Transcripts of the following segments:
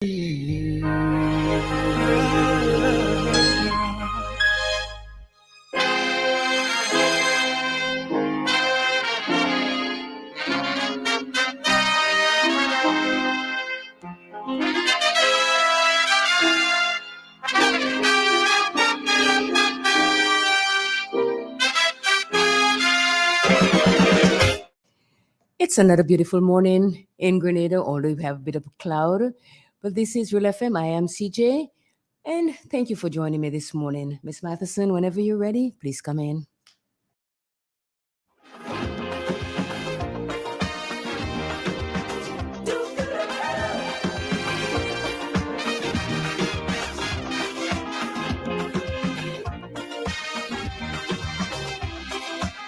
It's another beautiful morning in Grenada, although we have a bit of a cloud. But this is Real FM. I am CJ, and thank you for joining me this morning. Miss Matheson, whenever you're ready, please come in.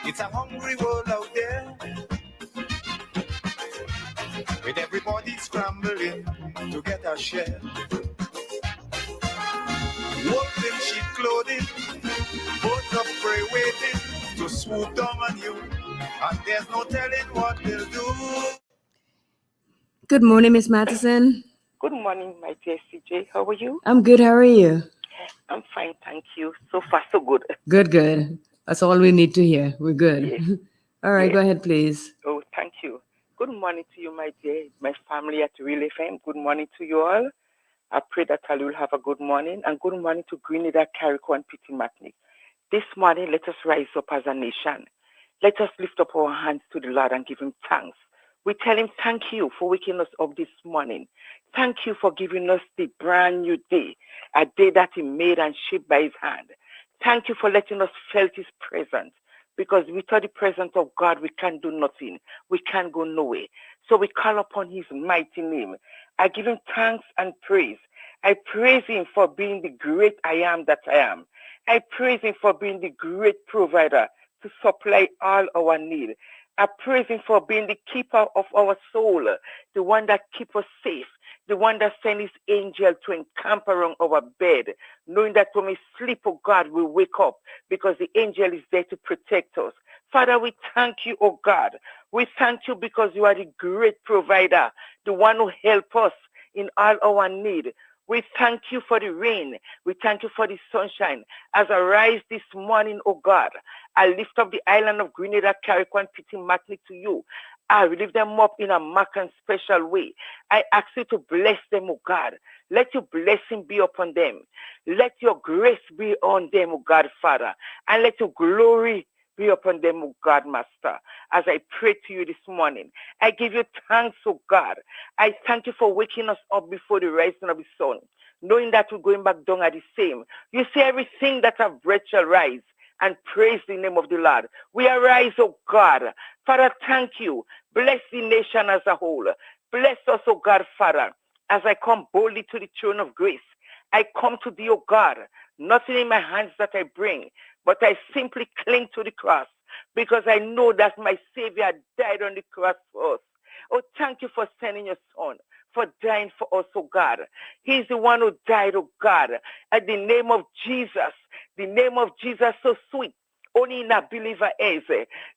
It's a hungry world out there, with everybody scrambling to get a share. Wolf in sheep clothing, birds of prey waiting to swoop down on you, and there's no telling what they'll do. Good morning, Miss Matheson. Good morning, my dear CJ. How are you? I'm good. How are you? I'm fine, thank you. So far, so good. Good. That's all we need to hear. We're good. Yes. All right, Yes. go ahead, please. Oh, thank you. Good morning to you, my dear, my family at Real FM. Good morning to you all. I pray that all will have a good morning, and good morning to Grenada, Carrico, and Thematic. This morning, let us rise up as a nation. Let us lift up our hands to the Lord and give him thanks. We tell him thank you for waking us up this morning. Thank you for giving us the brand new day, a day that he made and shaped by his hand. Thank you for letting us feel his presence, because without the presence of God, we can't do nothing. We can't go nowhere. So we call upon his mighty name. I give him thanks and praise. I praise him for being the great I am that I am. I praise him for being the great provider to supply all our need. I praise him for being the keeper of our soul, the one that keeps us safe, the one that sends his angel to encamp around our bed, knowing that when we sleep, oh God, we wake up because the angel is there to protect us. Father, we thank you, oh God. We thank you because you are the great provider, the one who helps us in all our need. We thank you for the rain. We thank you for the sunshine. As I rise this morning, oh God, I lift up the island of Grenada, Carrico, and Thematic to you. I will lift them up in a mark and special way. I ask you to bless them, oh God. Let your blessing be upon them. Let your grace be on them, oh God, Father. And let your glory be upon them, oh God, Master. As I pray to you this morning, I give you thanks, oh God. I thank you for waking us up before the rising of the sun, knowing that we're going back down at the same. You say everything that have breath shall rise and praise the name of the Lord. We arise, oh God. Father, thank you. Bless the nation as a whole. Bless us, oh God, Father, as I come boldly to the throne of grace. I come to thee, oh God, nothing in my hands that I bring, but I simply cling to the cross because I know that my Savior died on the cross for us. Oh, thank you for sending your son, for dying for us, oh God. He's the one who died, oh God, at the name of Jesus. The name of Jesus so sweet. Only in a believer is.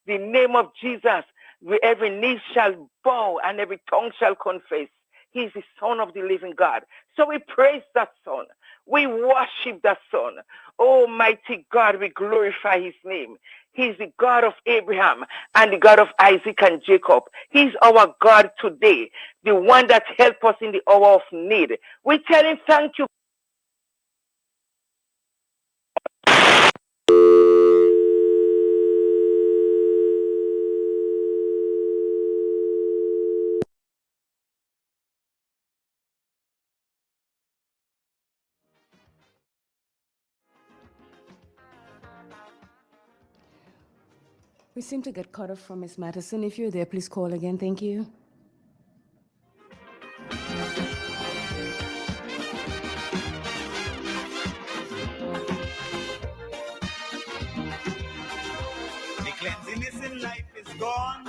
The name of Jesus, where every knee shall bow and every tongue shall confess. He is the Son of the living God. So we praise that Son. We worship that Son. Almighty God, we glorify his name. He's the God of Abraham and the God of Isaac and Jacob. He's our God today, the one that helped us in the hour of need. We tell him thank you. We seem to get cut off from Miss Matheson. If you're there, please call again. Thank you. The cleanliness in life is gone.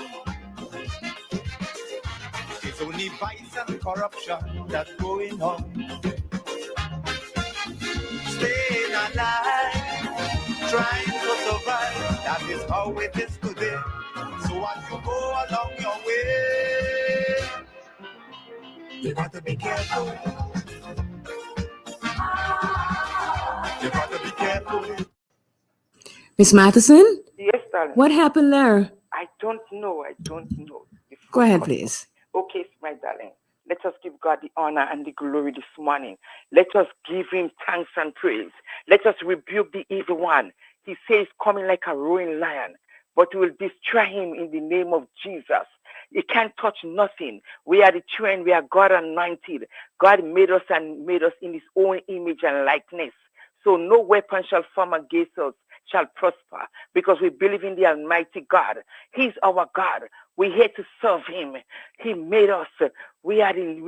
It's only vice and corruption that's going on. Staying alive, trying to survive. That is how it is today. So as you go along your way, you got to be careful. Miss Matheson, Yes, darling. what happened there? I don't know. The Go phone ahead, cut. please. Okay, my darling. Let us give God the honor and the glory this morning. Let us give him thanks and praise. Let us rebuke the evil one. He says, coming like a roaring lion, but we will destroy him in the name of Jesus. He can't touch nothing. We are the children. We are God anointed. God made us and made us in his own image and likeness. So no weapon shall form against us shall prosper because we believe in the Almighty God. He's our God. We're here to serve him. He made us. We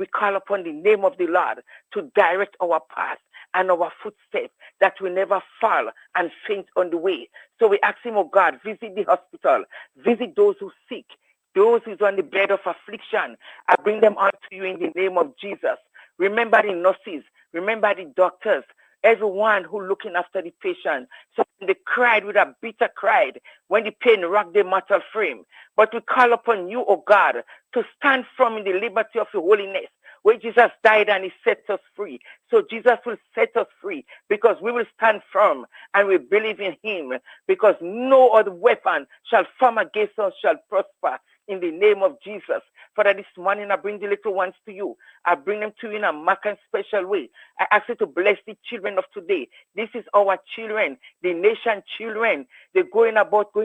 call upon the name of the Lord to direct our path and our footsteps that we never fall and faint on the way. So we ask him, oh God, visit the hospital, visit those who seek, those who's on the bed of affliction. I bring them unto you in the name of Jesus. Remember the nurses, remember the doctors, everyone who looking after the patient. So they cried with a bitter cry when the pain rocked their mortal frame. But we call upon you, O God, to stand firm in the liberty of your holiness, where Jesus died and he set us free. So Jesus will set us free because we will stand firm and we believe in him, because no other weapon shall form against us shall prosper in the name of Jesus. Father, this morning I bring the little ones to you. I bring them to you in a marked and special way. I ask you to bless the children of today. This is our children, the nation children. They're going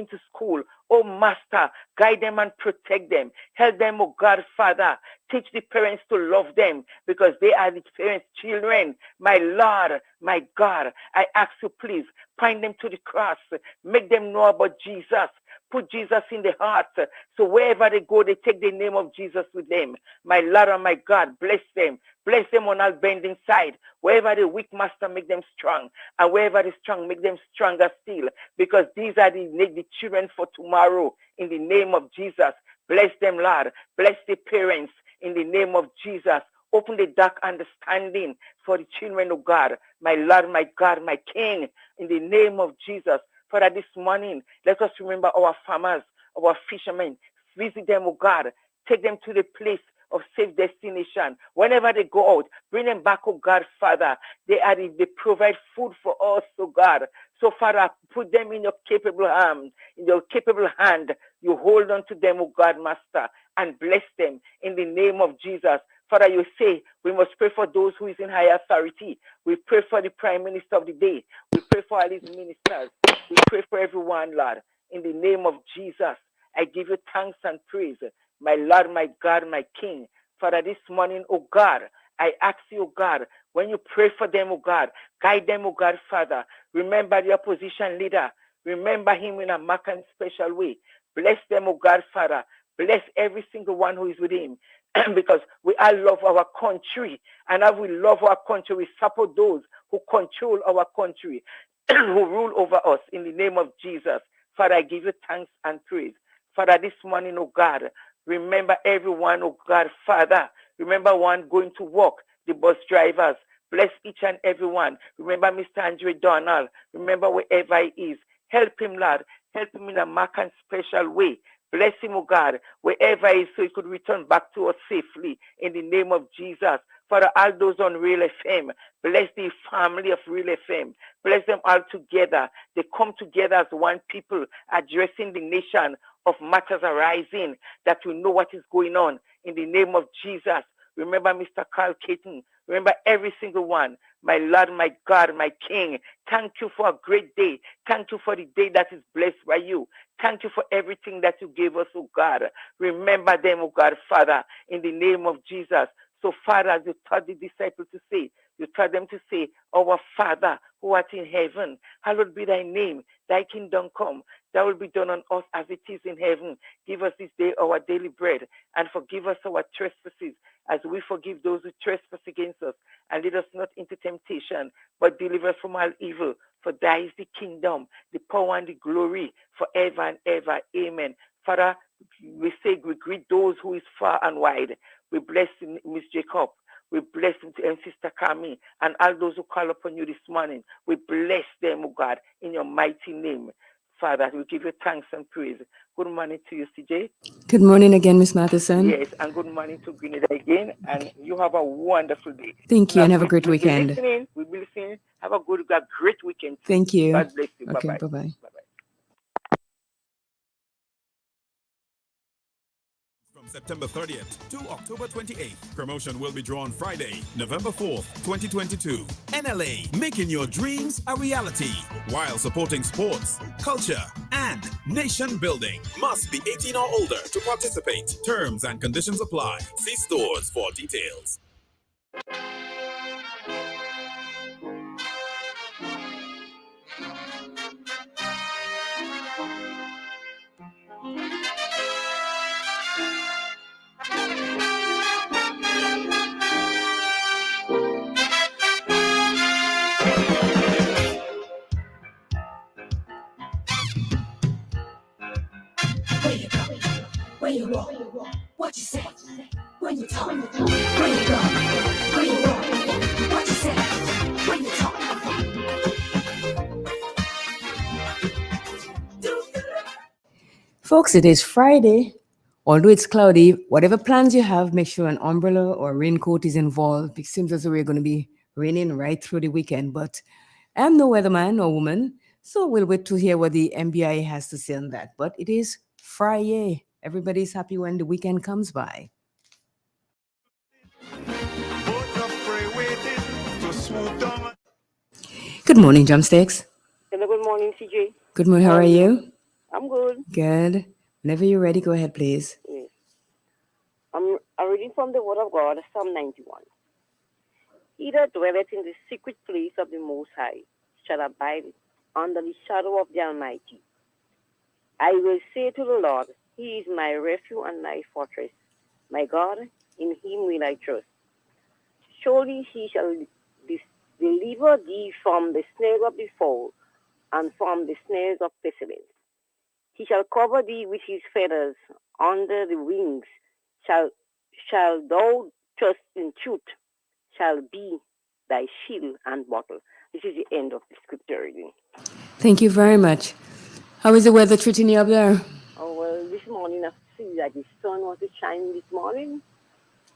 to school. Oh, Master, guide them and protect them. Help them, oh God, Father. Teach the parents to love them because they are the parents' children. My Lord, my God, I ask you, please, point them to the cross. Make them know about Jesus. Put Jesus in their heart. So wherever they go, they take the name of Jesus with them. My Lord and my God, bless them. Bless them on all bending side. Wherever the weak, Master, make them strong. And wherever the strong, make them stronger still. Because these are the children for tomorrow. In the name of Jesus, bless them, Lord. Bless the parents. In the name of Jesus, open the dark understanding for the children of God. My Lord, my God, my King. In the name of Jesus. Father, this morning, let us remember our farmers, our fishermen. Visit them, oh God. Take them to the place of safe destination. Whenever they go out, bring them back, oh God, Father. They provide food for us, oh God. So, Father, put them in your capable hand. In your capable hand, you hold on to them, oh God, Master, and bless them in the name of Jesus. Father, you say we must pray for those who is in high authority. We pray for the Prime Minister of the day. We pray for all his ministers. We pray for everyone, Lord. In the name of Jesus, I give you thanks and praise. My Lord, my God, my King. Father, this morning, oh God, I ask you, oh God, when you pray for them, oh God, guide them, oh God, Father. Remember the opposition leader. Remember him in a marked and special way. Bless them, oh God, Father. Bless every single one who is with him. Because we all love our country. And as we love our country, we support those who control our country, who rule over us in the name of Jesus. Father, I give you thanks and praise. Father, this morning, oh God, remember everyone, oh God, Father. Remember one going to work, the bus drivers. Bless each and every one. Remember Mr. Andre Donald. Remember wherever he is. Help him, Lord. Help him in a marked and special way. Bless him, oh God, wherever he is, so he could return back to us safely in the name of Jesus. Father, all those on Real FM, bless the family of Real FM. Bless them all together. They come together as one people, addressing the nation of matters arising, that we know what is going on in the name of Jesus. Remember Mr. Carl Caton. Remember every single one. My Lord, my God, my King. Thank you for a great day. Thank you for the day that is blessed by you. Thank you for everything that you gave us, oh God. Remember them, oh God, Father, in the name of Jesus. So, Father, as you taught the disciples to say, you taught them to say, our Father who art in heaven, hallowed be thy name, thy kingdom come, thy will be done on us as it is in heaven. Give us this day our daily bread, and forgive us our trespasses, as we forgive those who trespass against us. And lead us not into temptation, but deliver us from all evil. For thy is the kingdom, the power, and the glory forever and ever. Amen. Father, we say we greet those who is far and wide. We bless Miss Jacob. We bless Sister Kami and all those who call upon you this morning. We bless them, oh God, in your mighty name. Father, we give you thanks and praise. Good morning to you, CJ. Good morning again, Miss Matheson. Yes, and good morning to Grenada again. And you have a wonderful day. Thank you, and have a great We'll weekend. We'll be listening. Have a good you a great weekend. Too. Thank you. God bless you. Okay, Bye-bye. bye-bye. Bye-bye. From September 30th to October 28th, promotion will be drawn Friday, November 4th, 2022. NLA, making your dreams a reality while supporting sports, culture, and nation building. Must be 18 or older to participate. Terms and conditions apply. See stores for details. Where you go? Where you walk? What you say? When you talk? Where you go? Where you walk? What you say? When you talk? Folks, it is Friday. Although it's cloudy, whatever plans you have, make sure an umbrella or raincoat is involved. It seems as though we're going to be raining right through the weekend, but I'm no weatherman or woman, so we'll wait to hear what the MBI has to say on that. But it is Friday. Everybody's happy when the weekend comes by. Both of prey waiting to swoop down. Good morning, Drumsticks. Hello, good morning, CJ. Good morning. How are you? I'm good. Good. Whenever you're ready, go ahead, please. Yes. I'm reading from the Word of God, Psalm 91. He that dwelleth in the secret place of the Most High shall abide under the shadow of the Almighty. I will say to the Lord, He is my refuge and my fortress. My God, in Him will I trust. Surely He shall deliver thee from the snares of the fowl and from the snares of pestilence. He shall cover thee with his feathers, under the wings shall thou trust in truth, shall be thy shield and buckler. This is the end of the scripture reading. Thank you very much. How is the weather treating you up there? Oh, well, this morning I see that the sun was shining this morning.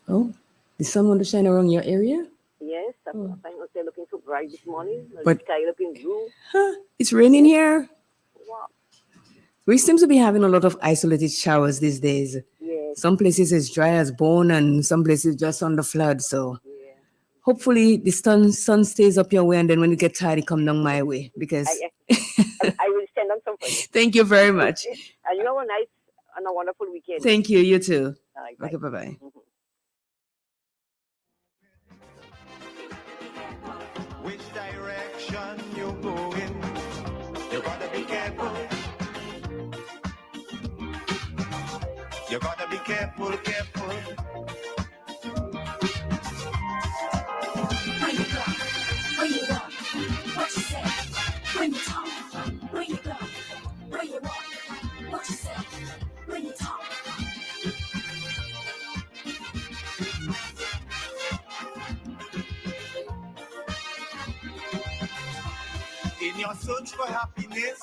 Oh, the sun want to shine around your area? Yes, I find myself looking so bright this morning. But- The sky looking blue. Huh, it's raining here. Wow. We seem to be having a lot of isolated showers these days. Yes, Some places it's dry as bone and some places just on the flood. So yeah. hopefully the sun stays up your way, and then when you get tired, it come down my way. Because I will stand on some for you. thank you very much. And you have a nice and a wonderful weekend. Thank you. You too. All right, bye. Okay, bye-bye. Mhm. Which direction you going? You gotta be careful. You gotta be careful, careful. Where you go? Where you walk? What you say? When you talk? Where you go? Where you walk? What you say? When you talk? In your search for happiness,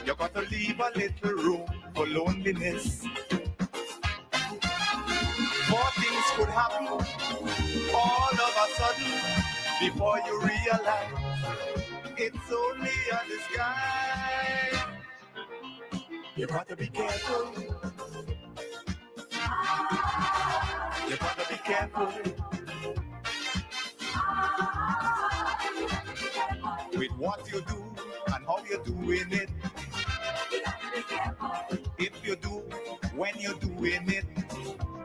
you gotta leave a little room for loneliness. More things could happen all of a sudden before you realize it's only a disguise. You gotta be careful. You gotta be careful with what you do and how you're doing it. If you do, when you're doing it,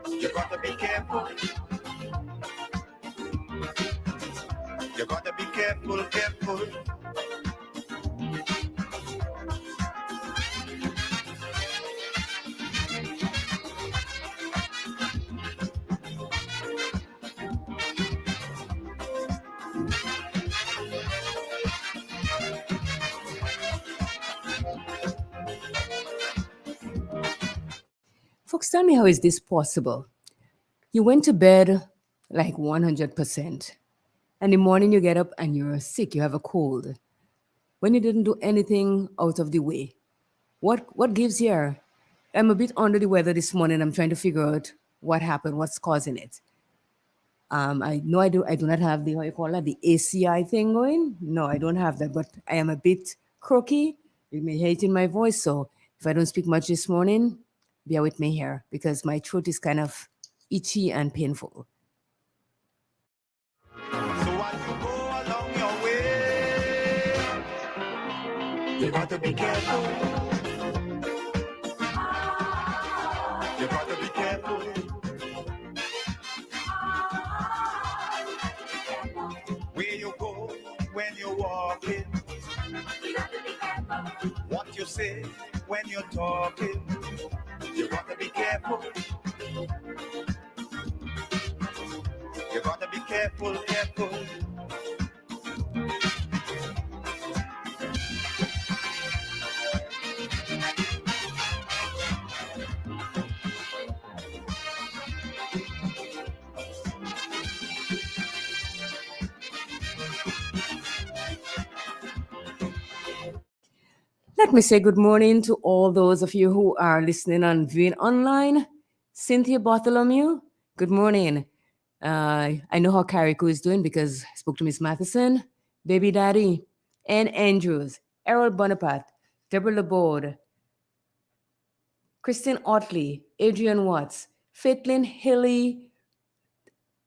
you gotta be careful. You gotta be careful, careful. Folks, tell me, how is this possible? You went to bed like 100%. And in the morning you get up and you're sick, you have a cold. When you didn't do anything out of the way. What gives here? I'm a bit under the weather this morning. I'm trying to figure out what happened, what's causing it. I know I do not have the, how you call that, the ACI thing going. No, I don't have that, but I am a bit croaky. You may hear it in my voice. So if I don't speak much this morning, bear with me here because my throat is kind of itchy and painful. So as you go along your way, you got to be careful. You got to be careful. Where you go when you're walking. What you say when you're talking. You got to be careful. You got to be careful, careful. Let me say good morning to all those of you who are listening and viewing online. Cynthia Bartholomew, good morning. I know how Carrico is doing because I spoke to Miss Matheson, Baby Daddy, Ann Andrews, Errol Bonaparte, Deborah Laborde, Kristen Otley, Adrian Watts, Faitlin Haley,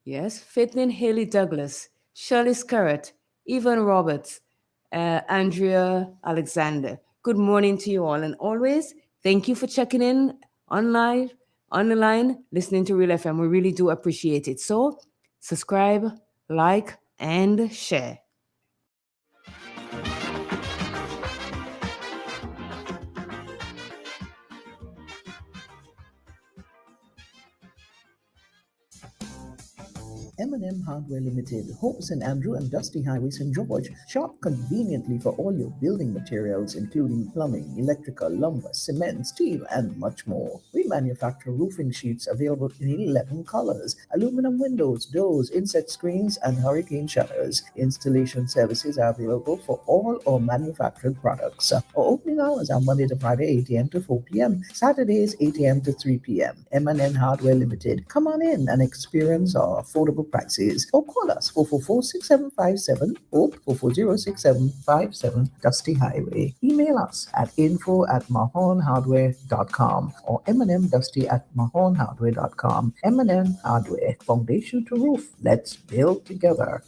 yes, Faitlin Haley Douglas, Shirley Scarrett, Evan Roberts, Andrea Alexander. Good morning to you all, and always thank you for checking in online, on the line, listening to Real FM. We really do appreciate it. So, subscribe, like, and share. M&M Hardware Limited, Hope St. Andrew and Dusty Highway, St. George. Shop conveniently for all your building materials, including plumbing, electrical, lumber, cement, steel, and much more. We manufacture roofing sheets available in 11 colors, aluminum windows, doors, insect screens, and hurricane shutters. Installation services are available for all our manufactured products. Our opening hours are Monday to Friday, 8 a.m. to 4 p.m., Saturdays, 8 a.m. to 3 p.m. M&M Hardware Limited. Come on in and experience our affordable prices, or call us 444-6757 or 440-6757 Dusty Highway. Email us at info@mahonhardware.com or mnmdusty@mahonhardware.com. M&M Hardware, foundation to roof. Let's build together.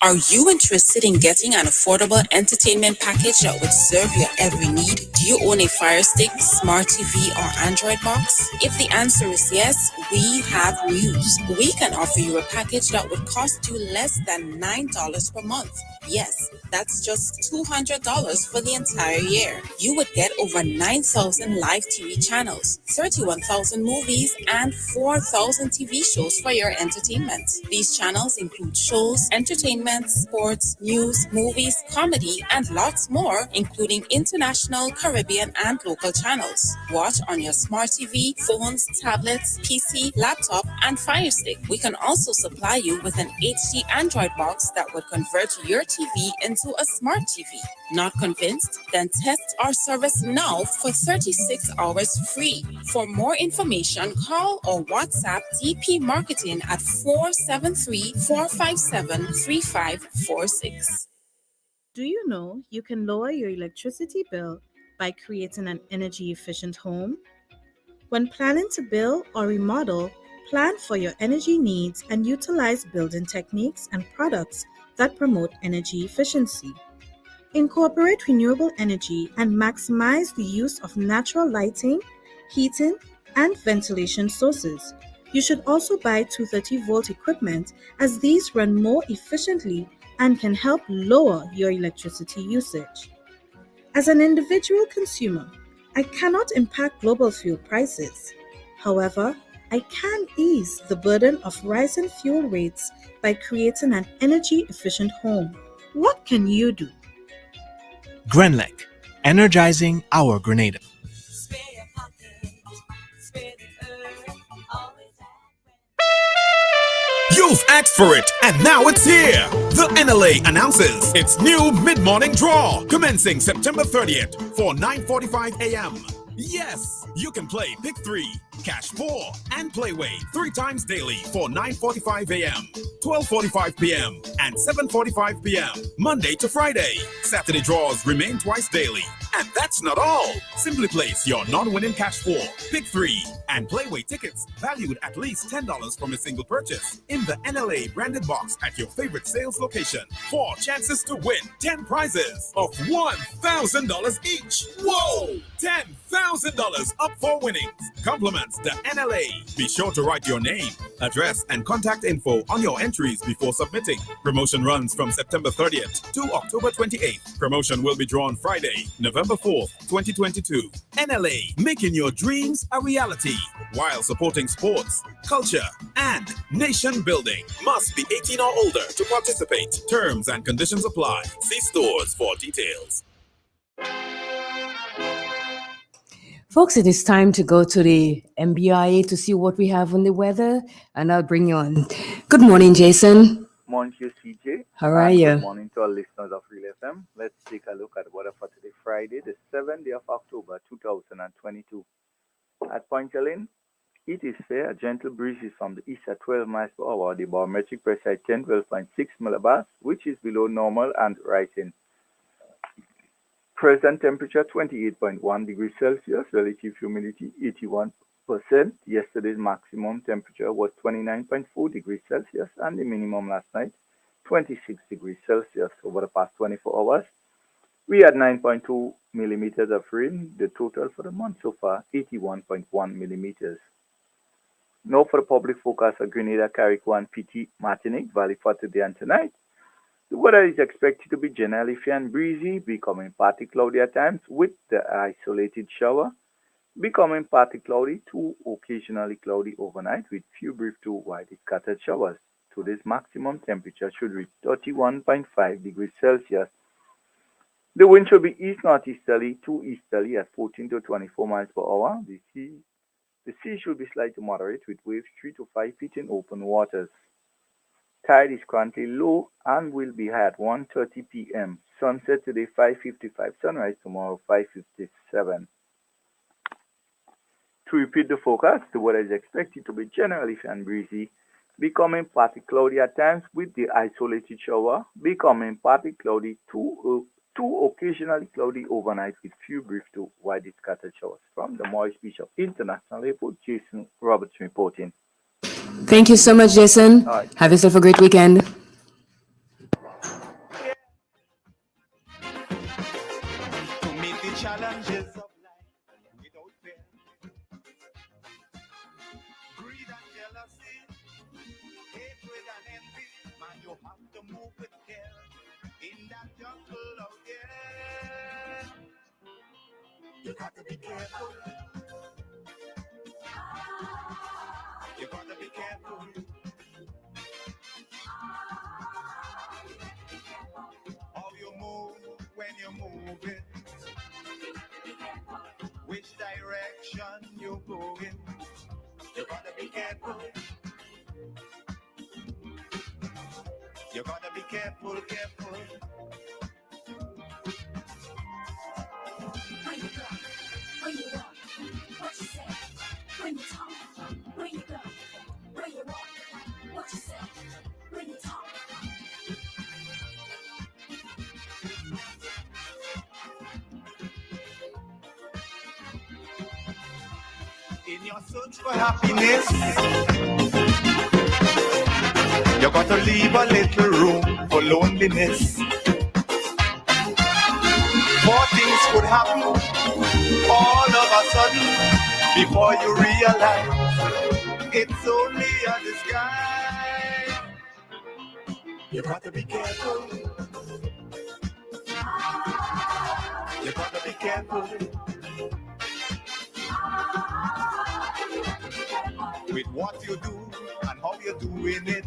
Are you interested in getting an affordable entertainment package that would serve your every need? Do you own a Fire Stick, Smart TV, or Android box? If the answer is yes, we have news. We can offer you a package that would cost you less than $9 per month. Yes, that's just $200 for the entire year. You would get over 9,000 live TV channels, 31,000 movies, and 4,000 TV shows for your entertainment. These channels include shows, entertainment, sports, news, movies, comedy, and lots more, including international, Caribbean, and local channels. Watch on your smart TV, phones, tablets, PC, laptop, and Fire Stick. We can also supply you with an HD Android box that would convert your TV into a smart TV. Not convinced? Then test our service now for 36 hours free. For more information, call or WhatsApp DP Marketing at 473-457-3546. Do you know you can lower your electricity bill by creating an energy-efficient home? When planning to build or remodel, plan for your energy needs and utilize building techniques and products that promote energy efficiency. Incorporate renewable energy and maximize the use of natural lighting, heating, and ventilation sources. You should also buy 230-volt equipment as these run more efficiently and can help lower your electricity usage. As an individual consumer, I cannot impact global fuel prices. However, I can ease the burden of rising fuel rates by creating an energy-efficient home. What can you do? Grenlec, energizing our Grenada. You've asked for it, and now it's here. The NLA announces its new mid-morning draw, commencing September 30th for 9:45 a.m. Yes, you can play Pick 3, Cash 4, and Playway 3 times daily for 9:45 a.m., 12:45 p.m., and 7:45 p.m., Monday to Friday. Saturday draws remain twice daily. And that's not all. Simply place your non-winning Cash 4, Pick 3, and Playway tickets valued at least $10 from a single purchase in the NLA branded box at your favorite sales location for chances to win 10 prizes of $1,000 each. Whoa! $10,000 up for winnings. Compliments the NLA. Be sure to write your name, address, and contact info on your entries before submitting. Promotion runs from September 30th to October 28th. Promotion will be drawn Friday, November 4th, 2022. NLA, making your dreams a reality while supporting sports, culture, and nation building. Must be 18 or older to participate. Terms and conditions apply. See stores for details. Folks, it is time to go to the MBIA to see what we have on the weather, and I'll bring you on. Good morning, Jason. Morning to you, CJ. How are and you? Good morning to our listeners of Real FM. Let's take a look at the weather for today, Friday, the 7th day of October, 2022. At Point Ellen, it is fair. A gentle breeze is from the east at 12 miles per hour. The barometric pressure at 12.6 millibars, which is below normal and rising. Present temperature 28.1 degrees Celsius, relative humidity 81%. Yesterday's maximum temperature was 29.4 degrees Celsius and the minimum last night 26 degrees Celsius. Over the past 24 hours, we had 9.2 millimeters of rain. The total for the month so far 81.1 millimeters. Now for the public forecast for Grenada, Carriacou, and PT Martinique Valley for today and tonight. The weather is expected to be generally fair and breezy, becoming partly cloudy at times with the isolated shower, becoming partly cloudy to occasionally cloudy overnight with few brief to widely scattered showers. Today's maximum temperature should reach 31.5 degrees Celsius. The wind should be east-northeasterly to easterly at 14 to 24 miles per hour. The sea should be slightly moderate with waves 3 to 5 feet in open waters. Tide is currently low and will be high at 1:30 p.m. Sunset today 5:55. Sunrise tomorrow 5:57. To repeat the forecast, the weather is expected to be generally fair and breezy, becoming partly cloudy at times with the isolated shower, becoming partly cloudy to occasionally cloudy overnight with few brief to widely scattered showers. From the Maurice Bishop International Airport, Jason Roberts reporting. Thank you so much, Jason. All right. Have yourself a great weekend. To meet the challenges of life without fear. Greed and jealousy, hatred and envy, man, you have to move with care in that jungle out there. You got to be careful. You got to be careful. How you move when you move it. Which direction you going. You gotta be careful. You gotta be careful, careful. When you go, when you walk, what you say. When you talk, when you go, when you walk, what you say. When you talk. In your search for happiness, you gotta leave a little room for loneliness. More things could happen all of a sudden before you realize it's only a disguise. You gotta be careful. You gotta be careful. With what you do and how you're doing it.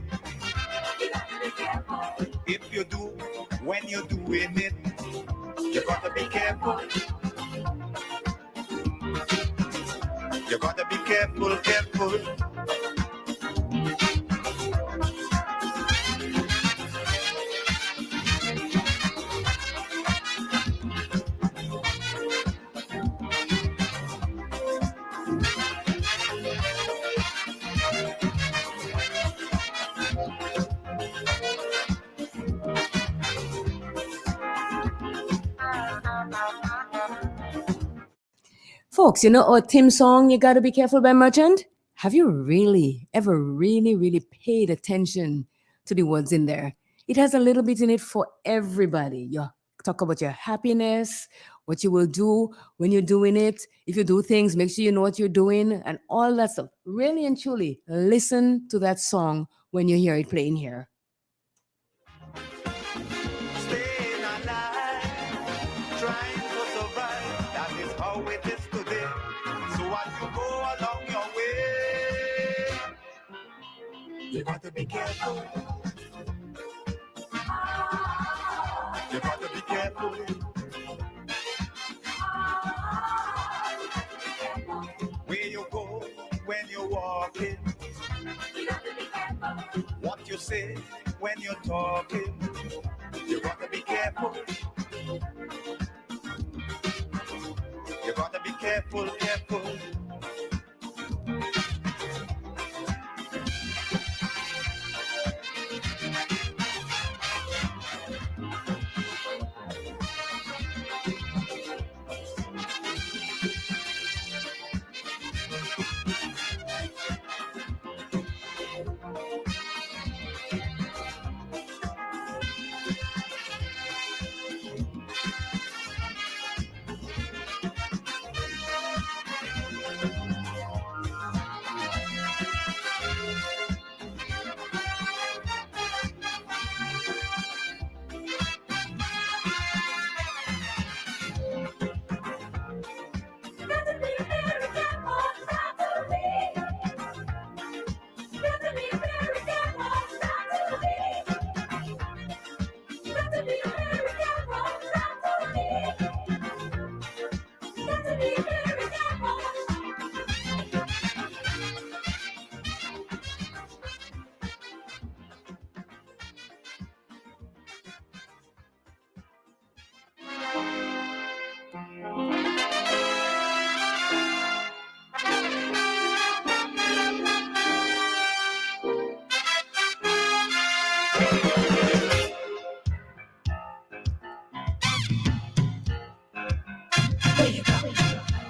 If you do, when you're doing it, you gotta be careful. You gotta be careful, careful. folks, you know our theme song, You Gotta Be Careful by Merchant? Have you ever really paid attention to the words in there? It has a little bit in it for everybody. You talk about your happiness, what you will do when you're doing it. If you do things, make sure you know what you're doing and all that stuff. Really and truly, listen to that song when you hear it playing here. Staying alive, trying to survive. That is how it is today. So as you go along your way, you got to be careful. You got to be careful. Where you go when you're walking. What you say when you're talking. You gotta be careful. You gotta be careful, careful.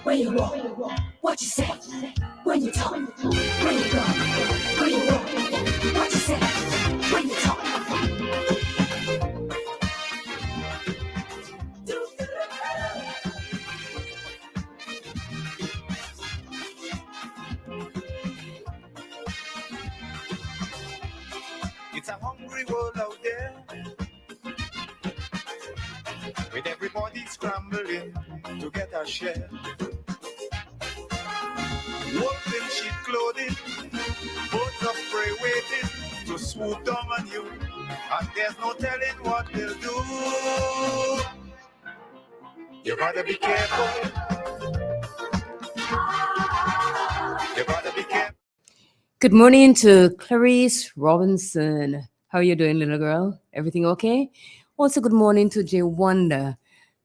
Where you go? Where you walk? What you say? When you talk? Where you go? Where you walk? What you say? When you talk? It's a hungry world out there, with everybody scrambling to get a share. Wolves in sheep clothing, birds of prey waiting to swoop down on you, and there's no telling what they'll do. You gotta be careful. You gotta be careful. Good morning to Clarice Robinson. How are you doing, little girl? Everything okay? Also, good morning to Jay Wonder,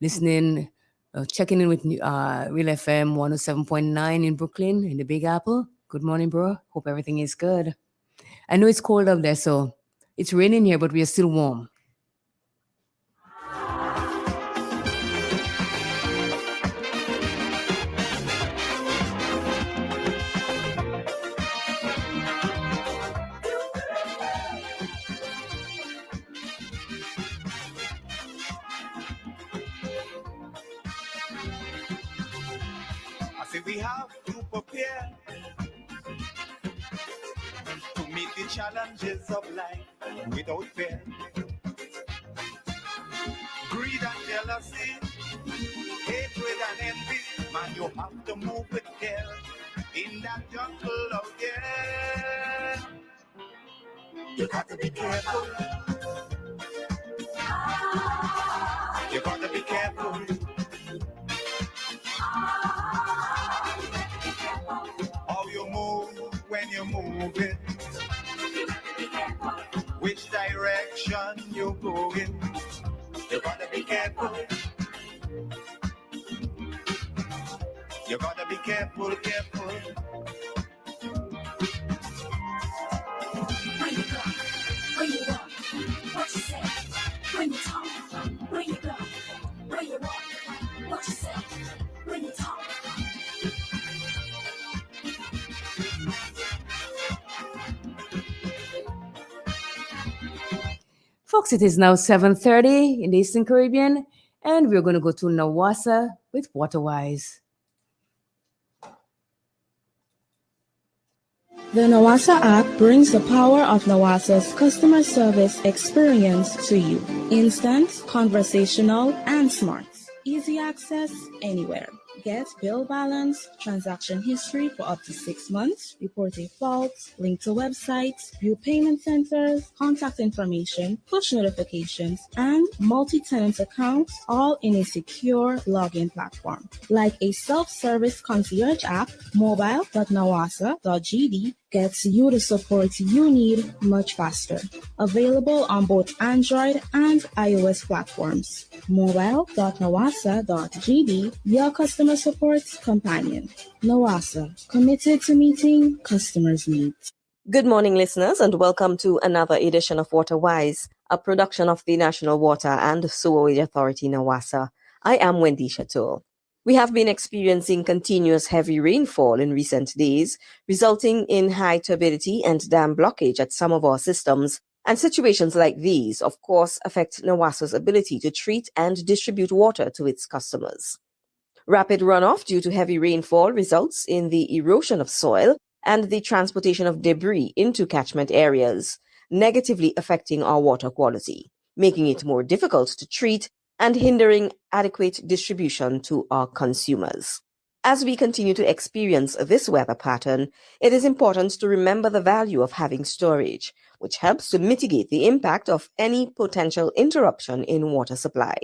listening, checking in with Real FM 107.9 in Brooklyn, in the Big Apple. Good morning, bro. Hope everything is good. I know it's cold out there, so it's raining here, but we are still warm. I say we have to prepare to meet the challenges of life without fear. Greed and jealousy, hatred and envy, man, you have to move with care in that jungle out there. You got to be careful. You got to be careful. How you move when you move it. Which direction you go in. You gotta be careful. You gotta be careful, careful. Where you go? Where you walk? What you say? When you talk? Where you go? Where you walk? What you say? When you talk? Folks, it is now 7:30 in the Eastern Caribbean, and we're going to go to Nawasa with Waterwise. The Nawasa app brings the power of Nawasa's customer service experience to you. Instant, conversational, and smart. Easy access anywhere. Get bill balance, transaction history for up to 6 months, report a fault, link to websites, view payment centers, contact information, push notifications, and multi-tenant accounts, all in a secure login platform. Like a self-service concierge app, mobile.nawasa.gd gets you the support you need much faster. Available on both Android and iOS platforms. Mobile.nawasa.gd, your customer support companion. Nawasa, committed to meeting customers' needs. Good morning, listeners, and welcome to another edition of Waterwise, a production of the National Water and Sewerage Authority, Nawasa. I am Wendy Chateau. We have been experiencing continuous heavy rainfall in recent days, resulting in high turbidity and dam blockage at some of our systems. And situations like these, of course, affect Nawasa's ability to treat and distribute water to its customers. Rapid runoff due to heavy rainfall results in the erosion of soil and the transportation of debris into catchment areas, negatively affecting our water quality, making it more difficult to treat and hindering adequate distribution to our consumers. As we continue to experience this weather pattern, it is important to remember the value of having storage, which helps to mitigate the impact of any potential interruption in water supply.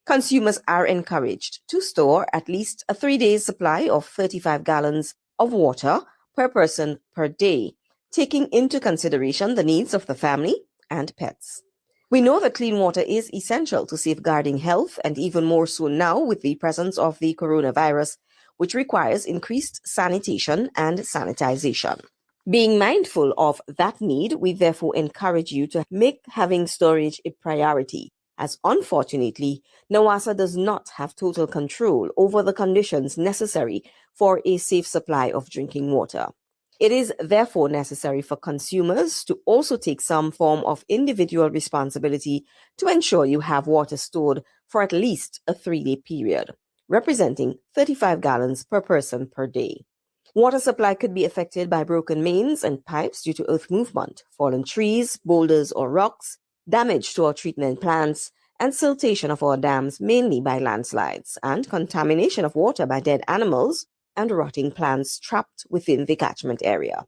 Consumers are encouraged to store at least a 3-day supply of 35 gallons of water per person per day, taking into consideration the needs of the family and pets. We know that clean water is essential to safeguarding health, and even more so now with the presence of the coronavirus, which requires increased sanitation and sanitization. Being mindful of that need, we therefore encourage you to make having storage a priority, as unfortunately, Nawasa does not have total control over the conditions necessary for a safe supply of drinking water. It is therefore necessary for consumers to also take some form of individual responsibility to ensure you have water stored for at least a 3-day period, representing 35 gallons per person per day. Water supply could be affected by broken mains and pipes due to earth movement, fallen trees, boulders or rocks, damage to our treatment plants, and siltation of our dams mainly by landslides, and contamination of water by dead animals and rotting plants trapped within the catchment area.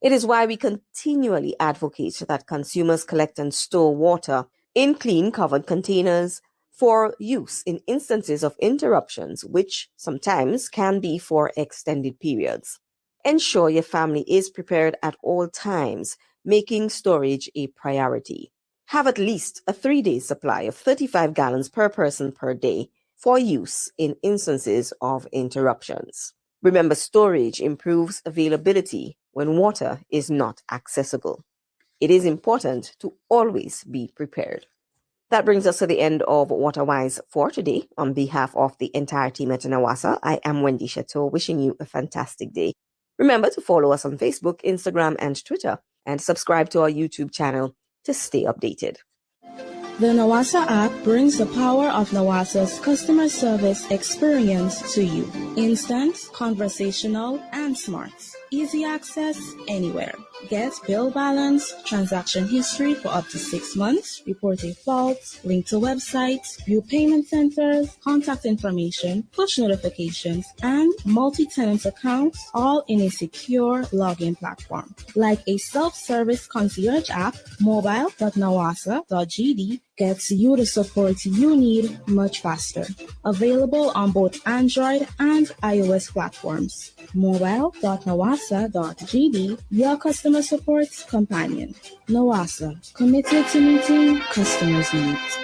It is why we continually advocate that consumers collect and store water in clean covered containers for use in instances of interruptions, which sometimes can be for extended periods. Ensure your family is prepared at all times, making storage a priority. Have at least a 3-day supply of 35 gallons per person per day for use in instances of interruptions. Remember, storage improves availability when water is not accessible. It is important to always be prepared. That brings us to the end of Waterwise for today. On behalf of the entire team at Nawasa, I am Wendy Chateau, wishing you a fantastic day. Remember to follow us on Facebook, Instagram, and Twitter, and subscribe to our YouTube channel to stay updated. The Nawasa app brings the power of Nawasa's customer service experience to you. Instant, conversational, and smart. Easy access anywhere. Get bill balance, transaction history for up to 6 months, report a fault, link to websites, view payment centers, contact information, push notifications, and multi-tenant accounts, all in a secure login platform. Like a self-service concierge app, mobile.nawasa.gd gets you the support you need much faster. Available on both Android and iOS platforms. Mobile.nawasa.gd, your customer support companion. Nawasa, committed to meeting customers' needs.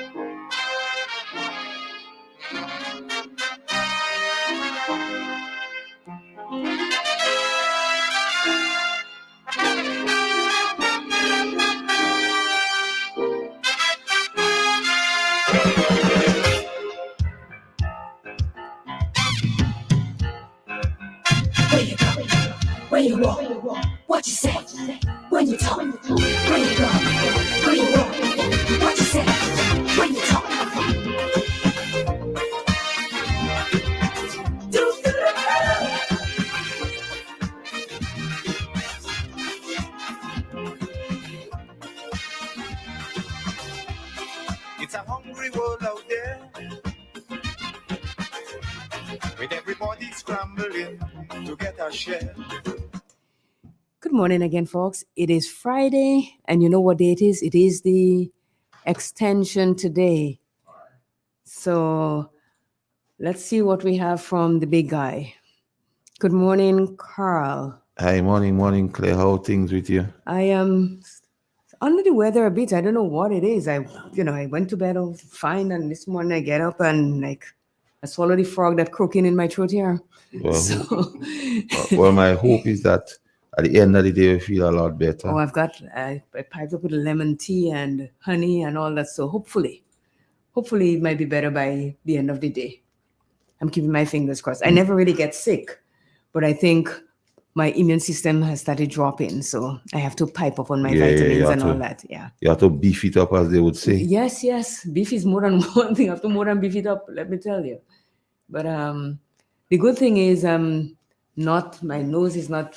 Where you walk, what you say, when you talk, where you go, where you walk, what you It's a hungry world out there, with everybody scrambling to get a share. Good morning again, folks. It is Friday, and you know what day it is? It is the Xtention today. So let's see what we have from the big guy. Good morning, Carl. Hi, morning, Claire. How things with you? I am under the weather a bit. I don't know what it is. I went to bed all fine, and this morning I get up and I swallow the frog that croaking in my throat here. Well, my hope is that at the end of the day, we feel a lot better. Oh, I piped up with lemon tea and honey and all that. So hopefully it might be better by the end of the day. I'm keeping my fingers crossed. I never really get sick, but I think my immune system has started dropping. So I have to pipe up on my vitamins and all that. Yeah. You have to beef it up, as they would say. Yes. Beef is more than one thing. I have to more than beef it up, let me tell you. But the good thing is my nose is not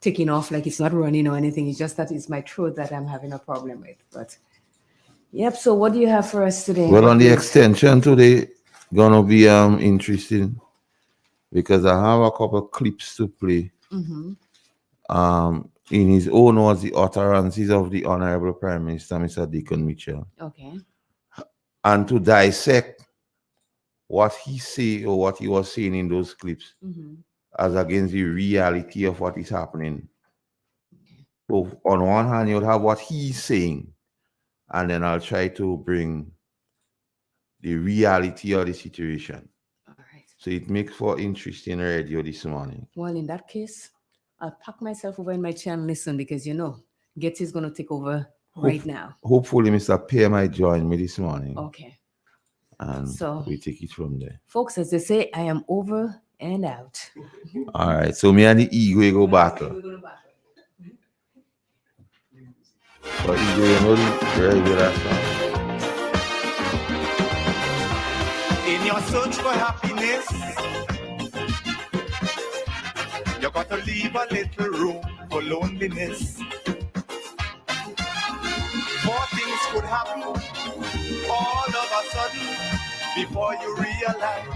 ticking off, like it's not running or anything. It's just that it's my throat that I'm having a problem with. But yep. So what do you have for us today? Well, on the Xtention today, gonna be interesting because I have a couple of clips to play. Mm-hmm. In his own words, the utterances of the Honorable Prime Minister, Mr. Deacon Mitchell. Okay. And to dissect what he say or what he was saying in those clips as against the reality of what is happening. So on one hand, you'll have what he's saying, and then I'll try to bring the reality of the situation. All right. So it makes for interesting radio this morning. Well, in that case, I'll pack myself over in my chair and listen because, Getty is going to take over right now. Hopefully, Mr. Pear might join me this morning. Okay. And so we take it from there. Folks, as they say, I am over and out. All right. So me and the Eagle go battle. But Eagle, very good at song. In your search for happiness, you got to leave a little room for loneliness. More things could happen all of a sudden before you realize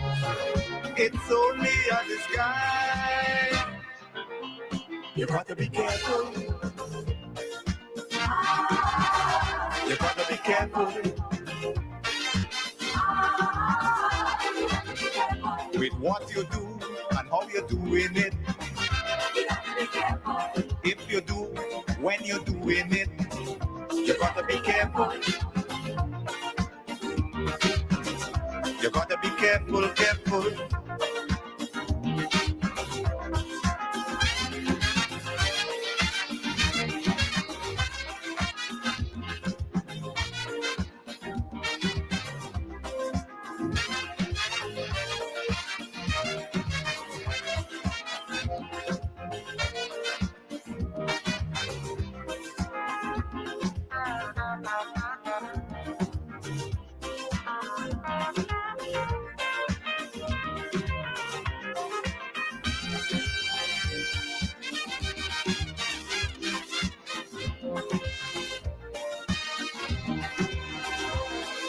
it's only a disguise. You got to be careful. You got to be careful with what you do and how you're doing it. If you do, when you're doing it, you gotta be careful. You gotta be careful.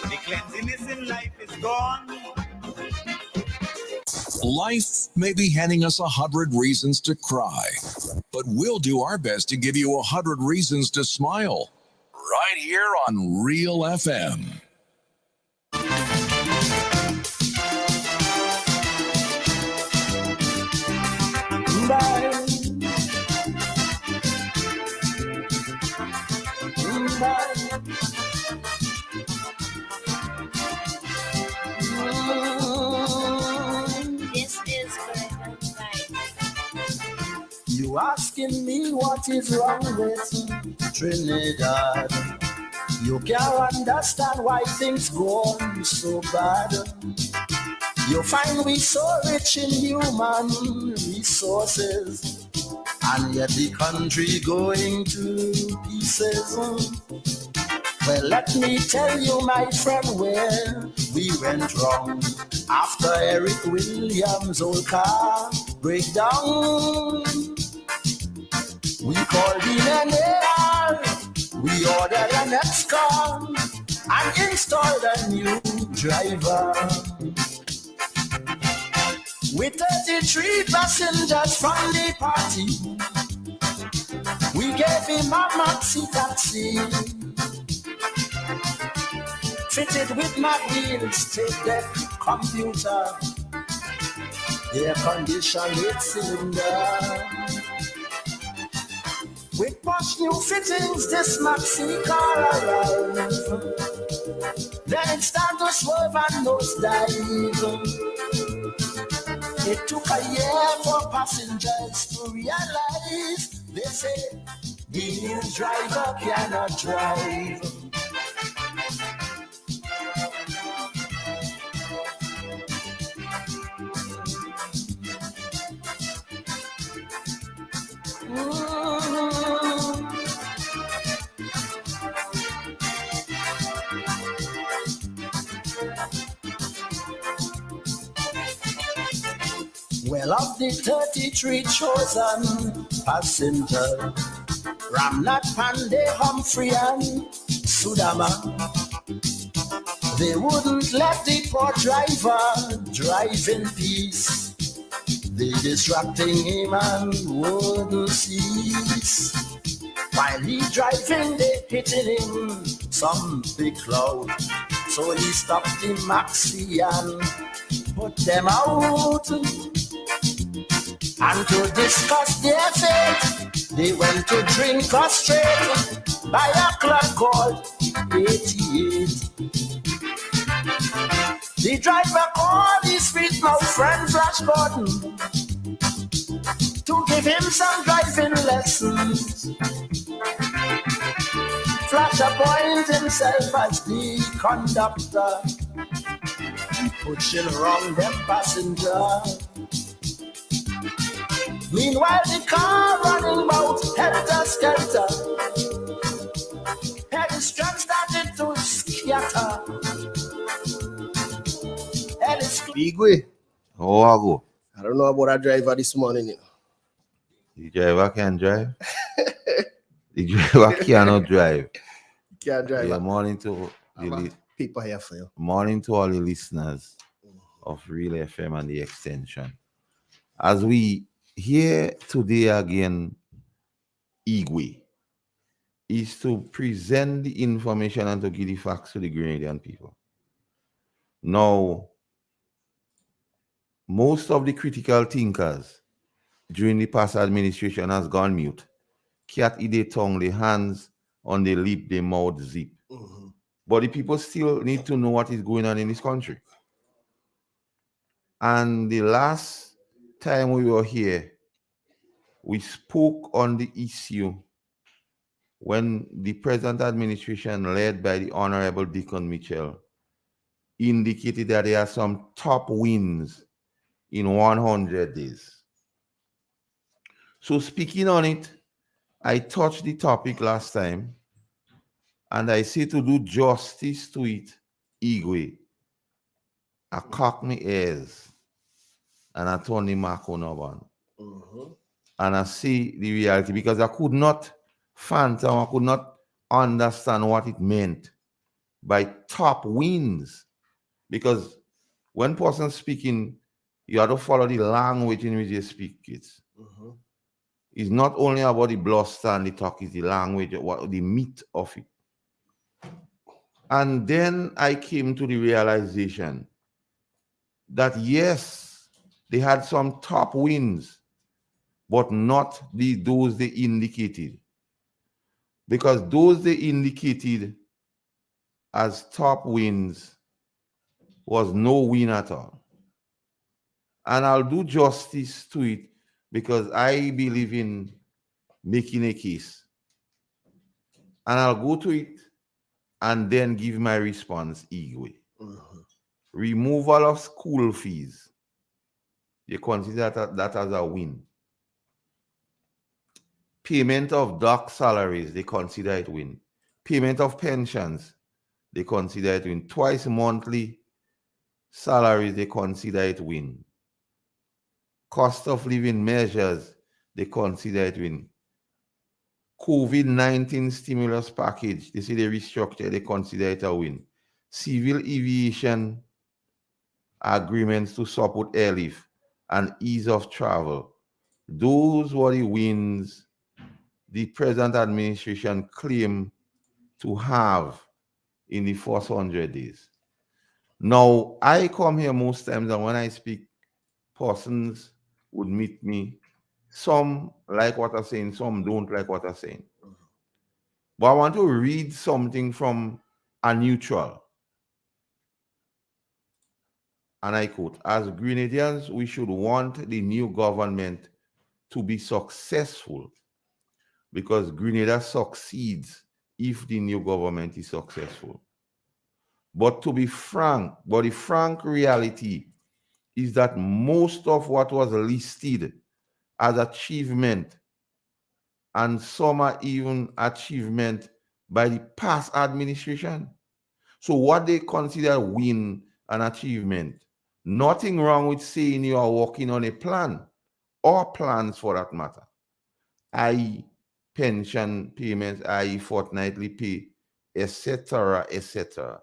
The cleanliness in life is gone. Life may be handing us 100 reasons to cry, but we'll do our best to give you 100 reasons to smile. Right here on Real FM. This is life. You asking me what is wrong with Trinidad? You can't understand why things go on so bad. You find we so rich in human resources, and yet the country going to pieces. Well, let me tell you, my friend, where we went wrong. After Eric Williams' old car breakdown, we called in an AR, we ordered an ex-con, and installed a new driver. With 33 passengers from the party, we gave him a maxi taxi, fitted with my wheels, tape deck, computer, air conditioned 8-cylinder. With posh new fittings, this maxi car arrived. Then it started to swerve and nosedive. It took a year for passengers to realize. They say the new driver cannot drive. Well, of the 33 chosen passengers, Ramnat, Pandey, Humphrey, and Sudama, they wouldn't let the poor driver drive in peace. They distracting him and wouldn't cease. While he driving, they hitting him some big cloud. So he stopped the maxi and put them out. And to discuss their fate, they went to drink us straight by a club called 88. The driver called his sweet mouth friend Flash Gordon to give him some driving lessons. Flash appointed himself as the conductor, pushing around them passengers. Meanwhile, the car running about helter-skelter. Pedestrians started to scatter. Igwe. Oh, I go. I don't know about a driver this morning. You know. The driver can drive. The driver cannot drive. Can't drive. Yeah, morning to people here for you. Morning to all the listeners of Real FM and the Xtention. As we here today again, Igwe is to present the information and to give the facts to the Grenadian people. Now, most of the critical thinkers during the past administration has gone mute. Cat eat their tongue, their hands on their lip, their mouth zip. Mm-hmm. But the people still need to know what is going on in this country. And the last time we were here, we spoke on the issue when the present administration, led by the Honorable Deacon Mitchell, indicated that there are some top wins in 100 days. So speaking on it, I touched the topic last time, and I say to do justice to it, Igwe, I cock my ears, and I turn the mark on one. And I see the reality, because I could not fathom, I could not understand what it meant by top wins. Because when person speaking, you have to follow the language in which they speak it. It's not only about the bluster and the talk, it's the language, what the meat of it. And then I came to the realization that yes, they had some top wins, but not those they indicated. Because those they indicated as top wins was no win at all. And I'll do justice to it because I believe in making a case. And I'll go to it and then give my response, Igwe. Removal of school fees. They consider that as a win. Payment of dock salaries, they consider it win. Payment of pensions, they consider it win. Twice monthly salaries, they consider it win. Cost of living measures, they consider it win. COVID-19 stimulus package, they say they restructure, they consider it a win. Civil aviation agreements to support airlift and ease of travel. Those were the wins the present administration claimed to have in the first 100 days. Now, I come here most times, and when I speak, persons would meet me. Some like what I'm saying, some don't like what I'm saying. But I want to read something from a neutral. And I quote, as Grenadians, we should want the new government to be successful because Grenada succeeds if the new government is successful. But to be frank, the frank reality is that most of what was listed as achievement, and some are even achievement by the past administration. So what they consider win and achievement, nothing wrong with saying you are working on a plan or plans for that matter, i.e. pension payments, i.e. fortnightly pay, etc., etc.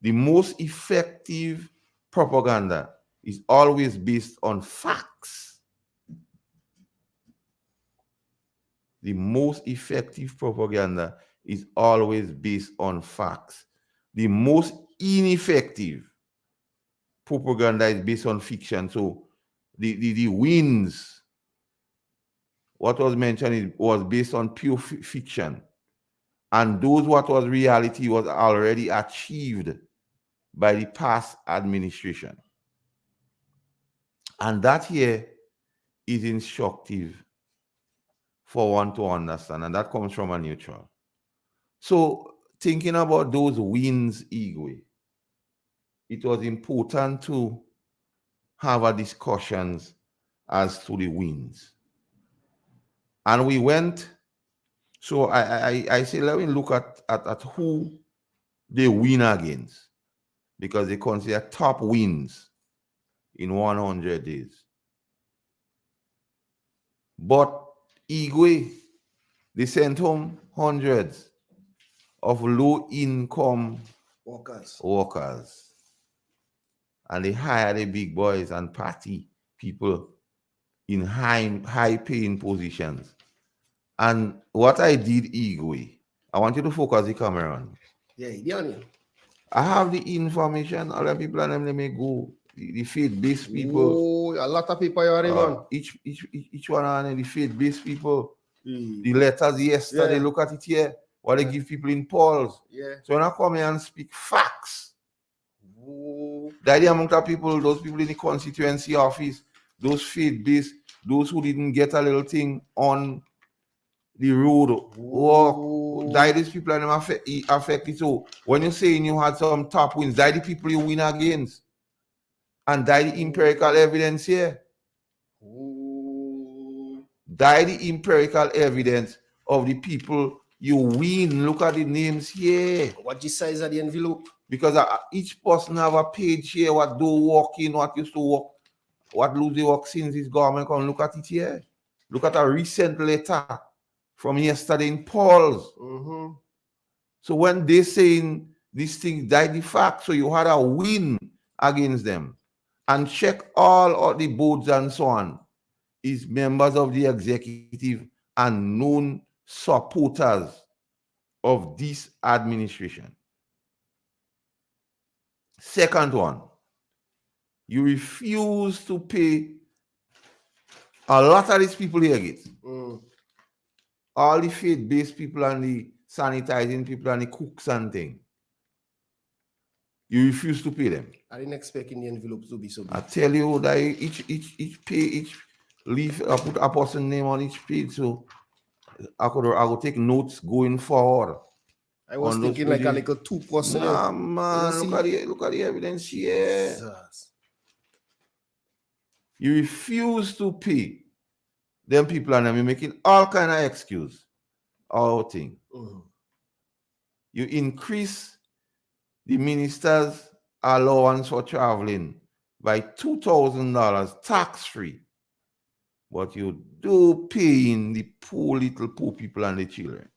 The most effective propaganda is always based on facts. The most effective propaganda is always based on facts. The most ineffective propaganda is based on fiction. So the wins, what was mentioned, was based on pure fiction. And those what was reality was already achieved by the past administration. And that here is instructive for one to understand, and that comes from a neutral. So thinking about those wins, Igwe, it was important to have a discussions as to the wins. And we went, so I say, let me look at who they win against, because they consider top wins in 100 days. But Igwe, they sent home hundreds of low-income workers. And they hire the big boys and party people in high-paying positions. And what I did, Igwe, I want you to focus the camera on. Yeah, I have the information. Other people and them, they may go. The faith-based people. Oh, a lot of people are on. Each one on the faith-based people. The letters yesterday, look at it here. What they give people in polls. Yeah. So when I come here and speak facts, the amount of people, those people in the constituency office, those faith-based, those who didn't get a little thing on the road, these people are affected. So when you're saying you had some top wins, the people you win against. And the empirical evidence here. The empirical evidence of the people you win. Look at the names here. What the size of the envelope? Because each person have a page here, what do work in, what used to work, what lose the work since this government come. Look at it here. Look at a recent letter from yesterday in polls. So when they saying these things, die the fact, so you had a win against them. And check all of the boards and so on, is members of the executive and known supporters of this administration. Second one, you refuse to pay. A lot of these people here get. All the faith-based people and the sanitizing people and the cooks and things. You refuse to pay them. I didn't expect in the envelopes to be so big. I tell you that each leaf, I put a person's name on each page, so I could take notes going forward. I was thinking like a little 2%. Nah, man, look at the evidence here. Jesus. You refuse to pay them people, and you're making all kind of excuse, all thing. You increase the minister's allowance for traveling by $2,000 tax-free. but you do pay in the poor little poor people and the children.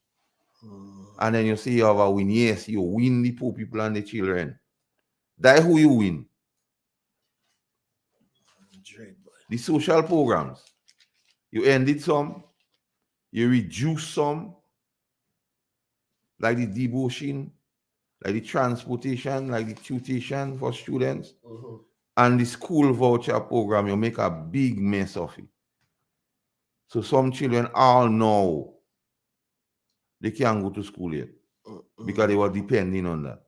And then you say you have a win. Yes, you win the poor people and the children. That who you win. The social programs. You ended some, you reduce some, like the devotion, like the transportation, like the tuition for students, and the school voucher program, you make a big mess of it. So some children all know they can't go to school yet because they were depending on that.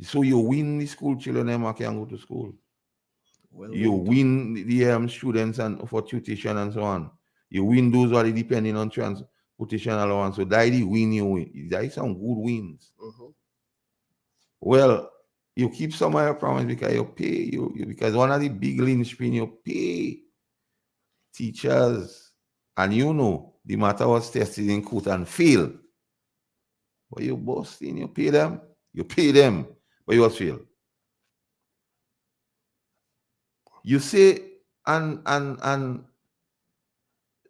So you win the school children, them can't go to school. Well, you win the students and for tuition and so on. You win those who are depending on transportation allowance. So that the win you win. That is some good wins. Well, you keep some of your promise because you pay you because one of the big linchpin you pay teachers, and you know the matter was tested in court and fail. But you boasting, you pay them, but you was fail. You say and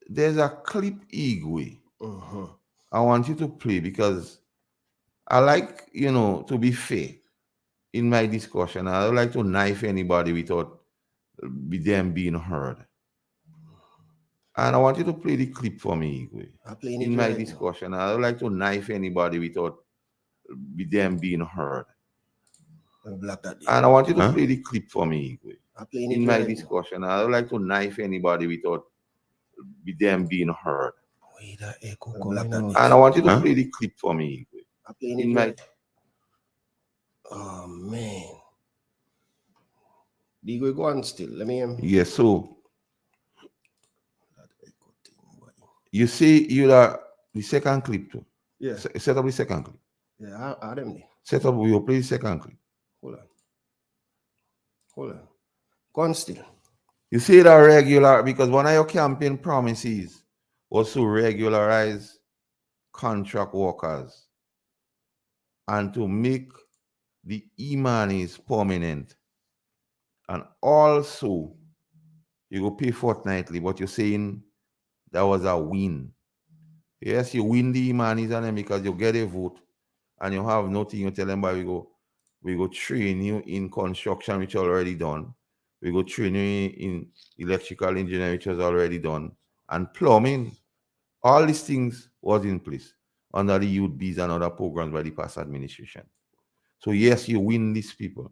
there's a clip Igwe. I want you to play because I like, to be fair in my discussion. I don't like to knife anybody without them being heard. And I want you to play the clip for me, Igwe. In my discussion, I don't like to knife anybody without them being heard. And I want you to play the clip for me, Igwe. In my discussion, I don't like to knife anybody without them being heard. And I want you to play the clip for me, Igwe. In my Oh man. Igwe, go on still. Let me Yes, so you see you are the second clip too. Yeah. Set up the second clip. Yeah, I them there. Set up, we'll play the second clip. Hold on. Go on still. You see that regular, because one of your campaign promises was to regularize contract workers and to make the e-monies permanent. And also, you go pay fortnightly, but you're saying that was a win. Yes, you win the e-monies and then because you get a vote and you have nothing, you tell them, but we go train you in construction, which already done. We go train you in electrical engineering, which was already done, and plumbing. All these things was in place under the youth bees and other programs by the past administration. So yes, you win these people.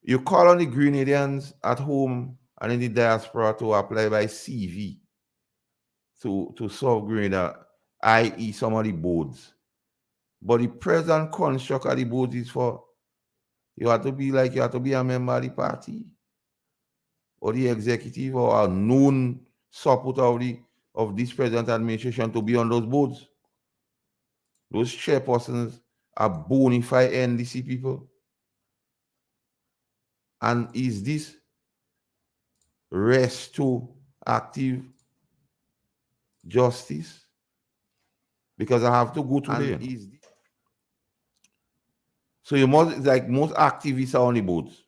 You call on the Grenadians at home and in the diaspora to apply by CV to solve Grenada, i.e. some of the boards. But the present construct of the boards is for you have to be a member of the party or the executive or a known supporter of this present administration to be on those boards. Those chairpersons are bona fide NDC people. And is this retroactive justice? Because I have to go to there. So you must, like most activists are on the boards.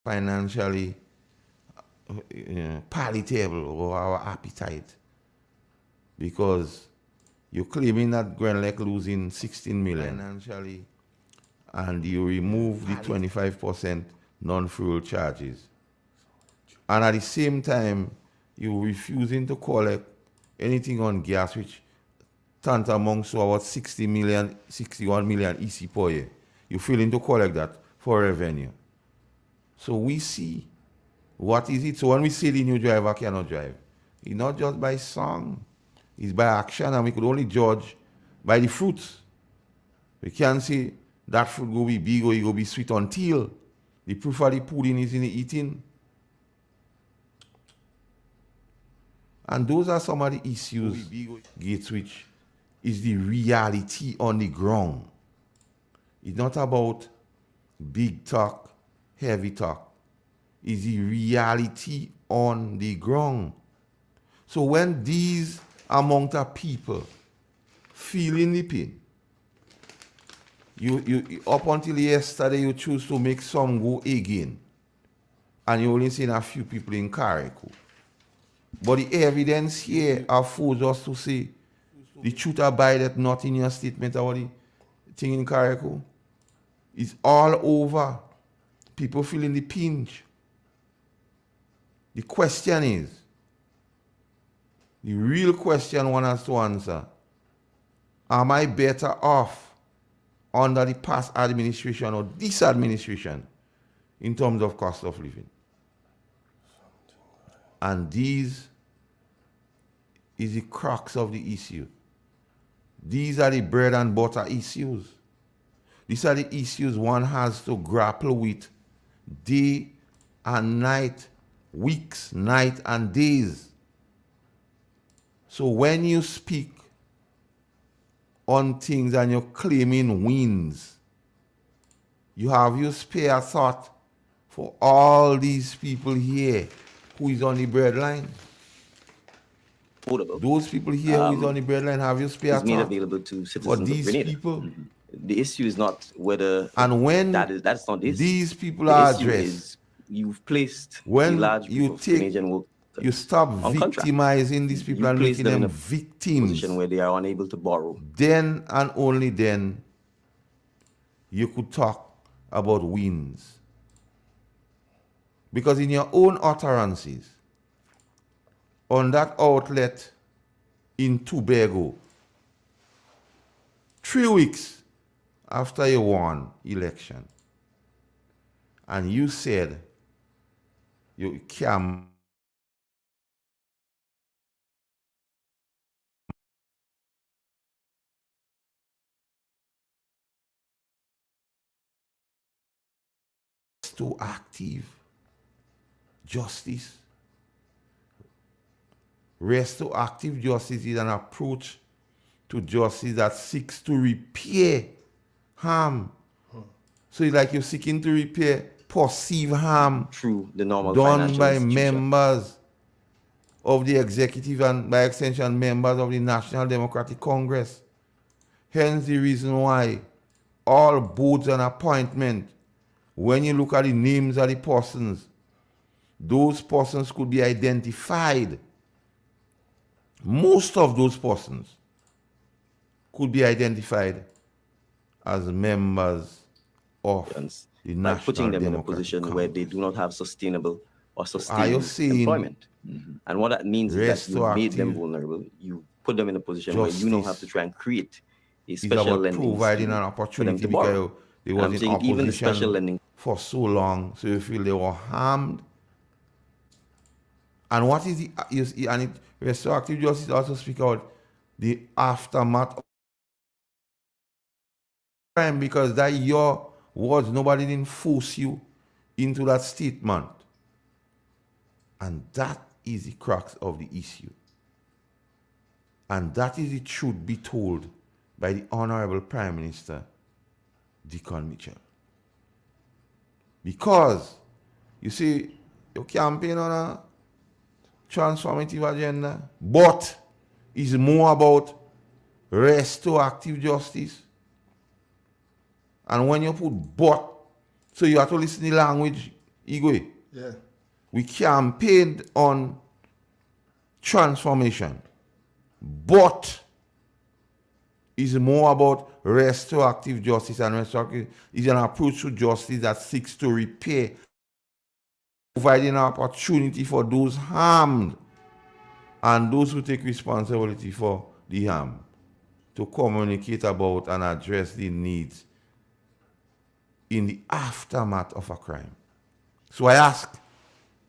Financially palatable or our appetite, because you're claiming that Grenlec losing 16 million financially and you remove the 25% non-fuel charges, and at the same time you're refusing to collect anything on gas, which tantamount to about 61 million EC per year. You're failing to collect that for revenue. So we see what is it. So when we say the new driver cannot drive, it's not just by song, it's by action, and we could only judge by the fruits. We can't say that fruit go be big or it go be sweet until the proof of the pudding is in the eating. And those are some of the issues Gateswich is the reality on the ground. It's not about big talk, heavy talk. It's the reality on the ground. So when these amount of people feeling the pain, you up until yesterday you choose to make some go again, and you only seen a few people in Carriacou. But the evidence here affords us to say the truth abideth not in your statement about the thing in Carriacou. It's all over. People feeling the pinch. The question is, the real question one has to answer, am I better off under the past administration or this administration in terms of cost of living? And these is the crux of the issue. These are the bread and butter issues. These are the issues one has to grapple with day and night, weeks, night and days. So when you speak on things and you're claiming wins, you have your spare thought for all these people here who is on the breadline. Those people here who is on the breadline, have you spare is made thought available to for citizens of these Grenada. people? The issue is not whether And when that's not this. these people The are issue addressed, is you've placed a when large group you of take, Grenadian workers you stop on contract. victimizing these people You and place making them in them a victims, position where they are unable to borrow. then and only then you could talk about wins. Because in your own utterances, on that outlet in Tobago, 3 weeks after you won election, and you said you can to active justice. Restorative justice is an approach to justice that seeks to repair harm. So it's like you're seeking to repair perceived harm through the normal done by financial members of the executive and by extension members of the National Democratic Congress. Hence the reason why all boards and appointment, when you look at the names of the persons, those persons could be identified. Most of those persons could be identified as members of the by National putting them in a Democratic position Congress. where they do not have sustainable or Are sustained you saying employment. And what that means is that you made them restorative vulnerable. You put them in a position where you now have to try and create a is special about lending providing scheme an for them opportunity to borrow. because they And was I'm in saying even the special opposition lending for so long, so you feel they were harmed. And what is the and it, restorative justice also speak out the aftermath of crime, because that your words, nobody didn't force you into that statement. And that is the crux of the issue. And that is the truth be told by the Honorable Prime Minister, Deacon Mitchell. Because, you see, you campaign on a transformative agenda, but it's more about restorative justice. And when you put but, so you have to listen to the language, Igwe. Yeah. We campaigned on transformation, but it's more about restorative justice, and restorative is an approach to justice that seeks to repair, providing an opportunity for those harmed and those who take responsibility for the harm to communicate about and address the needs in the aftermath of a crime. So I ask,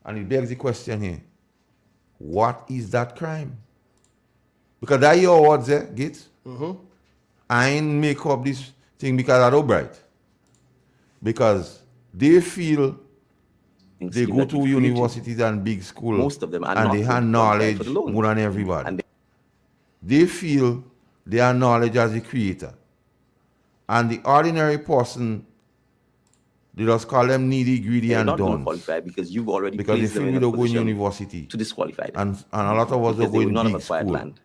and it begs the question here, what is that crime? Because that your words there, Gates. I ain't make up this thing because I don't bright. Because they feel they go to universities and big schools, most of them are and not they have going to qualify knowledge for the loan. more than everybody. They feel their knowledge as the creator. And the ordinary person, they just call them needy, greedy, They're and not going to dunce. qualify because you've already Because placed they them feel in we a don't go in position university. to disqualify them. And a lot of us Because don't they go would in not have big acquired school. land.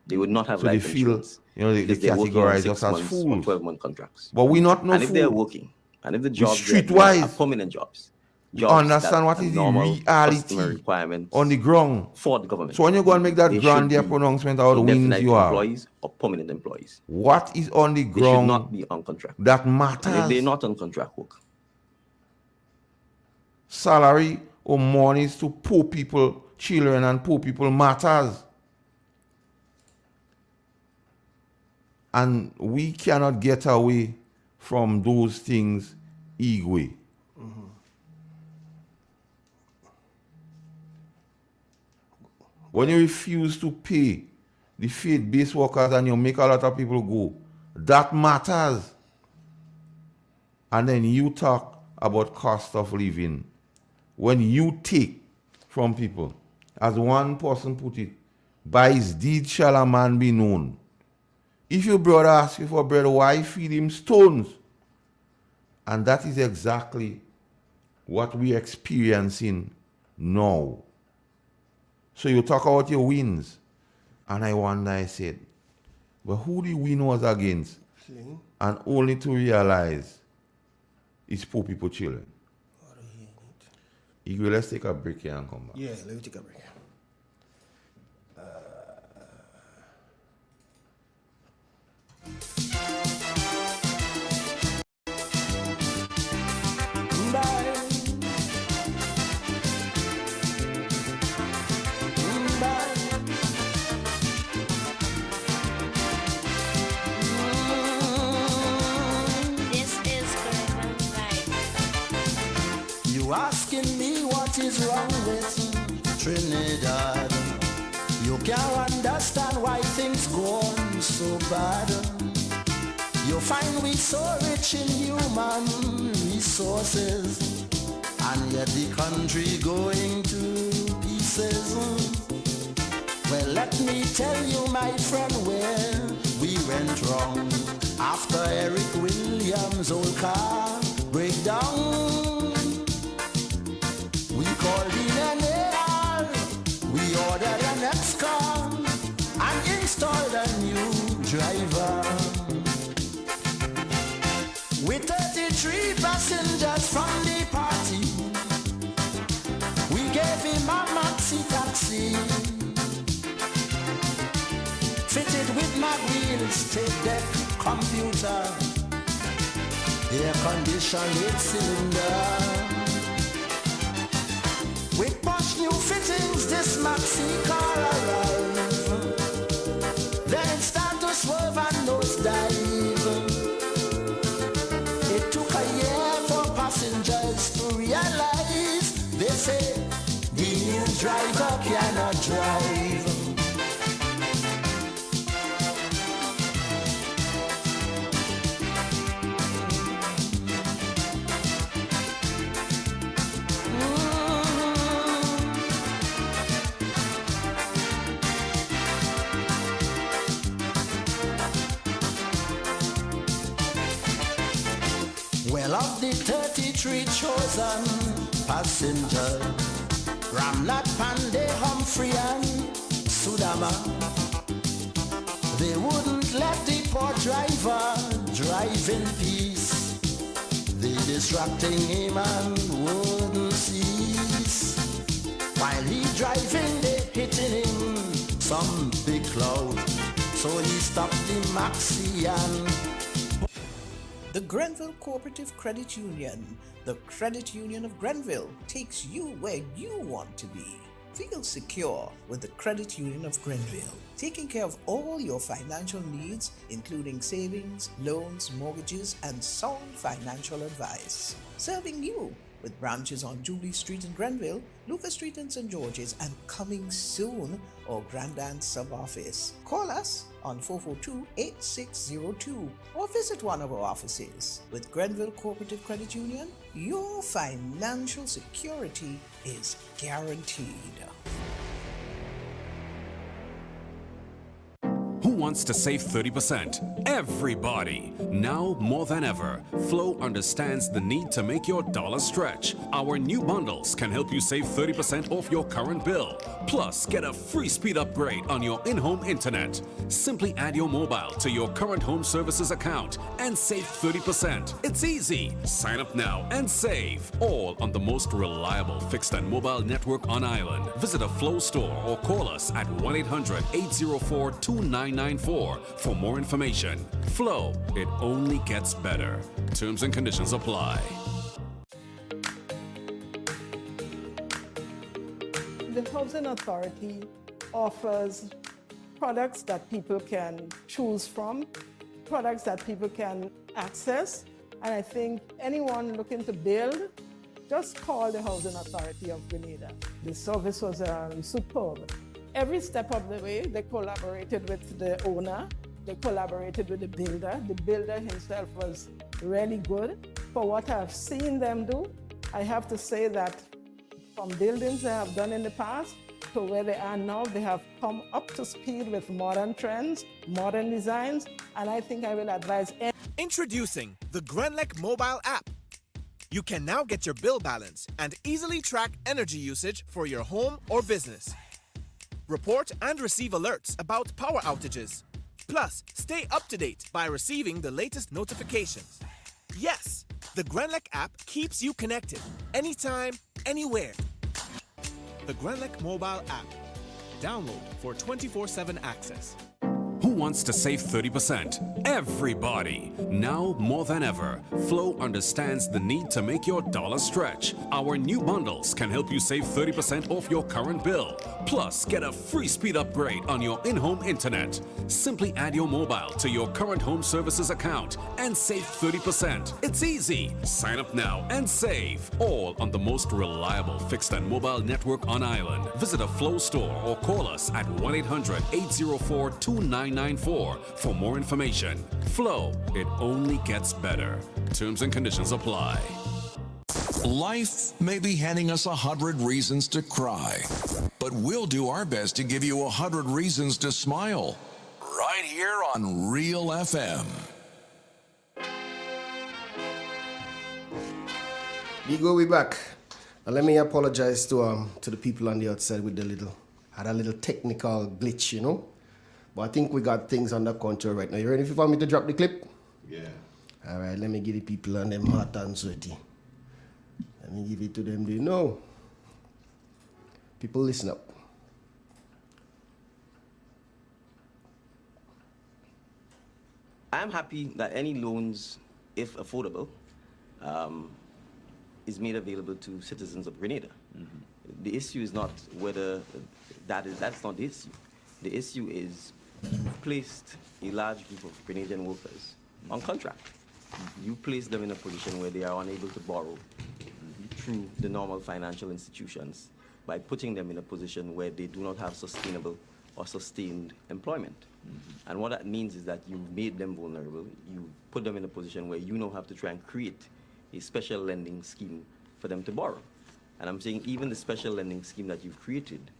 They would not have So they life feel, insurance. they because they're working on categorize 6 us as months or fools. 12-month contracts. But we not no And if they're fool. working, and if the We jobs they're doing are streetwise. permanent jobs, We jobs understand that what are is the normal customer reality requirements on the ground. for the government. So when you go and make that They grand should their be pronouncement out the wins indefinite you have, employees or permanent employees. what is on the They should ground not be on contract. that And if they're matters? not on contract work, Salary or monies to poor people, children and poor people matters. And we cannot get away from those things easily. When you refuse to pay the faith-based workers and you make a lot of people go, that matters. And then you talk about cost of living. When you take from people, as one person put it, by his deed shall a man be known. If your brother asks you for bread, why feed him stones? And that is exactly what we're experiencing now. So you talk about your wins. And I wonder, I said, but who the win was against? And only to realize it's poor people children. Igor, let's take a break here and come back. Yeah, let me take a break. You asking me what is wrong with Trinidad? You can't understand why things go on so bad. You find we so rich in human resources, and yet the country going to pieces. Well, let me tell you, my friend, where we went wrong. After Eric Williams' old car breakdown, we called in an AR, we ordered an X-car and installed a new driver. With 33 passengers from the party, we gave him a maxi taxi, fitted with mag wheels, tape deck, computer, air conditioned 8-cylinder. With posh new fittings, this maxi car arrived. Then it started to swerve and nosedive. It took a year for passengers to realize. They say the new driver cannot drive. Well, of the 33 chosen passengers, Ramnat, Pandey, Humphrey and Sudama, they wouldn't let the poor driver drive in peace. They distracting him and wouldn't cease. While he driving, they hitting him some big cloud. So he stopped the maxi and The Grenville Cooperative Credit Union, the credit union of Grenville, takes you where you want to be. Feel secure with the Credit Union of Grenville, taking care of all your financial needs, including savings, loans, mortgages, and sound financial advice. Serving you with branches on Jubilee Street in Grenville, Lucas Street in St. George's, and coming soon, our Grandstand sub-office. Call us on 442-8602 or visit one of our offices. With Grenville Cooperative Credit Union, your financial security is guaranteed. Who wants to save 30%? Everybody. Now more than ever, Flow understands the need to make your dollar stretch. Our new bundles can help you save 30% off your current bill. Plus, get a free speed upgrade on your in-home internet. Simply add your mobile to your current home services account and save 30%. It's easy. Sign up now and save. All on the most reliable fixed and mobile network on island. Visit a Flow store or call us at 1-800-804-2994 for more information. Flow, it only gets better. Terms and conditions apply. The Housing Authority offers products that people can choose from, products that people can access, and I think anyone looking to build, just call the Housing Authority of Grenada. The service was superb. Every step of the way, they collaborated with the owner, they collaborated with the builder. The builder himself was really good. For what I've seen them do, I have to say that from buildings they have done in the past to where they are now, they have come up to speed with modern trends, modern designs, and I think I will advise. Introducing the Grenlec mobile app. You can now get your bill balance and easily track energy usage for your home or business. Report and receive alerts about power outages. Plus, stay up to date by receiving the latest notifications. Yes, the Grenlec app keeps you connected anytime, anywhere. The Grenlec mobile app. Download for 24/7 access. Who wants to save 30%? Everybody. Now more than ever, Flow understands the need to make your dollar stretch. Our new bundles can help you save 30% off your current bill. Plus, get a free speed upgrade on your in-home internet. Simply add your mobile to your current home services account and save 30%. It's easy. Sign up now and save. All on the most reliable fixed and mobile network on island. Visit a Flow store or call us at 1-800-804-2994 for more information. Flow, it only gets better. Terms and conditions apply. Life may be handing us 100 reasons to cry, but we'll do our best to give you 100 reasons to smile. Right here on Real FM. We back. Now let me apologize to the people on the outside with had a little technical glitch, you know. But I think we got things under control right now. You ready for me to drop the clip? Yeah. All right, let me give the people on them hot and sweaty. Let me give it to them. They know. People, listen up. I'm happy that any loans, if affordable, is made available to citizens of Grenada. Mm-hmm. The issue is not whether that's not the issue. The issue is you've placed a large group of Grenadian workers on contract. Mm-hmm. You place them in a position where they are unable to borrow through the normal financial institutions by putting them in a position where they do not have sustainable or sustained employment. Mm-hmm. And what that means is that you've made them vulnerable. You put them in a position where you now have to try and create a special lending scheme for them to borrow. And I'm saying even the special lending scheme that you've created,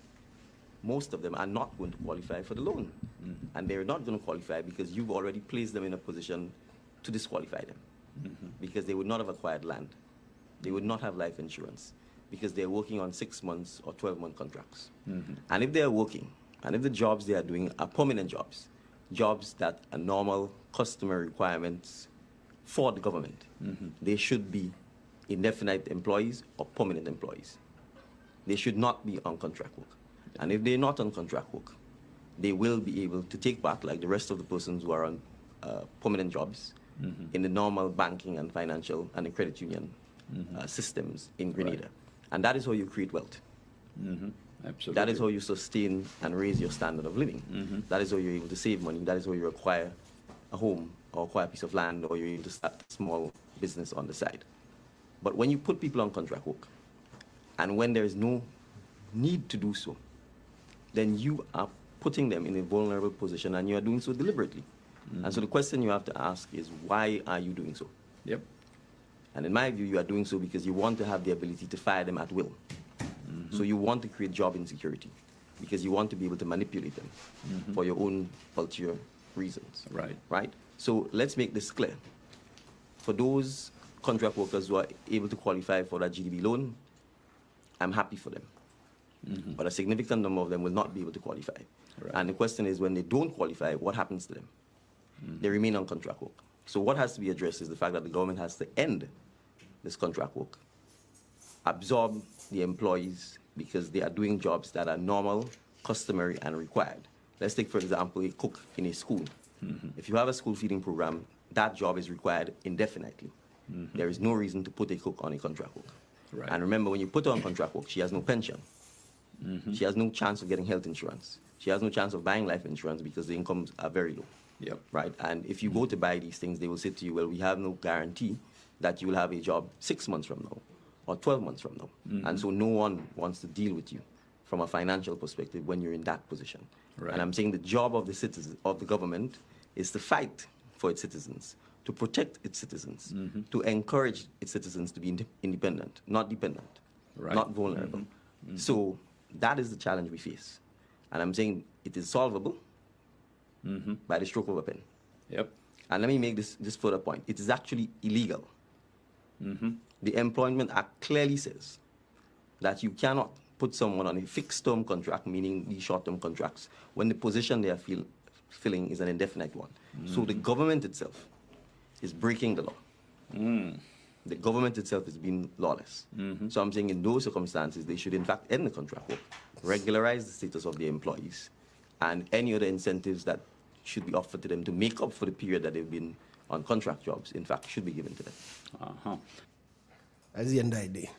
most of them are not going to qualify for the loan. Mm-hmm. And they're not going to qualify because you've already placed them in a position to disqualify them. Mm-hmm. Because they would not have acquired land. They would not have life insurance because they're working on 6 months or 12-month contracts. Mm-hmm. And if they're working, and if the jobs they are doing are permanent jobs, jobs that are normal customer requirements for the government, mm-hmm. they should be indefinite employees or permanent employees. They should not be on contract work. And if they're not on contract work, they will be able to take part, like the rest of the persons who are on permanent jobs, mm-hmm. in the normal banking and financial and the credit union mm-hmm. Systems in Grenada. Right. And that is how you create wealth. Mm-hmm. Absolutely. That is how you sustain and raise your standard of living. Mm-hmm. That is how you're able to save money. That is how you acquire a home or acquire a piece of land, or you're able to start a small business on the side. But when you put people on contract work, and when there is no need to do so, then you are putting them in a vulnerable position, and you are doing so deliberately. Mm-hmm. And so the question you have to ask is, why are you doing so? Yep. And in my view, you are doing so because you want to have the ability to fire them at will. Mm-hmm. So you want to create job insecurity because you want to be able to manipulate them mm-hmm. for your own ulterior reasons. Right. Right? So let's make this clear. For those contract workers who are able to qualify for that GDB loan, I'm happy for them. But a significant number of them will not be able to qualify. Right. And the question is, when they don't qualify, what happens to them? They remain on contract work. So what has to be addressed is the fact that the government has to end this contract work, absorb the employees because they are doing jobs that are normal, customary, and required. Let's take, for example, a cook in a school. If you have a school feeding program, that job is required indefinitely. There is no reason to put a cook on a contract work. Right. And remember, when you put her on contract work, she has no pension. She has no chance of getting health insurance. She has no chance of buying life insurance because the incomes are very low. Yep. Right? And if you go to buy these things, they will say to you, well, we have no guarantee that you will have a job 6 months from now or 12 months from now. And so no one wants to deal with you from a financial perspective when you're in that position. Right. And I'm saying the job of the citizens, of the government, is to fight for its citizens, to protect its citizens, to encourage its citizens to be independent, not dependent, not vulnerable. So that is the challenge we face. And I'm saying it is solvable by the stroke of a pen. Yep. And let me make this further point. It is actually illegal. The Employment Act clearly says that you cannot put someone on a fixed-term contract, meaning these short-term contracts, when the position they are filling is an indefinite one. So the government itself is breaking the law. The government itself is being lawless. So I'm saying in those circumstances, they should in fact end the contract work, regularize the status of the employees, and any other incentives that should be offered to them to make up for the period that they've been on contract jobs, in fact, should be given to them. That's the end of the day.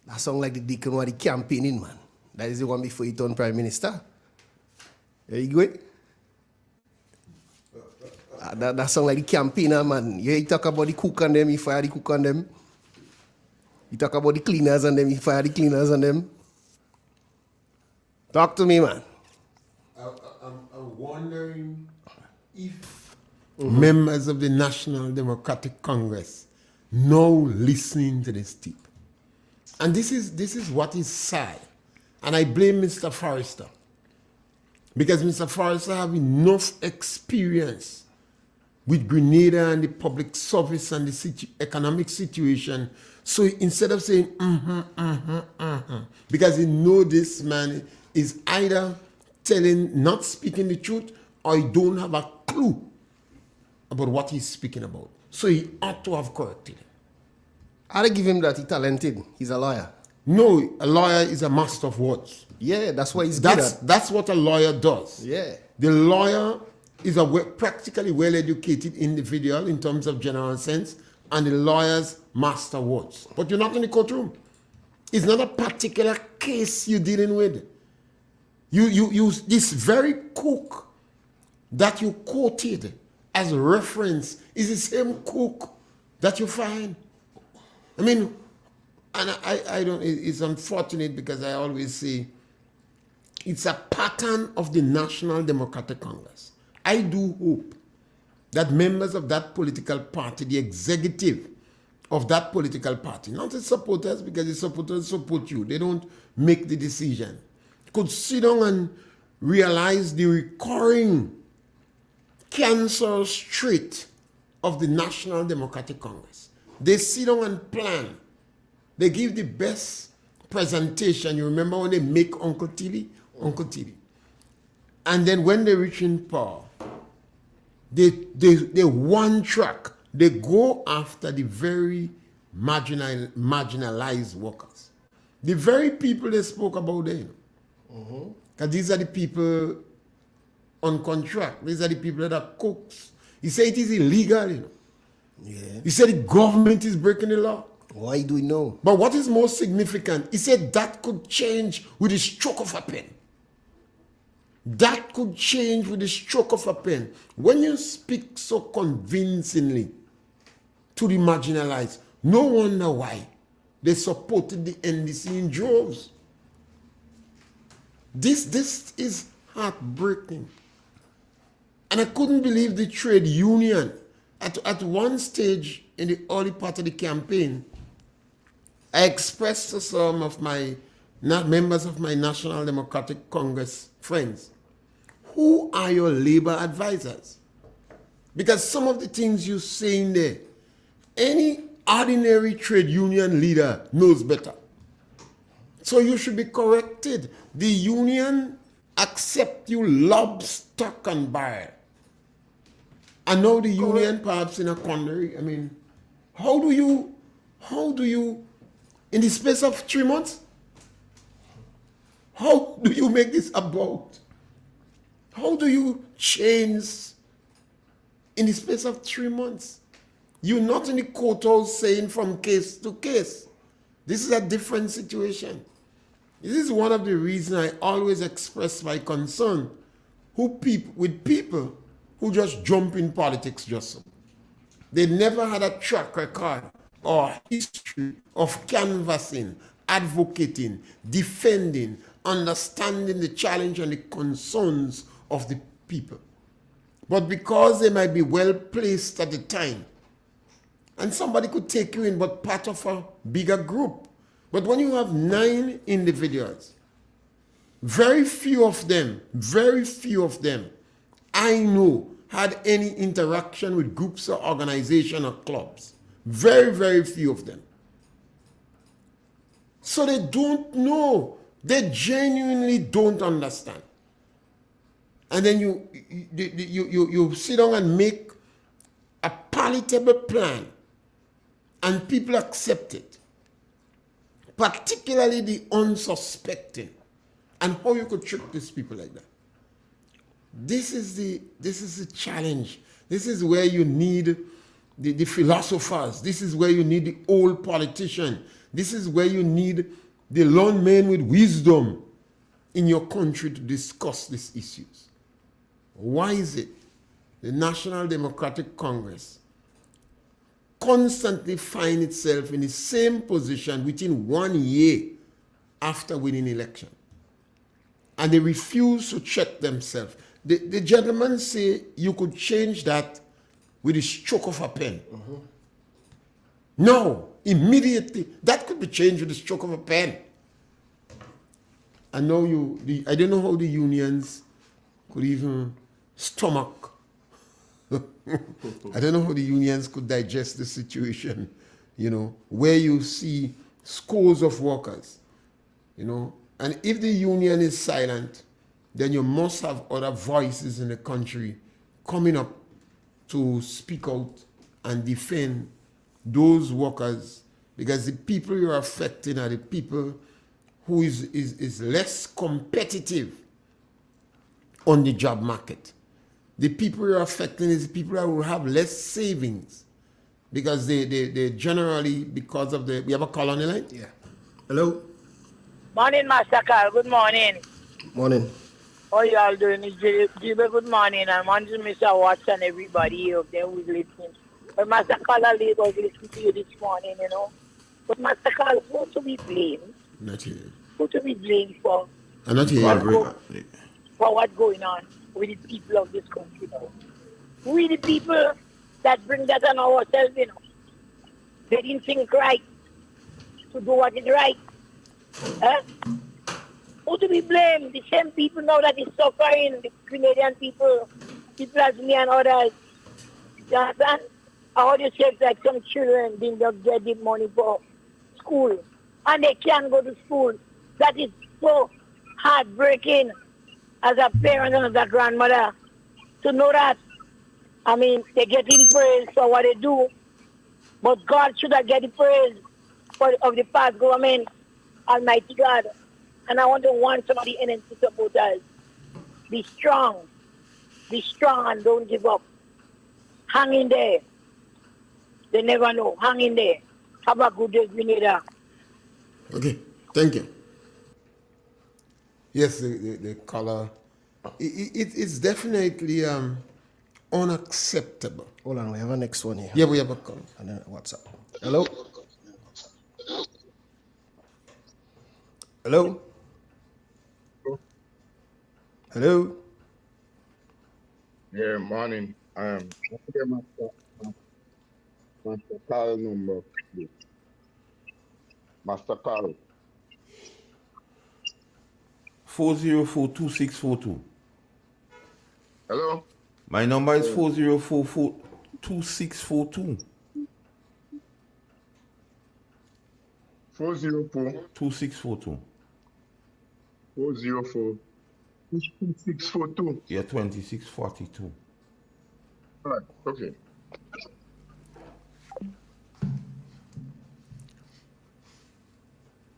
That sounds like the deacon was the campaigning, man. That is the one before he turned Prime Minister. There you go. That sounds like the campaigner, man. You talk about the cook and them, you fire the cook on them. You talk about the cleaners and them, you fire the cleaners on them. Talk to me, man. I'm wondering if members of the National Democratic Congress now listening to this tip. And this is what is sad. And I blame Mr. Forrester. Because Mr. Forrester have enough experience with Grenada and the public service and the economic situation. So instead of saying, because he know this man is either not speaking the truth, or he don't have a clue about what he's speaking about. So he ought to have corrected it. I'd give him that he's talented. He's a lawyer. No, a lawyer is a master of words. Yeah, that's what he's good at. That's what a lawyer does. Yeah. The lawyer is a practically well-educated individual in terms of general sense, and the lawyers master words. But you're not in the courtroom. It's not a particular case you're dealing with. You this very cook that you quoted as reference is the same cook that you find. I mean, and I don't, it's unfortunate because I always say it's a pattern of the National Democratic Congress. I do hope that members of that political party, the executive of that political party, not the supporters, because the supporters support you, they don't make the decision, could sit down and realize the recurring cancerous trait of the National Democratic Congress. They sit down and plan. They give the best presentation. You remember when they make Uncle Tilly? Uncle Tilly. And then when they reach in power, they one track. They go after the very marginalized workers. The very people they spoke about then. Because these are the people on contract. These are the people that are cooks. He said it is illegal, you know. Yeah. He said the government is breaking the law. Why do we know? But what is most significant, he said that could change with the stroke of a pen. That could change with the stroke of a pen. When you speak so convincingly to the marginalized, no wonder why they supported the NDC in droves. This is heartbreaking. And I couldn't believe the trade union. At one stage in the early part of the campaign, I expressed to some of my members of my National Democratic Congress friends, who are your labor advisors? Because some of the things you say in there, any ordinary trade union leader knows better. So you should be corrected. The union accept you lob, stock, and barrel. And now the union perhaps in a quandary. I mean, how do you, in the space of 3 months, how do you make this about? How do you change in the space of 3 months? You're not in the courthouse saying from case to case. This is a different situation. This is one of the reasons I always express my concern with people who just jump in politics just so. They never had a track record or history of canvassing, advocating, defending, understanding the challenge and the concerns of the people. But because they might be well placed at the time, and somebody could take you in, but part of a bigger group. But when you have 9 individuals, very few of them I know had any interaction with groups or organizations or clubs. Very, very few of them. So they don't know. They genuinely don't understand. And then you sit down and make a palatable plan, and people accept it. Particularly the unsuspecting. And how you could trick these people like that. This is the challenge. This is where you need the philosophers. This is where you need the old politician. This is where you need the lone man with wisdom in your country to discuss these issues. Why is it the National Democratic Congress constantly find itself in the same position within 1 year after winning election? And they refuse to check themselves. The gentlemen say you could change that with the stroke of a pen. No, immediately. That could be changed with the stroke of a pen. And now I don't know how the unions could even stomach. I don't know how the unions could digest the situation, where you see scores of workers, and if the union is silent, then you must have other voices in the country coming up to speak out and defend those workers, because the people you're affecting are the people who is less competitive on the job market. The people you're affecting is the people that will have less savings, because they generally, because of we have a call on the line? Yeah. Hello? Morning, Master Carl. Good morning. Morning. How you all doing? It's Jibe. Good morning. I'm on to Mr. Watson, everybody up there who's listening. But Master Carl, I was listening to you this morning, But Master Carl, who to be blamed? Not here. Who to be blamed for? I'm not here. For what's going on with the people of this country now. We the people that bring that on ourselves, They didn't think right to do what is right. Who to be blamed? The same people now that is suffering, the Canadian people as me and others. You understand? I heard you say like some children didn't just get the money for school, and they can't go to school. That is so heartbreaking as a parent and as a grandmother to know that. I mean, they're getting praise for what they do, but God should have get the praise of the past government, Almighty God. And I want to warn some of the NNC supporters. Be strong and don't give up. Hang in there. They never know. Hang in there. Have a good day, Grenada. Okay, thank you. Yes, the color, it's definitely unacceptable. Hold on, we have a next one here. Yeah, we have a call. And then WhatsApp. Hello? Hello? Hello? Yeah, morning. Master Carl number. Master Carl. 4042642. Hello? My number is 404-2642. 404 2642. 404 2642. Yeah, 2642. All right, okay.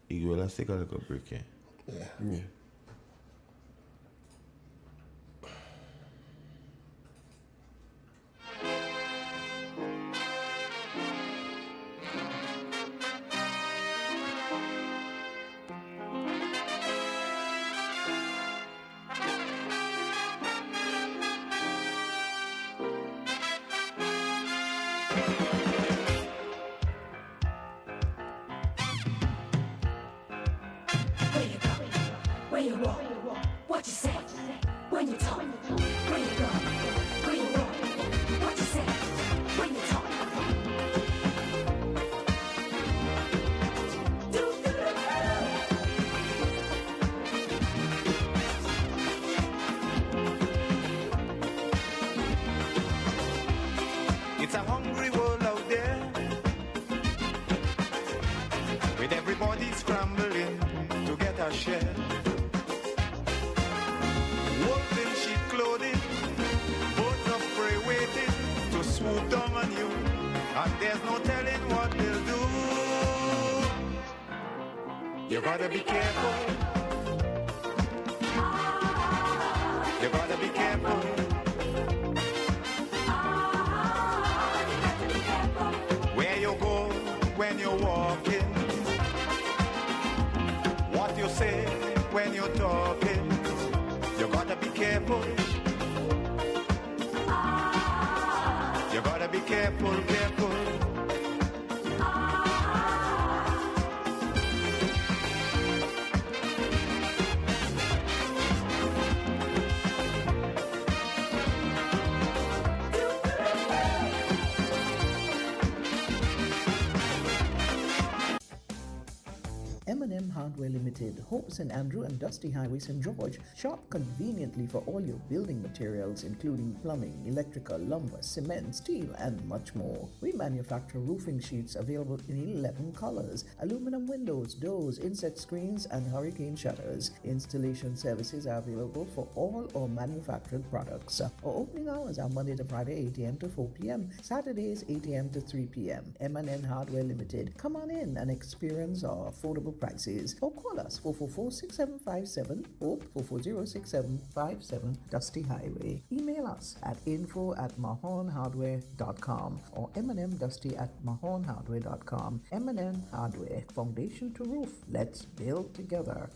Igor, let's take a little break here. Yeah. Where you go? Where you walk? What you say? When you talk? Where you go? Where you walk? What you say? When you talk? It's a hungry world out there, with everybody scrambling to get a share. Wolves in sheep clothing, birds of prey waiting to swoop down on you, and there's no telling what they'll do. You gotta be careful. You gotta be careful. Where you go when you're walking, what you say when you're talking, you gotta be careful. You gotta be careful, careful. M&M Hardware Limited, Hope St. Andrew and Dusty Highway St. George. Shop conveniently for all your building materials including plumbing, electrical, lumber, cement, steel and much more. We manufacture roofing sheets available in 11 colors, aluminum windows, doors, insect screens and hurricane shutters. Installation services are available for all our manufactured products. Our opening hours are Monday to Friday 8 a.m. to 4 p.m., Saturdays 8 a.m. to 3 p.m. M&N Hardware Limited. Come on in and experience our affordable prices or call us 444-6757 or 440-6757 Dusty Highway. Email us at info@mahonhardware.com or mnmdusty@mahonhardware.com. M&N Hardware, foundation to roof. Let's build together.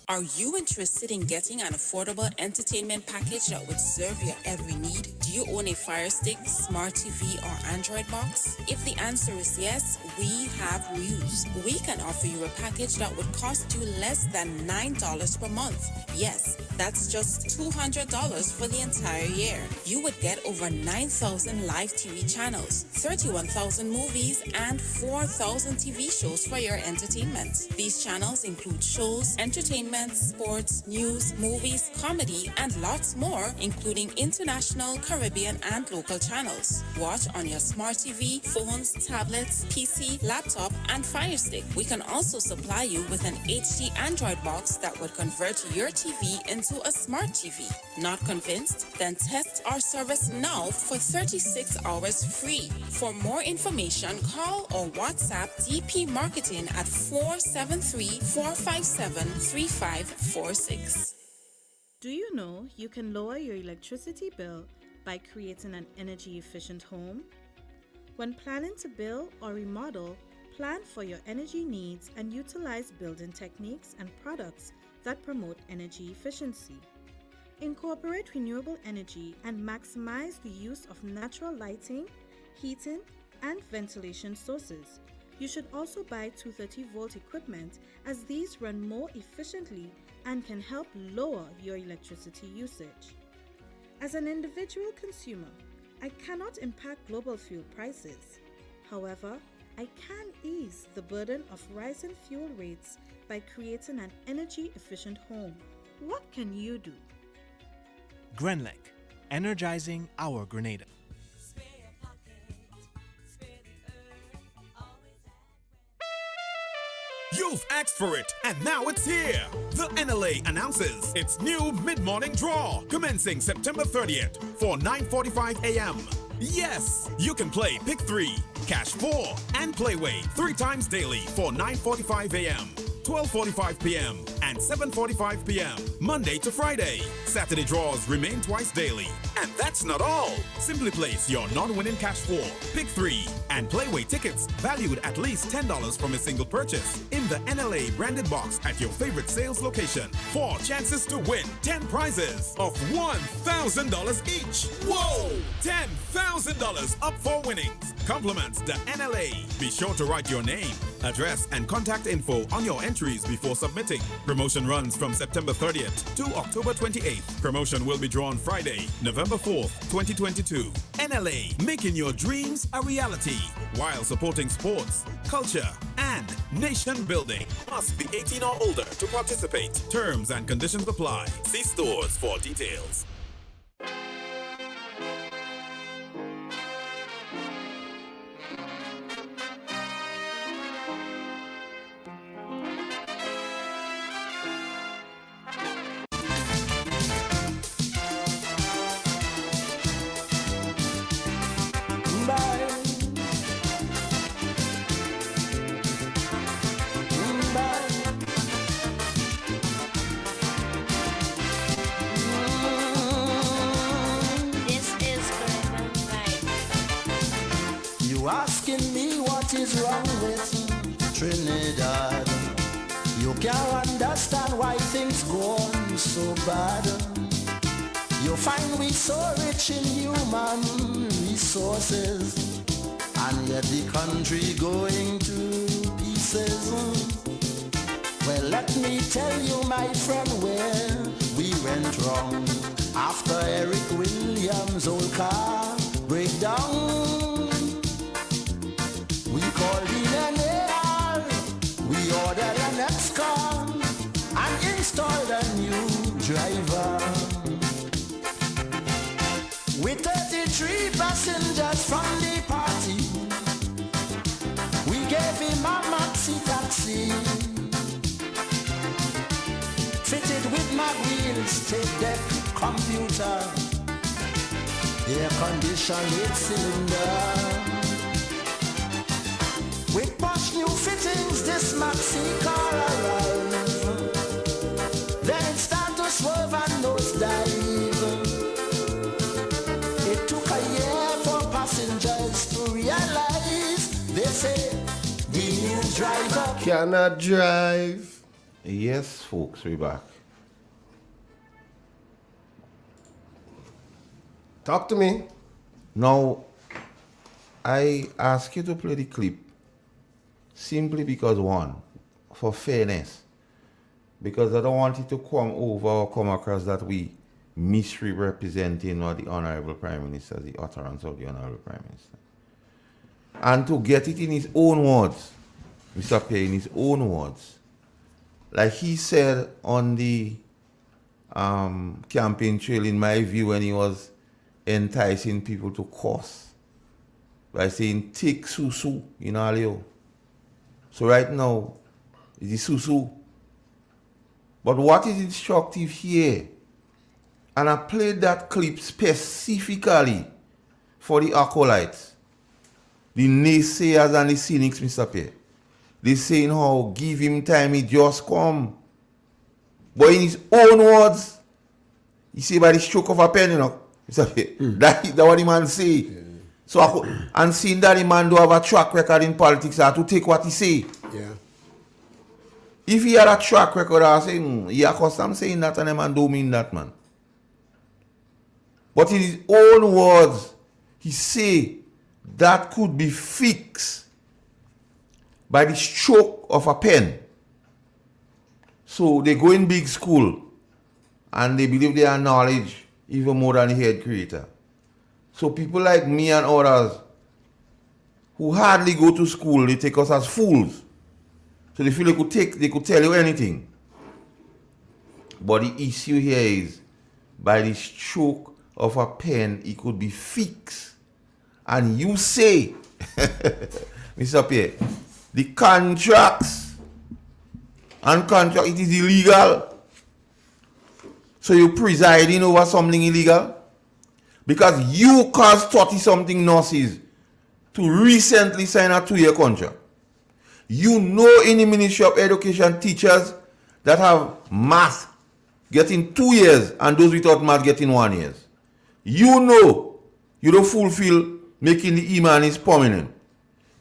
Are you interested in getting an affordable entertainment package that would serve your every need? Do you own a Fire Stick, Smart TV, or Android box? If the answer is yes, we have news. We can offer you a package that would cost you less than $9 per month. Yes, that's just $200 for the entire year. You would get over 9,000 live TV channels, 31,000 movies, and 4,000 TV shows for your entertainment. These channels include shows, entertainment, sports, news, movies, comedy, and lots more, including international, Caribbean, and local channels. Watch on your smart TV, phones, tablets, PC, laptop, and Fire Stick. We can also supply you with an HD Android box that would convert your TV into a smart TV. Not convinced? Then test our service now for 36 hours free. For more information, call or WhatsApp DP Marketing at 473-457-3546. Do you know you can lower your electricity bill by creating an energy-efficient home? When planning to build or remodel, plan for your energy needs and utilize building techniques and products that promote energy efficiency. Incorporate renewable energy and maximize the use of natural lighting, heating, and ventilation sources. You should also buy 230-volt equipment as these run more efficiently and can help lower your electricity usage. As an individual consumer, I cannot impact global fuel prices. However, I can ease the burden of rising fuel rates by creating an energy-efficient home. What can you do? Grenlec, energizing our Grenada. You've asked for it, and now it's here. The NLA announces its new mid-morning draw, commencing September 30th for 9:45 a.m. Yes, you can play Pick 3, Cash 4, and Playway 3 times daily for 9:45 a.m., 12:45 p.m., and 7:45 p.m., Monday to Friday. Saturday draws remain twice daily. And that's not all. Simply place your non-winning Cash 4, Pick 3, and Playway tickets valued at least $10 from a single purchase in the NLA branded box at your favorite sales location for chances to win 10 prizes of $1,000 each. Whoa! $10,000 up for winnings. Compliments the NLA. Be sure to write your name, address, and contact info on your entries before submitting. Promotion runs from September 30th to October 28th. Promotion will be drawn Friday, November 4th, 2022. NLA, making your dreams a reality while supporting sports, culture, and nation building. Must be 18 or older to participate. Terms and conditions apply. See stores for details. You asking me what is wrong with Trinidad? You can't understand why things go on so bad. You find we so rich in human resources, and yet the country going to pieces. Well, let me tell you, my friend, where we went wrong. After Eric Williams' old car breakdown, we called in an AR, we ordered an X-car and installed a new driver. With 33 passengers from the party, we gave him a maxi taxi, fitted with mag wheels, tape deck, computer, air conditioned 8-cylinder. With posh new fittings, this maxi car arrived. Then it started to swerve and nosedive. It took a year for passengers to realize. They say the new driver cannot drive. Yes, folks, we're back. Talk to me. Now, I ask you to play the clip simply because, one, for fairness, because I don't want it to come over or come across that we misrepresenting what the Honorable Prime Minister, the utterance of the Honorable Prime Minister. And to get it in his own words, Mr. Pay, in his own words, like he said on the campaign trail, in my view, when he was enticing people to curse by saying, take susu in Alio. So right now, it is susu. But what is instructive here, and I played that clip specifically for the acolytes, the naysayers and the cynics, Mr. Pierre. They saying how give him time, he just come. But in his own words, he say by the stroke of a pen, you know, Mr. Pierre. That's what the man say. Yeah. So, and seeing that the man do have a track record in politics, I have to take what he say. Yeah. If he had a track record, I say, he accustomed saying that, and the man don't mean that, man. But in his own words, he say that could be fixed by the stroke of a pen. So they go in big school and they believe they are knowledge even more than the head creator. So people like me and others who hardly go to school, they take us as fools. So they feel they could tell you anything. But the issue here is by the stroke of a pen, it could be fixed. And you say, Mr. Pierre, the contracts and contract, it is illegal. So you're presiding over something illegal? Because you caused 30-something nurses to recently sign a 2-year contract. You know in the Ministry of Education teachers that have math getting 2 years and those without math getting 1 year. You know you don't fulfill making the e-manis permanent.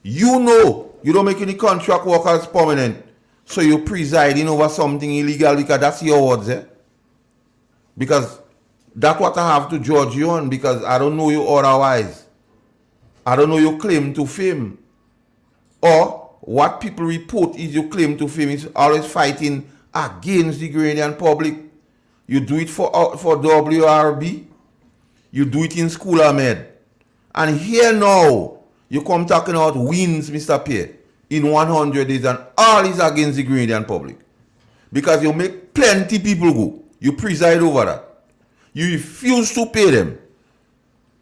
You know you don't make any contract workers permanent. So you're presiding over something illegal because that's your words, eh? Because that's what I have to judge you on, because I don't know you otherwise. I don't know your claim to fame. Or what people report is your claim to fame is always fighting against the Grenadian public. You do it for WRB. You do it in School Ahmed. And here now, you come talking about wins, Mr. Pierre, in 100 days, and all is against the Grenadian public. Because you make plenty people go. You preside over that. You refuse to pay them.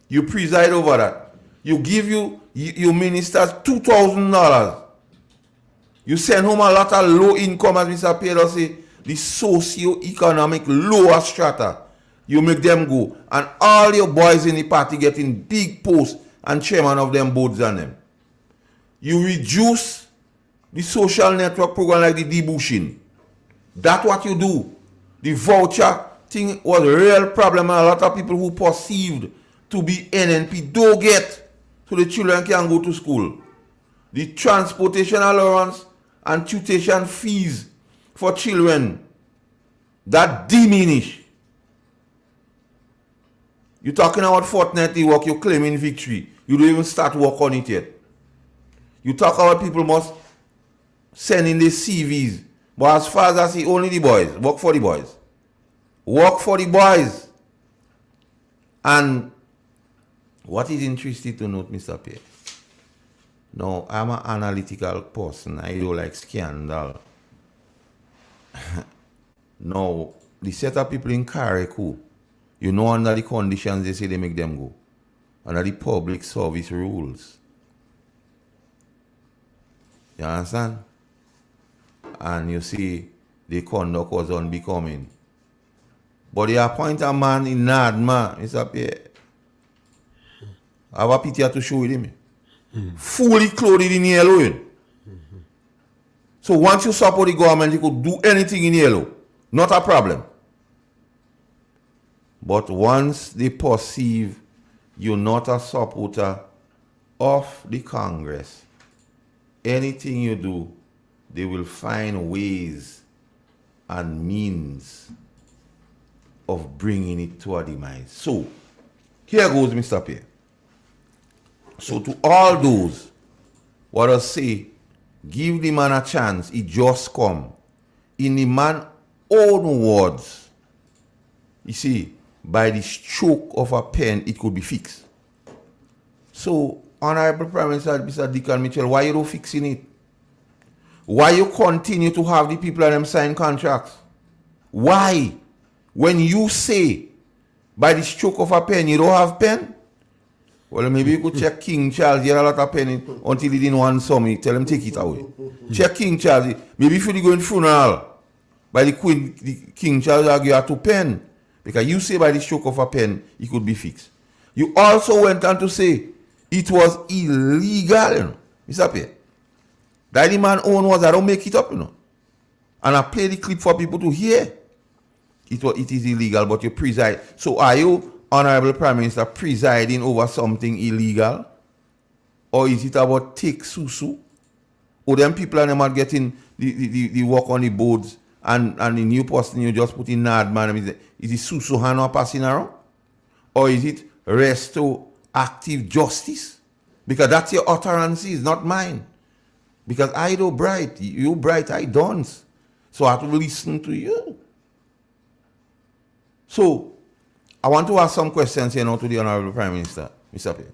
You preside over that. You give your ministers $2,000. You send home a lot of low income, as Mr. Pierre say, the socio-economic lower strata. You make them go. And all your boys in the party getting big posts and chairman of them boards and them. You reduce the social network program like the debushing. That's what you do. The voucher thing was a real problem, and a lot of people who perceived to be NNP don't get, so the children can go to school. The transportation allowance and tuition fees for children, that diminish. You're talking about fortnightly work, you're claiming victory. You don't even start work on it yet. You talk about people must send in their CVs. But as far as I see, only the boys. Work for the boys. Work for the boys. And what is interesting to note, Mr. Pierre? No, I'm an analytical person. I don't like scandal. No, the set of people in Carriacou, you know, under the conditions they say they make them go. Under the public service rules. You understand? And you see, the conduct was unbecoming. But they appoint a man in Nadma, Mr. Pierre. I have a picture to show with him. Fully clothed in yellow. So once you support the government, you could do anything in yellow. Not a problem. But once they perceive you're not a supporter of the Congress, anything you do, they will find ways and means of bringing it to a demise. So, here goes Mr. Pierre. So to all those what I say, give the man a chance, he just come. In the man's own words, you see, by the stroke of a pen, it could be fixed. So, Honorable Prime Minister, Mr. Deacon Mitchell, why you don't fixing it? Why you continue to have the people and them sign contracts? Why? When you say, by the stroke of a pen, you don't have pen? Well, maybe you could check King Charles. He had a lot of pen until he didn't want some. Tell him take it away. Check King Charles. Maybe if you go in funeral, by the Queen, the King Charles argue had to pen. Because you say by the stroke of a pen, it could be fixed. You also went on to say it was illegal, you know, Mr. Pierre. That the man own was, I don't make it up, you know. And I play the clip for people to hear. It is illegal, but you preside. So are you, Honorable Prime Minister, presiding over something illegal? Or is it about take susu? Or them people and them are getting the work on the boards and the new person you just put in Nadman? Is it susu hand or passing around? Or is it resto active justice? Because that's your utterances, not mine. Because I do bright, you bright, I don't. So I have to listen to you. So, I want to ask some questions here now to the Honorable Prime Minister, Mr. Pierre.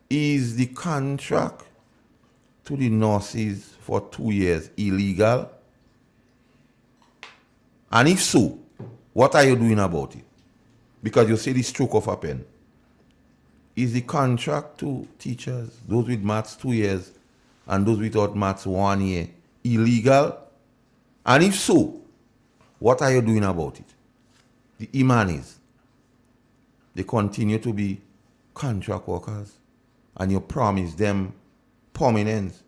Is the contract to the nurses for 2 years illegal? And if so, What are you doing about it? Because you say the stroke of a pen. Is the contract to teachers, those with maths 2 years and those without maths 1 year, illegal? And if so, what are you doing about it? The Imanis, they continue to be contract workers and you promise them permanence.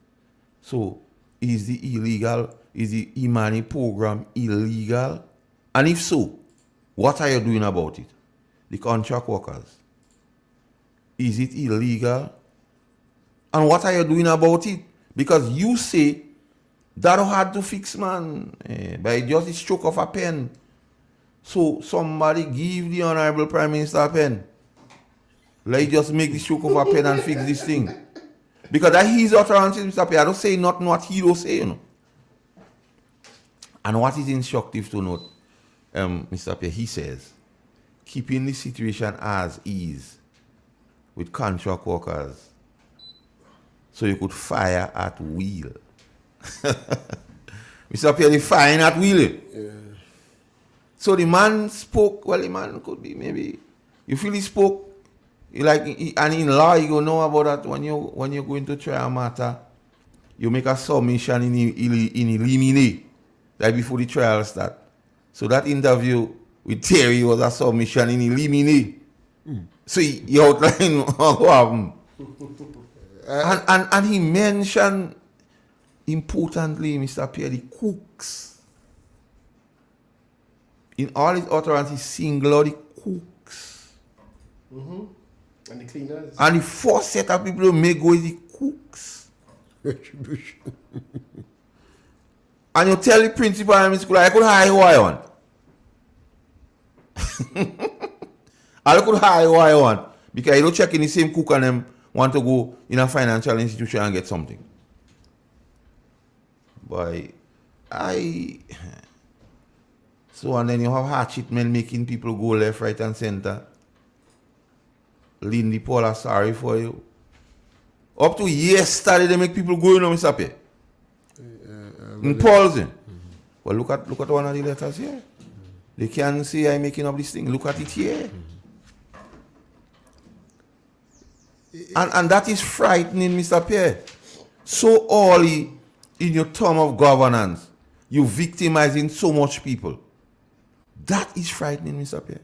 So is the Imani program illegal? And if so, what are you doing about it? The contract workers. Is it illegal? And what are you doing about it? Because you say that hard to fix, man, by just the stroke of a pen. So somebody give the Honorable Prime Minister a pen. Like just make the stroke of a pen and fix this thing. Because that his utterances, Mr. Pierre, I don't say nothing what he don't say, you know. And what is instructive to note, Mr. Pierre, he says, keeping the situation as is with contract workers so you could fire at will. Mr. Pierre, they firing at will. Yeah. So the man spoke, well, the man could be maybe, you feel he spoke, and in law, you go know about that when you go into trial matter, you make a submission in limine, like before the trial start. So that interview with Terry was a submission in limine. So he outlined what happened. And he mentioned, importantly, Mr. Pierre, the cooks. In all his utterances, he singled out the cooks. Mm-hmm. And the cleaners. And the first set of people who make go is the cooks. Retribution. And you tell the principal in school, I could hire who I want. I could hire who I want. Because you don't check in the same cook and them want to go in a financial institution and get something. But so and then you have hatchet men making people go left, right and center. Lindy Paul are sorry for you. Up to yesterday they make people go, you know, Mr. P. In Paul's in. Well, look at one of the letters here. They can say I'm making up this thing. Look at it here. And that is frightening, Mr. Pierre. So early in your term of governance, you're victimizing so much people. That is frightening, Mr. Pierre.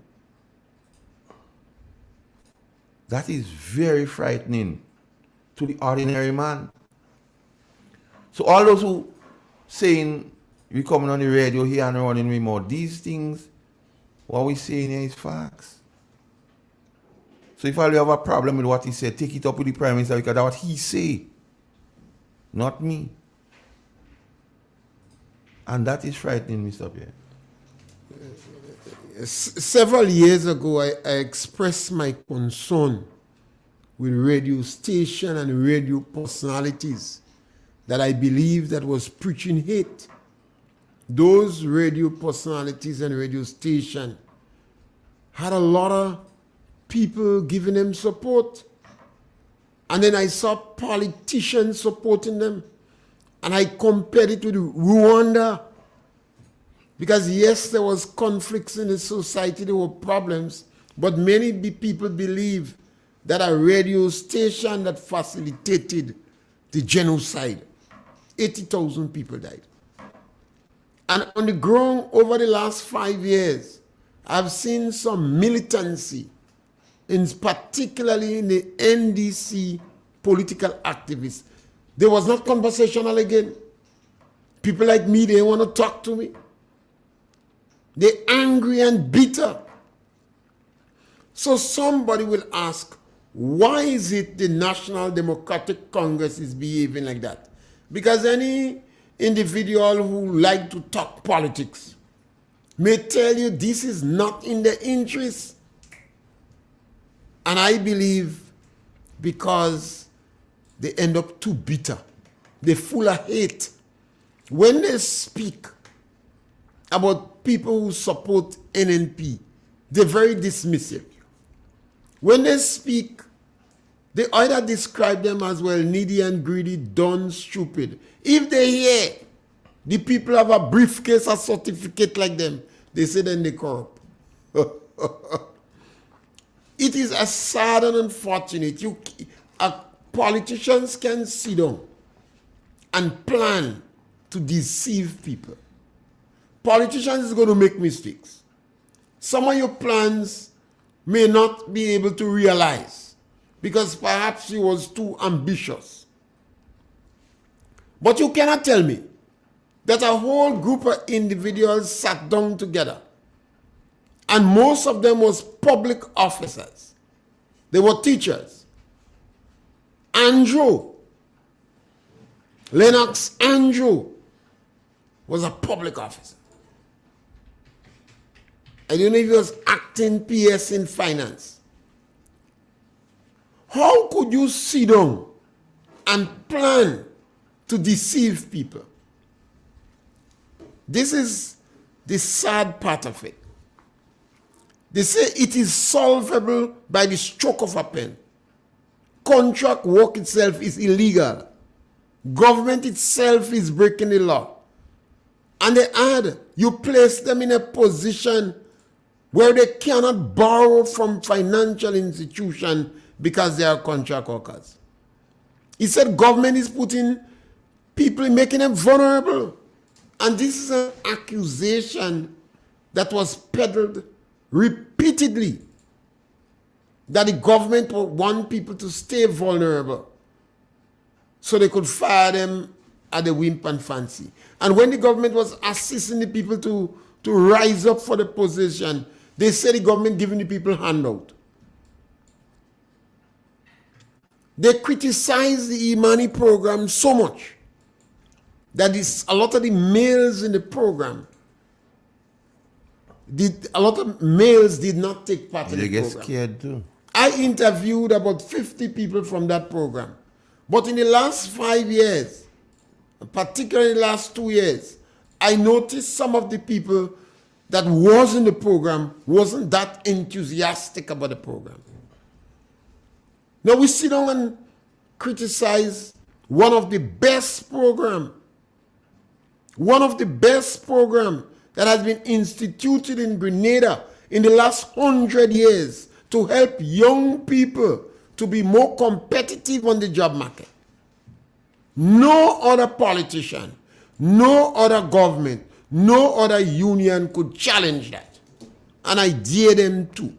That is very frightening to the ordinary man. So all those who saying we coming on the radio here and running remote, these things, what we saying here is facts. So if I have a problem with what he said, take it up with the Prime Minister because that's what he say, not me. And that is frightening, Mr. Pierre. Several years ago, I expressed my concern with radio station and radio personalities that I believe that was preaching hate. Those radio personalities and radio station had a lot of people giving them support. And then I saw politicians supporting them. And I compared it with Rwanda. Because yes, there was conflicts in the society, there were problems, but many people believe that a radio station that facilitated the genocide, 80,000 people died. And on the ground over the last 5 years, I've seen some militancy, particularly in the NDC political activists. They was not conversational again. People like me, they want to talk to me. They're angry and bitter. So somebody will ask, why is it the National Democratic Congress is behaving like that? Because any individual who like to talk politics may tell you this is not in their interest. And I believe because they end up too bitter. They're full of hate. When they speak about people who support NNP, they're very dismissive. When they speak, they either describe them as well needy and greedy, dumb, stupid. If they hear the people have a briefcase or certificate like them, they say then they corrupt. It is a sad and unfortunate. Politicians can sit down and plan to deceive people. Politicians is going to make mistakes. Some of your plans may not be able to realize because perhaps you was too ambitious. But you cannot tell me that a whole group of individuals sat down together and most of them was public officers. They were teachers. Lennox Andrew was a public officer. I don't know if he was acting PS in finance. How could you sit down and plan to deceive people? This is the sad part of it. They say it is solvable by the stroke of a pen. Contract work itself is illegal. Government itself is breaking the law. And they add, you place them in a position where they cannot borrow from financial institutions because they are contract workers. He said government is putting people, making them vulnerable. And this is an accusation that was peddled repeatedly, that the government would want people to stay vulnerable so they could fire them at the whim and fancy. And when the government was assisting the people to rise up for the position, they said the government giving the people handout. They criticized the Imani program so much that a lot of the males in the program, a lot of males did not take part in the program. They get scared too. I interviewed about 50 people from that program. But in the last 5 years, particularly the last 2 years, I noticed some of the people that was in the program wasn't that enthusiastic about the program. Now we sit down and criticize one of the best program that has been instituted in Grenada in the last 100 years to help young people to be more competitive on the job market. No other politician, no other government, no other union could challenge that. And I dare them to.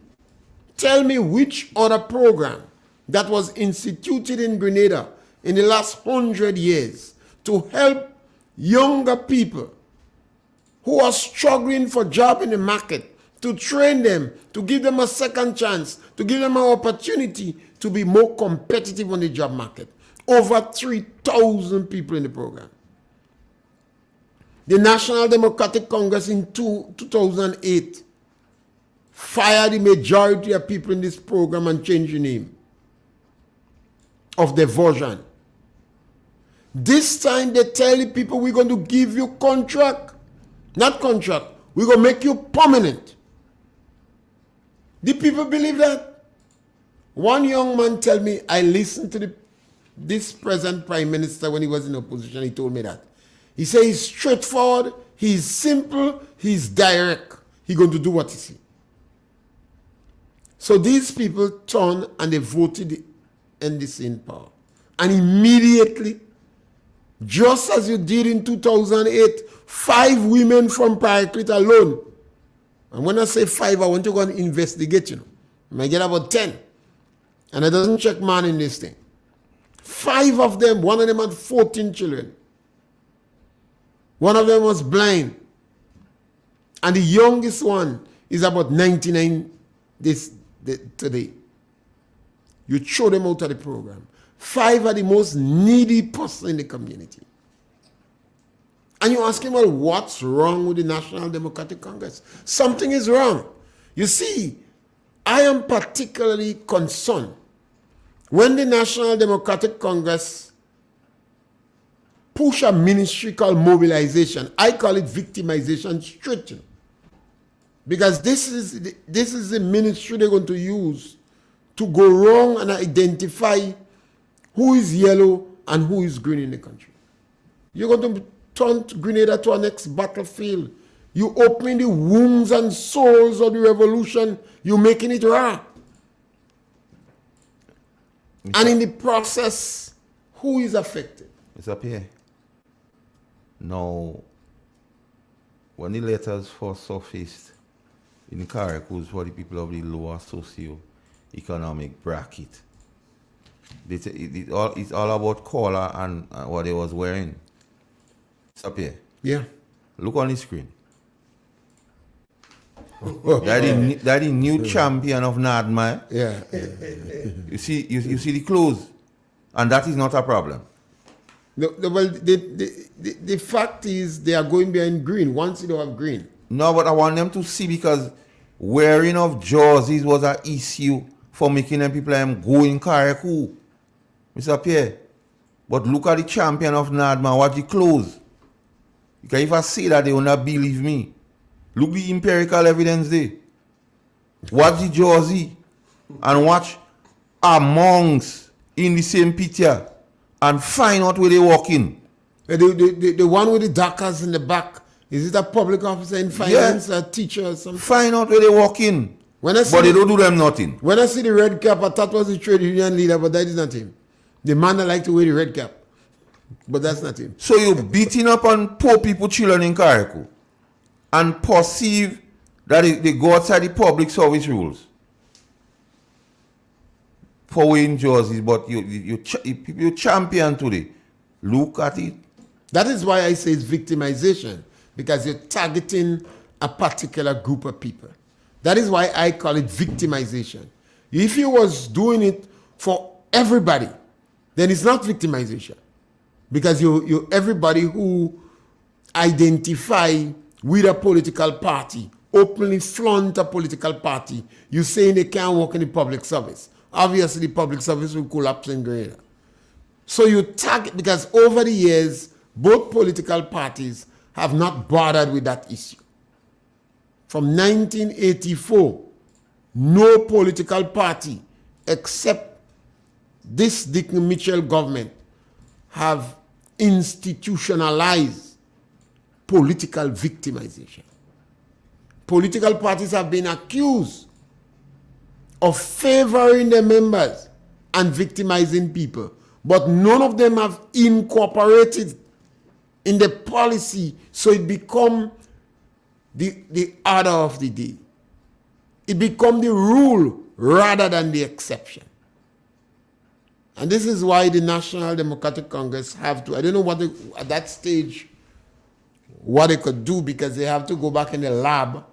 Tell me which other program that was instituted in Grenada in the last 100 years to help younger people who are struggling for job in the market, to train them, to give them a second chance, to give them an opportunity to be more competitive on the job market. Over 3,000 people in the program. The National Democratic Congress in 2008 fired the majority of people in this program and changed the name of the version. This time they tell the people we're going to give you contract. Not contract. We're going to make you permanent. The people believe that? One young man tell me, I listened to this present prime minister when he was in opposition. He told me that. He said he's straightforward, he's simple, he's direct. He's going to do what he says. So these people turned and they voted the NDC in power. And immediately, just as you did in 2008, 5 women from Paraclete alone. And when I say 5, I want to go and investigate, I might get about 10. And I doesn't check man in this thing. 5 of them, one of them had 14 children. One of them was blind. And the youngest one is about 99 today. You throw them out of the program. 5 are the most needy person in the community. And you ask him, well, what's wrong with the National Democratic Congress? Something is wrong. You see, I am particularly concerned when the National Democratic Congress push a ministry called mobilization. I call it victimization straight. Because this is the ministry they're going to use to go wrong and identify who is yellow and who is green in the country. You're going to turn Grenada to our next battlefield You opening the wombs and souls of the revolution. You making it raw. And in the process, who is affected? It's up here. Now, when the letters first surfaced in Caracas for the people of the lower socio-economic bracket, it's all about color and what they was wearing. It's up here. Yeah. Look on the screen. That the new champion of Nadma. Yeah. You see the clothes, and that is not a problem. Well, the fact is they are going behind green. Once you don't have green. No, but I want them to see, because wearing of jerseys was an issue for making them people go in Karakou. Mr. Pierre. But look at the champion of Nadma, watch the clothes. Because if I say that, they will not believe me. Look the empirical evidence there. Watch the jersey and watch amongst in the same picture and find out where they walk in. The one with the darkers in the back, is it a public officer in finance, a teacher or something? Find out where they walk in. But they don't do them nothing. When I see the red cap, I thought it was the trade union leader, but that is not him. The man that like to wear the red cap. But that's not him. So you're beating up on poor people, children in Karakou, and perceive that they go outside the public service rules for wearing jerseys, but you champion today. Look at it. That is why I say it's victimization, because you're targeting a particular group of people. That is why I call it victimization. If you was doing it for everybody, then it's not victimization, because you everybody who identify with a political party, openly flaunt a political party, you saying they can't work in the public service. Obviously, the public service will collapse in Grenada. So you target, because over the years, both political parties have not bothered with that issue. From 1984, no political party except this Dick Mitchell government have institutionalized political victimization. Political parties have been accused of favoring their members and victimizing people, but none of them have incorporated in the policy so it become the order of the day. It become the rule rather than the exception. And this is why the National Democratic Congress have to, I don't know what at that stage, what they could do, because they have to go back in the lab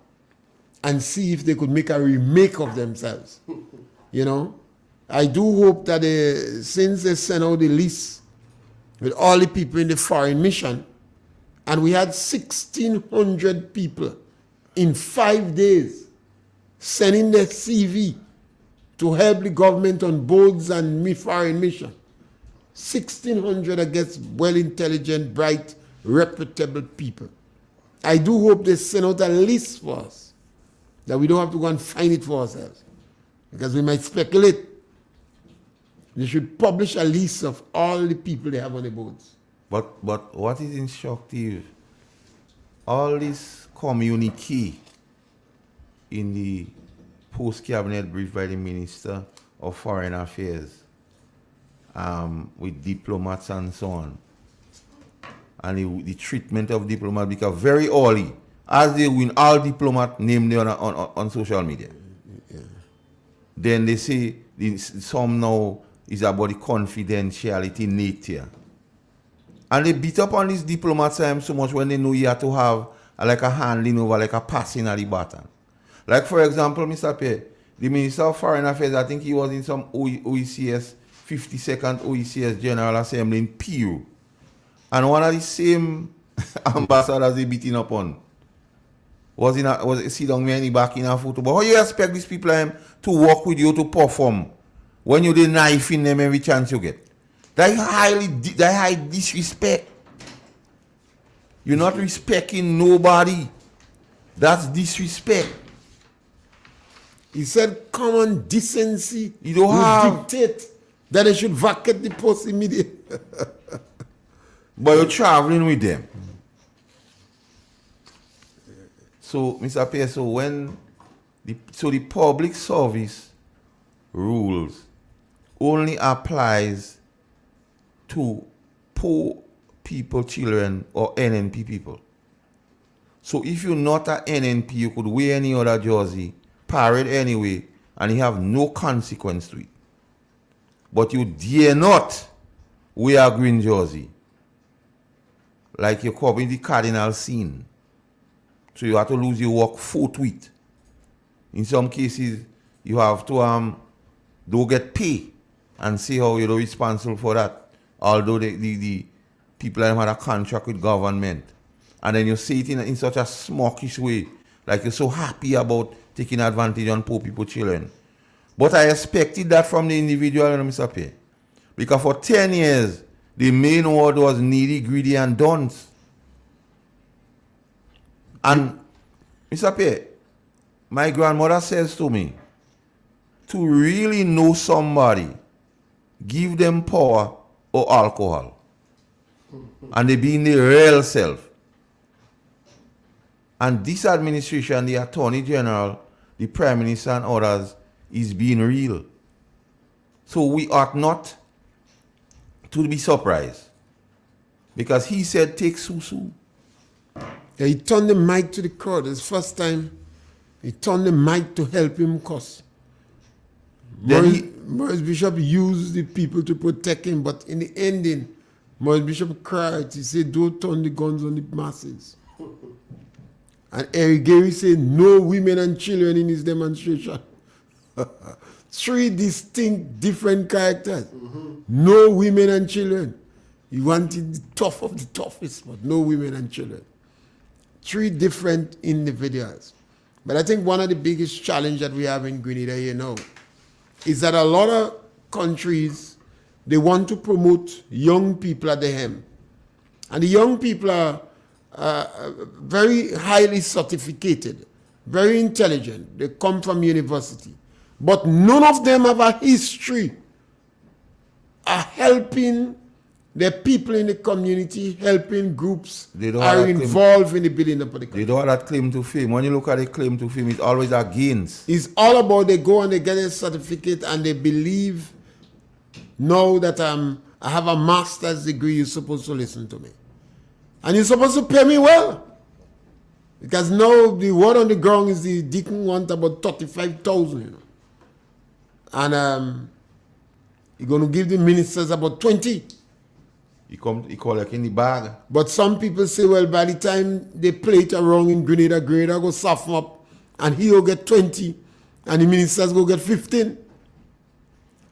and see if they could make a remake of themselves. You know, I do hope that since they sent out the list with all the people in the foreign mission, and we had 1,600 people in 5 days sending their CV to help the government on boards and foreign mission. 1,600 against well-intelligent, bright, reputable people. I do hope they send out a list for us, that we don't have to go and find it for ourselves, because we might speculate. They should publish a list of all the people they have on the boards. But what is instructive, all this communique in the post-cabinet brief by the Minister of Foreign Affairs with diplomats and so on, and the treatment of diplomats, because very early, as they win all diplomats named on social media. Yeah. Then they say some now is about the confidentiality nature. And they beat up on these diplomats so much when they know you have to have like a handling over, like a passing of the baton. Like, for example, Mr. Pierre, the Minister of Foreign Affairs, I think he was in some OECS, 52nd OECS General Assembly in Peru. And one of the same ambassadors they beating up on was sit down me back in a photo. But how you expect these people to work with you to perform when you the knife in them every chance you get? That high disrespect. You're not respecting nobody. That's disrespect. He said common decency. You don't have dictate that they should vacate the post immediately. But you're traveling with them. So, Mr. Pierre, so when the public service rules only applies to poor people, children, or NNP people. So if you're not a NNP, you could wear any other jersey, parade anyway, and you have no consequence to it. But you dare not wear a green jersey, like you're covering the cardinal sin. So you have to lose your work forthwith. In some cases, you have to don't get pay and see how you're responsible for that. Although the people have had a contract with government. And then you say it in such a smokish way, like you're so happy about taking advantage on poor people, children. But I expected that from the individual, Mr. Pierre. Because for 10 years, the main word was needy, greedy, and dunce. And Mr. Pierre, my grandmother says to me, to really know somebody, give them power or alcohol. And they be in the real self. And this administration, the Attorney General, the Prime Minister and others, is being real. So we ought not to be surprised. Because he said, take Susu. Yeah, he turned the mic to the crowd. It's the first time he turned the mic to help him cuss. Maurice Bishop used the people to protect him, but in the ending, Maurice Bishop cried. He said, don't turn the guns on the masses. And Eric Gary said, no women and children in his demonstration. 3 distinct, different characters. No women and children. He wanted the tough of the toughest, but no women and children. 3 different individuals. But I think one of the biggest challenges that we have in Grenada here now is that a lot of countries, they want to promote young people at the hem. And the young people are very highly certificated, very intelligent. They come from university. But none of them have a history of helping the people in the community, helping groups are involved in the building of the country. They don't have that claim to fame. When you look at the claim to fame, it's always against. It's all about they go and they get a certificate and they believe now that I have a master's degree, you're supposed to listen to me. And you're supposed to pay me well. Because now the word on the ground is the deacon want about 35,000, you know. And you're going to give the ministers about 20. He call like in the bag. But some people say, well, by the time they play it around in Grenada go soften up, and he will get 20, and the ministers go get 15.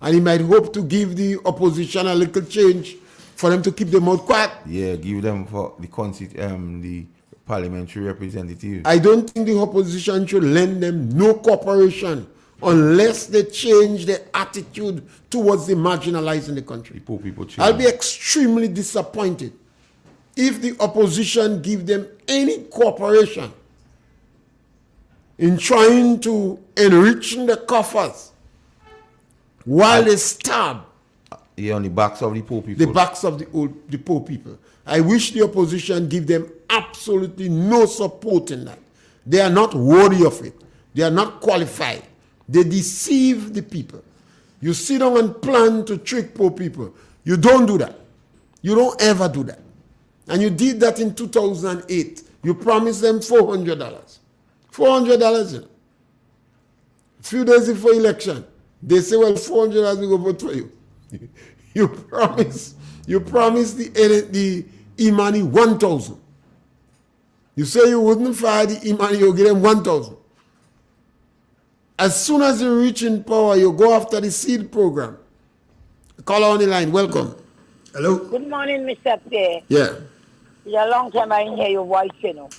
And he might hope to give the opposition a little change for them to keep their mouth quiet. Yeah, give them for the parliamentary representatives. I don't think the opposition should lend them no cooperation unless they change their attitude towards the marginalized in the country. The poor people change. I'll be extremely disappointed if the opposition give them any cooperation in trying to enrich the coffers while they stab on the backs of the poor people. The backs of the poor people. I wish the opposition give them absolutely no support in that. They are not worthy of it. They are not qualified. They deceive the people. You sit down and plan to trick poor people. You don't do that. You don't ever do that. And you did that in 2008. You promised them $400. $400, you know. A few days before election, they say, well, $400 we go vote for you. You promise the Imani 1,000. You say you wouldn't fire the Imani, you'll give them 1,000. As soon as you reach in power, you go after the seed program. Caller on the line, welcome. Hello. Good morning, Mr. Pierre. Yeah. It's a long time I didn't hear your voice, you know.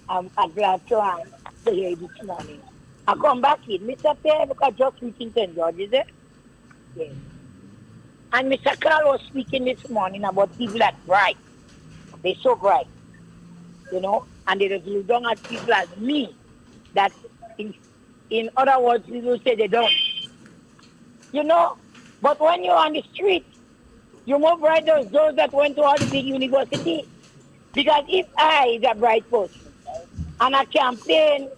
I'm glad to hear you this morning. I come back in. Mr. Pierre, because just speaking to George, is it? Yes. And Mr. Carl was speaking this morning about people that bright. They're so bright, you know, and they just look down at people as me. That, in other words, people say they don't. You know, but when you're on the street, you're more bright than those that went to all the big universities. Because if I is a bright person, and a campaign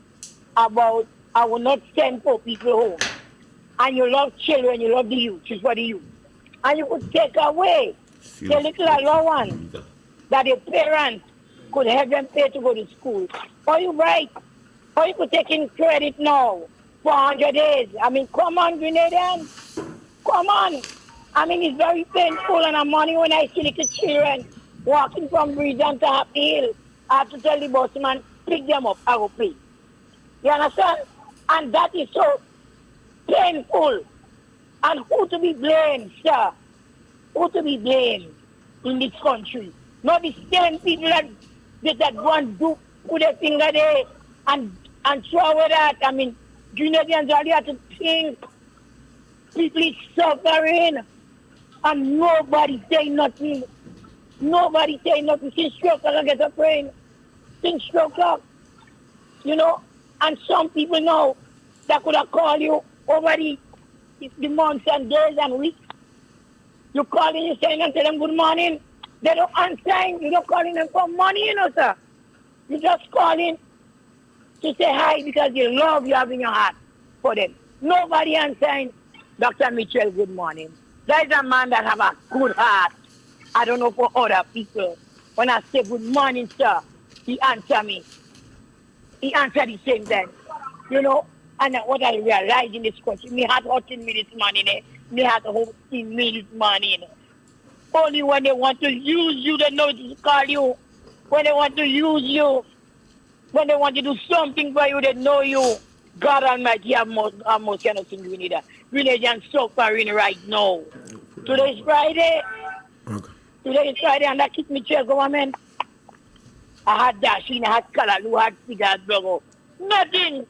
about I will not send poor people home. And you love children, you love the youth, it's for the youth. And you could take away the little allowance that the parents could have them pay to go to school. Or you right, or you could take in credit now for 100 days. I mean, come on, Grenadians. Come on. I mean, it's very painful and I'm money when I see little children walking from Bridgeton to Happy Hill. I have to tell the busman, pick them up, I will pay. You understand? And that is so painful. And who to be blamed, sir? Who to be blamed in this country? Not the same people that go and do, put their finger there and throw away that. I mean, Grenadians only have to think. People is suffering and nobody say nothing. Nobody say nothing. Since 3 o'clock I get a brain. Since 3 o'clock. You know, and some people now that could have called you over the months and days and weeks. You call in, you saying and tell them good morning. They don't answer. You don't call in them for money, you know, sir. You just call in to say hi because you love you have in your heart for them. Nobody answering. Dr. Mitchell, good morning. There is a man that have a good heart. I don't know for other people. When I say good morning, sir, he answer me. He answer the same time. You know, and what I realize in this country, me heart hurting me this morning, me heart hurting me this morning. Only when they want to use you, they know to call you. When they want to use you, when they want to do something for you, they know you. God Almighty, I must cannot sing Grenada. Grenadians suffering right now. Today is Friday. Okay. Today is Friday, and I keep me chair government. I had Dashin, I had Kalalu, I had Figures, brother. Nothing.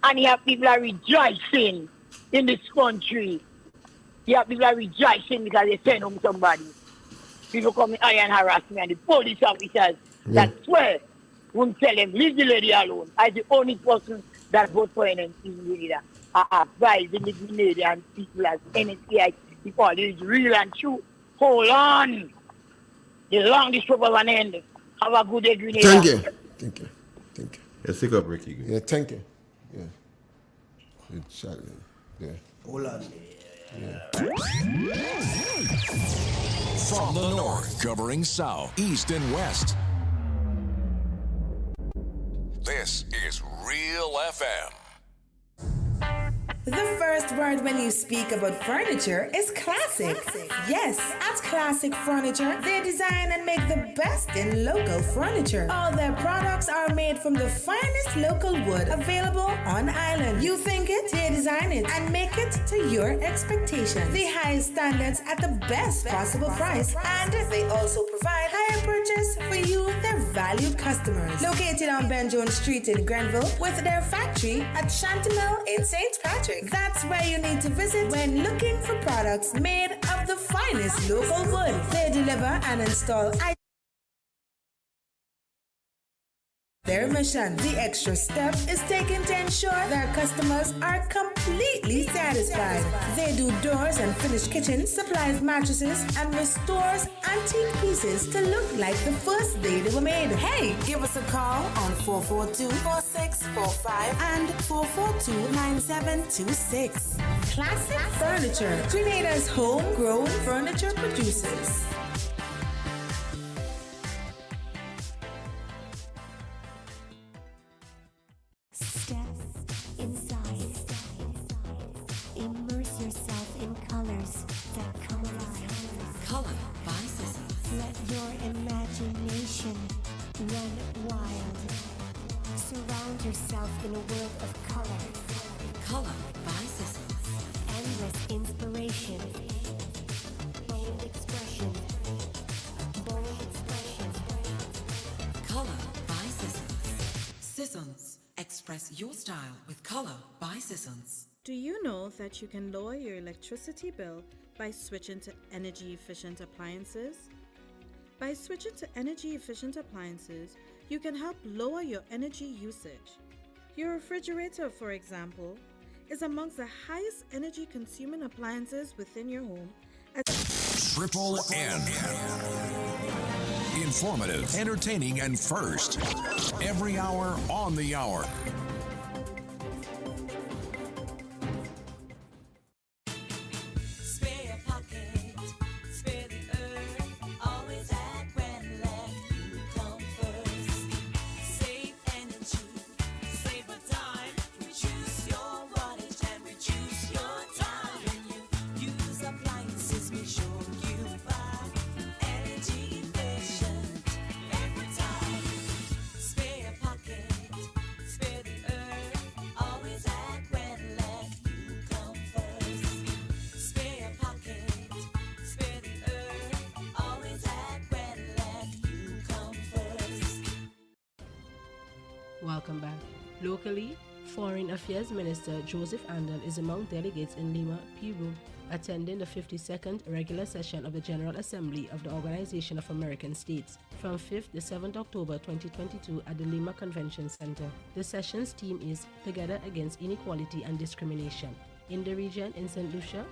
And here people are rejoicing in this country. Here people are rejoicing because they send home somebody. People come in and harass me, and the police officers that swear won't tell them, leave the lady alone. I'm the only person that vote for NNC in Grenada. I advise the Grenadian people as NNC, if all is real and true. Hold on. The long this trouble an end. Have a good day, Grenada. Thank you. Thank you. Thank you. Let's take a break again. Yeah, thank you. Yeah. Yeah. Hold on. From the north, covering south, east, and west. This is Real FM. The first word when you speak about furniture is classic. Yes, at Classic Furniture, they design and make the best in local furniture. All their products are made from the finest local wood available on island. You think it, they design it, and make it to your expectations. The highest standards at the best possible price, and they also provide higher purchase for you, their valued customers. Located on Ben Jones Street in Grenville, with their factory at Chantimel in St. Patrick. That's where you need to visit when looking for products made of the finest local wood. They deliver and install their mission. The extra step is taken to ensure their customers are completely satisfied. They do doors and finished kitchens, supplies mattresses, and restores antique pieces to look like the first day they were made. Hey, give us a call on 442-4645 and 442-9726. Classic Furniture, Grenada's homegrown furniture producers. Immerse yourself in colors that come alive. Color by Sissons. Let your imagination run wild. Surround yourself in a world of color. Color by Sissons. Endless inspiration. Bold expression. Bold expression. Color by Sissons. Sissons. Express your style with Color by Sissons. Do you know that you can lower your electricity bill by switching to energy-efficient appliances? By switching to energy-efficient appliances, you can help lower your energy usage. Your refrigerator, for example, is amongst the highest energy-consuming appliances within your home. Triple N. Informative, entertaining, and first. Every hour on the hour. Spare a pocket, spare the earth, always at Grand Lake, you come first. Save energy, save a dime, reduce your wattage and reduce your time. When you use appliances, make sure you buy energy efficient every time. Spare a pocket, spare the earth, always at Grand Lake, you come first. Spare a pocket, spare the earth, always at Grand Lake, you come first. Welcome back. Locally, Foreign Affairs Minister Joseph Andel is among delegates in Lima, Peru, attending the 52nd regular session of the General Assembly of the Organization of American States from 5th to 7th October 2022 at the Lima Convention Center. The session's theme is Together Against Inequality and Discrimination. In the region, in St. Lucia,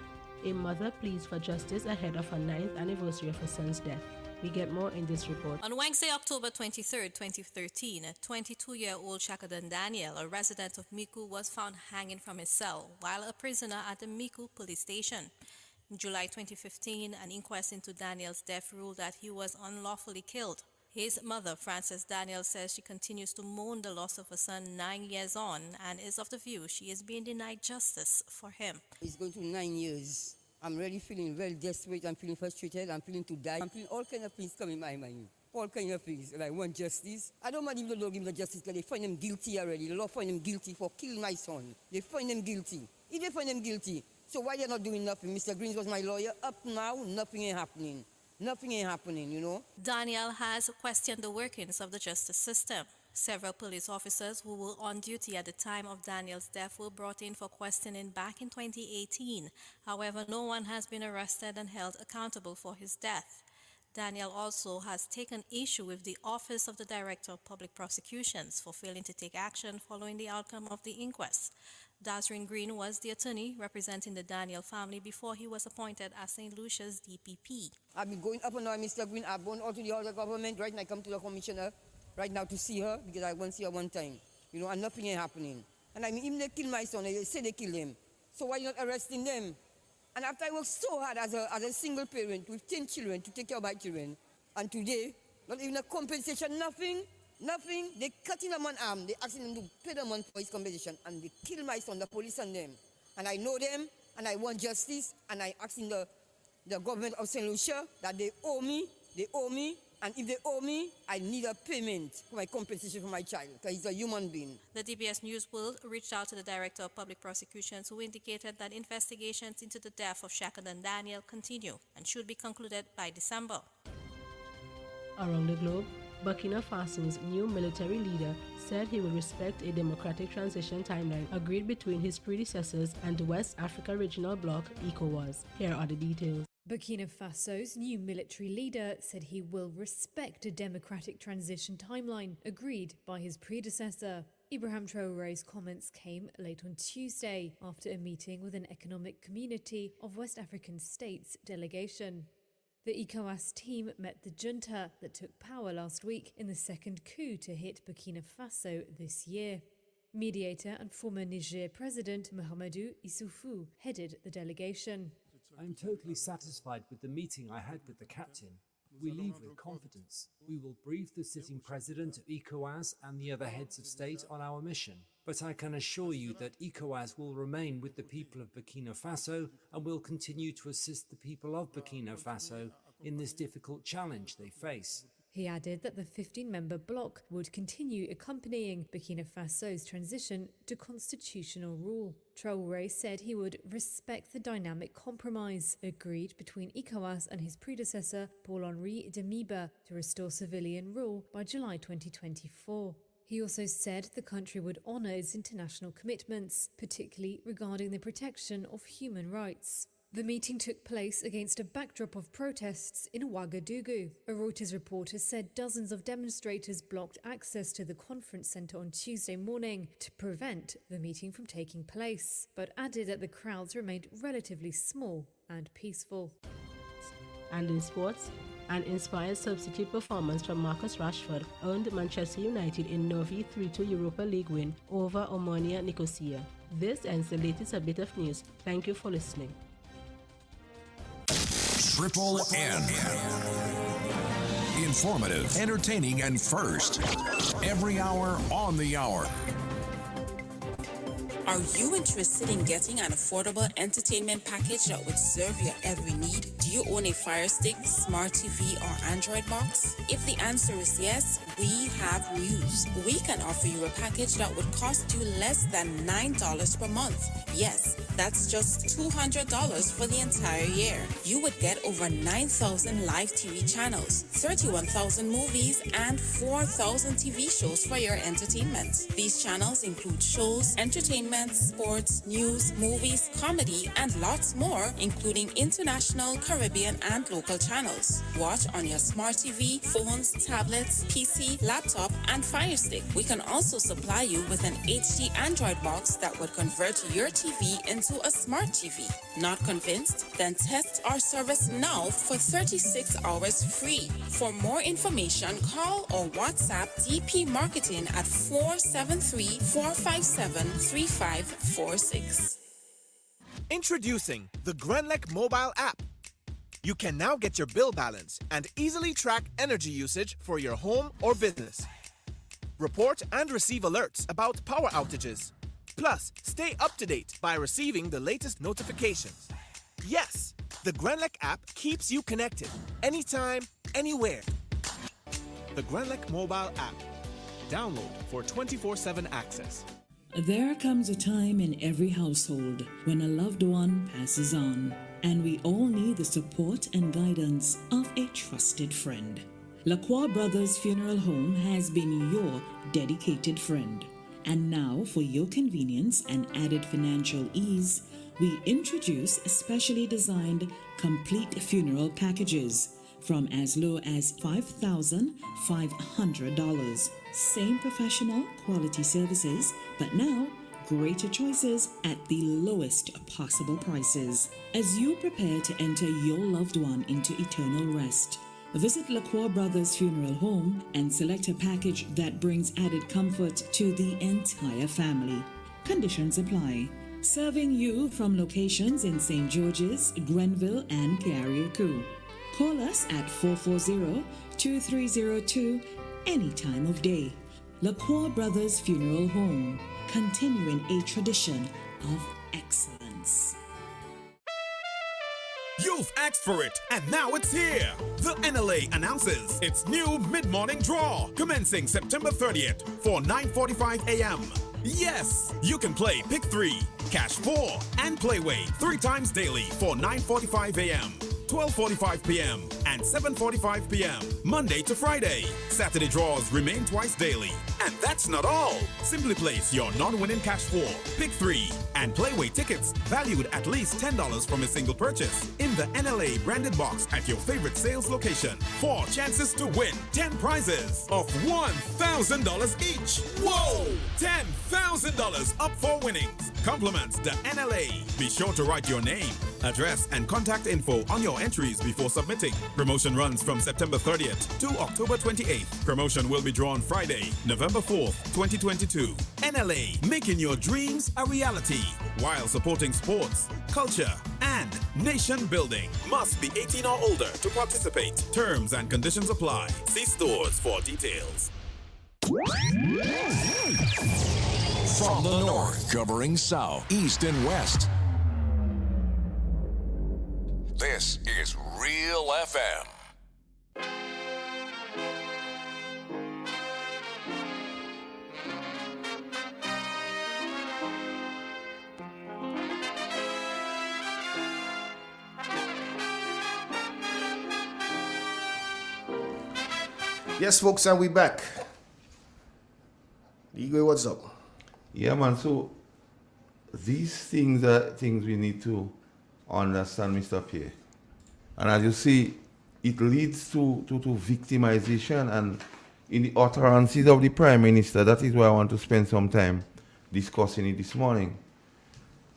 a mother pleads for justice ahead of her 9th anniversary of her son's death. We get more in this report. On Wednesday, October 23, 2013, 22-year-old Shakadan Daniel, a resident of Miku, was found hanging from his cell while a prisoner at the Miku police station. In July 2015, an inquest into Daniel's death ruled that he was unlawfully killed. His mother, Frances Daniel, says she continues to mourn the loss of her son 9 years on and is of the view she is being denied justice for him. It's going to 9 years. I'm really feeling very desperate. I'm feeling frustrated. I'm feeling to die. I'm feeling all kinds of things come in my mind. All kinds of things. And I want justice. I don't mind if they don't give him the justice because they find him guilty already. The law find him guilty for killing my son. They find him guilty. If they find him guilty, so why they're not doing nothing? Mr. Greens was my lawyer. Up now, nothing ain't happening. Nothing ain't happening, you know. Daniel has questioned the workings of the justice system. Several police officers who were on duty at the time of Daniel's death were brought in for questioning back in 2018. However, no one has been arrested and held accountable for his death. Daniel also has taken issue with the Office of the Director of Public Prosecutions for failing to take action following the outcome of the inquest. Dazrin Green was the attorney representing the Daniel family before he was appointed as St. Lucia's DPP. I've been going up and down, Mr. Green. I've gone all to the other government. Right now, I come to the commissioner right now to see her because I want to see her one time. You know, and nothing ain't happening. And I mean, even they kill my son, they say they kill him. So why you not arresting them? And after I worked so hard as a single parent with 10 children to take care of my children, and today, not even a compensation, nothing. They cut in a man's arm, they asking him to pay the man for his compensation, and they kill my son, the police and them. And I know them, and I want justice, and I asking the government of St. Lucia that they owe me, and if they owe me, I need a payment for my compensation for my child, because he's a human being. The DBS News World reached out to the Director of Public Prosecutions, who indicated that investigations into the death of Shakadan Daniel continue and should be concluded by December. Around the globe, Burkina Faso's new military leader said he will respect a democratic transition timeline agreed between his predecessors and the West Africa Regional Bloc, ECOWAS. Here are the details. Burkina Faso's new military leader said he will respect a democratic transition timeline agreed by his predecessor. Ibrahim Traoré's comments came late on Tuesday after a meeting with an economic community of West African states delegation. The ECOWAS team met the junta that took power last week in the second coup to hit Burkina Faso this year. Mediator and former Niger President Mahamadou Issoufou headed the delegation. I am totally satisfied with the meeting I had with the captain. We leave with confidence. We will brief the sitting president of ECOWAS and the other heads of state on our mission. But I can assure you that ECOWAS will remain with the people of Burkina Faso and will continue to assist the people of Burkina Faso in this difficult challenge they face. He added that the 15-member bloc would continue accompanying Burkina Faso's transition to constitutional rule. Traoré said he would respect the dynamic compromise agreed between ECOWAS and his predecessor, Paul-Henri Damiba, to restore civilian rule by July 2024. He also said the country would honour its international commitments, particularly regarding the protection of human rights. The meeting took place against a backdrop of protests in Ouagadougou. A Reuters reporter said dozens of demonstrators blocked access to the conference centre on Tuesday morning to prevent the meeting from taking place, but added that the crowds remained relatively small and peaceful. And in sports, An inspired substitute performance from Marcus Rashford earned Manchester United a Novi 3-2 Europa League win over Omonia Nicosia. This ends the latest update of news. Thank you for listening. Triple N. Informative, entertaining, and first. Every hour on the hour. Are you interested in getting an affordable entertainment package that would serve your every need? Do you own a Fire Stick, Smart TV, or Android box? If the answer is yes, we have news. We can offer you a package that would cost you less than $9 per month. Yes, that's just $200 for the entire year. You would get over 9,000 live TV channels, 31,000 movies, and 4,000 TV shows for your entertainment. These channels include shows, entertainment, sports, news, movies, comedy, and lots more, including international, Caribbean, and local channels. Watch on your smart TV, phones, tablets, PC, laptop, and Fire Stick. We can also supply you with an HD Android box that would convert your TV into a smart TV. Not convinced? Then test our service now for 36 hours free. For more information, call or WhatsApp DP Marketing at 473-457-3546. Introducing the Grenlec mobile app. You can now get your bill balance and easily track energy usage for your home or business. Report and receive alerts about power outages. Plus, stay up to date by receiving the latest notifications. Yes, the Grenlec app keeps you connected anytime, anywhere. The Grenlec mobile app. Download for 24/7 access. There comes a time in every household when a loved one passes on, and we all need the support and guidance of a trusted friend. Lacroix Brothers Funeral Home has been your dedicated friend. And now, for your convenience and added financial ease, we introduce specially designed complete funeral packages from as low as $5,500. Same professional quality services, but now greater choices at the lowest possible prices. As you prepare to enter your loved one into eternal rest, visit Lacroix Brothers Funeral Home and select a package that brings added comfort to the entire family. Conditions apply. Serving you from locations in St. George's, Grenville, and Carriacou. Call us at 440-2302 any time of day. Lacroix Brothers Funeral Home, continuing a tradition of excellence. You've asked for it, and now it's here. The NLA announces its new mid-morning draw, commencing September 30th for 9:45 a.m. Yes, you can play Pick 3, Cash 4, and Playway 3 times daily for 9:45 a.m., 12:45 p.m., and 7:45 p.m., Monday to Friday. Saturday draws remain twice daily. And that's not all. Simply place your non-winning Cash 4, Pick 3, and Playway tickets valued at least $10 from a single purchase in the NLA branded box at your favorite sales location. 4 chances to win 10 prizes of $1,000 each. Whoa! $10,000 up for winnings. Compliments the NLA. Be sure to write your name, address, and contact info on your entries before submitting. Promotion runs from September 30th to October 28th. Promotion will be drawn Friday, November 4th, 2022. NLA, making your dreams a reality while supporting sports, culture, and nation building. Must be 18 or older to participate. Terms and conditions apply. See stores for details. From the north, covering south, east, and west. This is Real FM. Yes, folks, and we back. Igwe, what's up? Yeah, man. So these things are things we need to understand, Mr. Pierre. And as you see, it leads to victimization, and in the utterances of the Prime Minister, that is why I want to spend some time discussing it this morning.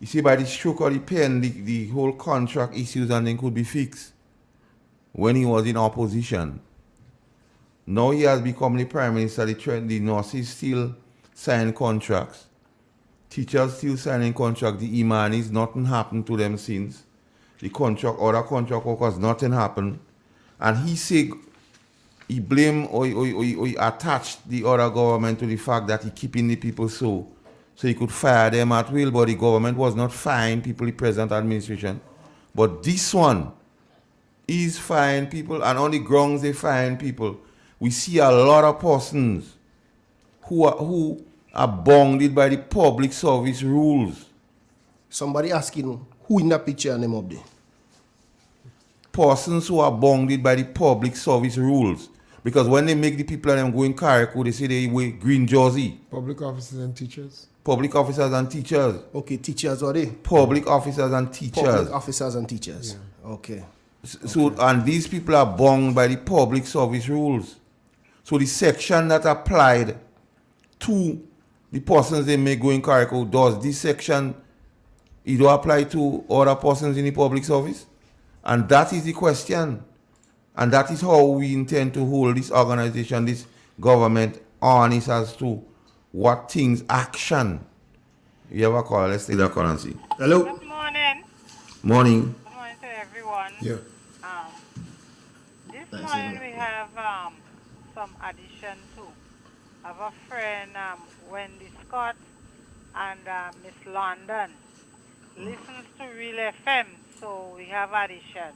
You see, by the stroke of the pen, the whole contract issues and then could be fixed. when he was in opposition. Now he has become the Prime Minister. The nurses still sign contracts. Teachers still signing contracts. The Imanis, nothing happened to them since. Other contract workers, nothing happened. And he say he blame or he attached the other government to the fact that he keeping the people so he could fire them at will, but the government was not firing people, the present administration. But this one is firing people, and on the grounds they firing people. We see a lot of persons who are bounded by the public service rules. Somebody asking who in that picture and them up there? Persons who are bounded by the public service rules. Because when they make the people and them go in Carriacou, they say they wear green jersey. Public officers and teachers. Public officers and teachers. Okay, teachers are they? Public officers and teachers. Public officers and teachers. Yeah. Okay. So, and these people are bound by the public service rules. So the section that applied to the persons they make go in Carriacou, does this section either apply to other persons in the public service? And that is the question. And that is how we intend to hold this organization, this government, honest as to what things action. You have a call? Let's take that call and see. Hello. Good morning. Morning. Good morning to everyone. Yeah. This morning we have some addition too. I have a friend, Wendy Scott, and Miss London. Listens to Real FM, so we have addition.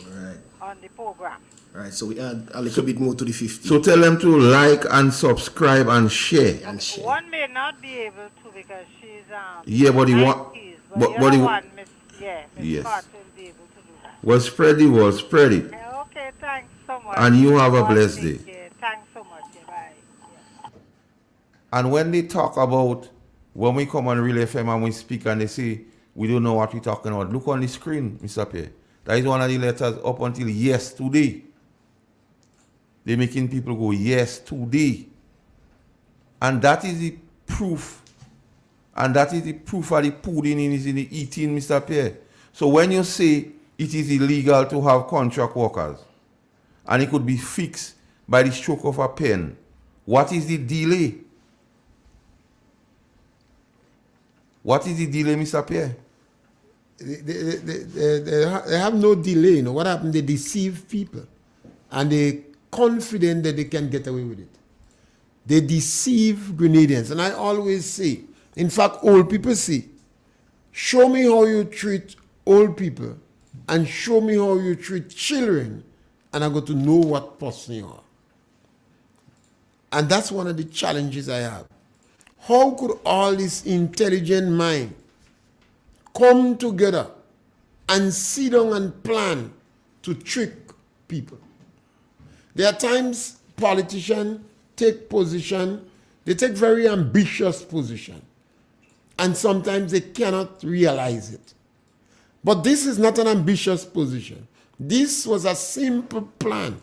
Right. On the program. Right, so we add a little bit more to the 50. So tell them to like and subscribe and share. One may not be able to because she's Yeah, but the one, 90s, but the the other one, Miss yes. Scott will be able to do that. Well, spread the word, spread it. Okay, thanks so much. And you have a blessed day. Thanks so much. Bye. And when they talk about, when we come on Real FM and we speak and they say, we don't know what we're talking about, look on the screen, Mr. Pierre. That is one of the letters up until yesterday. They're making people go, yes, today. And that is the proof. And that is the proof of the pudding is in the eating, Mr. Pierre. So when you say it is illegal to have contract workers, and it could be fixed by the stroke of a pen, what is the delay? What is the delay, Mr. Pierre? They have no delay. You know what happened? They deceive people, and they confident that they can get away with it. They deceive Grenadians, and I always say, in fact, old people say, show me how you treat old people, and show me how you treat children, and I got to know what person you are. And that's one of the challenges I have. How could all this intelligent mind come together and sit down and plan to trick people? There are times politicians take position, they take very ambitious position, and sometimes they cannot realize it. But this is not an ambitious position. This was a simple plan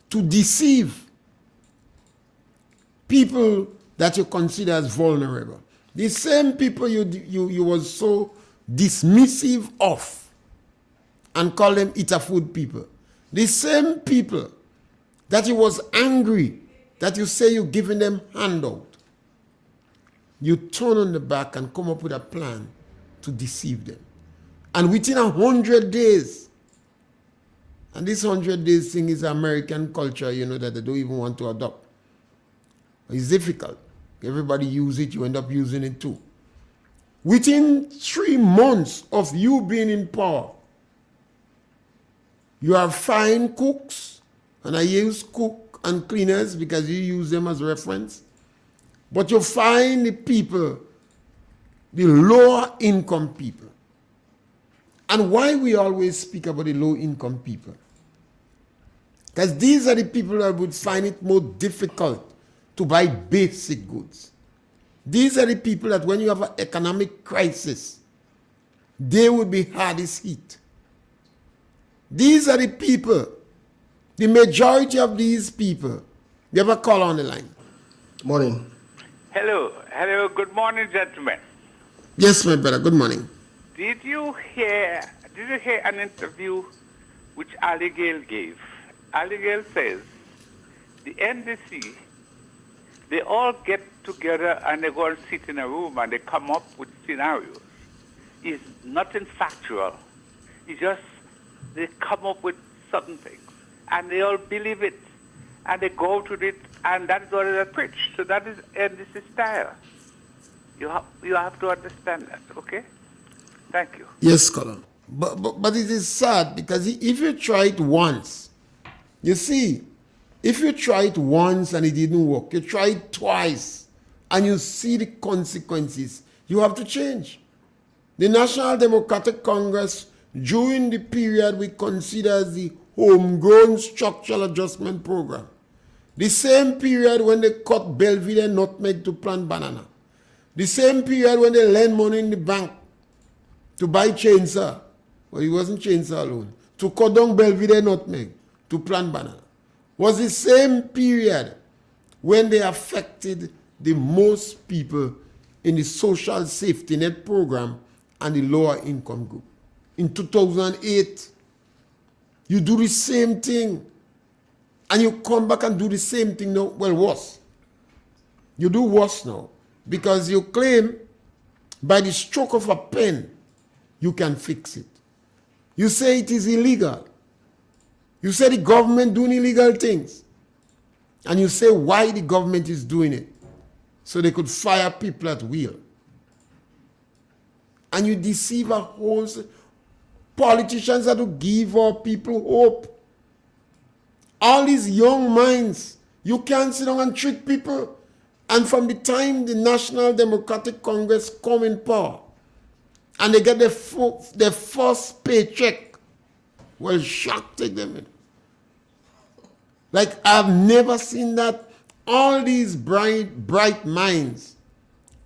to deceive people that you consider as vulnerable. The same people you was so dismissive of and call them Itafood people. The same people that you was angry that you say you're giving them handout. You turn on the back and come up with a plan to deceive them. And within 100 days, and this 100 days thing is American culture, you know, that they don't even want to adopt. It's difficult. Everybody use it, you end up using it too. Within 3 months of you being in power, you have fine cooks, and I use cook and cleaners because you use them as reference. But you find the people, the lower income people. And why we always speak about the low income people? Because these are the people that would find it more difficult to buy basic goods. These are the people that when you have an economic crisis, they would be hardest hit. These are the people, the majority of these people. You have a call on the line. Morning. Hello, good morning, gentlemen. Yes, my brother, good morning. Did you hear an interview which Abigail gave. Abigail says the NDC, they all get together and they go and sit in a room and they come up with scenarios. It's nothing factual. It's just they come up with certain things and they all believe it and they go to it and that is what they preach. So that is NDC style. You have to understand that, okay? Thank you. Yes, scholar. But it is sad because if you try it once, you see, if you try it once and it didn't work, you try it twice and you see the consequences, you have to change. The National Democratic Congress, during the period we consider as the homegrown structural adjustment program, the same period when they cut Belvedere nutmeg to plant banana, the same period when they lend money in the bank to buy chainsaw, well, it wasn't chainsaw alone, to cut down Belvedere nutmeg to plant banana, was the same period when they affected the most people in the social safety net program and the lower income group. In 2008, you do the same thing and you come back and do the same thing now, well, worse. You do worse now because you claim by the stroke of a pen, you can fix it. You say it is illegal. You say the government doing illegal things. And you say why the government is doing it. So they could fire people at will. And you deceive a whole... Politicians have to give our people hope. All these young minds, you can't sit down and trick people. And from the time the National Democratic Congress come in power, and they get their first paycheck, well, shock take them in. Like, I've never seen that. All these bright minds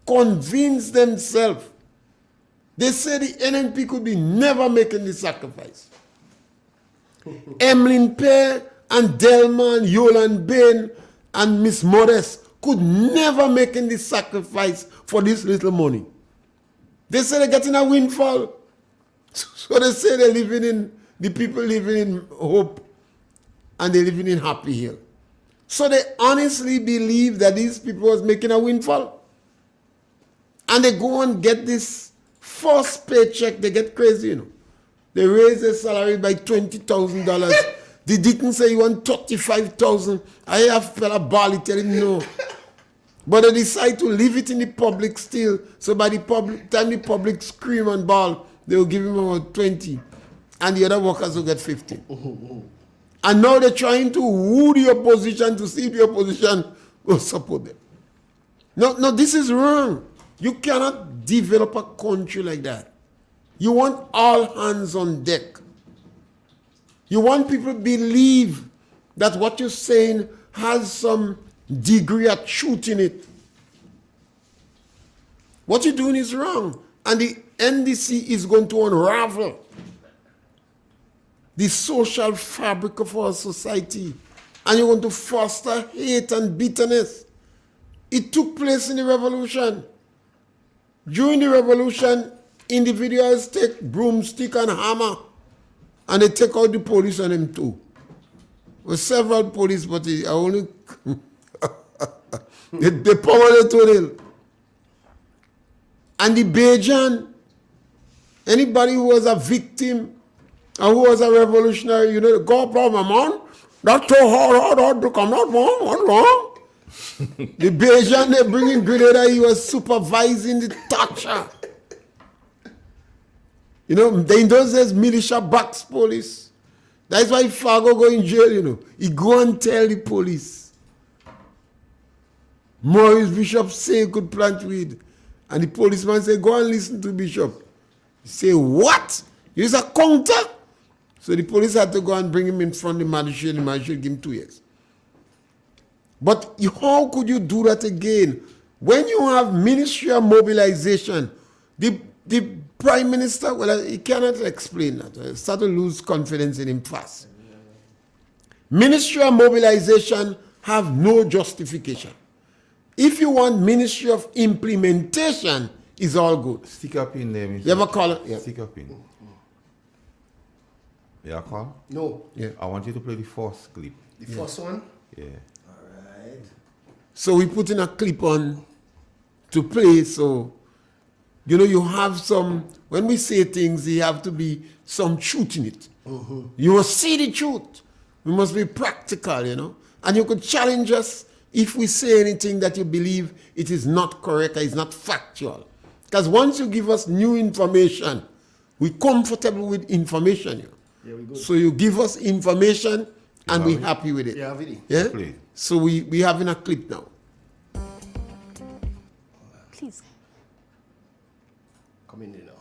convince themselves. They say the NNP could be never making the sacrifice. Emmeline Pear and Delma and Yolan Bain and Miss Modest could never making the sacrifice for this little money. They say they're getting a windfall. So they say they're living in, the people living in hope and they're living in Happy Hill. So they honestly believe that these people was making a windfall. And they go and get this first paycheck, they get crazy, you know. They raise their salary by $20,000. The deacon say you want $35,000. I have fella Bali tell him no. But they decide to leave it in the public still. So by the time the public scream and bawl, they will give him about 20. And the other workers will get 15. And now they're trying to woo the opposition to see if the opposition will support them. No, this is wrong. You cannot develop a country like that. You want all hands on deck. You want people to believe that what you're saying has some degree of truth in it. What you're doing is wrong. And the NDC is going to unravel the social fabric of our society. And you're going to foster hate and bitterness. It took place in the revolution. During the revolution, individuals take broomstick and hammer and they take out the police on them too. Well, several police, but they are only... they power the tunnel. And the Bajan, anybody who was a victim and who was a revolutionary, you know, go problem, man. That's so hard to come out, man. What's wrong? The Bajan, they bring in Grenada, he was supervising the torture. You know, in those days, militia backs police. That's why Fargo go in jail, you know. He go and tell the police. Maurice Bishop say he could plant weed. And the policeman say, go and listen to Bishop. He say, what? He's a counter? So the police had to go and bring him in front of the magistrate. The magistrate give him 2 years. But how could you do that again? When you have Ministry of Mobilization, the Prime Minister, well, he cannot explain that. I start to lose confidence in him fast. Ministry of Mobilization have no justification. If you want Ministry of Implementation, it's all good. Stick up in there, Mr. You ever call it? Yeah. Stick up in. Yeah, call? No. Yeah. I want you to play the first clip. The first one? Yeah. Alright. So we put in a clip on to play, so you have some, when we say things, there have to be some truth in it. You must see the truth. We must be practical, and you could challenge us if we say anything that you believe it is not correct or is not factual. Because once you give us new information, we're comfortable with information. Yeah, we good. So you give us information and we're happy with it. Yeah, really. Yeah? Play. So we having a clip now. Please. Come in there now.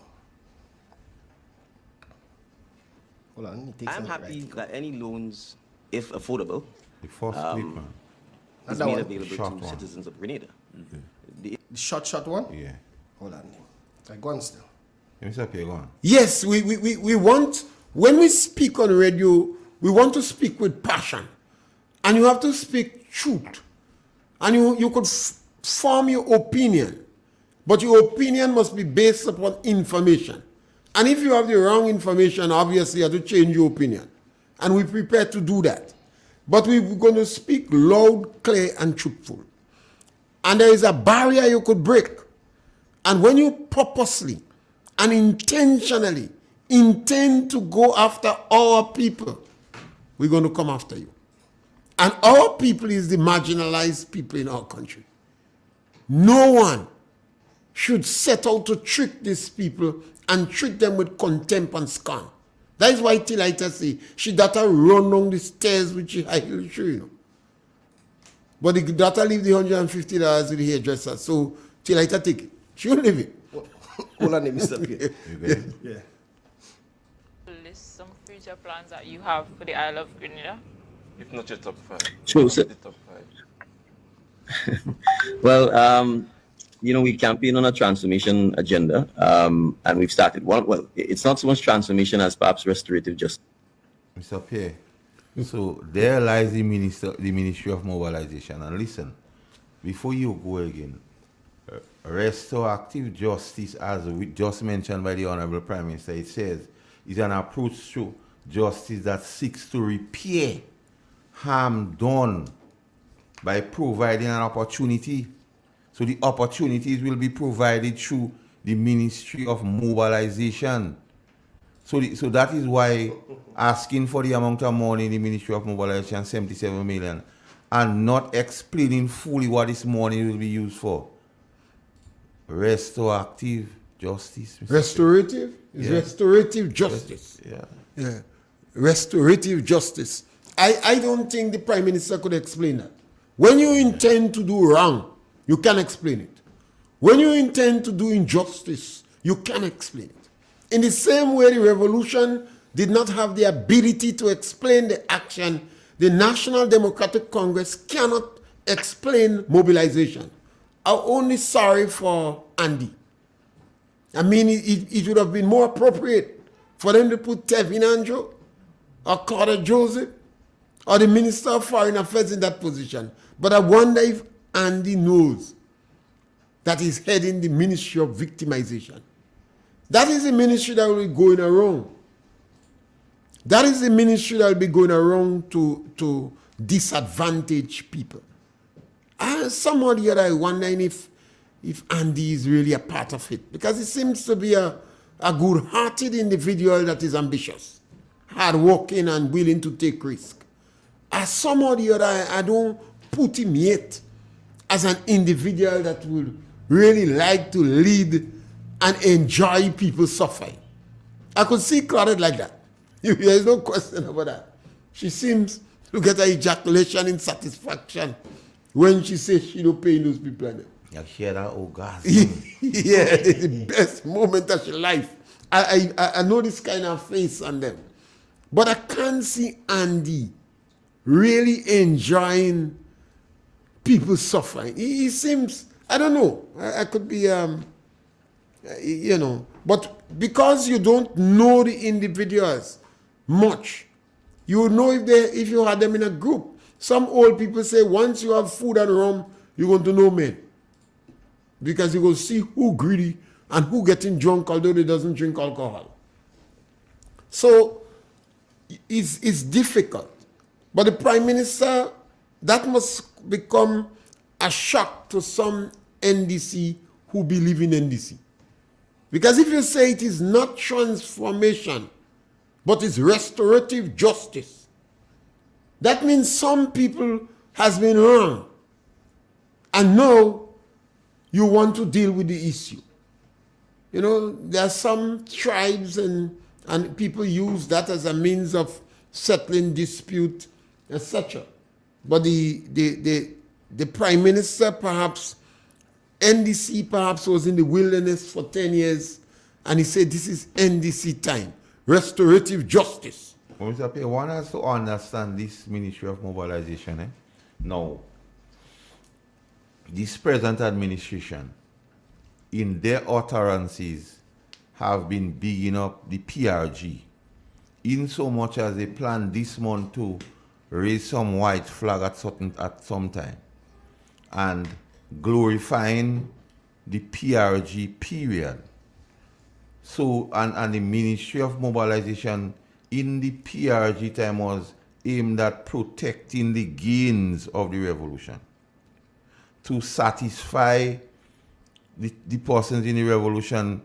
Hold on. It takes I'm a happy right. that any loans, if affordable, The first clip, man. is that made one? available Short to one. citizens of Grenada. The short one? Yeah. Hold on. I go on still. Let me say, okay, go on. Yes, we want, when we speak on radio, we want to speak with passion. And you have to speak truth. And you could form your opinion. But your opinion must be based upon information. And if you have the wrong information, obviously you have to change your opinion. And we're prepared to do that. But we're going to speak loud, clear, and truthful. And there is a barrier you could break. And when you purposely and intentionally intend to go after our people, we're going to come after you. And our people is the marginalized people in our country. No one should set out to trick these people and treat them with contempt and scorn. That is why Tilaita say she daughter run down the stairs with she high heel shoe, But the daughter leave the $150 with the hairdresser, so Tilaita take it. She will leave it. Hold on, Mr. Pierre. Yeah. List some future plans that you have for the Isle of Grenada. If not your top 5. Sure, sir. The top 5. Well, we campaign on a transformation agenda, and we've started one. Well, it's not so much transformation as perhaps restorative justice. Mr. Pierre, so there lies the Ministry of Mobilization. And listen, before you go again, restorative justice, as we just mentioned by the Honorable Prime Minister, it says, is an approach to justice that seeks to repair harm done by providing an opportunity. So the opportunities will be provided through the Ministry of Mobilization. So that is why asking for the amount of money in the Ministry of Mobilization, 77 million, and not explaining fully what this money will be used for. Restorative justice. Mr. Restorative? It's Yeah. restorative justice. Yeah. Restorative justice. I don't think the Prime Minister could explain that. When you intend to do wrong, you can explain it. When you intend to do injustice, you can explain it. In the same way the revolution did not have the ability to explain the action, the National Democratic Congress cannot explain mobilization. I'm only sorry for Andy. I mean, it would have been more appropriate for them to put Tevin Andrew or Carter Joseph or the Minister of Foreign Affairs in that position. But I wonder if Andy knows that he's heading the Ministry of Victimization. That is the ministry that will be going around. That is the ministry that will be going around to disadvantage people. Somebody that I wondering if Andy is really a part of it. Because he seems to be a good-hearted individual that is ambitious, hard-working and willing to take risk. As somebody that I don't put him yet as an individual that would really like to lead and enjoy people suffering. I could see Claudette like that. There's no question about that. She seems to get her ejaculation in satisfaction when she says she don't pay those people. You hear that orgasm? Yeah, it's the best moment of your life. I know this kind of face on them. But I can't see Andy really enjoying people suffering. He seems, I don't know, I could be, but because you don't know the individuals much, you would know if you had them in a group. Some old people say once you have food and rum, you're going to know men. Because you will see who greedy and who getting drunk although they doesn't drink alcohol. So is difficult. But the Prime Minister, that must become a shock to some NDC who believe in NDC. Because if you say it is not transformation, but it's restorative justice, that means some people has been wrong. And now you want to deal with the issue. You know, there are some tribes and people use that as a means of settling dispute, etc. But the Prime Minister, perhaps, NDC perhaps was in the wilderness for 10 years, and he said this is NDC time, restorative justice. Well, Mr. P, one has to understand this Ministry of Mobilization. Now, this present administration, in their utterances, have been bigging up the PRG, in so much as they plan this month to raise some white flag at some time, and glorifying the PRG period. So, and the Ministry of Mobilization in the PRG time was aimed at protecting the gains of the revolution, to satisfy the persons in the revolution,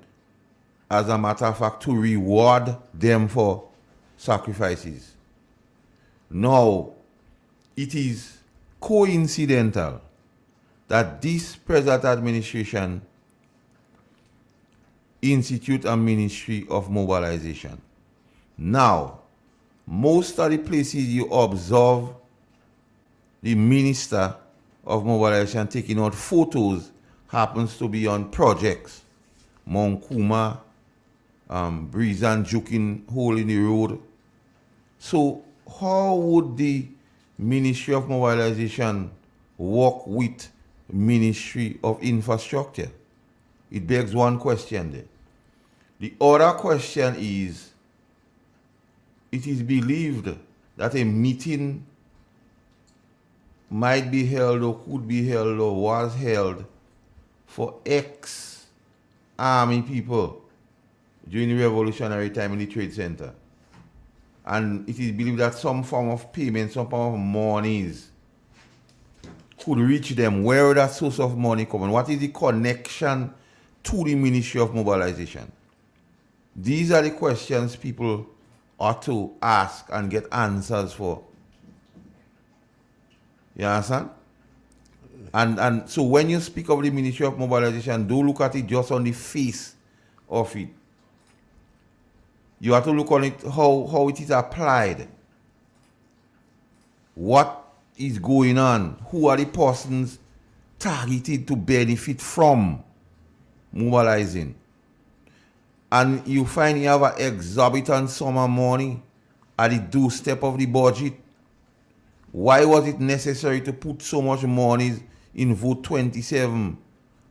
as a matter of fact, to reward them for sacrifices. Now, it is coincidental that this present administration institute a Ministry of Mobilization. Now, most of the places you observe the Minister of Mobilization taking out photos happens to be on projects. Mount Kuma, Breeze and Jukin hole in the road. So how would the Ministry of Mobilization work with Ministry of Infrastructure? It begs one question there. The other question is, it is believed that a meeting might be held or could be held or was held for ex-army people during the revolutionary time in the Trade Center. And it is believed that some form of payment, some form of monies could reach them. Where would that source of money come? And what is the connection to the Ministry of Mobilization? These are the questions people ought to ask and get answers for. You understand? And so when you speak of the Ministry of Mobilization, don't look at it just on the face of it. You have to look on it how it is applied. What is going on? Who are the persons targeted to benefit from mobilizing? And you find you have an exorbitant sum of money at the doorstep of the budget. Why was it necessary to put so much money in vote 27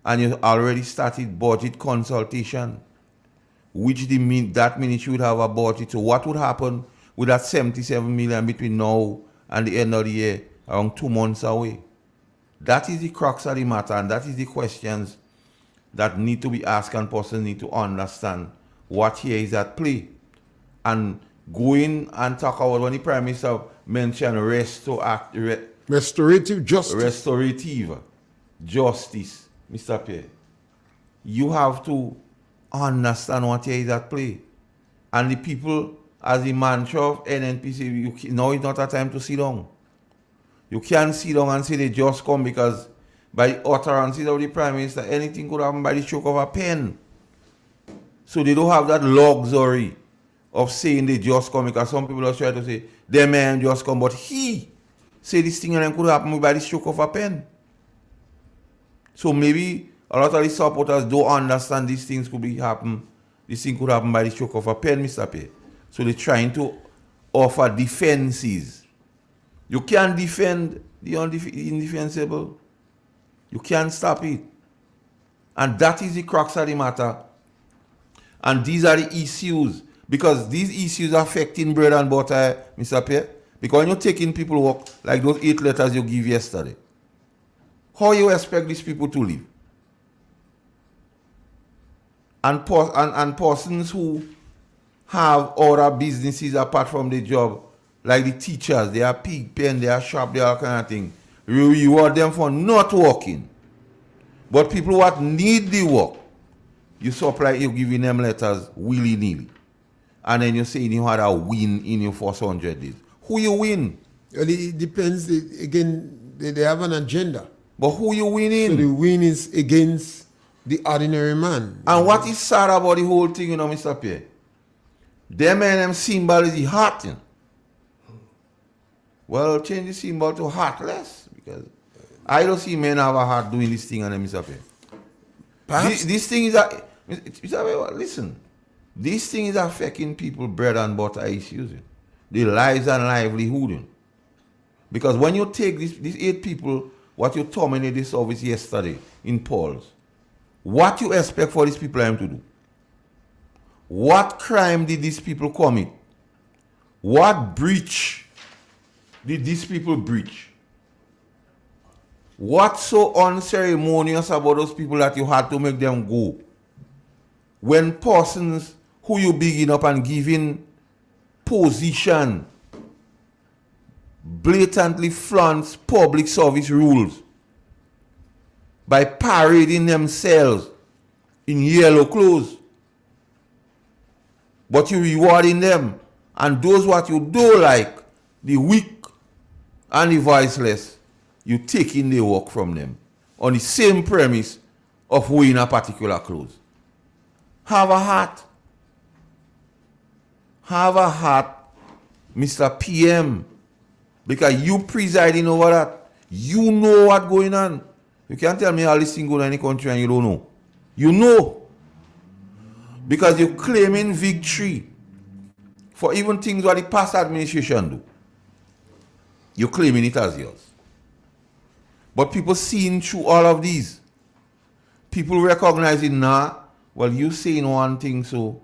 and you already started budget consultation, which that ministry would have a budget? So what would happen with that 77 million between now and the end of the year, around 2 months away? That is the crux of the matter, and that is the questions that need to be asked, and persons need to understand what here is at play. And going and talk about when the Prime Minister mentioned restorative justice. Restorative justice, Mr. Pierre. You have to understand what here is at play. And the people, as the mantra of NNPC, now is not a time to sit down. You can't sit down and say they just come, because by utterances of the Prime Minister, anything could happen by the stroke of a pen. So they don't have that luxury of saying they just come, because some people are trying to say, their man just come, but he say this thing and then could happen by the stroke of a pen. So maybe a lot of the supporters don't understand these things could be happen. This thing could happen by the stroke of a pen, Mr. P. So they're trying to offer defenses. You can't defend the indefensible. You can't stop it. And that is the crux of the matter. And these are the issues. Because these issues are affecting bread and butter, Mr. Pierre. Because when you're taking people work, like those 8 letters you give yesterday, how you expect these people to live? And persons who have other businesses apart from the job, like the teachers, they are pig pen, they are shop, they are all kind of thing. You reward them for not working. But people what need the work, you supply, you giving them letters willy-nilly. And then you say you had a win in your first 100 days. Who you win? Well, it depends. Again, they have an agenda. But who you winning? So the win is against the ordinary man. And what is sad about the whole thing, you know, Mr. Pierre? Them and them symbol is the heart. You know? Well, change the symbol to heartless. Because I don't see men have a heart doing this thing on them, Mr. Pierre. Perhaps This thing is a... Mr. Pierre, listen. This thing is affecting people bread and butter issues. You know? The lives and livelihood. You know? Because when you take these 8 people, what you terminated this service yesterday in Paul's, what you expect for these people to do? What crime did these people commit? What breach did these people breach? What's so unceremonious about those people that you had to make them go? When persons who you bigging up and giving position blatantly flaunts public service rules by parading themselves in yellow clothes, but you rewarding them, and those what you do like, the weak and the voiceless, you taking the work from them on the same premise of wearing a particular clothes. Have a heart. Have a heart, Mr. PM, because you presiding over that. You know what's going on. You can't tell me all this thing going on in the country and you don't know. You know. Because you're claiming victory for even things what the past administration do. You're claiming it as yours. But people seeing through all of these. People recognizing, nah, well, you saying one thing so,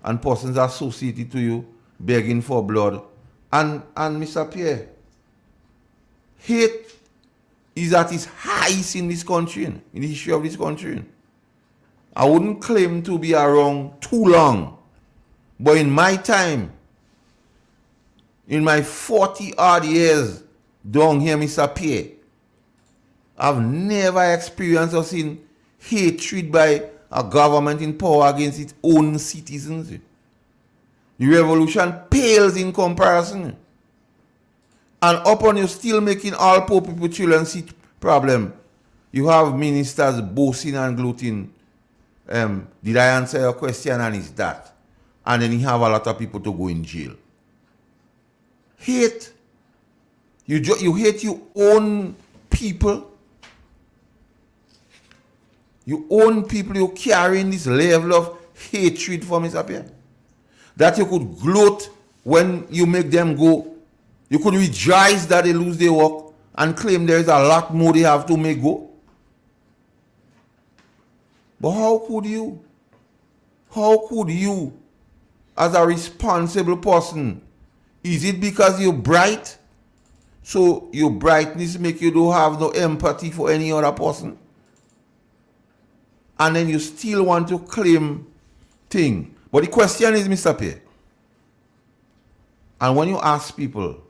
and persons associated to you begging for blood. And Mr. Pierre, hate is at its highest in this country, in the history of this country. I wouldn't claim to be around too long, but in my time, in my 40 odd years down here, Mr. Pierre, I've never experienced or seen hatred by a government in power against its own citizens. The revolution pales in comparison. And upon you still making all poor people children see problem, you have ministers boasting and gloating. Did I answer your question? And it's that. And then you have a lot of people to go in jail. Hate. You hate your own people. You own people, you carrying this level of hatred for Mr. Pierre. That you could gloat when you make them go. You could rejoice that they lose their work and claim there is a lot more they have to make go. But how could you? How could you, as a responsible person, is it because you're bright? So your brightness make you don't have no empathy for any other person? And then you still want to claim thing. But the question is, Mr. Pierre, and when you ask people,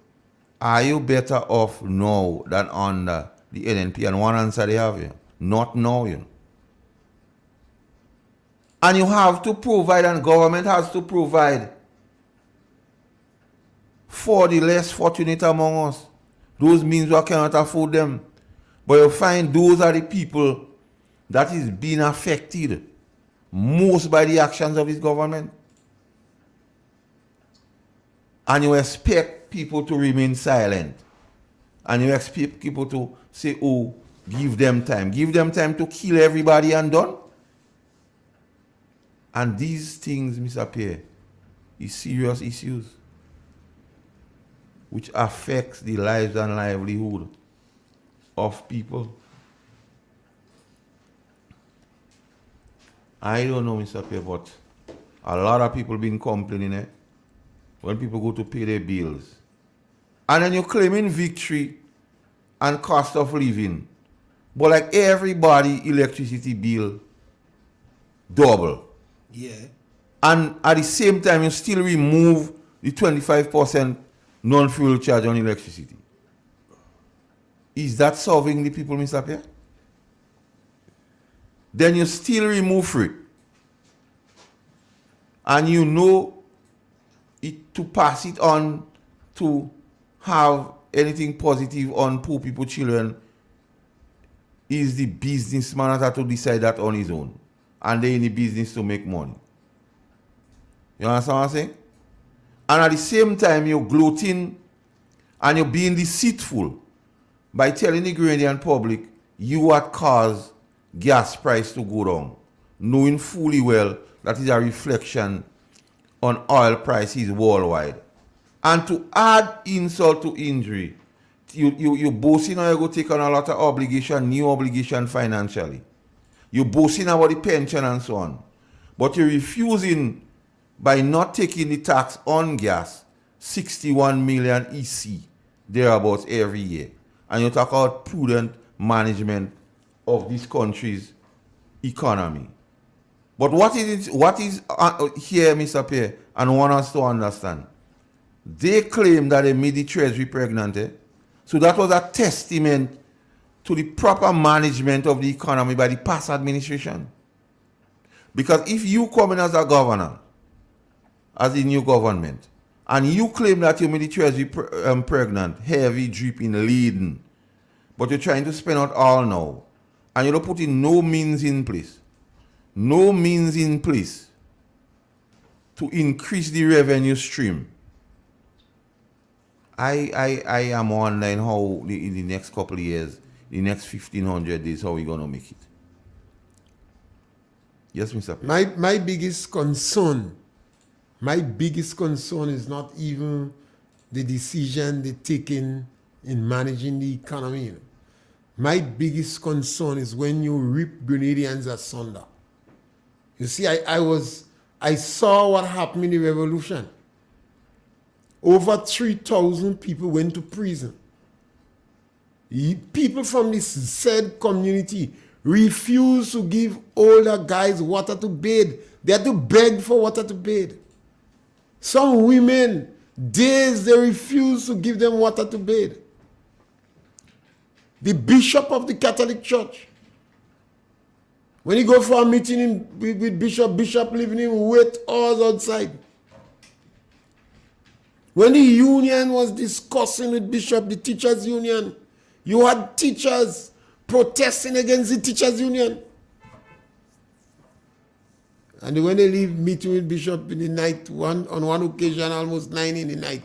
are you better off now than under the NNP? And one answer they have here, not now. You know. And you have to provide, and government has to provide for the less fortunate among us. Those means we cannot afford them. But you find those are the people that is being affected most by the actions of this government. And you expect people to remain silent. And you expect people to say, oh, give them time. Give them time to kill everybody and done. And these things, Mr. Pierre, is serious issues which affects the lives and livelihood of people. I don't know, Mr. Pierre, but a lot of people been complaining when people go to pay their bills. And then you're claiming victory and cost of living. But like everybody, electricity bill double. Yeah. And at the same time, you still remove the 25% non-fuel charge on electricity. Is that solving the people, Mr. Pierre? Then you still remove free. And you know it to pass it on to have anything positive on poor people, children, is the businessman that has to decide that on his own. And they're in the business to make money. You understand what I'm saying? And at the same time, you're gloating and you're being deceitful by telling the Grenadian public you had caused gas price to go down, knowing fully well that is a reflection on oil prices worldwide. And to add insult to injury, you're boasting how you go take on a lot of obligation, new obligation financially. You're boasting about the pension and so on. But you're refusing, by not taking the tax on gas, 61 million EC, thereabouts every year. And you talk about prudent management of this country's economy. But what is here, Mr. Pierre, and want us to understand? They claim that they made the Treasury pregnant. So that was a testament to the proper management of the economy by the past administration. Because if you come in as a governor, as the new government, and you claim that you made the Treasury pregnant, heavy, dripping, laden, but you're trying to spend out all now, and you're not putting no means in place to increase the revenue stream, I am wondering how in the next couple of years, the next 1,500 days, how we're going to make it. Yes, Mr. My biggest concern is not even the decision they taken in managing the economy. You know. My biggest concern is when you rip Grenadians asunder. You see, I saw what happened in the revolution. Over 3,000 people went to prison. People from this said community refused to give older guys water to bathe. They had to beg for water to bathe. Some women, days they refused to give them water to bathe. The bishop of the Catholic Church, when he go for a meeting with Bishop leaving him wait hours outside. When the union was discussing with Bishop, the teachers union, you had teachers protesting against the teachers union. And when they leave meeting with Bishop in the night, on one occasion, almost 9 in the night.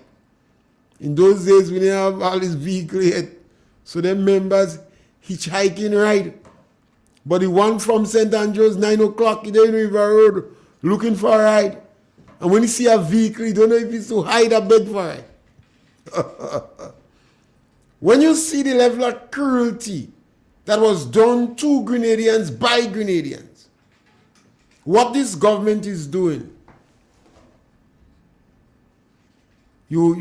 In those days, we didn't have all this vehicle yet. So them members hitchhiking ride. But the one from St. Andrews, 9 o'clock, he didn't River Road, looking for a ride. And when he see a vehicle, he don't know if it's to hide or beg for it. When you see the level of cruelty that was done to Grenadians by Grenadians, what this government is doing, you're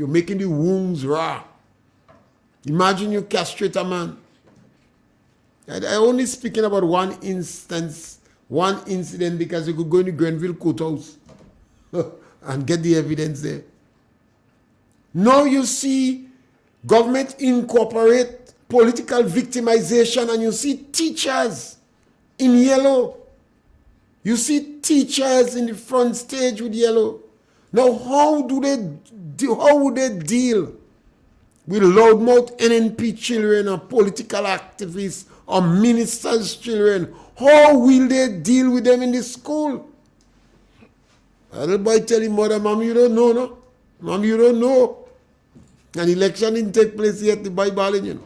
making the wounds raw. Imagine you castrate a man. I only speaking about one incident because you could go in the Grenville courthouse and get the evidence there. Now you see government incorporate political victimization and you see teachers in yellow. You see teachers in the front stage with yellow. Now how would they deal with loudmouth NNP children or political activists or ministers' children? How will they deal with them in the school? A little boy tell his mother, Mom, you don't know, no? Mom, you don't know. An election didn't take place yet, the Bible, you know.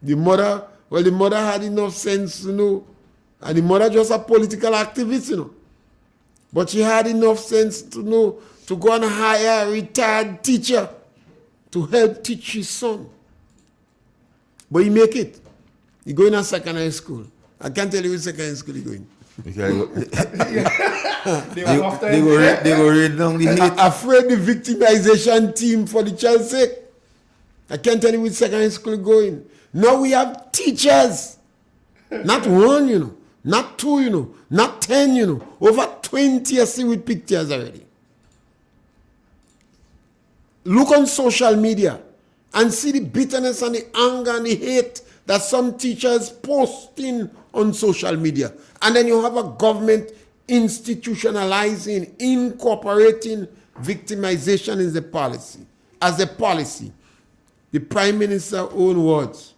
The mother had enough sense to know. And the mother just a political activist, you know. But she had enough sense to know to go and hire a retired teacher to help teach his son. But he make it. He go in a secondary school. I can't tell you which secondary school he going. They go read down the hate. Afraid the victimization team for the child's sake. I can't tell you which secondary school he going. Now we have teachers. Not one, you know. Not 2, you know. Not 10, you know. Over 20 I see with pictures already. Look on social media and see the bitterness and the anger and the hate that some teachers posting on social media. And then you have a government institutionalizing, incorporating victimization as a policy. The Prime Minister's own words.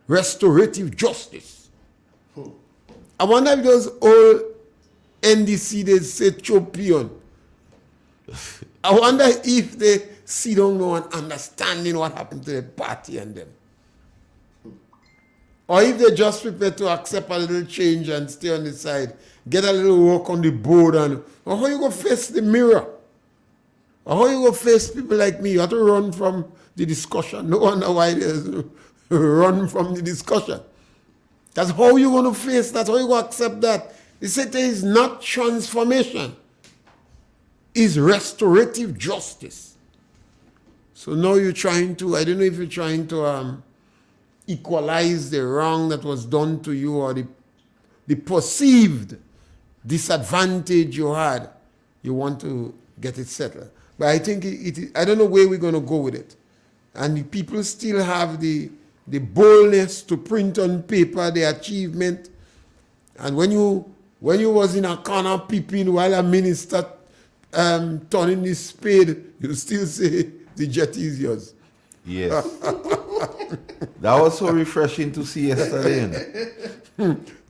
Restorative justice. I wonder if those old NDC they say champion. I wonder if they see don't know and understanding what happened to the party and them. Or if they just prepare to accept a little change and stay on the side, get a little work on the board, and or how you go face the mirror? Or how you go face people like me? You have to run from the discussion. No wonder why there's run from the discussion. That's how you going to face that, how you going to accept that. He said there is not transformation. It's restorative justice. So now you're trying to, I don't know if you're trying to equalize the wrong that was done to you or the perceived disadvantage you had. You want to get it settled. But I think I don't know where we're going to go with it. And the people still have the boldness to print on paper the achievement. And when you was in a corner peeping while a minister turning his spade, you still say the jet is yours. Yes. That was so refreshing to see yesterday.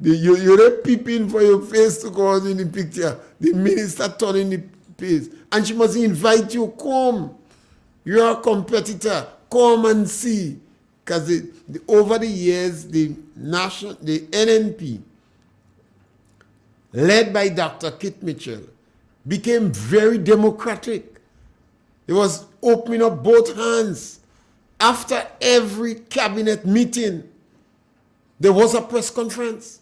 You're there peeping for your face to go out in the picture. The minister turning the page. And she must invite you, come. You're a competitor. Come and see. Because over the years, the NNP, led by Dr. Kit Mitchell, became very democratic. It was opening up both hands. After every cabinet meeting, there was a press conference.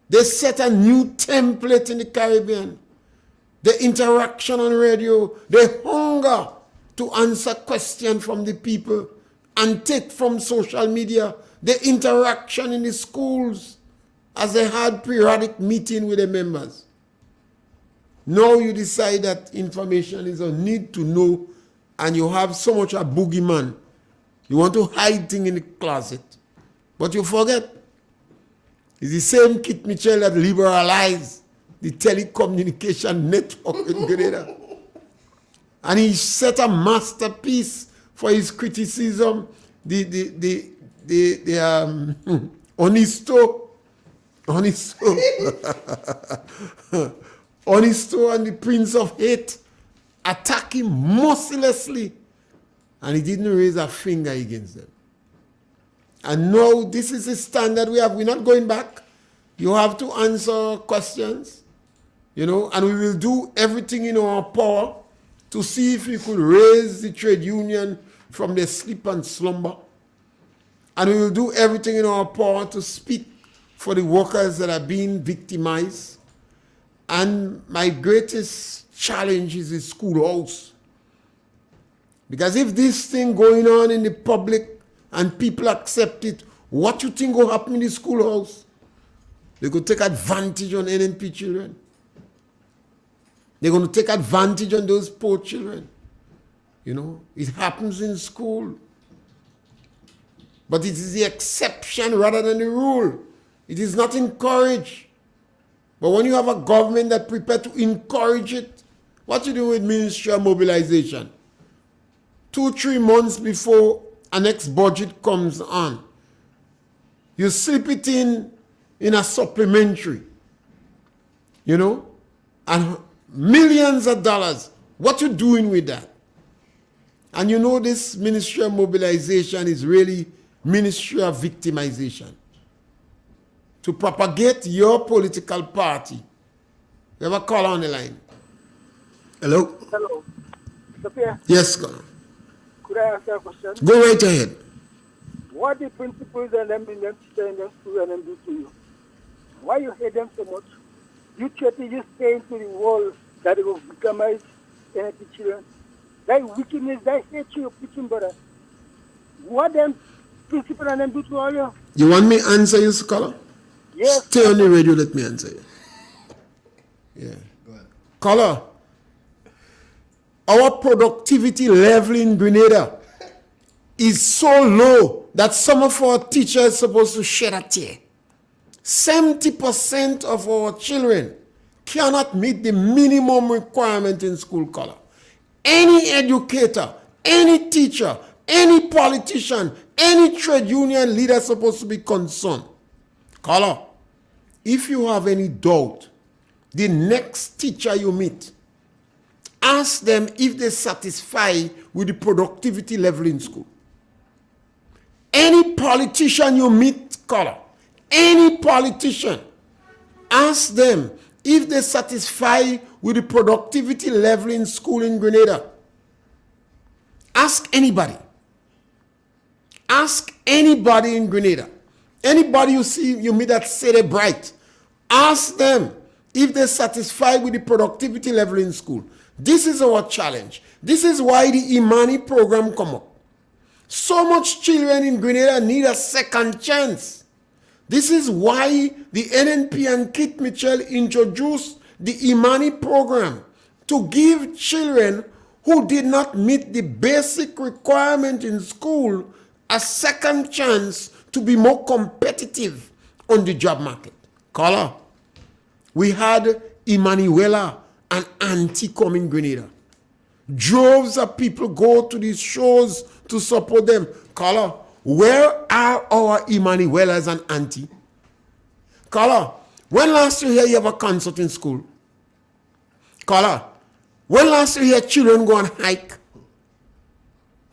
They set a new template in the Caribbean. The interaction on radio, the hunger to answer questions from the people and take from social media, the interaction in the schools as they had periodic meeting with the members. Now you decide that information is a need to know and you have so much a boogeyman. You want to hide things in the closet. But you forget. It's the same Kit Mitchell that liberalized the telecommunication network in Grenada. And he set a masterpiece for his criticism, Honesto and the Prince of Hate attack him mercilessly, and he didn't raise a finger against them. And now this is the standard we have. We're not going back. You have to answer questions, you know, and we will do everything in our power to see if we could raise the trade union from their sleep and slumber. And we will do everything in our power to speak for the workers that are being victimized. And my greatest challenge is the schoolhouse. Because if this thing going on in the public and people accept it, what you think will happen in the schoolhouse? They could take advantage on NNP children. They're going to take advantage on those poor children. You know, it happens in school. But it is the exception rather than the rule. It is not encouraged. But when you have a government that prepared to encourage it, what you do with Ministry of Mobilization? 2-3 months before a next budget comes on, you slip it in a supplementary, you know, and millions of dollars. What you doing with that? And you know this Ministry of Mobilization is really Ministry of Victimization. To propagate your political party. You have a call on the line. Hello? Hello. Sophia? Yes, go on. Could I ask you a question? Go right ahead. What the principals and them in them teacher in them school and them do to you? Why you hate them so much? You threaten, you stay into the world that they will victimize any children. That wickedness, that hate you, preaching brother. What them principal and them do to all you? You want me to answer you, scholar? Yes. Stay on the radio, let me answer you. Yeah. Go ahead. Caller, our productivity level in Grenada is so low that some of our teachers are supposed to shed a tear. 70% of our children cannot meet the minimum requirement in school, color. Any educator, any teacher, any politician, any trade union leader is supposed to be concerned. Color, if you have any doubt, the next teacher you meet, ask them if they're satisfied with the productivity level in school. Any politician you meet, color, any politician, ask them if they're satisfied with the productivity level in school in Grenada. Ask anybody. Ask anybody in Grenada. Anybody you see, you meet that say they're bright. Ask them if they're satisfied with the productivity level in school. This is our challenge. This is why the Imani program come up. So much children in Grenada need a second chance. This is why the NNP and Kit Mitchell introduced the Imani program to give children who did not meet the basic requirement in school a second chance to be more competitive on the job market. Caller, we had Emanuela and Auntie come in Grenada. Droves of people go to these shows to support them. Caller, where are our Emanuelas and Auntie? Caller, when last you hear you have a concert in school? Caller, when last you hear children go on hike?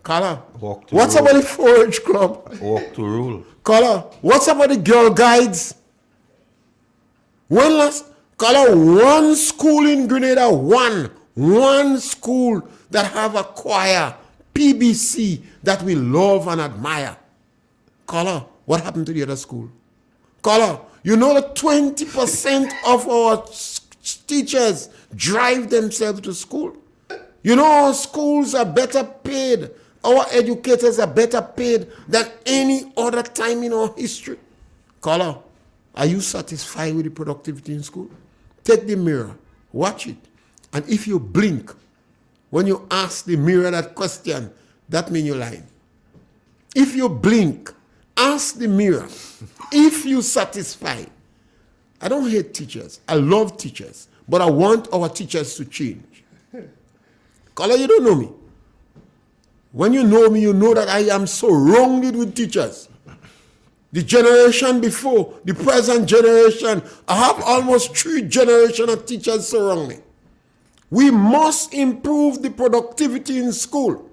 Caller, what's about the 4-H club? Walk to rule. Caller, what's about the girl guides? When last, caller, one school in Grenada, one school that have a choir, PBC, that we love and admire. Caller, what happened to the other school? Caller, you know that 20% of our teachers drive themselves to school. You know our schools are better paid. Our educators are better paid than any other time in our history. Caller, are you satisfied with the productivity in school? Take the mirror, watch it. And if you blink, when you ask the mirror that question, that means you're lying. If you blink, ask the mirror if you're satisfied. I don't hate teachers. I love teachers. But I want our teachers to change. Caller, you don't know me. When you know me, you know that I am surrounded with teachers. The generation before, the present generation, I have almost 3 generations of teachers surrounding me. We must improve the productivity in school.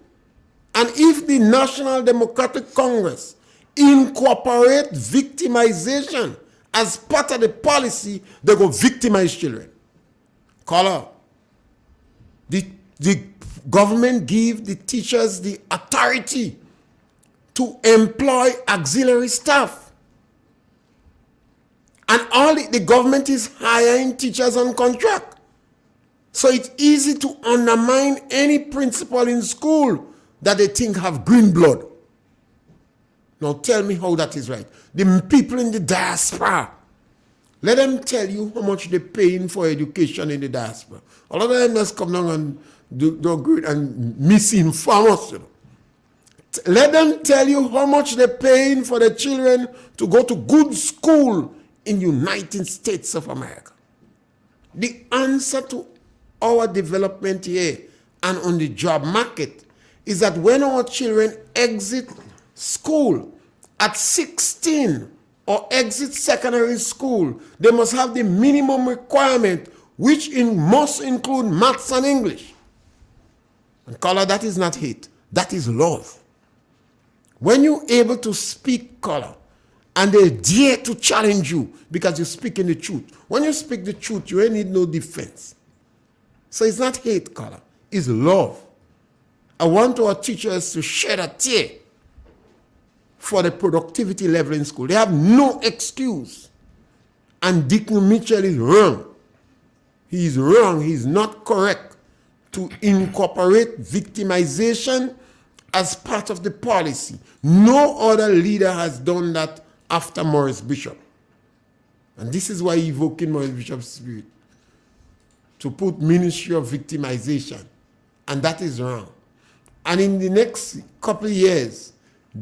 And if the National Democratic Congress incorporate victimization as part of the policy, they go victimize children. Caller, the government give the teachers the authority to employ auxiliary staff. And all the government is hiring teachers on contract. So it's easy to undermine any principal in school that they think have green blood. Now tell me how that is right. The people in the diaspora, let them tell you how much they're paying for education in the diaspora. A lot of them just come down and do good and misinform us. You know. Let them tell you how much they're paying for the children to go to good school in United States of America. The answer to our development here and on the job market is that when our children exit school at 16 or exit secondary school, they must have the minimum requirement, which must include maths and English. And caller, that is not hate, that is love. When you're able to speak, caller, and they dare to challenge you because you're speaking the truth. When you speak the truth, you ain't need no defense. So it's not hate, caller, it's love. I want our teachers to shed a tear for the productivity level in school. They have no excuse. And Dick Mitchell is wrong. He's wrong. He's not correct to incorporate victimization as part of the policy. No other leader has done that after Maurice Bishop. And this is why evoking Maurice Bishop's spirit to put ministry of victimization. And that is wrong. And in the next couple of years,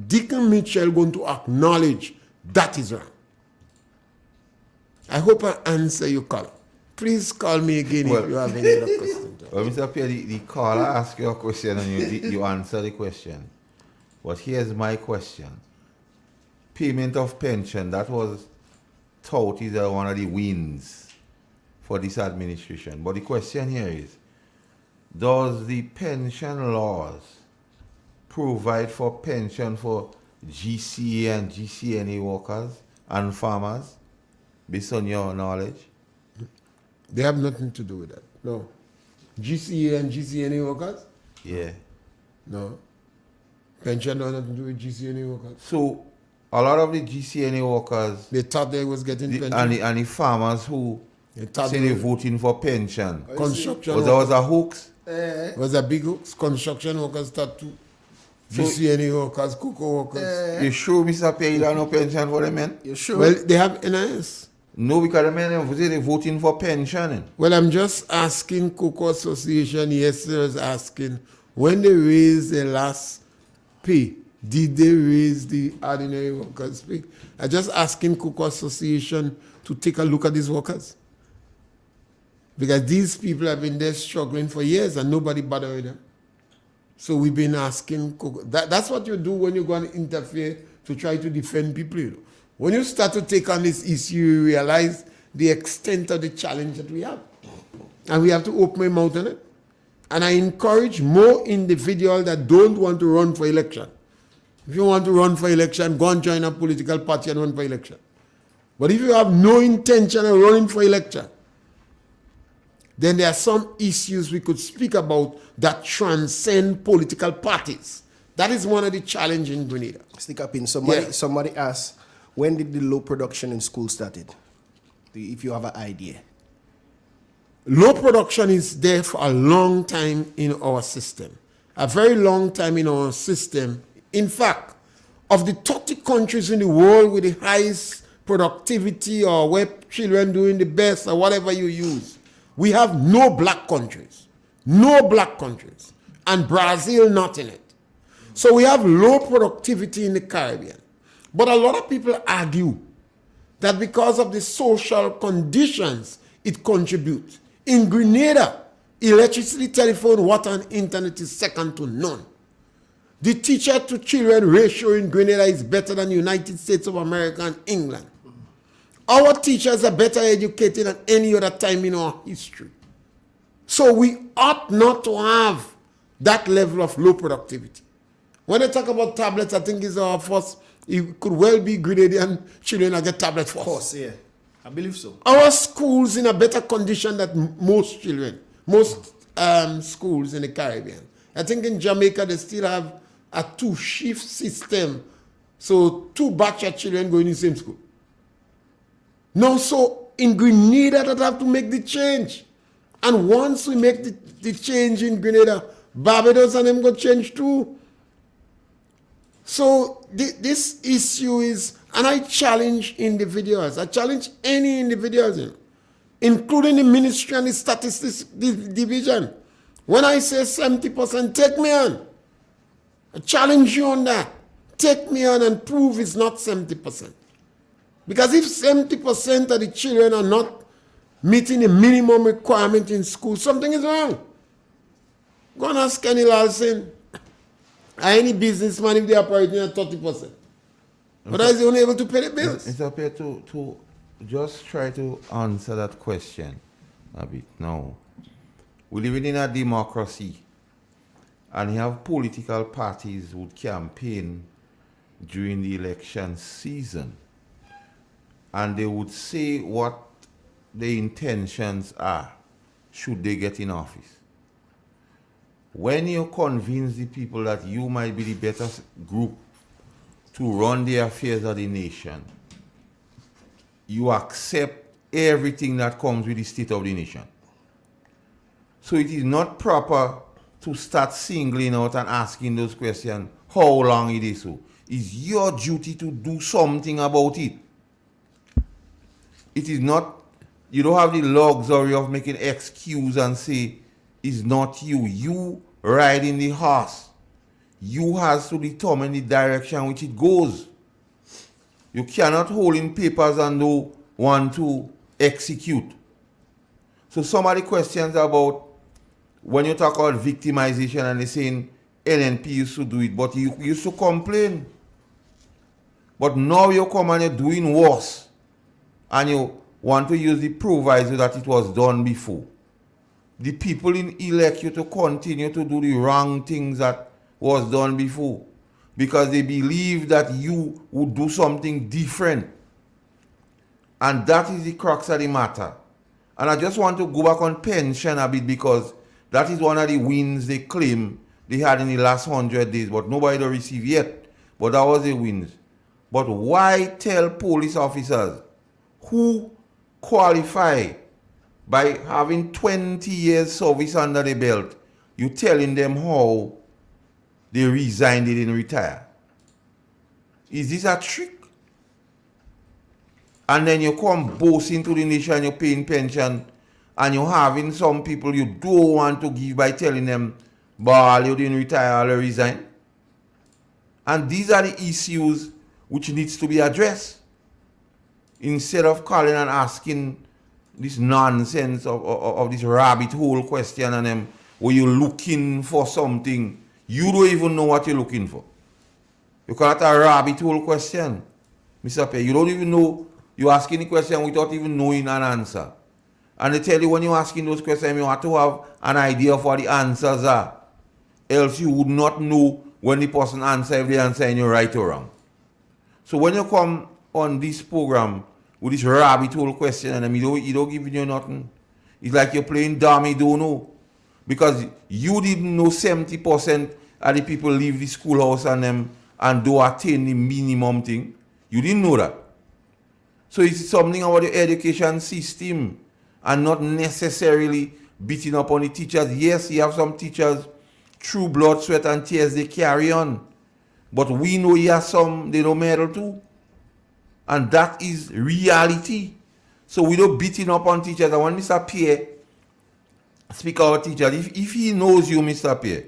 Deacon Mitchell going to acknowledge that is wrong. I hope I answer your call. Please call me again if you have any other question. Well, Mr. Pierre, the caller asked you a question and you answer the question. But here's my question. Payment of pension, that was thought is one of the wins for this administration. But the question here is, does the pension laws provide for pension for GCA and GCNA workers and farmers, based on your knowledge? They have nothing to do with that. No. GCA and GCNA workers? Yeah. No. Pension don't have nothing to do with GCNA workers. So, a lot of the GCNA workers... They thought they was getting pension. And the farmers who say they're voting for pension. Construction was a hoax? Was a big hoax. Construction workers start to... GCNA workers, cocoa workers. You sure, Mr. Pierre, you don't have no pension for the men? You sure? Well, they have NIS. No, because the men are voting for pension. Well, I'm just asking Cocoa Association yesterday was asking, when they raised the last pay, did they raise the ordinary workers' pay? I'm just asking Cocoa Association to take a look at these workers. Because these people have been there struggling for years and nobody bothered with them. So we've been asking Cocoa. That's what you do when you go and interfere to try to defend people. You know. When you start to take on this issue, you realize the extent of the challenge that we have. And we have to open our mouth on it. And I encourage more individuals that don't want to run for election. If you want to run for election, go and join a political party and run for election. But if you have no intention of running for election, then there are some issues we could speak about that transcend political parties. That is one of the challenges in Grenada. Stick up in. Somebody asked, when did the low production in school started? If you have an idea. Low production is there for a long time in our system. A very long time in our system. In fact, of the 30 countries in the world with the highest productivity or where children doing the best or whatever you use, we have no black countries. No black countries. And Brazil not in it. So we have low productivity in the Caribbean. But a lot of people argue that because of the social conditions, it contributes. In Grenada, electricity, telephone, water, and internet is second to none. The teacher to children ratio in Grenada is better than the United States of America and England. Our teachers are better educated than any other time in our history. So we ought not to have that level of low productivity. When they talk about tablets, I think it's our first, it could well be Grenadian children that get tablets first. Of course, yeah. I believe so. Our schools in a better condition than most children, most schools in the Caribbean. I think in Jamaica they still have a 2-shift system. So 2 batch of children go in the same school. No, so in Grenada that have to make the change. And once we make the change in Grenada, Barbados and them go change too. So this issue is, and I challenge individuals. I challenge any individuals, including the ministry and the statistics division. When I say 70%, take me on. I challenge you on that. Take me on and prove it's not 70%. Because if 70% of the children are not meeting the minimum requirement in school, something is wrong. Go and ask Kenny Larson, any businessman, if they are operating at 30%. But is he only able to pay the bills? It's up here to just try to answer that question a bit now. We live in a democracy, and you have political parties who campaign during the election season, and they would say what their intentions are should they get in office. When you convince the people that you might be the better group to run the affairs of the nation, you accept everything that comes with the state of the nation. So it is not proper to start singling out and asking those questions, how long it is so. It's your duty to do something about it. It is not, you don't have the luxury of making excuse and say, it's not you. You riding the horse. You has to determine the direction which it goes. You cannot hold in papers and don't want to execute. So some of the questions about when you talk about victimization and they're saying NNP used to do it, but you used to complain. But now you come and you're doing worse. And you want to use the proviso that it was done before. The people elect you to continue to do the wrong things that was done before. Because they believe that you would do something different. And that is the crux of the matter. And I just want to go back on pension a bit because that is one of the wins they claim they had in the last 100 days, but nobody don't receive yet. But that was the wins. But why tell police officers who qualify by having 20 years service under the belt, you telling them how they resigned, they didn't retire? Is this a trick? And then you come boasting to the nation, you're paying pension, and you're having some people you don't want to give by telling them, "Ball, you didn't retire, or resign." And these are the issues which needs to be addressed. Instead of calling and asking this nonsense of this rabbit hole question and them, where you're looking for something, you don't even know what you're looking for. You call it a rabbit hole question, Mr. Pay. You don't even know, you're asking the question without even knowing an answer. And they tell you when you're asking those questions, you have to have an idea of what the answers are. Else you would not know when the person answers if they answer you right or wrong. So when you come on this program with this rabbit hole question and you don't give you nothing, it's like you're playing dummy don't know. Because you didn't know 70% of the people leave the schoolhouse and do attain the minimum thing. You didn't know that. So it's something about the education system and not necessarily beating up on the teachers. Yes, you have some teachers, through blood, sweat, and tears, they carry on. But we know you have some, they don't medal too. And that is reality. So we don't beating up on teachers. And when Mr. Pierre speak about teachers, if he knows you, Mr. Pierre,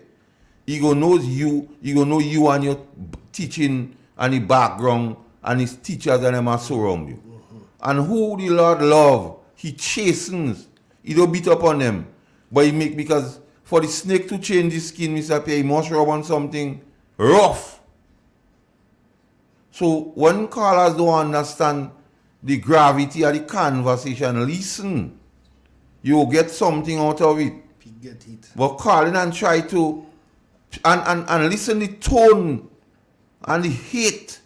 he gonna know you and your teaching and the background and his teachers and them are surround you. And who the Lord love, he chastens. He don't beat up on them. But he make, because for the snake to change his skin, Mr. Pierre, he must rub on something rough. So when callers don't understand the gravity of the conversation, listen. You'll get something out of it. Get it. But calling and try to and listen the tone and the hate.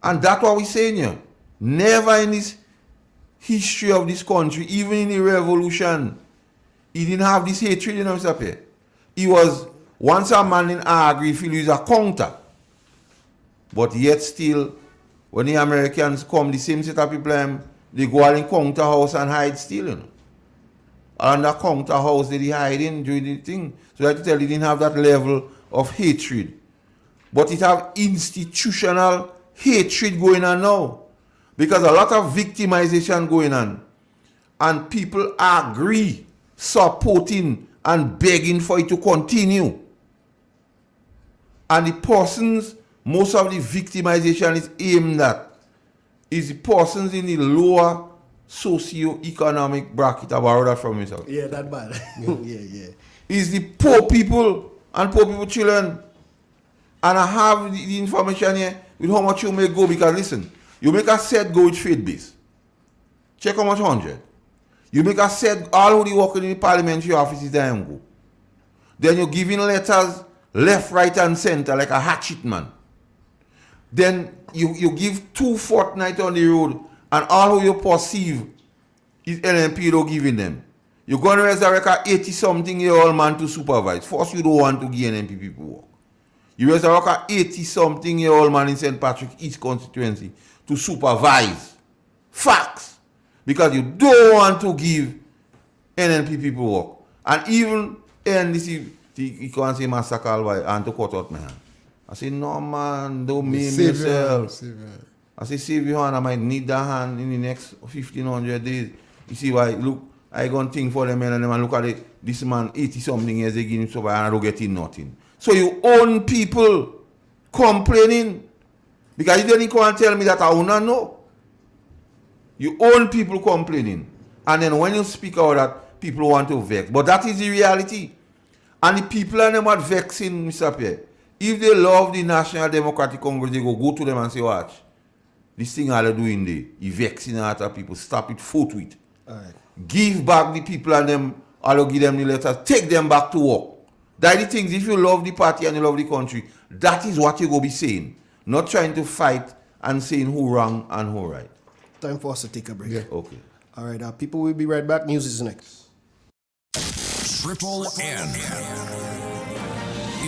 And that's what we're saying here. Never in this history of this country, even in the revolution, he didn't have this hatred, Mr. Pierre. He was, once a man in angry, feel he's a counter. But yet still, when the Americans come, the same set of people, they go out in counter house and hide still, And the counter house they hide in during the thing. So that to tell you, they didn't have that level of hatred. But it have institutional hatred going on now. Because a lot of victimization going on. And people agree, supporting, and begging for it to continue. And the persons, most of the victimization is aimed at, is the persons in the lower socio-economic bracket. I borrow that from myself. Yeah, that bad. yeah. Is the poor people and poor people children. And I have the information here with how much you may go, because listen, you make a set go with faith base. Check how much 100. You make a set all who working in the parliamentary offices there and go. Then you're giving letters left, right, and center like a hatchet man. Then you give 2 fortnights on the road, and all who you perceive is NNP don't giving them. You're going to resurrect a 80-something-year-old man to supervise. First, you don't want to give NNP people work. You resurrect a 80-something-year-old man in St. Patrick East constituency to supervise. Facts. Because you don't want to give NNP people work. And even NDC, you can't say massacre and to cut out my hand. I say, no man, don't maim yourself. I say, Save Johanna might need that hand in the next 1500 days. You see why, look, I gonna think for them and them and look at it, this man 80 something years again, him so and I don't getting nothing. So you own people complaining because you didn't come and tell me that I will not know. You own people complaining. And then when you speak out that, people want to vex. But that is the reality. And the people are not vexing, Mr. Pierre. If they love the National Democratic Congress, they go to them and say, watch, this thing all they're doing there, you vexing out of people, stop it forthwith. Alright. Give back the people and them, I'll give them the letters, take them back to work. That the things, if you love the party and you love the country, that is what you go be saying. Not trying to fight and saying who wrong and who right. Time for us to take a break. Yeah, okay. Alright, people will be right back. News is next. Triple N.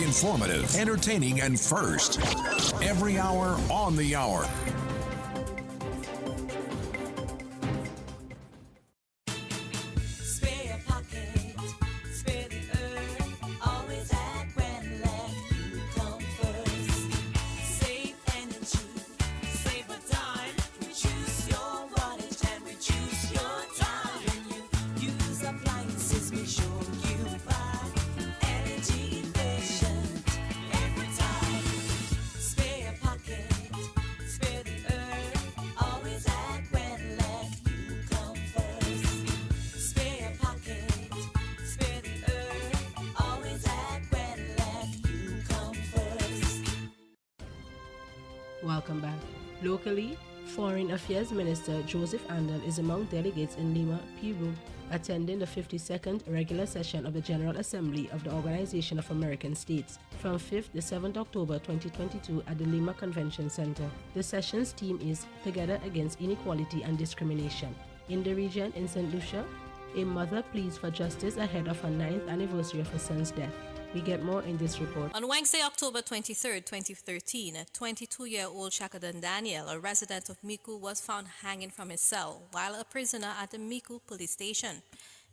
Informative, entertaining, and first. Every hour on the hour. Spare your pocket, spare the earth. Always at Renlac, you come first. Save energy, save a dime. Reduce your wattage and reduce your time. When you use appliances, make sure you buy energy efficient every time. Spare your pocket, spare the earth. Always at Renlac, you come first. Spare your pocket, spare the earth. Always at Renlac, you come first. Welcome back. Locally, Foreign Affairs Minister Joseph Andal is among delegates in Lima, Peru, attending the 52nd regular session of the General Assembly of the Organization of American States from 5th to 7th October 2022 at the Lima Convention Center. The session's theme is Together Against Inequality and Discrimination. In the region in St. Lucia, a mother pleads for justice ahead of her 9th anniversary of her son's death. We get more in this report. On Wednesday, October 23, 2013, 22-year-old Shakadan Daniel, a resident of Miku, was found hanging from his cell while a prisoner at the Miku police station.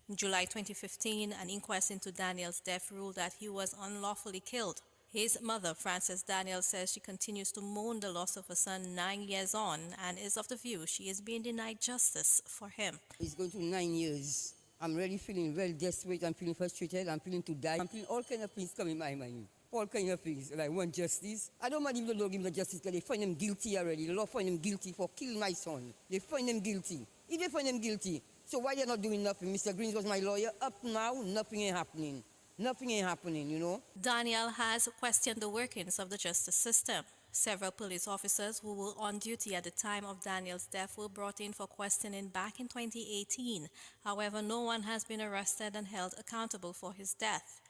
In July 2015, an inquest into Daniel's death ruled that he was unlawfully killed. His mother, Frances Daniel, says she continues to mourn the loss of her son 9 years on and is of the view she is being denied justice for him. It's going to 9 years. I'm really feeling very desperate. I'm feeling frustrated. I'm feeling to die. I'm feeling all kind of things come in my mind. All kind of things. And I want justice. I don't mind if they don't give him the justice because they find him guilty already. The law find him guilty for killing my son. They find him guilty. If they find him guilty, so why they're not doing nothing? Mr. Greens was my lawyer. Up now, nothing ain't happening. Nothing ain't happening, you know. Daniel has questioned the workings of the justice system. Several police officers who were on duty at the time of Daniel's death were brought in for questioning back in 2018. However, no one has been arrested and held accountable for his death.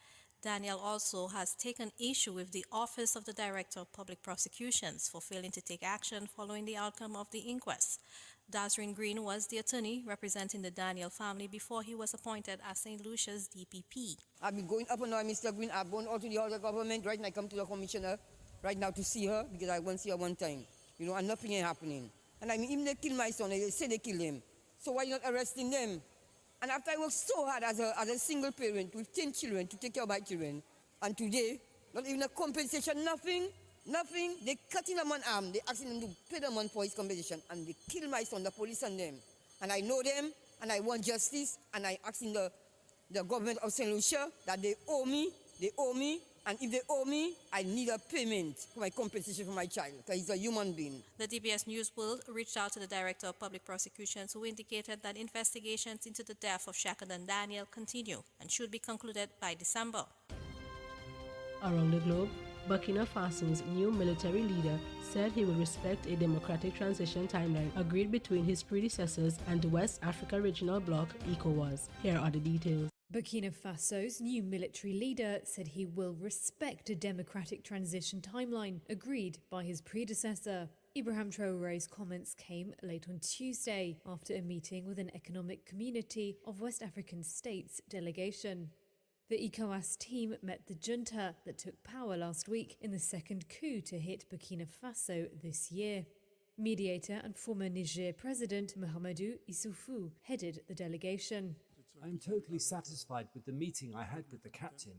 Daniel also has taken issue with the Office of the Director of Public Prosecutions for failing to take action following the outcome of the inquest. Dasrin Green was the attorney representing the Daniel family before he was appointed as St. Lucia's DPP. I've been going up and down, Mr. Green. I've gone all to the other government. Right now, I come to the commissioner right now to see her because I won't see her one time. You know, and nothing ain't happening. And I mean, even they kill my son, they say they killed him. So why you not arresting them? And after I worked so hard as a single parent with 10 children to take care of my children, and today, not even a compensation, nothing. They cut in a man's arm, they asking him to pay the man for his compensation, and they kill my son, the police and them. And I know them, and I want justice, and I asking the government of St. Lucia that they owe me, and if they owe me, I need a payment for my compensation for my child, because he's a human being. The DBS News World reached out to the Director of Public Prosecutions, who indicated that investigations into the death of Shakadan Daniel continue and should be concluded by December. Around the globe, Burkina Faso's new military leader said he will respect a democratic transition timeline agreed between his predecessors and the West Africa Regional Bloc, ECOWAS. Here are the details. Burkina Faso's new military leader said he will respect a democratic transition timeline agreed by his predecessor. Ibrahim Traore's comments came late on Tuesday after a meeting with an economic community of West African states delegation. The ECOWAS team met the junta that took power last week in the second coup to hit Burkina Faso this year. Mediator and former Niger President Mahamadou Issoufou headed the delegation. I am totally satisfied with the meeting I had with the captain.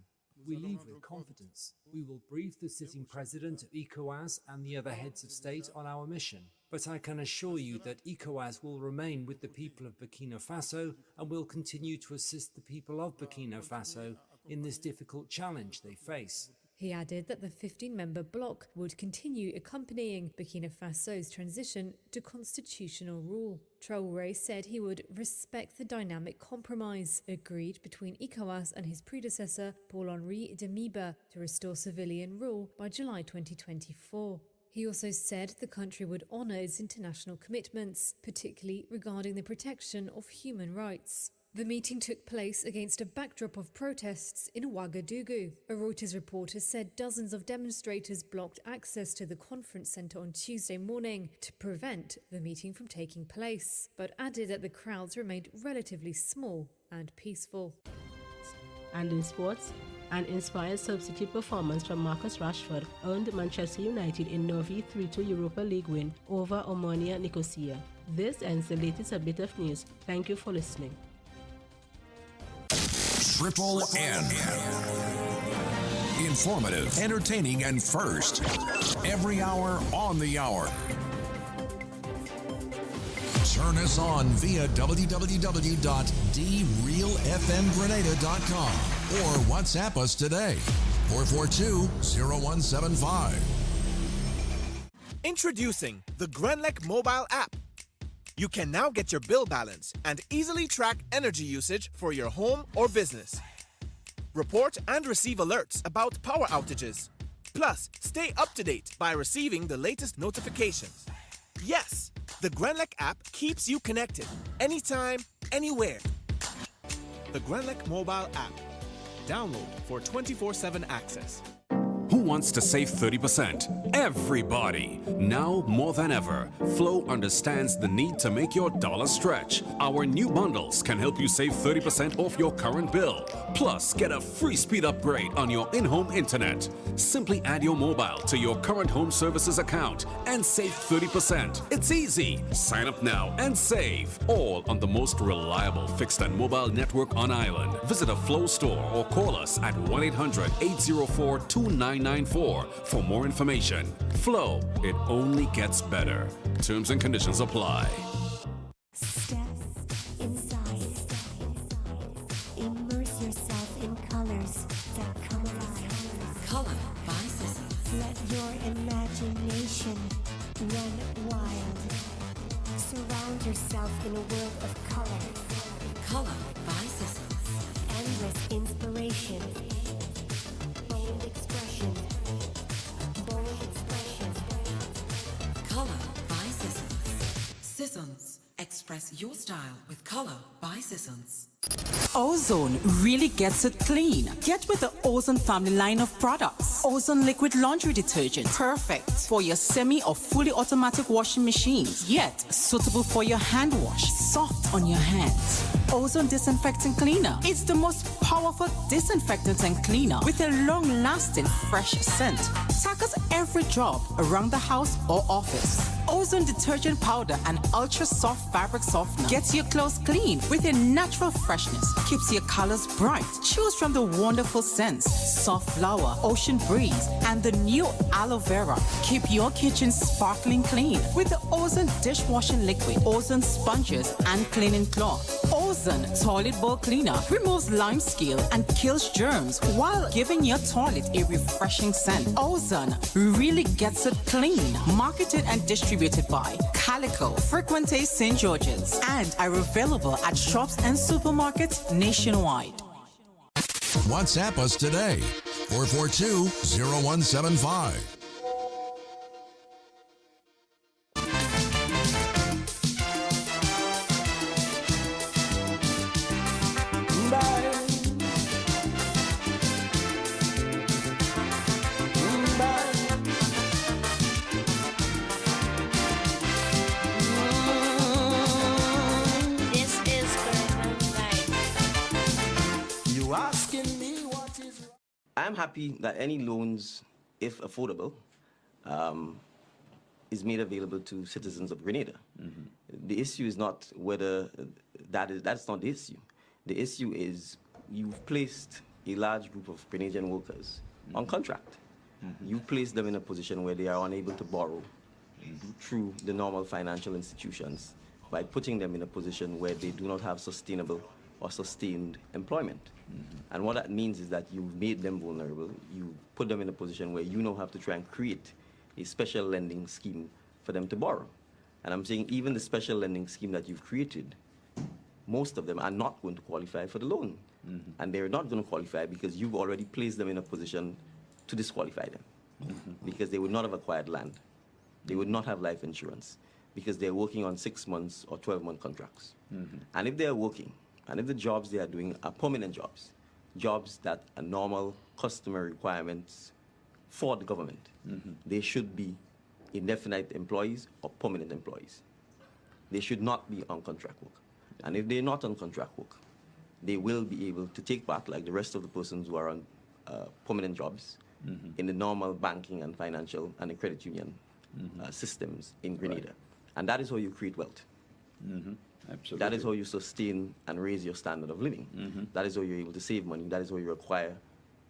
We leave with confidence. We will brief the sitting president of ECOWAS and the other heads of state on our mission, But I can assure you that ECOWAS will remain with the people of Burkina Faso and will continue to assist the people of Burkina Faso in this difficult challenge they face. He added that the 15-member bloc would continue accompanying Burkina Faso's transition to constitutional rule. Traoré said he would respect the dynamic compromise agreed between ECOWAS and his predecessor, Paul-Henri Damiba, to restore civilian rule by July 2024. He also said the country would honour its international commitments, particularly regarding the protection of human rights. The meeting took place against a backdrop of protests in Ouagadougou. A Reuters reporter said dozens of demonstrators blocked access to the conference centre on Tuesday morning to prevent the meeting from taking place, but added that the crowds remained relatively small and peaceful. And in sports, an inspired substitute performance from Marcus Rashford earned Manchester United a Novi 3-2 Europa League win over Omonia Nicosia. This ends the latest update of news. Thank you for listening. Triple N. Informative, entertaining, and first. Every hour on the hour. Turn us on via www.drealfmgrenada.com or WhatsApp us today, 442-0175. Introducing the Grenlec mobile app. You can now get your bill balance and easily track energy usage for your home or business. Report and receive alerts about power outages. Plus, stay up to date by receiving the latest notifications. Yes, the Grenlec app keeps you connected anytime, anywhere. The Grenlec mobile app. Download for 24/7 access. Who wants to save 30%? Everybody! Now more than ever, Flow understands the need to make your dollar stretch. Our new bundles can help you save 30% off your current bill. Plus, get a free speed upgrade on your in-home internet. Simply add your mobile to your current home services account and save 30%. It's easy. Sign up now and save. All on the most reliable fixed and mobile network on island. Visit a Flow store or call us at 1-800-804-2994 for more information. Flow, it only gets better. Terms and conditions apply. Step inside. Immerse yourself in colors that come alive. Color by Sissy. Let your imagination run wild. Surround yourself in a world of color. Color by Sissy. Endless inspiration. Bold expression. Bold expression. Color by Sissons. Sissons. Express your style with Color by Sissons. Ozone really gets it clean. Get with the Ozone family line of products. Ozone liquid laundry detergent. Perfect for your semi or fully automatic washing machines. Yet suitable for your hand wash. Soft on your hands. Ozone disinfectant cleaner. It's the most powerful disinfectant and cleaner with a long-lasting fresh scent. Tackles every job around the house or office. Ozone detergent powder and ultra soft fabric softener gets your clothes clean with a natural freshness. Keeps your colors bright. Choose from the wonderful scents: soft flower, ocean breeze, and the new aloe vera. Keep your kitchen sparkling clean with the Ozone dishwashing liquid, Ozone sponges, and cleaning cloth. Ozone toilet bowl cleaner removes lime scale and kills germs while giving your toilet a refreshing scent. Ozone really gets it clean. Marketed and distributed by Calico, Frequente St. George's, and are available at shops and supermarkets nationwide. WhatsApp us today, 442-0175. I'm happy that any loans, if affordable, is made available to citizens of Grenada. The issue is not whether that's not the issue. The issue is you've placed a large group of Grenadian workers on contract. You place them in a position where they are unable to borrow through the normal financial institutions by putting them in a position where they do not have sustainable or sustained employment. And what that means is that you've made them vulnerable. You put them in a position where you now have to try and create a special lending scheme for them to borrow. And I'm saying even the special lending scheme that you've created, most of them are not going to qualify for the loan. And they're not going to qualify because you've already placed them in a position to disqualify them. Because they would not have acquired land. They would not have life insurance because they're working on 6 months or 12-month contracts. And if they're working, and if the jobs they are doing are permanent jobs, jobs that are normal customer requirements for the government, they should be indefinite employees or permanent employees. They should not be on contract work. And if they're not on contract work, they will be able to take part, like the rest of the persons who are on permanent jobs, in the normal banking and financial and the credit union systems in Grenada. And that is how you create wealth. Absolutely. That is how you sustain and raise your standard of living. That is how you're able to save money. That is how you acquire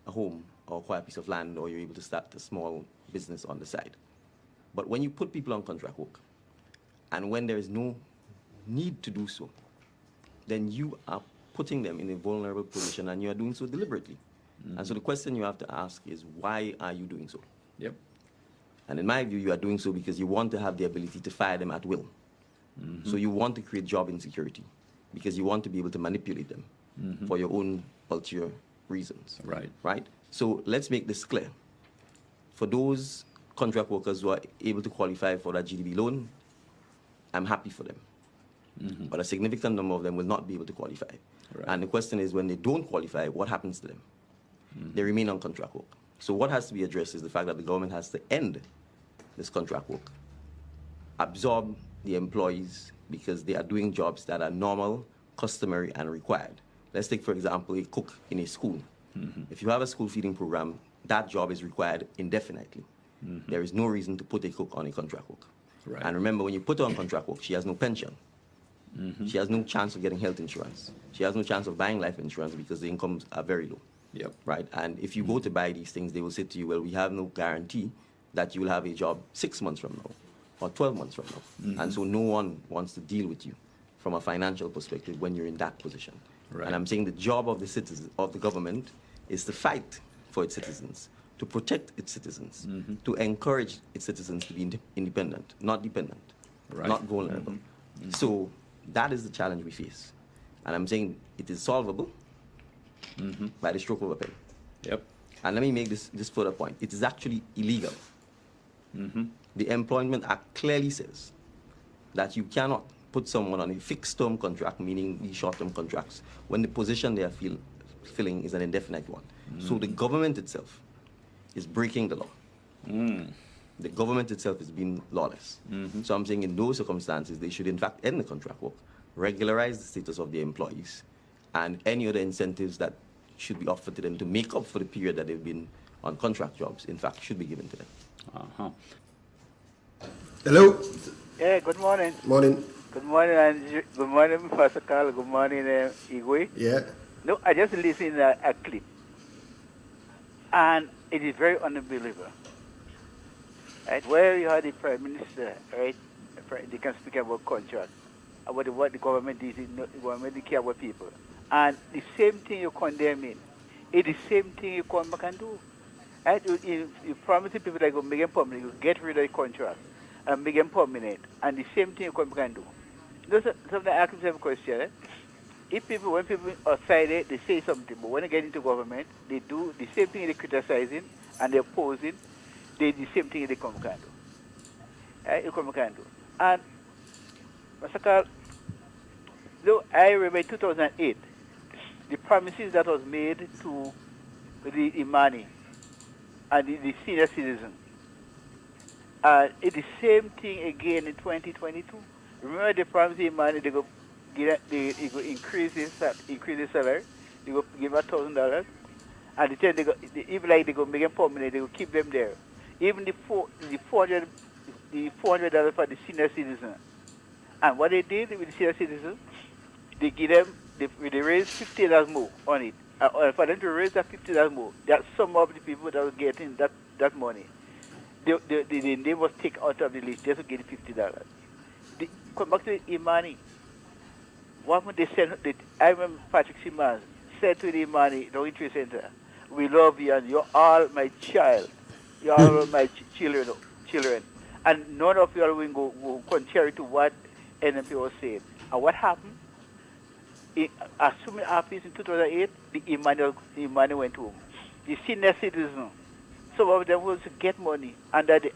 a home or acquire a piece of land, or you're able to start a small business on the side. But when you put people on contract work, and when there is no need to do so, then you are putting them in a vulnerable position, and you are doing so deliberately. And so the question you have to ask is, why are you doing so? Yep. And in my view, you are doing so because you want to have the ability to fire them at will. So you want to create job insecurity because you want to be able to manipulate them for your own ulterior reasons. Right. Right? So let's make this clear. For those contract workers who are able to qualify for that GDP loan, I'm happy for them. But a significant number of them will not be able to qualify. Right. And the question is, when they don't qualify, what happens to them? They remain on contract work. So what has to be addressed is the fact that the government has to end this contract work, absorb the employees because they are doing jobs that are normal, customary, and required. Let's take, for example, a cook in a school. If you have a school feeding program, that job is required indefinitely. There is no reason to put a cook on a contract work. Right. And remember, when you put her on contract work, she has no pension. She has no chance of getting health insurance. She has no chance of buying life insurance because the incomes are very low. Yep. Right? And if you go to buy these things, they will say to you, well, we have no guarantee that you will have a job 6 months from now or 12 months from now. And so no one wants to deal with you from a financial perspective when you're in that position. Right. And I'm saying the job of the citizens, of the government, is to fight for its citizens, to protect its citizens, to encourage its citizens to be independent, not dependent, Right. not vulnerable. So that is the challenge we face. And I'm saying it is solvable by the stroke of a pen. Yep. And let me make this further point. It is actually illegal. The Employment Act clearly says that you cannot put someone on a fixed term contract, meaning these short term contracts, when the position they are filling is an indefinite one. So the government itself is breaking the law. The government itself is being lawless. So I'm saying in those circumstances, they should in fact end the contract work, regularize the status of their employees, and any other incentives that should be offered to them to make up for the period that they've been on contract jobs, in fact, should be given to them. Hello. Yeah, good morning. Morning. Good morning, and good morning, Pastor Carl. Good morning, Igwe. Yeah. No, I just listened to a clip, and it is very unbelievable. Right, where you had the Prime Minister, right, they can speak about contract, about what the government is, the government care about people. And the same thing you're condemning, it's the same thing you come back and do. Right? You promise people that you make them permanent, you get rid of the contract and make them permanent, and the same thing you come back and do. Sometimes I ask myself a question, eh? If people, when people outside it, they say something, but when they get into government, they do the same thing they're criticizing and they're opposing, they the same thing they come back and do. Right? You come back and do. And, Mr. Carl, though I remember in 2008, the promises that was made to the Imani and the senior citizen. It's the same thing again in 2022. Remember the promise Imani, they go increase his salary, they go give him $1,000, and they even like they go make them permanent, they go keep them there. Even the $400 for the senior citizen. And what they did with the senior citizen, they give them, they raise $50 more on it. For them to raise that $50 more, that's some of the people that are getting that money. the name was taken out of the list just to get $50. Come back to Imani. What would they send? I remember Patrick Simmons said to the Imani, the Trade Center, "We love you and you're all my child. You're all my children. And none of you all will go contrary to what NMP was saying." And what happened? As soon as in 2008, the Imani went home. The senior citizens, some of them was to get money under the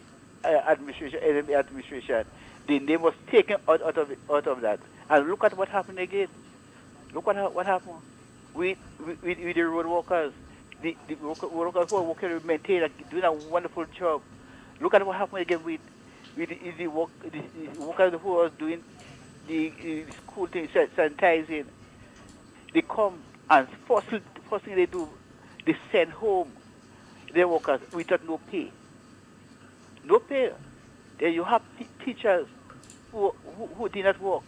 administration, NMP administration. The name was taken out of that. And look at what happened again. Look what happened with the road workers. The workers who are working to maintain, doing a wonderful job. Look at what happened again with the workers who are doing the school thing, sanitizing. They come and first thing they do, they send home their workers without no pay. No pay. Then you have teachers who did not work.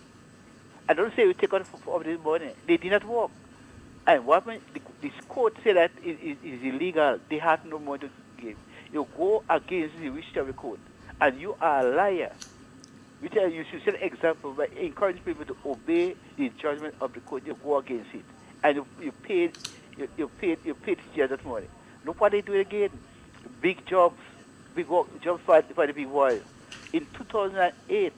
I don't say you take out of this money. They did not work. And what the court said that it is illegal. They have no money to give. You go against the wishes of the court, and you are a liar. You should set an example by encouraging people to obey the judgment of the court. You go against it, and you paid teachers that money. Look what they do again. Big jobs, jobs for the big boys. In 2008,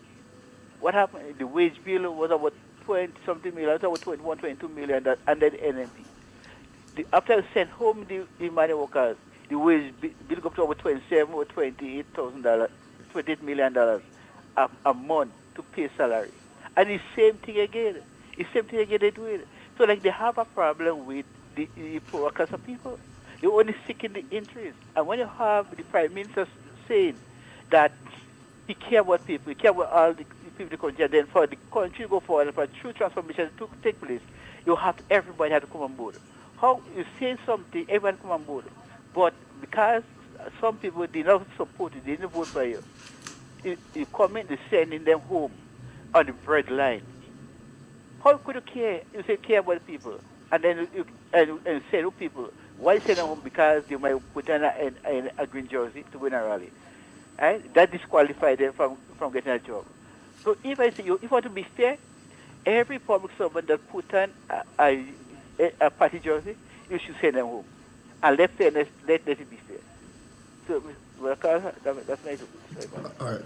what happened? The wage bill was about 20-something million, about 21, 22 million under the NMP. After they sent home the money workers, the wage bill got to over $27 or $28,000, $28 million a month to pay salary. And the same thing again. They do it. So like they have a problem with the poor class of people. They're only seeking the interest. And when you have the Prime Minister saying that he cares about people, he cares about all the people in the country, and then for the country to go forward, for true transformation to take place, everybody has to come on board. How you say something, everyone come on board. But because some people did not support you, they didn't vote for you, you come in, sending them home on the bread line. How could you care? You say care about people, and then you send to people. Why send them home? Because they might put on a green jersey to win a rally. Right? That disqualifies them from getting a job. So if I say if you want to be fair, every public servant that put on a party jersey, you should send them home. And let fairness, let it be fair. So, that's nice. All right.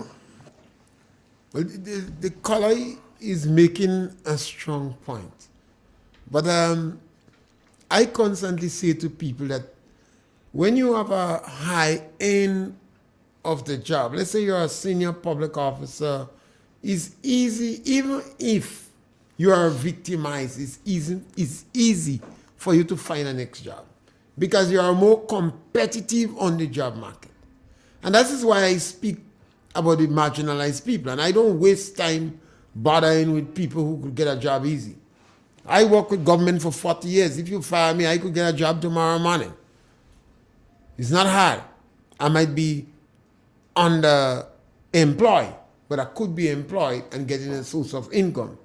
Well, the caller is making a strong point. But I constantly say to people that when you have a high end of the job, let's say you're a senior public officer, it's easy, even if you are victimized, it's easy for you to find a next job because you are more competitive on the job market. And that is why I speak about the marginalized people. And I don't waste time bothering with people who could get a job easy. I work with government for 40 years. If you fire me, I could get a job tomorrow morning. It's not hard. I might be underemployed, but I could be employed and getting a source of income.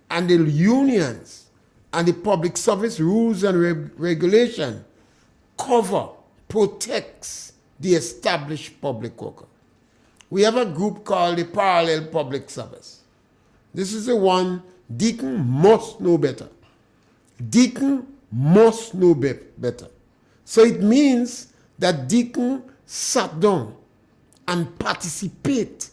And the unions and the public service rules and regulation protects the established public worker. We have a group called the Parallel Public Service. This is the one Deacon must know better. Deacon must know better. So it means that Deacon sat down and participated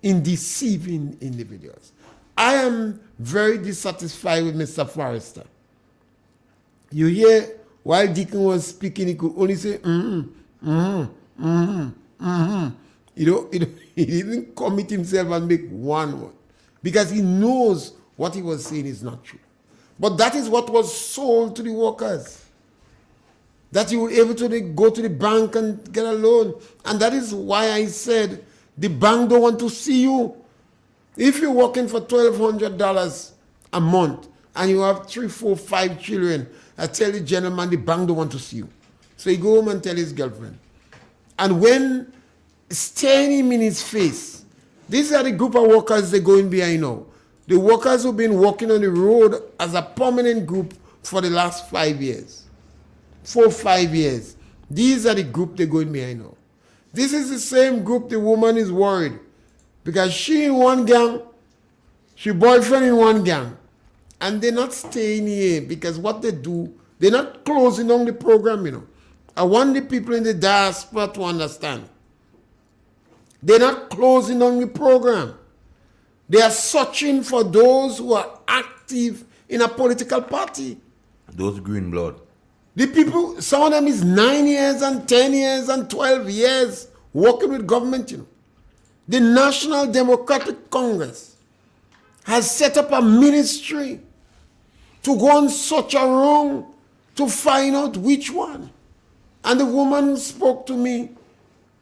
in deceiving individuals. I am very dissatisfied with Mr. Forrester. You hear, while Deacon was speaking, he could only say, He didn't commit himself and make one word because he knows what he was saying is not true. But that is what was sold to the workers. That you were able to go to the bank and get a loan. And that is why I said the bank don't want to see you. If you're working for $1,200 a month and you have 3, 4, 5 children, I tell the gentleman the bank don't want to see you. So he go home and tell his girlfriend. And when staring him in his face, these are the group of workers they're going behind now. The workers who've been working on the road as a permanent group for the last 5 years. 4 or 5 years. These are the group they're going behind now. This is the same group the woman is worried because she in one gang, she boyfriend in one gang, and they're not staying here because what they do, they're not closing down the program, you know. I want the people in the diaspora to understand. They're not closing down the program. They are searching for those who are active in a political party. Those green blood. The people, some of them is 9 years and 10 years and 12 years working with government, you know. The National Democratic Congress has set up a ministry to go and search around to find out which one. And the woman who spoke to me,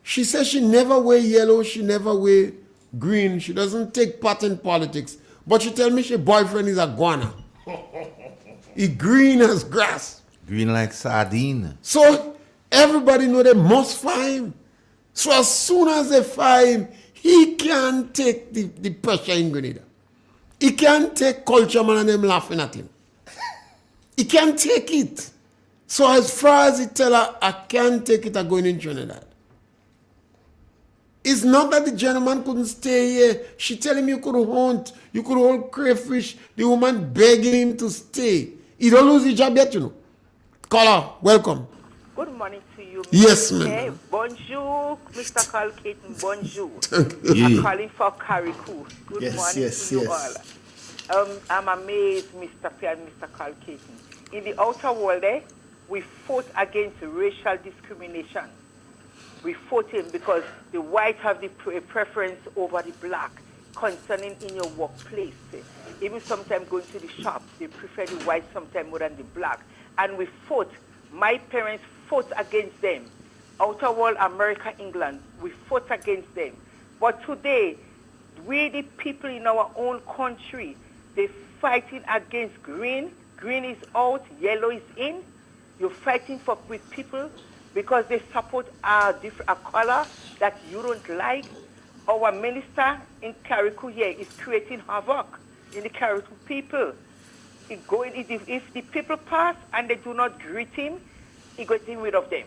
she says she never wear yellow, she never wear green, she doesn't take part in politics. But she tell me her boyfriend is a guana. He green as grass. Green like sardine. So everybody know they must fire him. So as soon as they fire him, he can't take the pressure in Grenada. He can't take culture man and them laughing at him. He can't take it. So as far as he tell her, I can't take it, I'm going in Trinidad. It's not that the gentleman couldn't stay here. She tell him you could hunt, you could hold crayfish. The woman begging him to stay. He don't lose his job yet, you know. Caller, welcome. Good morning to you. Yes, ma'am. Hey, bonjour, Mr. Carl Caton, bonjour. Yeah. I'm calling for Carriacou. Good Yes, morning yes, to you yes. all. I'm amazed, Mr. P and Mr. Carl Caton. In the outer world, we fought against racial discrimination. We fought him because the white have the preference over the black concerning in your workplace. Even sometimes going to the shop, they prefer the white sometimes more than the black. And we fought. My parents fought against them. Outer world, America, England, we fought against them. But today, we the people in our own country, they're fighting against green. Green is out, yellow is in. You're fighting with people because they support a color that you don't like. Our minister in Carriacou here is creating havoc in the Carriacou people. If the people pass and they do not greet him, he getting rid of them.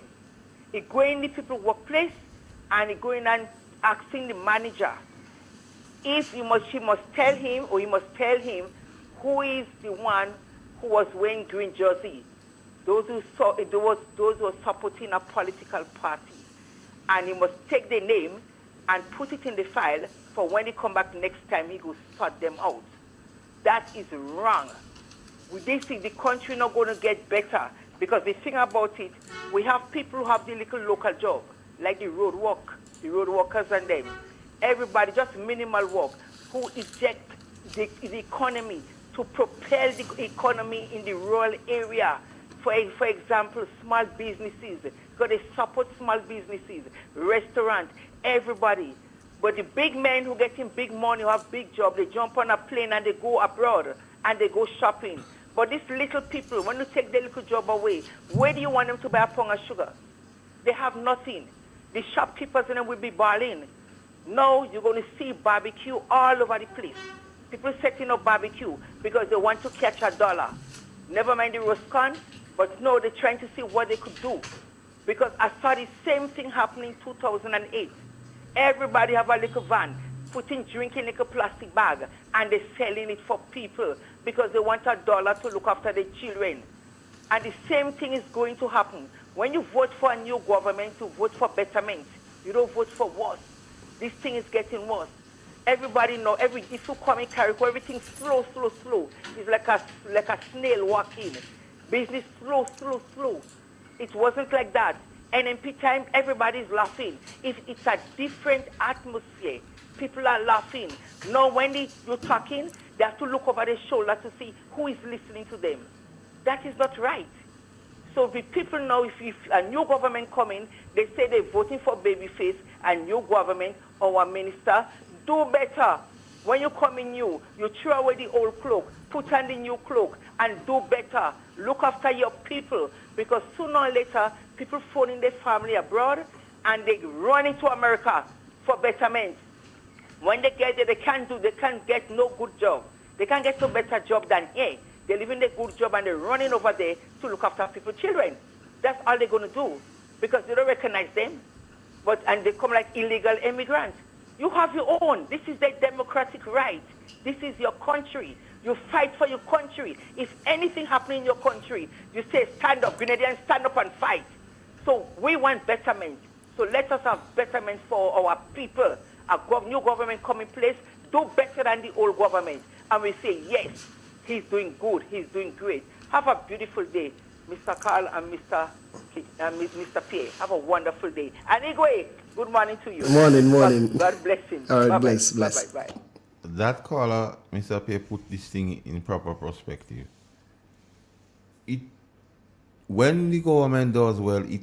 He going in the people's workplace and he going and asking the manager if she must tell him or he must tell him who is the one who was wearing green jersey. Those who were supporting a political party. And he must take the name and put it in the file for when he come back next time he goes sort them out. That is wrong. With this thing, the country not going to get better because the thing about it, we have people who have the little local job, like the road workers and them. Everybody, just minimal work, who eject the economy to propel the economy in the rural area. For example, small businesses, because they support small businesses, restaurants, everybody. But the big men who getting big money, who have big job, they jump on a plane and they go abroad and they go shopping. But these little people, when you take their little job away, where do you want them to buy a pound of sugar? They have nothing. The shopkeepers and them will be balling. Now you're going to see barbecue all over the place. People setting up barbecue because they want to catch $1. Never mind the roast corn, but no, they're trying to see what they could do. Because I saw the same thing happening in 2008. Everybody have a little van, putting drink in a plastic bag, and they're selling it for people because they want $1 to look after their children. And the same thing is going to happen. When you vote for a new government, you vote for betterment. You don't vote for worse. This thing is getting worse. Everybody know, if you come in Carriacou, everything's slow. It's like a snail walking. Business slow. It wasn't like that. NMP time, everybody's laughing. If it's a different atmosphere, people are laughing. Now when you're talking, they have to look over their shoulder to see who is listening to them. That is not right. So the people know if a new government coming, they say they're voting for Babyface, a new government or a minister. Do better. When you come in new, you throw away the old cloak, put on the new cloak, and do better. Look after your people, because sooner or later, people phoning their family abroad, and they run into America for betterment. When they get there, they can't get no good job. They can't get no better job than here. They're living a good job, and they're running over there to look after people's children. That's all they're going to do, because they don't recognize them. and they come like illegal immigrants. You have your own. This is their democratic right. This is your country. You fight for your country. If anything happens in your country, you say stand up, Grenadians, stand up and fight. So we want betterment. So let us have betterment for our people. A new government come in place, do better than the old government. And we say, yes, he's doing good, he's doing great. Have a beautiful day, Mr. Carl and Mr. Pierre. Have a wonderful day. And Igwe, good morning to you. Morning. God bless him. All right, Bye-bye. bless. Bye. That caller, Mr. Pierre, put this thing in proper perspective. When the government does well, it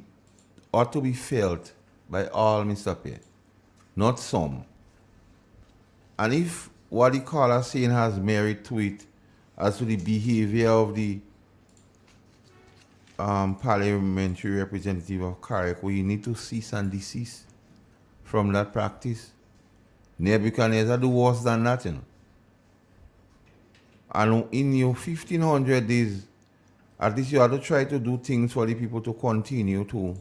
ought to be felt by all, Mr. Pierre, not some. And if what the caller saying has merit to it, as to the behavior of the parliamentary representative of Carrick, we need to cease and desist from that practice. Nebuchadnezzar do worse than that, you know. And in your 1500 days, at least you have to try to do things for the people to continue to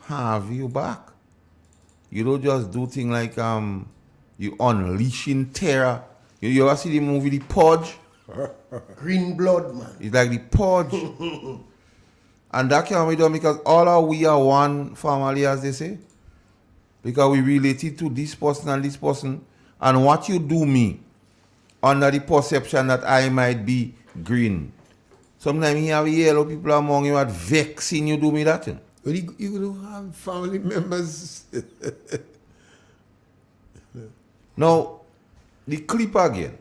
have you back. You don't just do things like you unleashing terror. You ever see the movie The Purge? Green blood, man. It's like The Purge. And that can be done because all of we are one family, as they say. Because we related to this person and this person. And what you do me under the perception that I might be green. Sometimes you have yellow people among you that vexing you do me that. But you do have family members. Now, the clip again.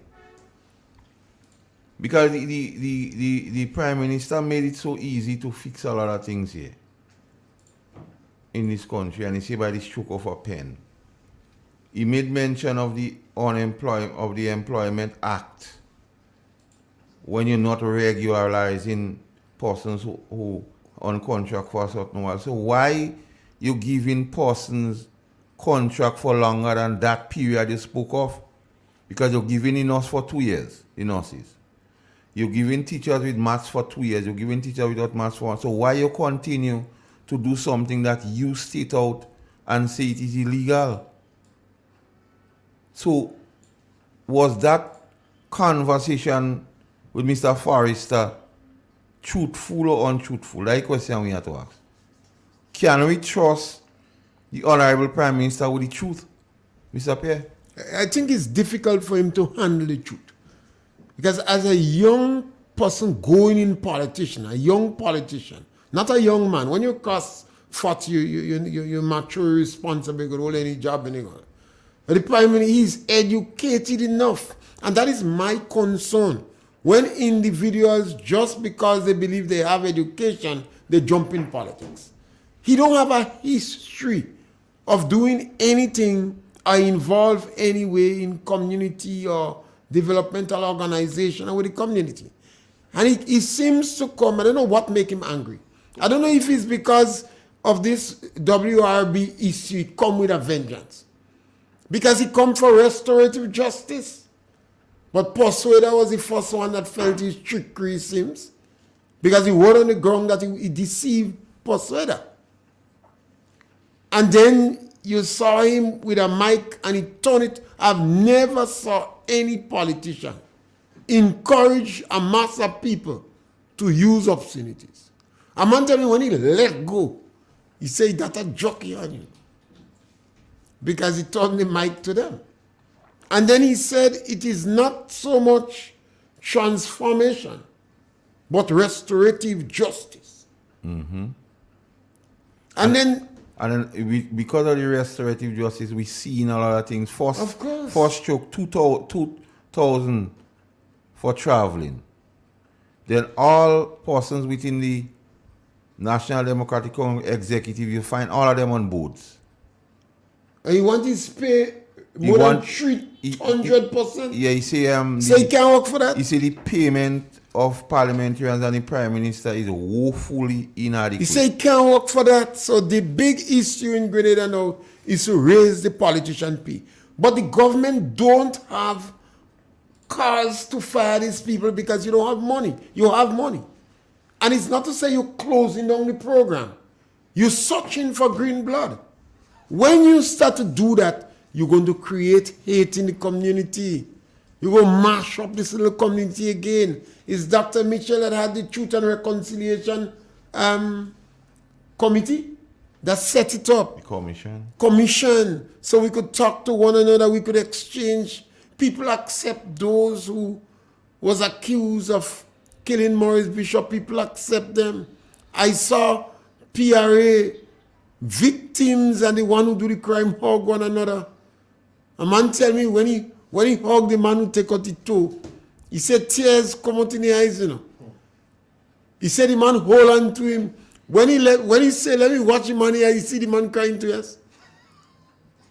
Because the Prime Minister made it so easy to fix a lot of things here in this country, and he said by the stroke of a pen. He made mention of the Employment Act when you're not regularizing persons who on contract for a certain while. So why you giving persons contract for longer than that period you spoke of? Because you're giving in us for 2 years, the nurses. You're giving teachers with maths for 2 years. You're giving teachers without maths for 1. So why you continue to do something that you state out and say it is illegal? So was that conversation with Mr. Forrester truthful or untruthful? That's the question we have to ask. Can we trust the Honorable Prime Minister with the truth, Mr. Pierre? I think it's difficult for him to handle the truth. Because as a young person going in politician, a young politician, not a young man, when you cross 40, you're mature, responsible, you can hold any job anywhere. But the Prime Minister is educated enough. And that is my concern. When individuals, just because they believe they have education, they jump in politics. He don't have a history of doing anything or involved anyway in community or developmental organization or with the community. And he seems to come, I don't know what make him angry. I don't know if it's because of this WRB issue, he come with a vengeance. Because he come for restorative justice. But Persuader was the first one that felt his trickery, seems. Because he was on the ground that he deceived Persuader. And then you saw him with a mic and he turned it. I've never saw any politician encourage a mass of people to use obscenities. I'm telling you, when he let go, he said he got a jockey on you. Because he turned the mic to them. And then he said it is not so much transformation, but restorative justice. Mm-hmm. And then because of the restorative justice, we see in a lot of things. Of course. First stroke, 2,000 for traveling. Then all persons within the National Democratic Congress executive, you find all of them on boards. And you want his pay more than 300%? Yeah, he say... so he can't work for that? He say the payment of parliamentarians and the Prime Minister is woefully inadequate. He say he can't work for that. So the big issue in Grenada now is to raise the politician pay. But the government don't have cars to fire these people because you don't have money. You have money. And it's not to say you're closing down the program. You're searching for green blood. When you start to do that, you're going to create hate in the community. You're going to mash up this little community again. It's Dr. Mitchell that had the Truth and Reconciliation Committee that set it up. Commission. So we could talk to one another, we could exchange. People accept those who was accused of killing Maurice Bishop. People accept them. I saw PRA victims and the one who do the crime hug one another. A man tell me when he hugged the man who take out the toe, he said tears come out in the eyes, you know. He said the man hold on to him. When he said, let me watch the man here, you see the man crying tears.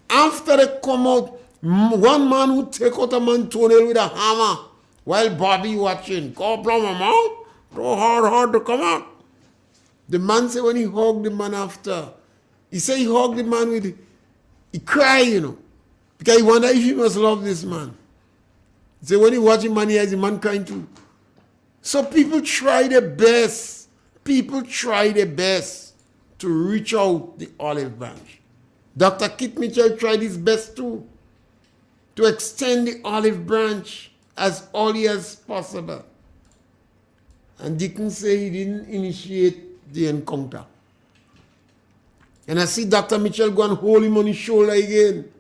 After they come out, one man who take out a man toenail with a hammer while Bobby watching. Go blow my mouth. Go hard to come out. The man said when he hugged the man after, he said he hugged the man with, he cried, you know. Because he wondered if he must love this man. He said when he watch the man, he has the man crying too. So people try their best. People try their best to reach out the olive branch. Dr. Kit Mitchell tried his best too, to extend the olive branch as early as possible. And Dickens said he didn't initiate the encounter. And I see Dr. Mitchell go and hold him on his shoulder again,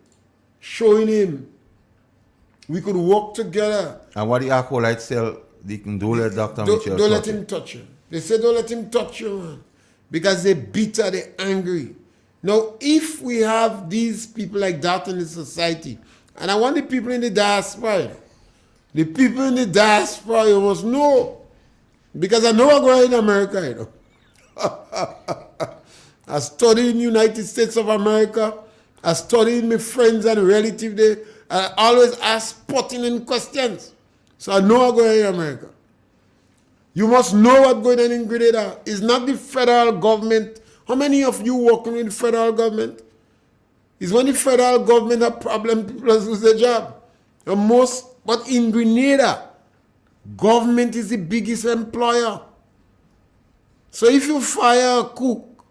showing him we could work together. And what the acolytes tell Dickens, don't let Dr. Mitchell don't let him touch you. They say don't let him touch you, man. Because they're bitter, they're angry. Now, if we have these people like that in the society, and I want the people in the diaspora, you must know, because I know I go in America, you know. I study in the United States of America. I study with my friends and relatives there. I always ask pertinent questions. So I know I go in America. You must know what's going on in Grenada. It's not the federal government. How many of you working with the federal government? It's when the federal government have problem, people lose their job. But in Grenada, government is the biggest employer. So if you fire a cook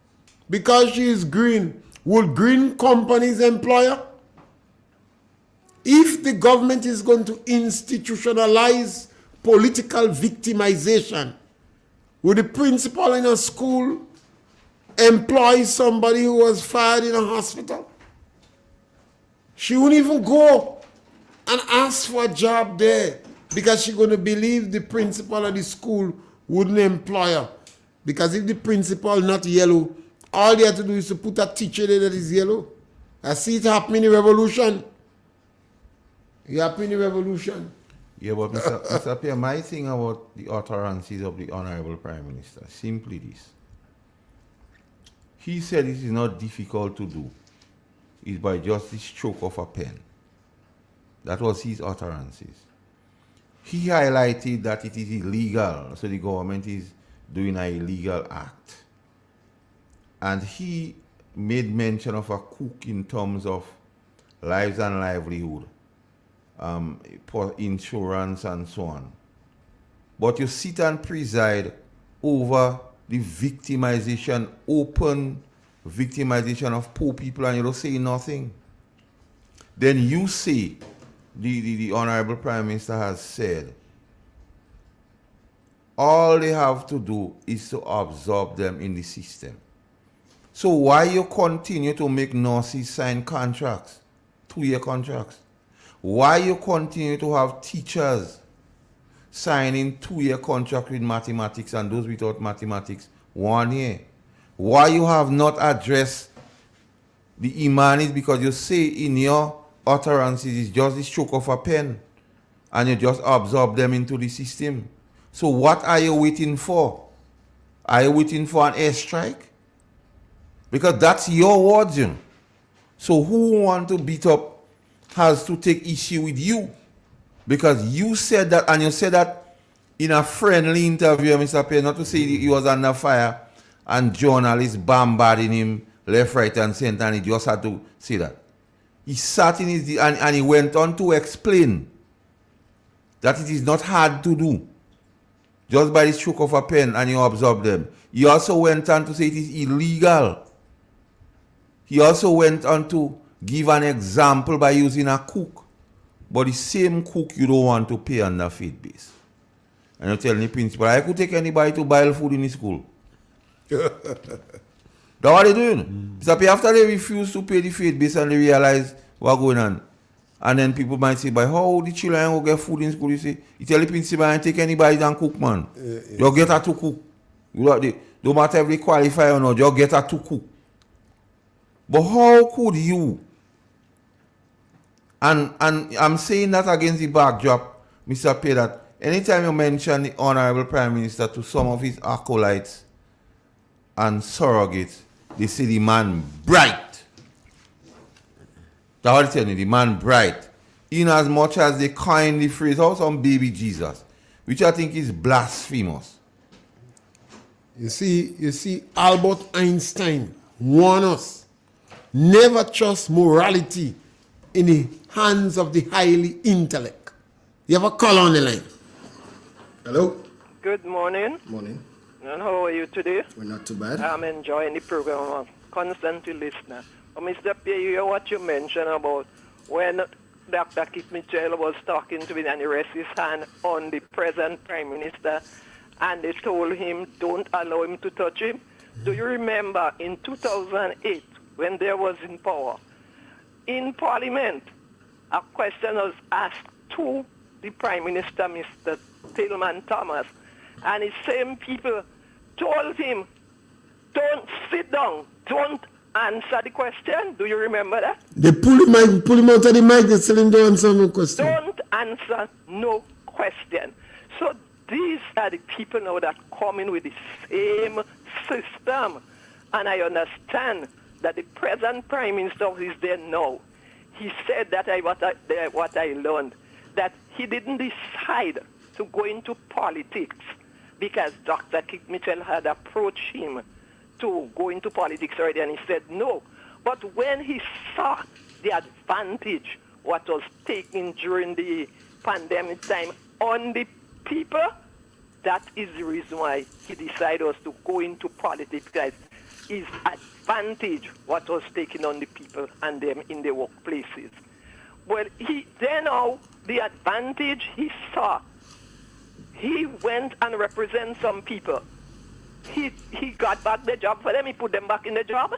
because she is green, would green companies employ her? If the government is going to institutionalize political victimization, would the principal in a school employ somebody who was fired in a hospital? She wouldn't even go and ask for a job there because she's going to believe the principal of the school wouldn't employ her. Because if the principal not yellow, all they have to do is to put a teacher there that is yellow. I see it happening in the revolution. It happened in the revolution. Yeah, but Mr. Pierre, my thing about the utterances of the Honorable Prime Minister, simply this. He said it is not difficult to do. It's by just the stroke of a pen. That was his utterances. He highlighted that it is illegal, so the government is doing an illegal act. And he made mention of a cook in terms of lives and livelihood, insurance and so on. But you sit and preside over the victimization, open victimization of poor people, and you don't say nothing. Then you say, the Honorable Prime Minister has said, all they have to do is to absorb them in the system. So why you continue to make nurses sign contracts, 2-year contracts? Why you continue to have teachers signing 2-year contract with mathematics and those without mathematics 1 year? Why you have not addressed the Imanis? Because you say in your utterances it's just the stroke of a pen and you just absorb them into the system. So what are you waiting for? Are you waiting for an airstrike? Because that's your words, you know. So who want to beat up has to take issue with you. Because you said that, and you said that in a friendly interview, Mr. Pierre, not to say he was under fire and journalists bombarding him left, right, and center, and he just had to say that. He sat in his, and he went on to explain that it is not hard to do. Just by the stroke of a pen and you absorb them. He also went on to say it is illegal. He also went on to give an example by using a cook. But the same cook you don't want to pay under faith base. And you're telling the principal, I could take anybody to boil food in the school. That's what they're doing. So after they refuse to pay the faith base and they realize what's going on. And then people might say, but how the children will get food in school? You say, you tell the principal and take anybody and cook, man. You get her to cook. No matter if they qualify or not, you get her to cook. But how could you? And I'm saying that against the backdrop, Mr. P, that anytime you mention the Honorable Prime Minister to some of his acolytes and surrogates, they say the man bright. That's what I tell you, the man bright. In as much as they coin the phrase, oh, some baby Jesus, which I think is blasphemous. You see, Albert Einstein warned us, never trust morality in the hands of the highly intellect. You have a call on the line. Hello? Good morning. Morning. And how are you today? We're not too bad. I'm enjoying the program. I'm a constant listener. Mr. P, you hear what you mentioned about when Dr. Kit Mitchell was talking to me and he rested his hand on the present Prime Minister and they told him don't allow him to touch him? Do you remember in 2008 when they was in power, in Parliament, a question was asked to the Prime Minister, Mr. Tillman Thomas, and the same people told him, don't sit down, don't answer the question. Do you remember that? They pull him out of the mic, they tell him to answer no question. Don't answer no question. So these are the people now that come in with the same system. And I understand that the present Prime Minister is there now. He said that what I learned, that he didn't decide to go into politics because Dr. Kit Mitchell had approached him to go into politics already, and he said no. But when he saw the advantage what was taken during the pandemic time on the people, that is the reason why he decided to go into politics, because his advantage what was taken on the people and them in their workplaces. Well, the advantage he saw, he went and represented some people. He got back the job for them, he put them back in the job.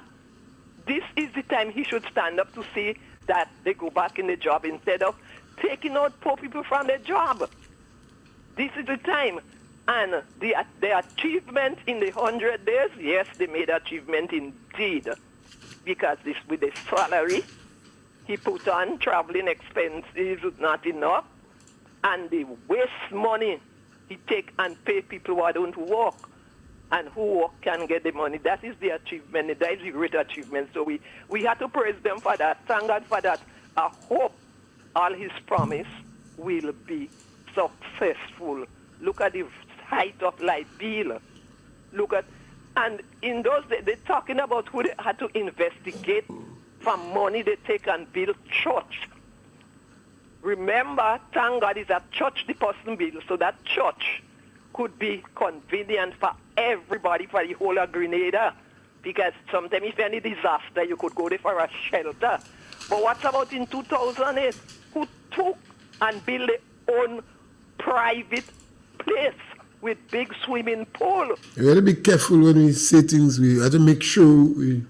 This is the time he should stand up to see that they go back in the job instead of taking out poor people from their job. This is the time. And the achievement in the 100 days, yes, they made achievement indeed. Because this with the salary he put on, traveling expenses not enough, and the waste money he take and pay people who don't work. And who work can get the money. That is the achievement. That is the great achievement. So we have to praise them for that. Thank God for that. I hope all his promise will be successful. Look at the height of light bill. Look at, and in those days, they're talking about who they had to investigate for money they take and build church. Remember, thank God is a church the person built, so that church could be convenient for everybody, for the whole of Grenada. Because sometimes if any disaster, you could go there for a shelter. But what about in 2008? Who took and built their own private place with big swimming pool? You got to be careful when we say things. We have to make sure we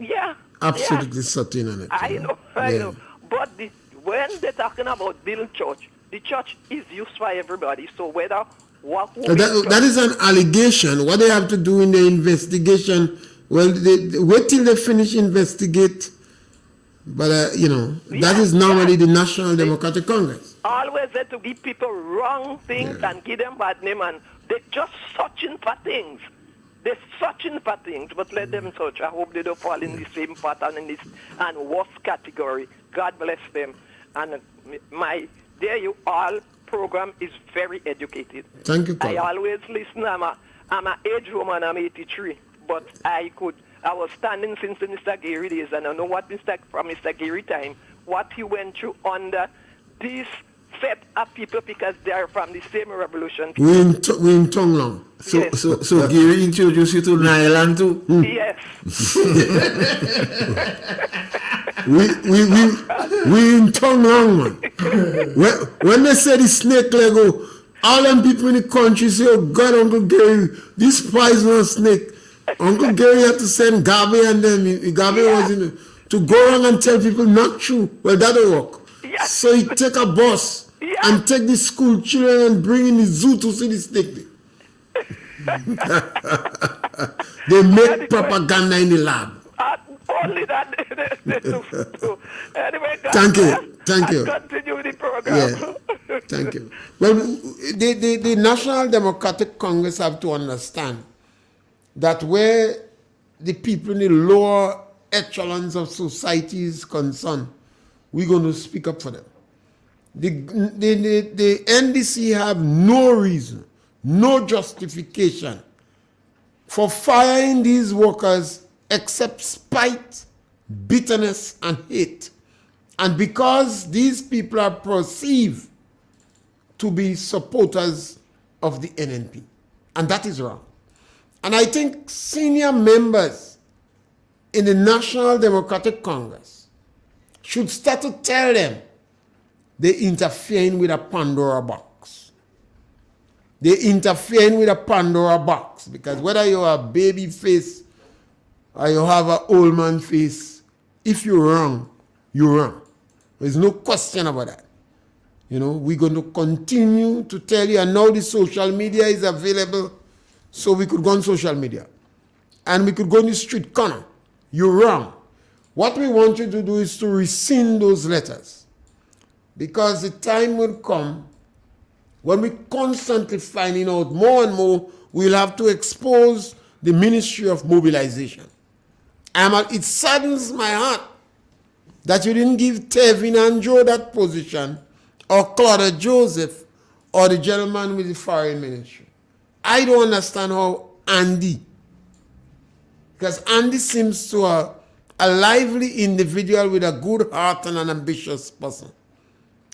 absolutely certain on it. I know. But when they're talking about building church, the church is used for everybody. So whether that is an allegation. What they have to do in the investigation, well, they wait till they finish investigate. But, that is normally the National Democratic Congress. Always have to give people wrong things and give them bad name, and they're just searching for things. They're searching for things, but let them search. I hope they don't fall in the same pattern in this and worse category. God bless them. And my There You All program is very educated. Thank you, Colin. I always listen. I'm an age woman. I'm 83, but I was standing since the Mr. Gary days, and I know what from Mr. Gary time, what he went through under this set up people because they are from the same revolution. We in Tonglong. Yes. So Gary introduced you to Nyland too? Yes. we in Tonglong, man. When they say the snake Lego, all them people in the country say, oh God, Uncle Gary, this spies no snake. Uncle Gary had to send Gabi and them. Gabi was in to go around and tell people not true. Well, that'll work. Yes. So he take a bus and take the school children and bring in the zoo to see the snake. They make propaganda in the lab. Only that they do. Anyway, Thank you. Continue the program. Yeah. Thank you. Well, the National Democratic Congress have to understand that where the people in the lower echelons of society is concerned, we're going to speak up for them. The NDC have no reason, no justification for firing these workers except spite, bitterness, and hate. And because these people are perceived to be supporters of the NNP. And that is wrong. And I think senior members in the National Democratic Congress should start to tell them they're interfering with a Pandora box. They're interfering with a Pandora box because whether you have a baby face or you have an old man face, if you're wrong, you're wrong. There's no question about that. You know, we're going to continue to tell you, and now the social media is available, so we could go on social media. And we could go in the street corner. You're wrong. What we want you to do is to rescind those letters. Because the time will come when we constantly finding out more and more, we'll have to expose the Ministry of Mobilization. It saddens my heart that you didn't give Tevin and Joe that position, or Claudia Joseph, or the gentleman with the foreign ministry. I don't understand how Andy, because Andy seems to a lively individual with a good heart and an ambitious person.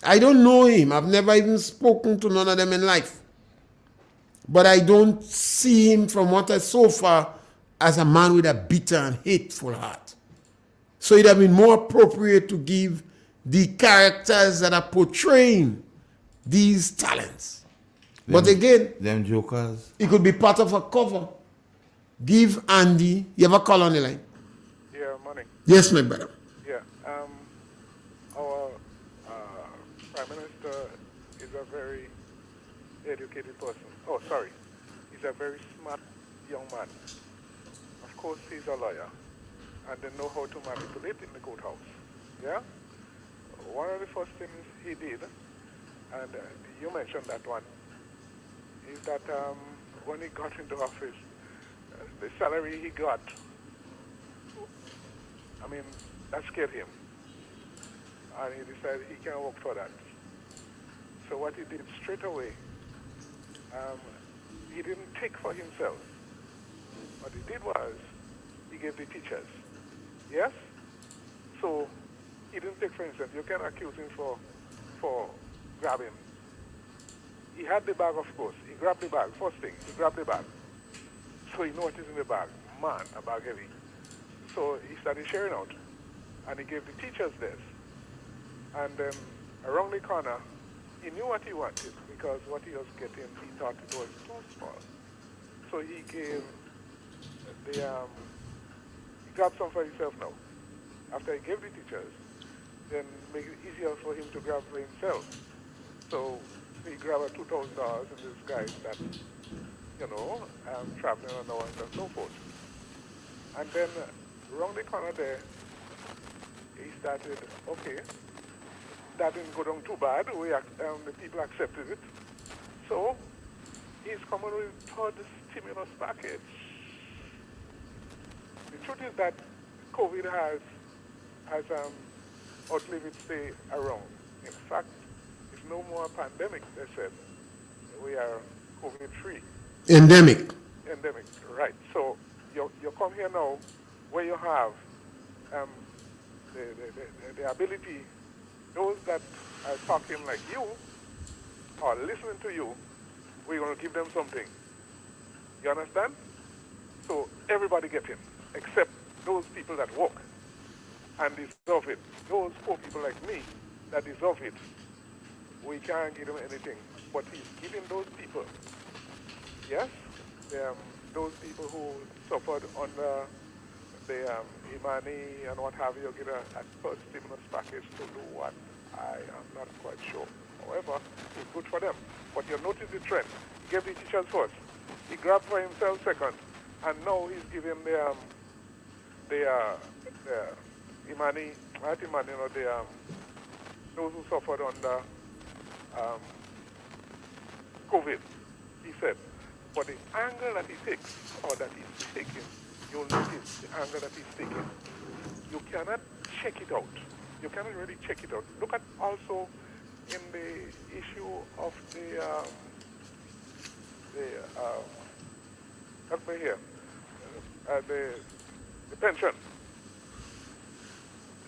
I don't know him. I've never even spoken to none of them in life. But I don't see him from what I saw far as a man with a bitter and hateful heart. So it would have been more appropriate to give the characters that are portraying these talents. But again, them jokers. it could be part of a cover. Give Andy, you have a call on the line? Yeah, morning. Yes, my brother. Yeah, our Prime Minister is a very educated person. Oh, sorry. He's a very smart young man. Of course, he's a lawyer, and they know how to manipulate in the courthouse. Yeah? One of the first things he did, and you mentioned that one, is that when he got into office, the salary he got, I mean, that scared him. And he decided he can't work for that. So what he did straight away, he didn't take for himself. What he did was, he gave the teachers. Yes? So he didn't take for himself. You can accuse him for grabbing. He had the bag, of course. He grabbed the bag. First thing, he grabbed the bag. So he knew what is in the bag. Man, a bag heavy. So he started sharing out. And he gave the teachers this. And then around the corner, he knew what he wanted because what he was getting, he thought it was too small. So he gave he grabbed some for himself now. After he gave the teachers, then make it easier for him to grab for himself. So he grabbed $2,000 in disguise that, traveling allowance and so forth. And then around the corner there, he started, okay, that didn't go down too bad. The people accepted it. So he's coming with a third stimulus package. The truth is that COVID has outlived its stay around. In fact, it's no more a pandemic, they said. We are COVID-free. Endemic. Endemic, right. So you come here now where you have the ability, those that are talking like you are listening to you, we're going to give them something. You understand? So everybody gets in, except those people that work and deserve it. Those poor people like me that deserve it, we can't give them anything. But he's giving those people, yes, those people who suffered under the Imani and what have you, get a first stimulus package to do what? I am not quite sure. However, it's good for them. But you notice the trend. He gave the teachers first. He grabbed for himself second. And now he's giving the Imani, not Imani, you know, those who suffered under COVID. He said, but the angle that he takes, or that he's taking, you'll notice the angle that he's taking. You cannot check it out. You cannot really check it out. Look at also in the issue of help me here, the pension,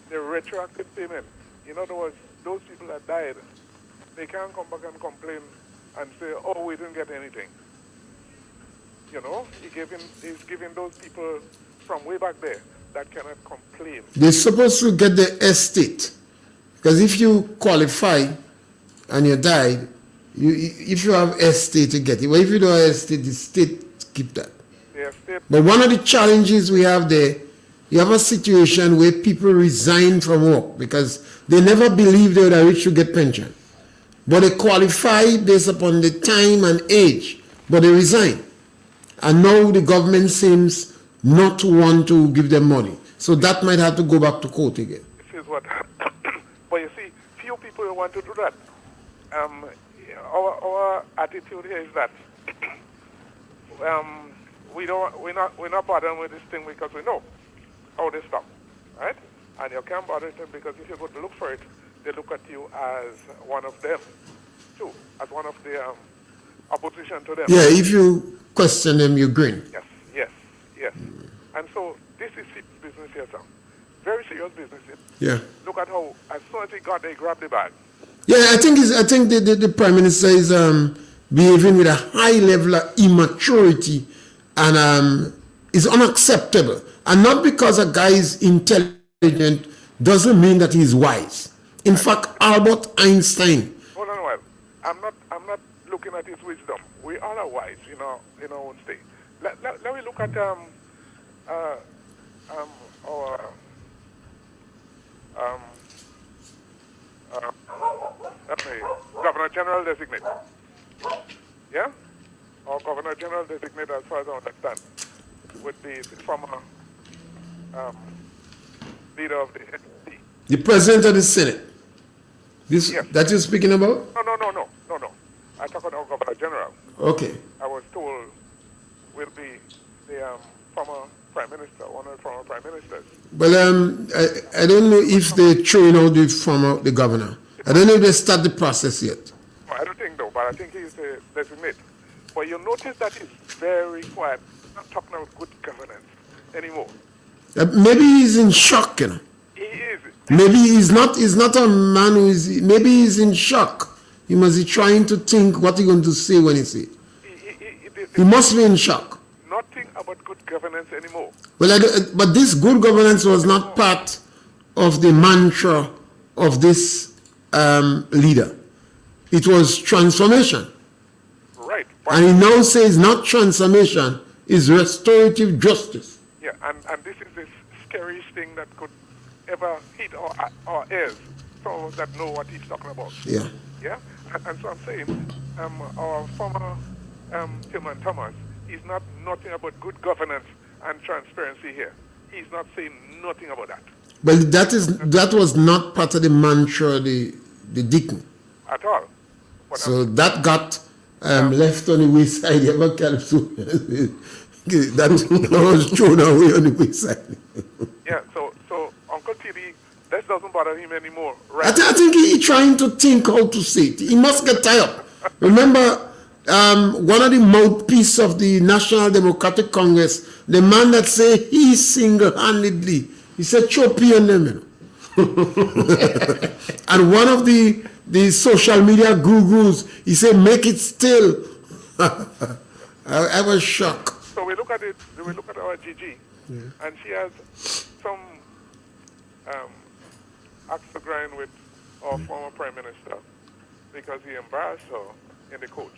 the retroactive payment. In other words, those people that died, they can't come back and complain and say, oh, we didn't get anything. You know, he's giving those people from way back there that cannot complain. They're supposed to get the estate. Because if you qualify and you died, if you have estate, you get it. But if you don't have estate, the state keep that. The estate. But one of the challenges we have there, you have a situation where people resign from work because they never believed they would have reached to get pension. But they qualify based upon the time and age, but they resign. And now the government seems not to want to give them money. So that might have to go back to court again. This is what, but you see, few people want to do that. Our attitude here is that we're not bothering with this thing because we know how they stop, right? And you can't bother them because if you go to look for it, they look at you as one of them, too, as one of the opposition to them. Yeah, if you question them, you grin. Yes. And so this is business here, sir. Very serious business. Yeah. Look at how, as soon as he got there, he grabbed the bag. Yeah, I think the Prime Minister is behaving with a high level of immaturity and is unacceptable. And not because a guy is intelligent doesn't mean that he's wise. In fact, Albert Einstein. Hold on a while. I'm not looking at his wisdom. We all are wise in our own state. Let me look at our Governor General designate. Yeah? Or Governor General designate, as far as I understand, would be the former leader of the NC. The President of the Senate. This yes. That you're speaking about? No. I talk about Governor General. Okay. I was told will be the former Prime Minister, one of the former Prime Ministers. Well, I don't know if they're throwing out the governor. I don't know if they start the process yet. No, I don't think though, but I think he's the designate. But you'll notice that he's very quiet, not talking about good governance anymore. Maybe he's in shock, you know. He is. Maybe he's not a man who is, maybe he's in shock. He must be trying to think what he's going to say when he say it. He must be in shock. Nothing about good governance anymore. Well, but this good governance was not part of the mantra of this leader. It was transformation. Right. And he now says not transformation, is restorative justice. Yeah, and this is the scariest thing that could ever hit our ears. Some of us that know what he's talking about. Yeah. Yeah? And so I'm saying, our former Tillman Thomas is not nothing about good governance and transparency here. He's not saying nothing about that. But that was not part of the mantra, the Deacon. At all. But so that got left on the wayside. That was thrown away on the wayside. Yeah, so Uncle TD, that doesn't bother him anymore, right? I think he's trying to think how to say it. He must get tired. Remember, one of the mouthpieces of the National Democratic Congress, the man that say he single-handedly, he said, choppy on them, you know. And one of the the social media gurus. He said, make it still. I was shocked. So we look at it. We look at our Gigi, and she has some axe to grind with our former Prime Minister because he embarrassed her in the court.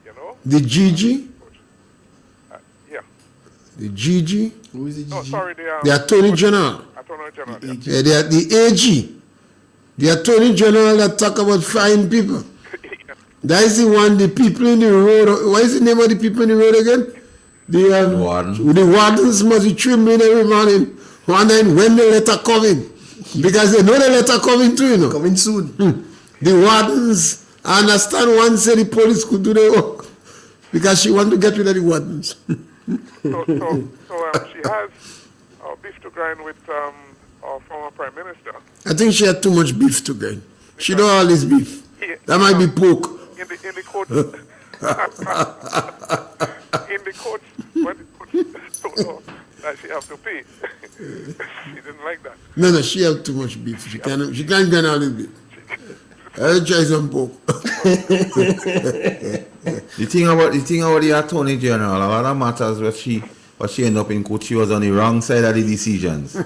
You know? The Gigi? Yeah. The Gigi? Who is the No, sorry, the Attorney General. Attorney General. Yeah, they are the AG. The Attorney General that talk about fine people. That is the one, the people in the road. What is the name of the people in the road again? The wardens must be trembling every morning, wondering when the letter coming. Because they know the letter coming too, you know. Coming soon. The wardens, I understand one said the police could do their work. Because she want to get rid of the wardens. So she has beef to grind with our former Prime Minister. I think she had too much beef to grind. She don't have all this beef. That might be pork. In the court, in the court, when the court told her that she have to pay, she didn't like that. No, she have too much beef. She can't grind all this beef. I'll try some pork. The thing about the Attorney General, a lot of matters what she end up in court, she was on the wrong side of the decisions.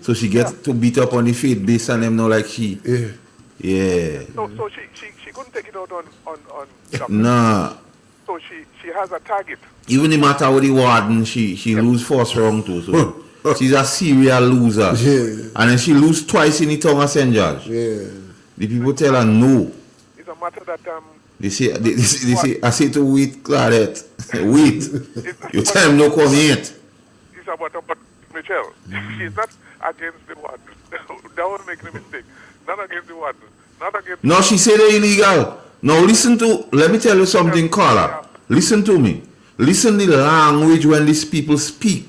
So she gets to beat up on the faith based on them now like she. Yeah. So she couldn't take it out on Nah. So she has a target. Even the matter with the warden, she lose first round too. So she's a serial loser. Yeah. And then she lose twice in the tongue of St. George. Yeah. The people tell her no. It's a matter that They say I say to wait, Claudette. Wait. You tell him no come yet. it's about Michelle. She's not against the warden. That was making a mistake. Not against the warden. Not against. No, she said they're illegal. Now let me tell you something, Carla. Listen to me. Listen to the language when these people speak.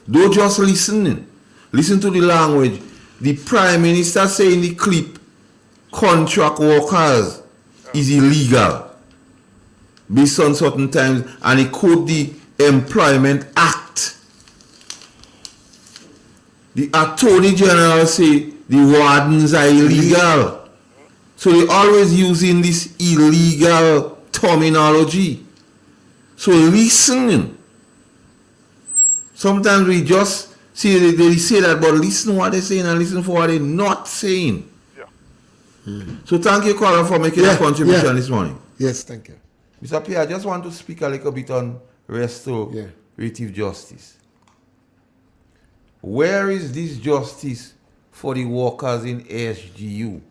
Don't just listen. Listen to the language. The Prime Minister say in the clip, contract workers is illegal based on certain times, and he quote the Employment Act. The Attorney General say the wardens are illegal. So they always using this illegal terminology. So listen. Sometimes we just see they say that, but listen what they're saying and listen for what they're not saying. So thank you, Colin, for making a contribution this morning. Yes, thank you. Mr. P, I just want to speak a little bit on restorative justice. Where is this justice for the workers in SGU?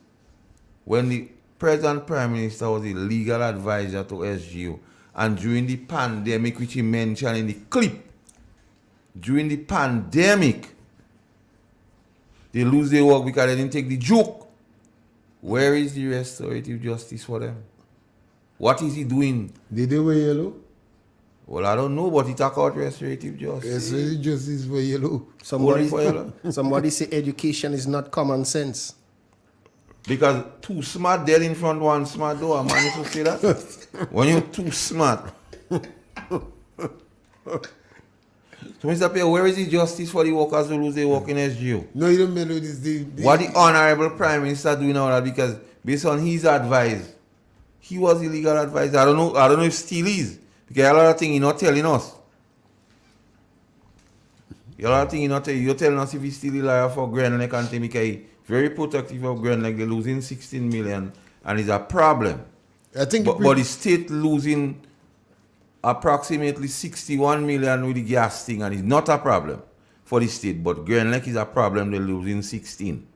When the present Prime Minister was the legal advisor to SGU, and during the pandemic, which he mentioned in the clip, during the pandemic, they lose their work because they didn't take the joke. Where is the restorative justice for them? What is he doing? Did they wear yellow? Well, I don't know, but he talk about restorative justice. Restorative justice for yellow. Somebody say education is not common sense. Because two smart dead in front, one smart door. Man used to say that. When you're too smart. So, Mr. Pierre, where is the justice for the workers who lose their work in SGU? No, you don't know this. What the Honorable Prime Minister doing now that? Because based on his advice, he was the legal advisor. I don't know if still is. Because a lot of things he's not telling us. A lot of things he's not telling. You're telling us if he's still a liar for Grand Lake and Thematic. Very protective of Grand Lake. They're losing 16 million and it's a problem. I think but the state losing approximately 61 million with the gas thing, and it's not a problem for the state, but Grand Lake is a problem. They're losing 16.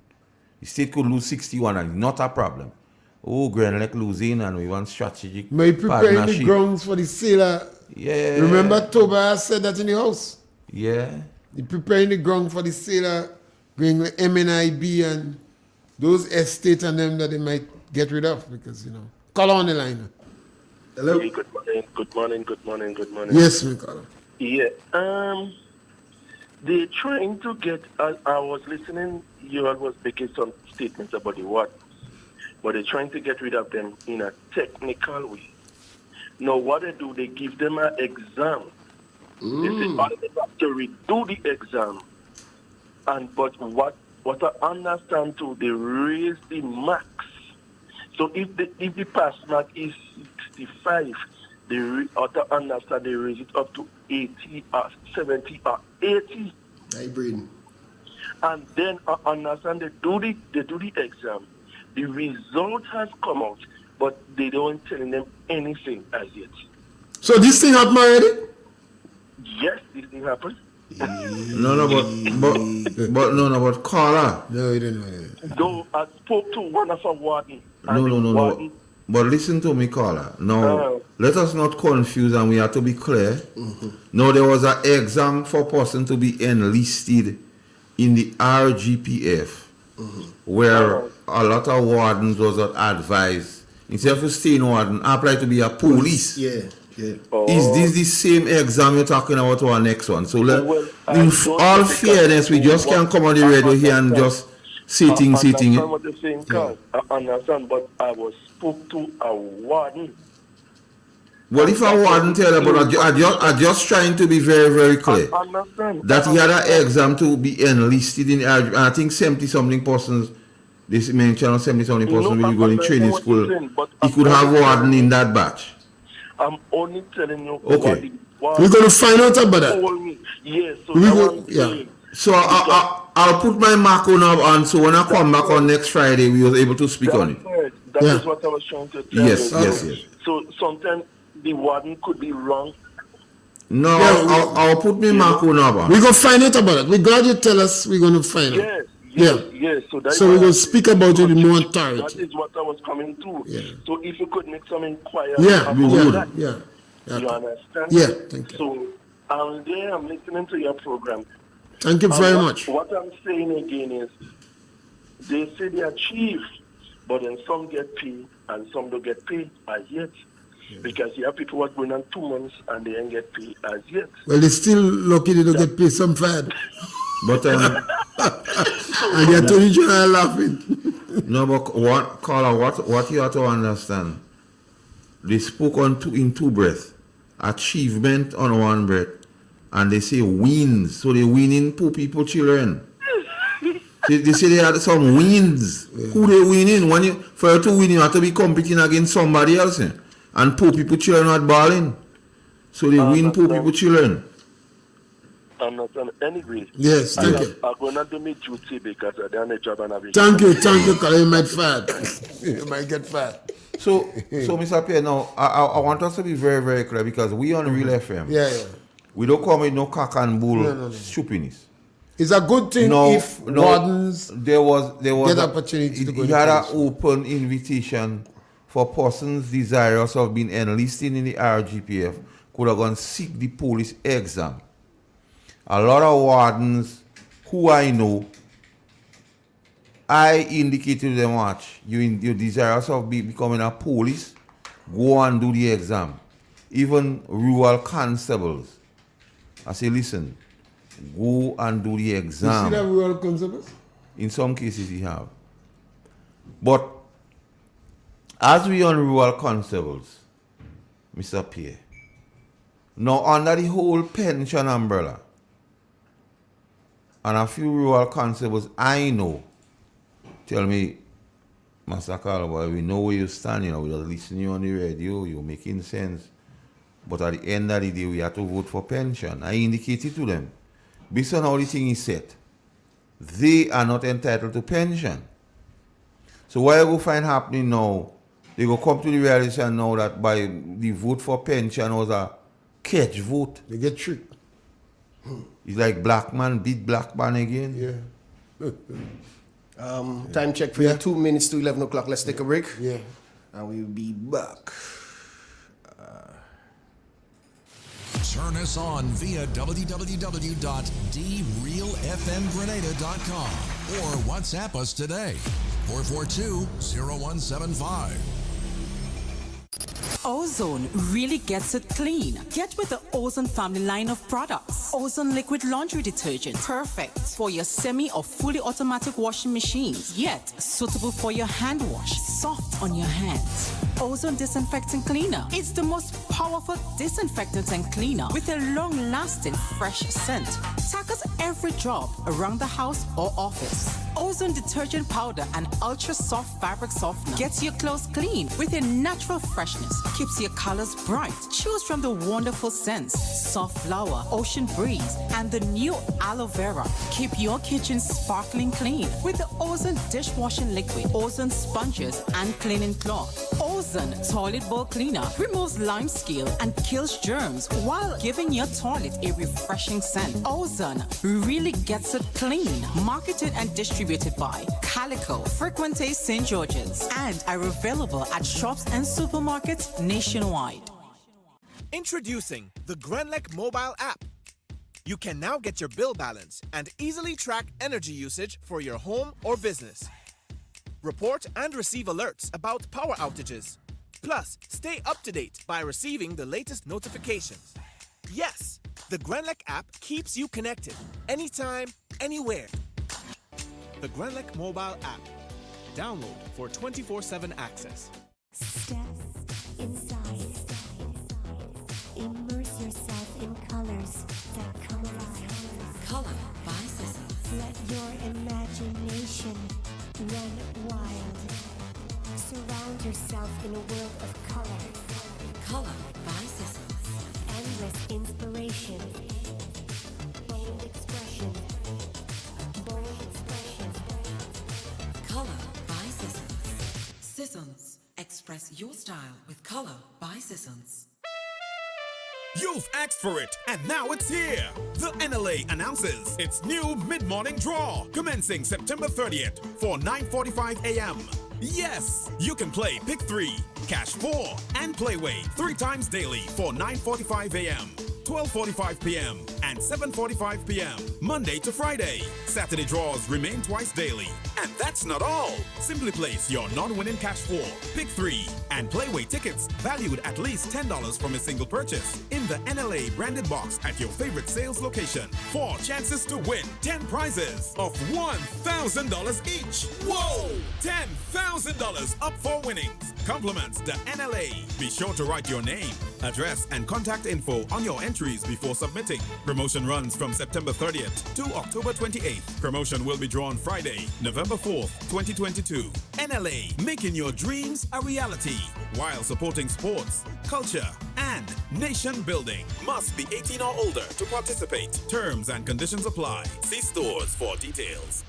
The state could lose 61 and it's not a problem. Oh, Grand Lake losing and we want strategic May preparing partnership. the grounds for the sailor. Yeah. Remember Tobias said that in the house? Yeah. He preparing the ground for the sailor, going with MNIB and those estates and them that they might get rid of because, call on the line. Hello? Hey, good morning. Yes, my caller. Yeah. They're trying to get, I was listening, you all was making some statements about the what, but they're trying to get rid of them in a technical way. Now, what they do, they give them an exam. They say, all they have to redo the exam. But what I understand too, they raise the max So if the pass mark is 65, they understand they raise it up to 80 or 70 or 80. Hybrid. And then I understand they do the exam. The result has come out, but they don't telling them anything as yet. So this thing happened already? Yes, this thing happened. But caller. No, you didn't know that. Though I spoke to one of our warden. No. But listen to me, caller. Now, let us not confuse, and we have to be clear. Now, there was an exam for person to be enlisted in the RGPF, where a lot of wardens was advised, instead of staying warden, apply to be a police. Yeah. Is this the same exam you're talking about or our next one? So in all fairness, we just can't come on the radio here and just sitting. I understand what you're saying, Carl. I understand, but I was spoke to a warden. Well, if a warden tell you, but I just trying to be very, very clear. I understand. That he had an exam to be enlisted in, I think 70-something persons, this mentioned 70-something persons will be going to training school. He could have warden in that batch. I'm only telling you okay. what we're going to find out about that. Yes, so So I'll put my mark on, so when I come back on next Friday, we will able to speak on it. That is what I was trying to tell you. Yes. So sometimes the warden could be wrong. No, I'll put my mark on. We're going to find out about it. We're glad you tell us we're going to find out. Yes. So we're going to speak about it with more authority. That is what I was coming to. Yeah. So if you could make some inquiry we about would. that. Yeah. You understand? Yeah, thank you. So I'm there, I'm listening to your program. Thank you very much. What I'm saying again is, they say they achieve, but then some get paid and some don't get paid as yet. Because you have people who are going on 2 months and they ain't get paid as yet. Well, they're still lucky they don't get paid some fad. But and the attorney general laughing. No, but what you have to understand, they spoke in two breaths. Achievement on one breath, and they say wins. So they winning poor people children. They say they had some wins. Yeah. Who they winning? For you to win, you have to be competing against somebody else. And poor people children not balling. So they win poor people children. I'm not on anyway. Yes, thank you. I'm going to do my duty because I done a job and I've Thank you, because you might fat. You might get fat. So Mr. Pierre, now, I want us to be very, very clear because we on Real FM. Yeah. We don't come with no cock and bull stupidness. It's a good thing if wardens there was get opportunity to go to he had an open invitation for persons desirous of being enlisted in the RGPF could have gone seek the police exam. A lot of wardens who I know, I indicated to them, watch, you're desirous of becoming a police, go and do the exam. Even rural constables. I say, listen, go and do the exam. You see that rural constables? In some cases, you have. But as we on rural constables, Mr. Pierre, now under the whole pension umbrella, and a few rural constables I know tell me, Master Carl, we know where you stand, we just listen to you on the radio, you're making sense. But at the end of the day, we have to vote for pension. I indicated to them, based on how the thing is set, they are not entitled to pension. So what you will find happening now, they will come to the realization now that by the vote for pension was a catch vote. They get tricked. It's like black man beat black man again. Yeah. Time check for you, 2 minutes to 11 o'clock. Let's take a break. Yeah. And we'll be back. Turn us on via www.drealfmgrenada.com or WhatsApp us today, 442-0175. Ozone really gets it clean. Get with the Ozone family line of products. Ozone liquid laundry detergent. Perfect for your semi or fully automatic washing machines. Yet suitable for your hand wash. Soft on your hands. Ozone disinfectant cleaner. It's the most powerful disinfectant and cleaner with a long-lasting fresh scent. Tackles every job around the house or office. Ozone detergent powder and ultra soft fabric softener gets your clothes clean with a natural freshness, keeps your colors bright. Choose from the wonderful scents, soft flower, ocean breeze, and the new aloe vera. Keep your kitchen sparkling clean with the Ozone dishwashing liquid, Ozone sponges, and cleaning cloth. Ozone toilet bowl cleaner removes lime scale and kills germs while giving your toilet a refreshing scent. Ozone really gets it clean. Marketed and distributed by Calico, Frequente St. George's, and are available at shops and supermarkets nationwide. Introducing the Grenlec mobile app. You can now get your bill balance and easily track energy usage for your home or business. Report and receive alerts about power outages. Plus, stay up to date by receiving the latest notifications. Yes, the Grenlec app keeps you connected anytime, anywhere. The Grenlec mobile app. Download for 24/7 access. Step inside. Immerse yourself in colors that come alive. Color by Sissons. Let your imagination run wild. Surround yourself in a world of color. Color by Sissons. Endless inspiration. Bold expression. Bold expression. Color by Sissons. Sissons. Express your style with Color by Sissons. You've asked for it, and now it's here. The NLA announces its new mid-morning draw, commencing September 30th for 9:45 a.m. Yes, you can play Pick 3, Cash 4, and Playway 3 times daily for 9:45 a.m., 12:45 p.m., and 7:45 p.m., Monday to Friday. Saturday draws remain twice daily. And that's not all. Simply place your non-winning Cash 4, Pick 3, and Playway tickets valued at least $10 from a single purchase in the NLA branded box at your favorite sales location. 4 chances to win 10 prizes of $1,000 each. Whoa! $10,000 up for winnings. Compliments the NLA. Be sure to write your name, address, and contact info on your entries before submitting. Promotion runs from September 30th to October 28th. Promotion will be drawn Friday, November 4th, 2022. NLA, making your dreams a reality while supporting sports, culture, and nation building. Must be 18 or older to participate. Terms and conditions apply. See stores for details.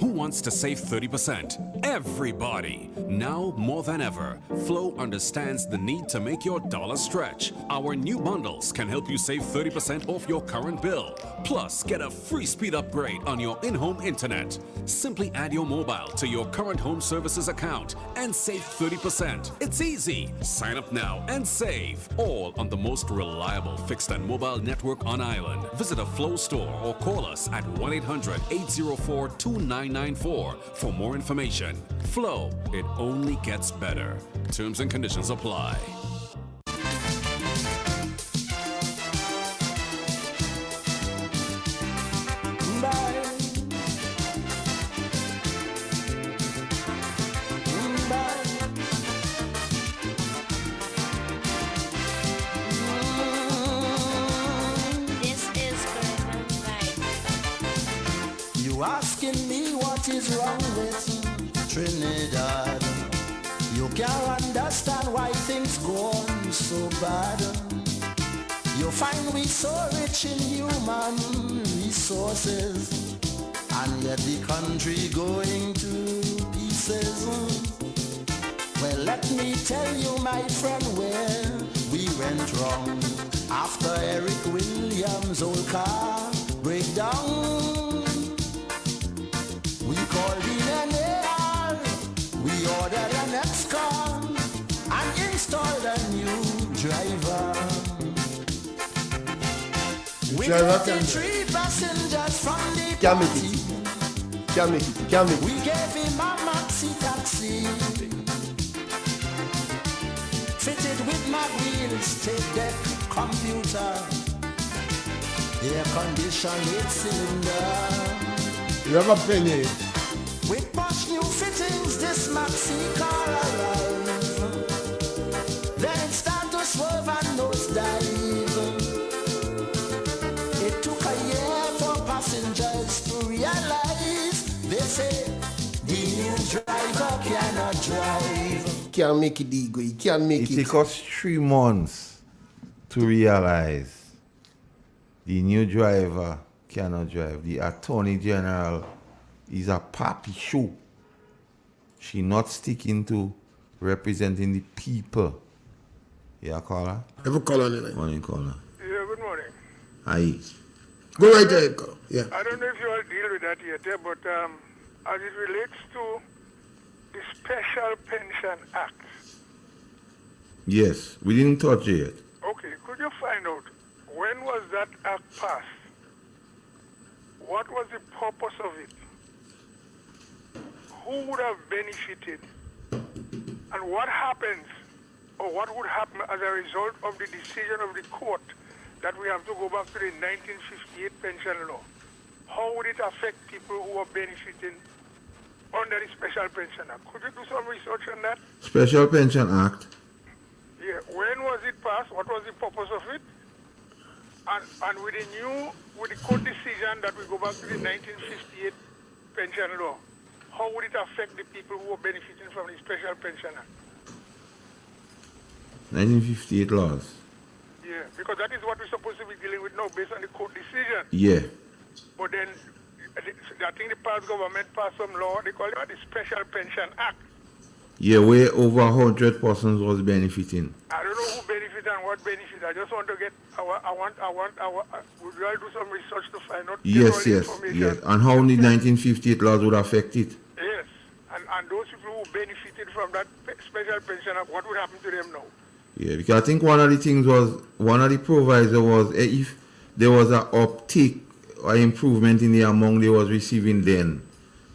Who wants to save 30%? Everybody. Now more than ever, Flow understands the need to make your dollar stretch. Our new bundles can help you save 30% off your current bill. Plus, get a free speed upgrade on your in-home internet. Simply add your mobile to your current home services account and save 30%. It's easy. Sign up now and save. All on the most reliable fixed and mobile network on island. Visit a Flow store or call us at 1-800-804-2994 for more information. Flow, it only gets better. Terms and conditions apply. This is Urban Life. You asking me what is wrong with Trinidad? You can't understand why things go on so bad. You find we so rich in human resources, and yet the country going to pieces. Well, let me tell you, my friend, where we went wrong. After Eric Williams' old car breakdown, we called in an AR, we ordered an X-Car, and installed a new driver. We got 3 passengers from the party. We gave him a maxi taxi, fitted with mag wheels, tape deck, computer, air conditioned 8-cylinder. You have a penny. With posh new fittings, this maxi car arrives. Then it started to swerve and nosedive. It took a year for passengers to realize they drive. Can't make it ego. You can't make it. It took us 3 months to realize the new driver cannot drive. The Attorney General is a papi show. She not sticking to representing the people. Yeah, caller? Have a call on the line. Morning, caller. Yeah, good morning. Hi. Go right ahead, call. Yeah. I don't know if you all deal with that yet, but as it relates to the Special Pension Act. Yes, we didn't touch it yet. Okay, could you find out when was that act passed? What was the purpose of it? Who would have benefited? And what happens, or what would happen as a result of the decision of the court that we have to go back to the 1958 pension law? How would it affect people who are benefiting under the Special Pension Act? Could you do some research on that? Special Pension Act. Yeah, when was it passed? What was the purpose of it? And with the court decision that we go back to the 1958 pension law, how would it affect the people who are benefiting from the Special Pension Act? 1958 laws. Yeah, because that is what we're supposed to be dealing with now based on the court decision. Yeah. But then, I think the past government passed some law, they call it the Special Pension Act. Yeah, where over 100 persons was benefiting. I don't know who benefit and what benefit. I just want to get, would you all do some research to find out? Yes. And how the 1958 laws would affect it. Yes, and those people who benefited from that Special Pension Act, what would happen to them now? Yeah, because I think one of the things was, one of the provisos was if there was an uptick or improvement in the amount they was receiving then,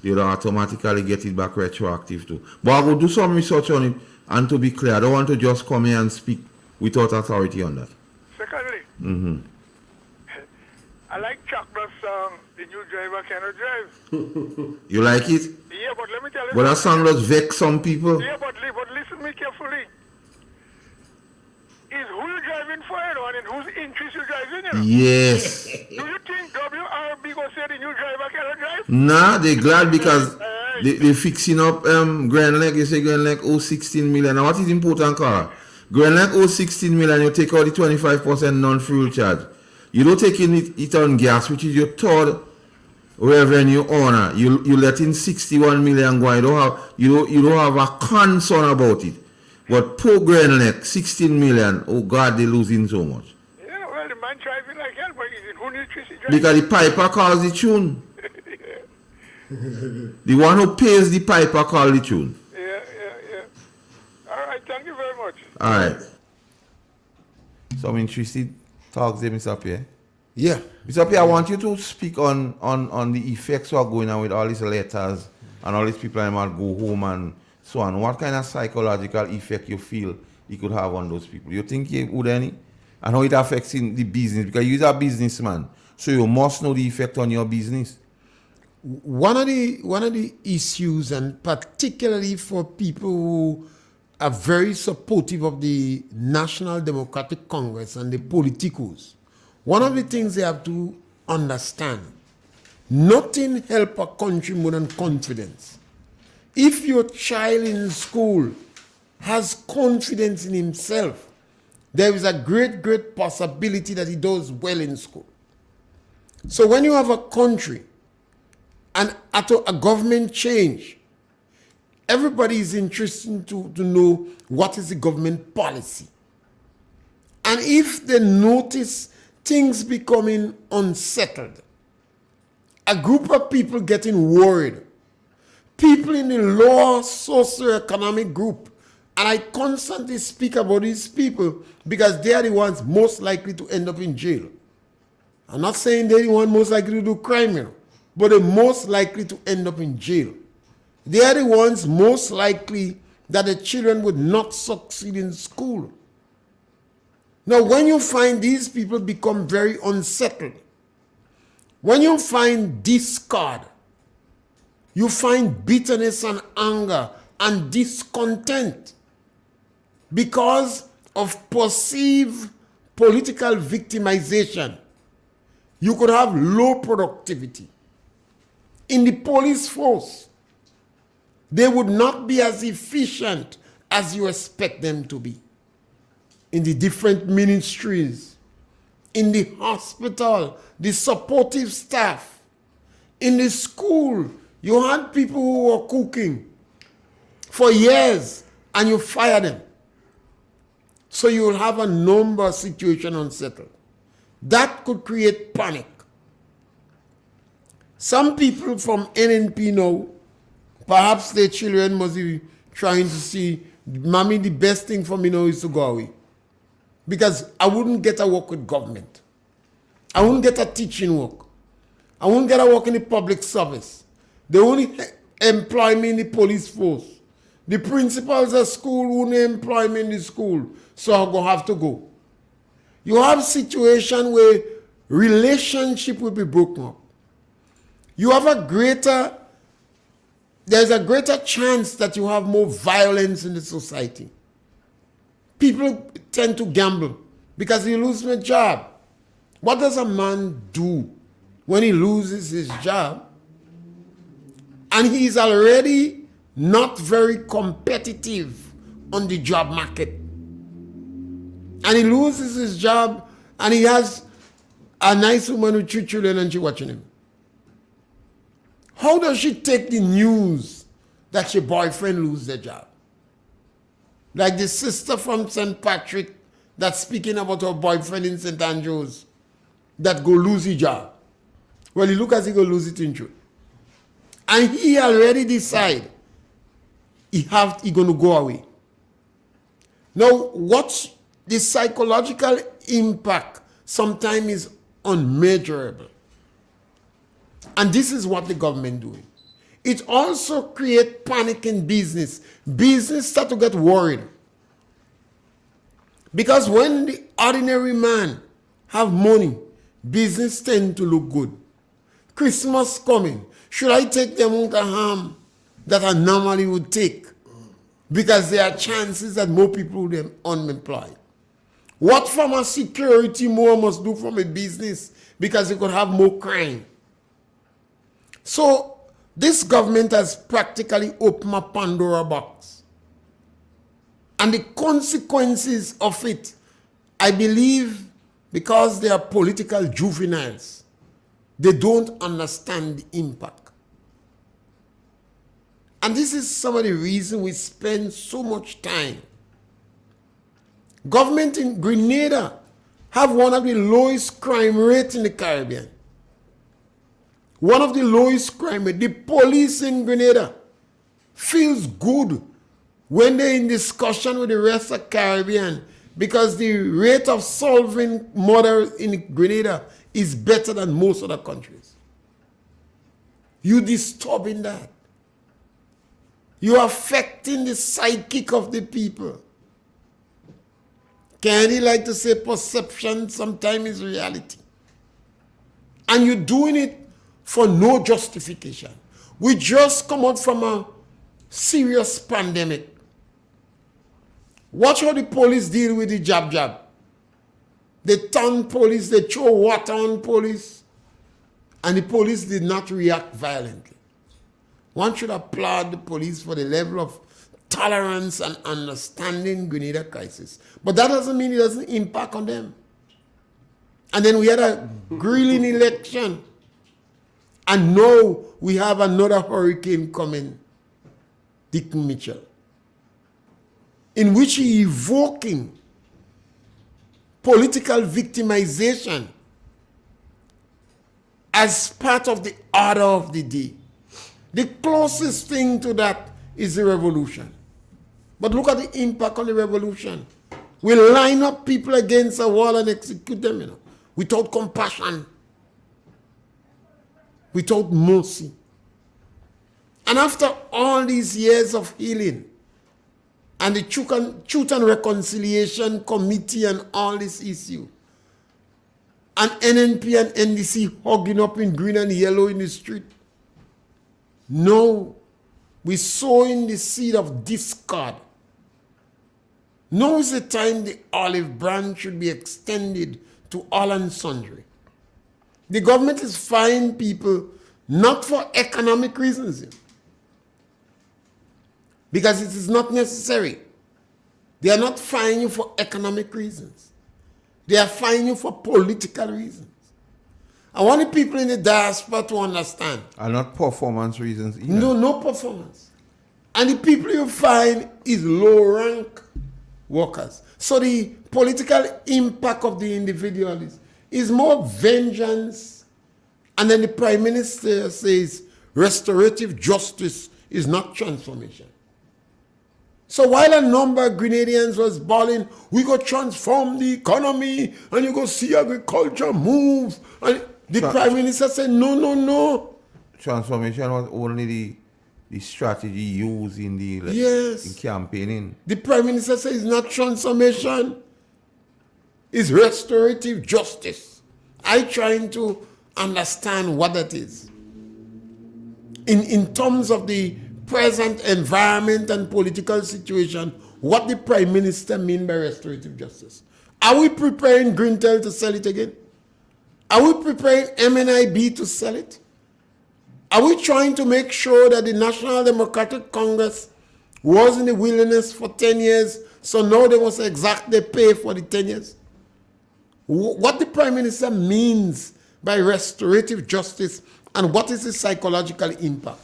they would automatically get it back retroactive too. But I will do some research on it, and to be clear, I don't want to just come here and speak without authority on that. Secondly, I like Chakma's song, The New Driver Cannot Drive. You like it? Yeah, but let me tell you. But that song does vex some people. Yeah, but listen me carefully. Is who you driving for, and in whose interest you driving, Yes. Do you think WRB go say the new driver cannot drive? Nah, they glad because they fixing up Grand Lake. You say Grand Lake owe 16 million. Now what is important, Carl? Grand Lake owe 16 million, you take out the 25% non-fuel charge. You don't take in it on gas, which is your third revenue owner. You let in 61 million go. You don't have a concern about it. But poor Grand Lake, 16 million, oh God, they losing so much. Yeah, well, the man driving like hell, but he's in who electricity driving? Because the piper calls the tune. The one who pays the piper calls the tune. Yeah. All right, thank you very much. All right. Some interested talks there, Mr. Pierre. Yeah. Mr. Pierre, I want you to speak on the effects that are going on with all these letters and all these people that might go home and so on. What kind of psychological effect you feel it could have on those people? You think it would any? And how it affects in the business? Because you're a businessman, so you must know the effect on your business. One of the issues, and particularly for people who are very supportive of the National Democratic Congress and the politicos, one of the things they have to understand, nothing help a country more than confidence. If your child in school has confidence in himself, there is a great possibility that he does well in school. So when you have a country and after a government change, everybody is interested to know what is the government policy. And if they notice things becoming unsettled, a group of people getting worried, people in the lower socioeconomic group, and I constantly speak about these people because they are the ones most likely to end up in jail. I'm not saying they're the ones most likely to do crime, but they're most likely to end up in jail. They are the ones most likely that the children would not succeed in school. Now, when you find these people become very unsettled, when you find discord, you find bitterness and anger and discontent because of perceived political victimization. You could have low productivity in the police force. they would not be as efficient as you expect them to be. In the different ministries, in the hospital, the supportive staff, in the school, you had people who were cooking for years and you fire them. So you will have a number of situations unsettled. That could create panic. Some people from NNP now, perhaps their children must be trying to see, Mommy, the best thing for me now is to go away. Because I wouldn't get a work with government. I wouldn't get a teaching work. I wouldn't get a work in the public service. They only employ me in the police force. The principals of school wouldn't employ me in the school, so I'm going to have to go. You have a situation where relationship will be broken up. You have there's a greater chance that you have more violence in the society. People tend to gamble because he loses a job. What does a man do when he loses his job and he's already not very competitive on the job market? And he loses his job and he has a nice woman with 3 children and she's watching him. How does she take the news that your boyfriend loses their job? Like the sister from St. Patrick that's speaking about her boyfriend in St. Andrews that go lose his job. Well, he look as he go lose it in truth. And he already decide he going to go away. Now, what's the psychological impact sometimes is unmeasurable. And this is what the government doing. It also creates panic in business. Business start to get worried. Because when the ordinary man have money, business tend to look good. Christmas coming. Should I take the amount of harm that I normally would take? Because there are chances that more people will be unemployed. What from a security more must do from a business because it could have more crime. So this government has practically opened a Pandora box. And the consequences of it, I believe, because they are political juveniles, they don't understand the impact. And this is some of the reason we spend so much time. Government in Grenada have one of the lowest crime rates in the Caribbean. One of the lowest crime rates. The police in Grenada feels good when they're in discussion with the rest of the Caribbean because the rate of solving murder in Grenada is better than most other countries. You disturbing that. You're affecting the psychic of the people. Candy like to say perception sometimes is reality. And you're doing it for no justification. We just come out from a serious pandemic. Watch how the police deal with the jab. They turn police, they throw water on police, and the police did not react violently. One should applaud the police for the level of tolerance and understanding Grenada crisis. But that doesn't mean it doesn't impact on them. And then we had a grilling election. And now we have another hurricane coming, Dick Mitchell, in which he evoking political victimization as part of the order of the day. The closest thing to that is the revolution. But look at the impact on the revolution. We line up people against a wall and execute them, without compassion, without mercy. And after all these years of healing, and the Truth and Reconciliation Committee and all this issue, and NNP and NDC hugging up in green and yellow in the street, no, we're sowing the seed of discord. Now is the time the olive branch should be extended to all and sundry. The government is fining people not for economic reasons. because it is not necessary. They are not firing you for economic reasons. They are firing you for political reasons. I want the people in the diaspora to understand. And not performance reasons either. No performance. And the people you find is low-rank workers. So the political impact of the individual is more vengeance. And then the Prime Minister says restorative justice is not transformation. So while a number of Grenadians was bawling, we go transform the economy and you go see agriculture move. And the Prime Minister said, no. Transformation was only the strategy used in the in campaigning. The Prime Minister says it's not transformation, it's restorative justice. I trying to understand what that is. In terms of the present environment and political situation, what the Prime Minister mean by restorative justice. Are we preparing Greentel to sell it again? Are we preparing MNIB to sell it? Are we trying to make sure that the National Democratic Congress was in the wilderness for 10 years, so now they must exactly pay for the 10 years? What the Prime Minister means by restorative justice and what is the psychological impact?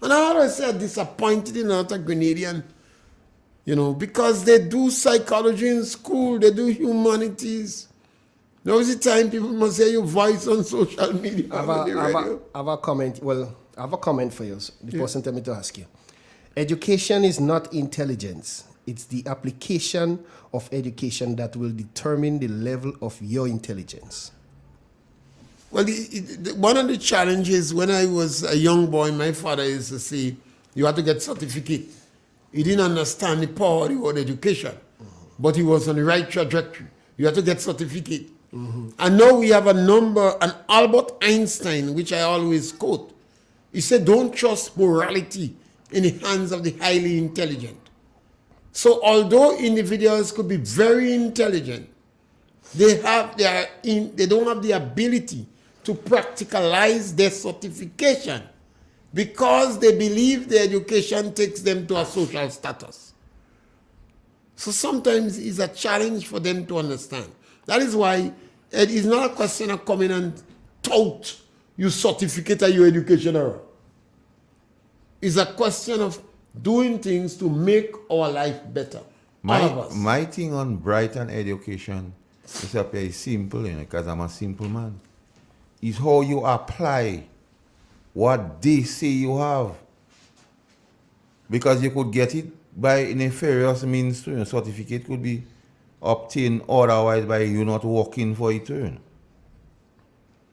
And I always say disappointed in another Grenadian, because they do psychology in school, they do humanities. Now is the time people must hear your voice on social media. I have a comment. Well, I have a comment for you. The person tell me to ask you. Education is not intelligence. It's the application of education that will determine the level of your intelligence. Well, one of the challenges when I was a young boy, my father used to say, you had to get certificate. He didn't understand the power of the word education, but he was on the right trajectory. You had to get certificate. And now we have and Albert Einstein, which I always quote, he said, don't trust morality in the hands of the highly intelligent. So although individuals could be very intelligent, they don't have the ability to practicalize their certification because they believe their education takes them to a social status. So sometimes it's a challenge for them to understand. That is why it is not a question of coming and tout your certificate or your education error. It's a question of doing things to make our life better. My thing on Brighton education is very simple, because I'm a simple man. Is how you apply what they say you have. Because you could get it by nefarious means too. Your certificate could be obtained otherwise by you not working for it too.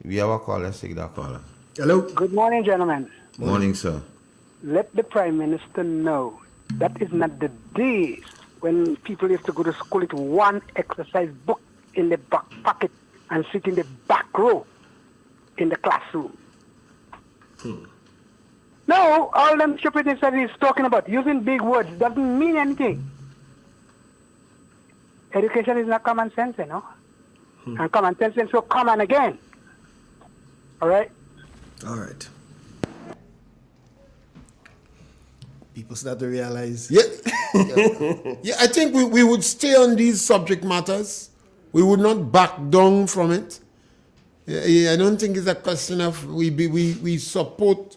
We have a caller, let's take that caller. Hello. Good morning, gentlemen. Morning, sir. Let the Prime Minister know that is not the days when people used to go to school with one exercise book in the back pocket and sit in the back row in the classroom. No, all them stupidness that he's talking about, using big words, doesn't mean anything. Education is not common sense, And common sense is so common again. All right? All right. People start to realize. Yeah, I think we would stay on these subject matters. We would not back down from it. I don't think it's a question of we support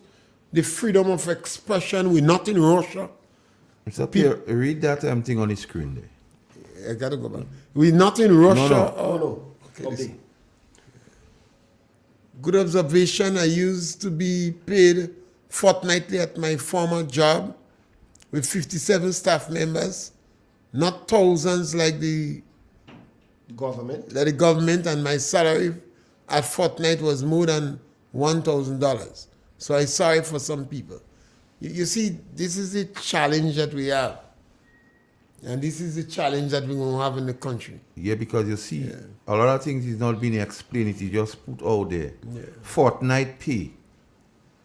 the freedom of expression. We're not in Russia. It's up here. Read that thing on the screen there. I gotta go back. We're not in Russia. No. Okay. Good observation. I used to be paid fortnightly at my former job with 57 staff members, not thousands like the government, and my salary at fortnight was more than $1,000. So I'm sorry for some people. You see, this is the challenge that we have. And this is the challenge that we're going to have in the country. Yeah, because you see, a lot of things is not being explained. It is just put out there. Fortnight pay.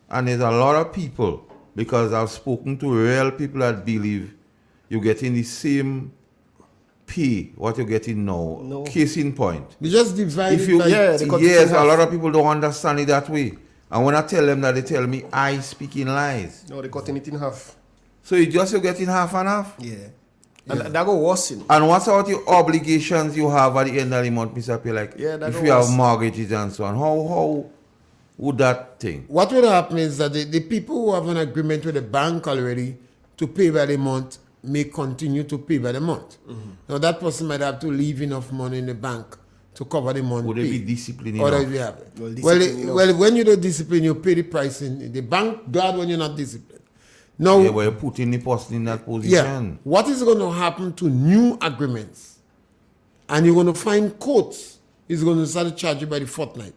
And there's a lot of people, because I've spoken to real people that believe you're getting the same pay what you're getting now. No. Case in point. We just divide If you, it by... yes, a lot of people don't understand it that way. And when I tell them that, they tell me I speak in lies. No, they're cutting it in half. So you just you're getting half and half? Yeah. And that go worse. And what's about your obligations you have at the end of the month, Mr. P? Like, that if go you have worse. mortgages and so on, how would that thing? What would happen is that the people who have an agreement with the bank already to pay by the month may continue to pay by the month. Now that person might have to leave enough money in the bank to cover the month. Would they be disciplined Or enough? if you have it. Well, Well, when you don't discipline, you pay the price in the bank. Glad when you're not disciplined. Now, Yeah, but you're putting the person in that position. what is going to happen to new agreements? And you're going to find courts is going to start to charge you by the fortnight.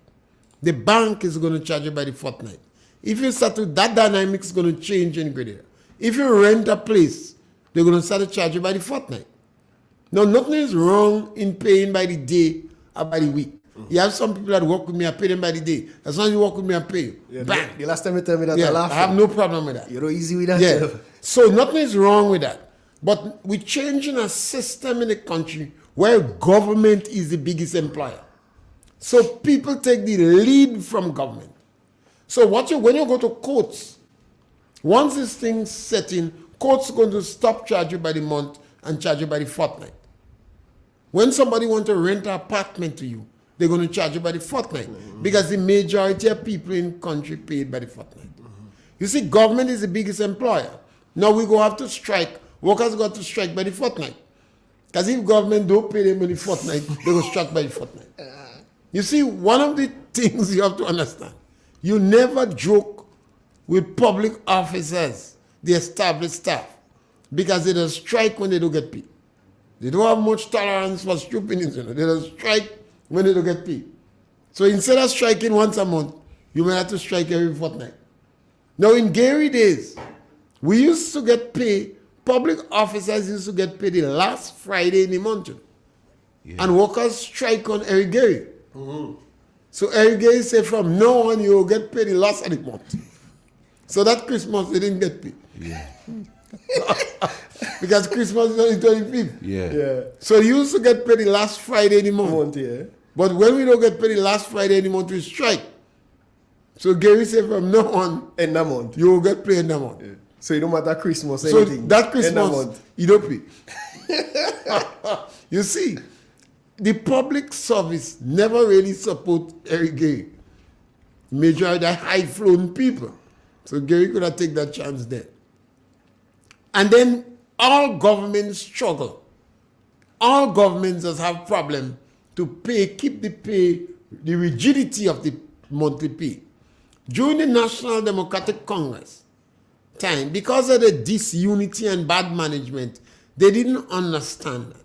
The bank is going to charge you by the fortnight. If you start to, that dynamic is going to change in Grenada. If you rent a place, they're going to start to charge you by the fortnight. Now, nothing is wrong in paying by the day or by the week. You have some people that work with me, I pay them by the day. As long as you work with me, I pay you. Yeah, Bang. the last time you tell me that, Yeah, I laughed. I have no problem with that. You're easy with that. Yeah. too. So nothing is wrong with that. But we're changing a system in the country where government is the biggest employer. So people take the lead from government. So when you go to courts, once this thing's set in, courts are going to stop charging you by the month and charge you by the fortnight. When somebody wants to rent an apartment to you, they're going to charge you by the fortnight because the majority of people in the country paid by the fortnight. You see, government is the biggest employer. Now we go have to strike. Workers got to strike by the fortnight. Because if government don't pay them by the fortnight, they go strike by the fortnight. You see, one of the things you have to understand, you never joke with public officers, the established staff, because they don't strike when they don't get paid. They don't have much tolerance for stupidness. They don't strike when they don't get paid. So instead of striking once a month, you may have to strike every fortnight. Now in Gary days, we used to get paid, public officers used to get paid the last Friday in the month. And workers strike on Eric Gary. So Eric Gary said from now on you will get paid the last of the month. So that Christmas they didn't get paid. Yeah. Because Christmas is on the 25th. Yeah. So you used to get paid the last Friday in the month. Yeah. But when we don't get paid the last Friday in the month, we strike. So Gary said from now on, in the month, you will get paid in the month. Yeah. So it don't matter Christmas or So anything. that in the Christmas, month. you don't pay. You see, the public service never really support Eric Gary. Majority are high-flown people. So Gary could have taken that chance there. And then all governments struggle. All governments just have problem to pay, keep the pay, the rigidity of the monthly pay. During the National Democratic Congress time, because of the disunity and bad management, they didn't understand that.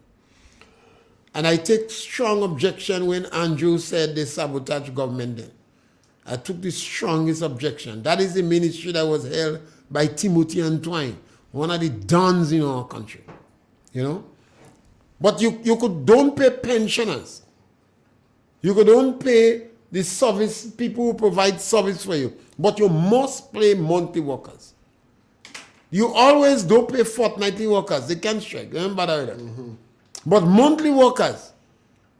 And I take strong objection when Andrew said they sabotage government then. I took the strongest objection. That is the ministry that was held by Timothy Antoine, one of the dons in our country. You know? But you don't pay pensioners. You don't pay the service, people who provide service for you. But you must pay monthly workers. You always don't pay fortnightly workers. They can't strike. Don't bother with that. But monthly workers,